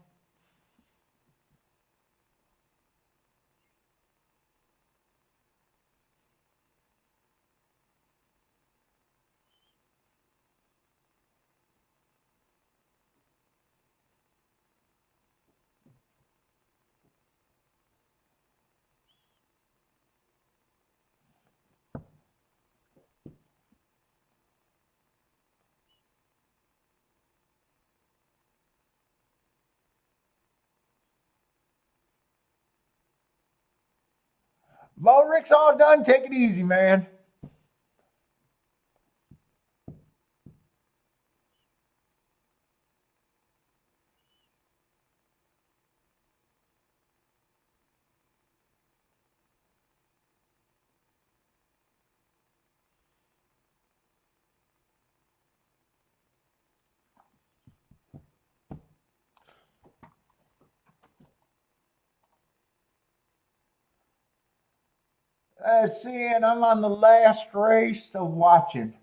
Well, Rick's all done. Take it easy, man. See, and I'm on the last race of watching.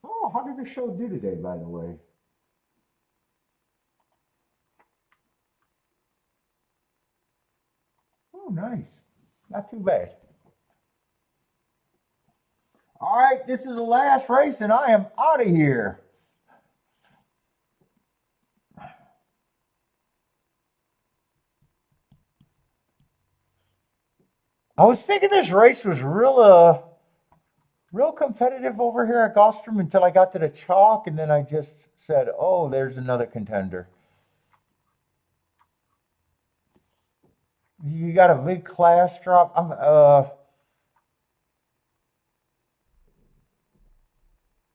Oh, how did the show do today, by the way? Oh, nice. Not too bad. All right, this is the last race, and I am out of here. I was thinking this race was real competitive over here at Gulfstream until I got to the chalk, and then I just said, "Oh, there's another contender." You got a big class drop.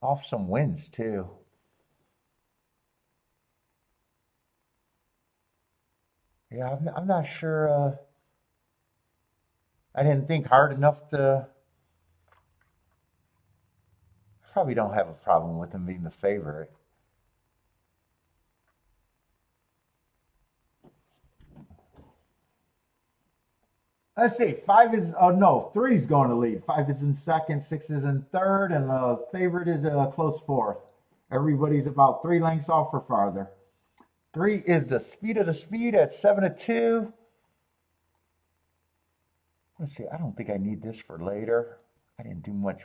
Off some wins too. Yeah, I'm not sure. I didn't think hard enough to. I probably don't have a problem with him being the favorite. Let's see. Five is, oh no, three's going to lead. Five is in second, six is in third, and the favorite is a close fourth. Everybody's about 3 lengths off or farther. Three is the speed of the speed at 7-2. Let's see. I don't think I need this for later. I didn't do much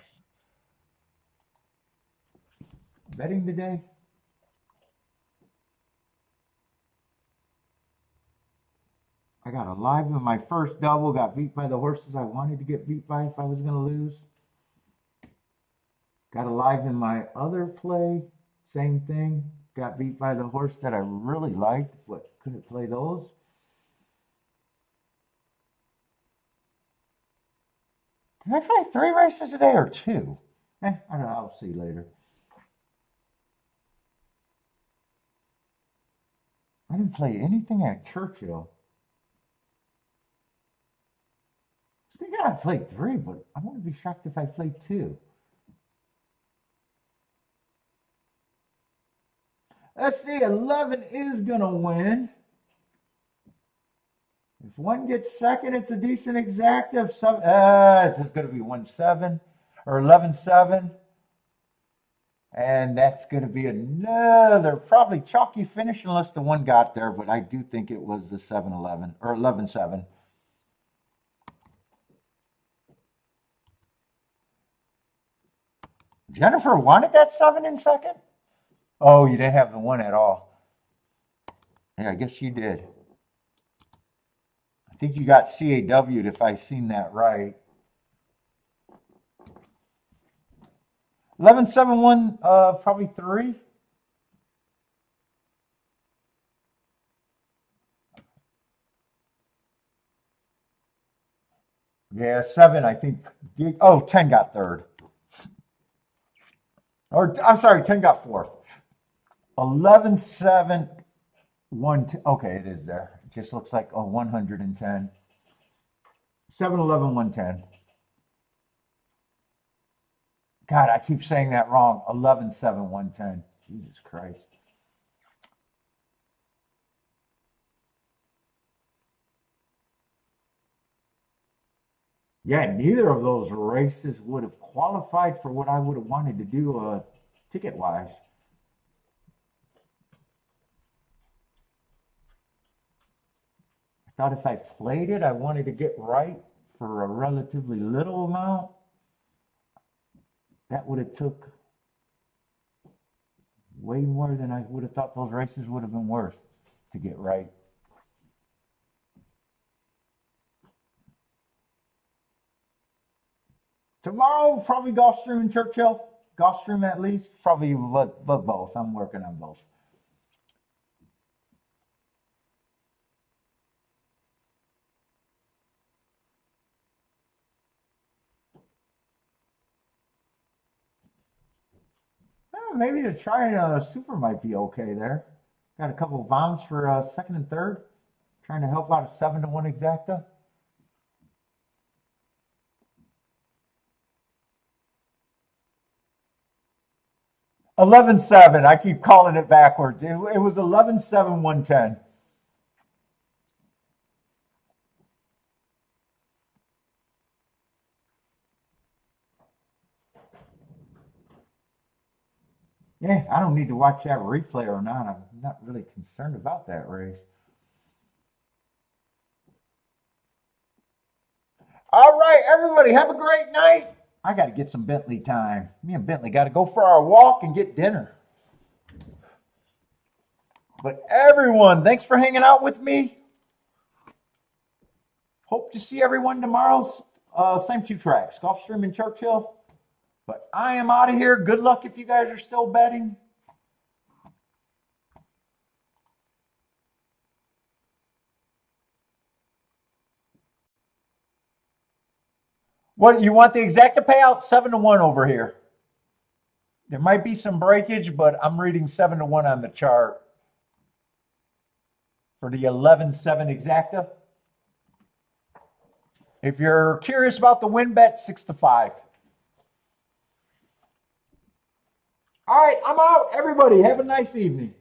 betting today. I got alive in my first double, got beat by the horses I wanted to get beat by if I was going to lose. Got alive in my other play, same thing. Got beat by the horse that I really liked, but couldn't play those. Did I play 3 races today or 2? I don't know. I'll see later. I didn't play anything at Churchill. I was thinking I played 3, but I wouldn't be shocked if I played 2. Let's see, 11 is going to win. If one gets second, it's a decent exacta. If some, it's just going to be 1-7 or 11-7. And that's going to be another probably chalky finish unless the one got there, but I do think it was the 7-11 or 11-7. Jennifer wanted that 7 in second? Oh, you didn't have the 1 at all. Yeah, I guess you did. I think you got CAW'd if I seen that right. 11-7-1, probably 3. Yeah, 7, I think. 10 got third. Or, I'm sorry, 10 got fourth. 11-7, 1. Okay, it is there. It just looks like 110. 7-11, 110. God, I keep saying that wrong. 11-7, 110. Jesus Christ. Yeah, neither of those races would have qualified for what I would have wanted to do ticket-wise. I thought if I played it, I wanted to get right for a relatively little amount. That would have took way more than I would have thought those races would have been worth to get right. Tomorrow, probably Gulfstream and Churchill. Gulfstream at least. Probably but both. I'm working on both. Well, maybe the try super might be okay there. Got a couple of bombs for second and third. Trying to help out a 7-1 exacta. $11-7. I keep calling it backwards. It was 11-7, 110. Yeah, I don't need to watch that replay or not. I'm not really concerned about that race. All right, everybody, have a great night. I got to get some Bentley time. Me and Bentley got to go for our walk and get dinner. But everyone, thanks for hanging out with me. Hope to see everyone tomorrow. Same two tracks, Gulfstream and Churchill. But I am out of here. Good luck if you guys are still betting. What, you want the exacta payout? 7-1 over here. There might be some breakage, but I'm reading 7-1 on the chart for the 11-7 exacta. If you're curious about the win bet, 6-5. All right, I'm out. Everybody, have a nice evening.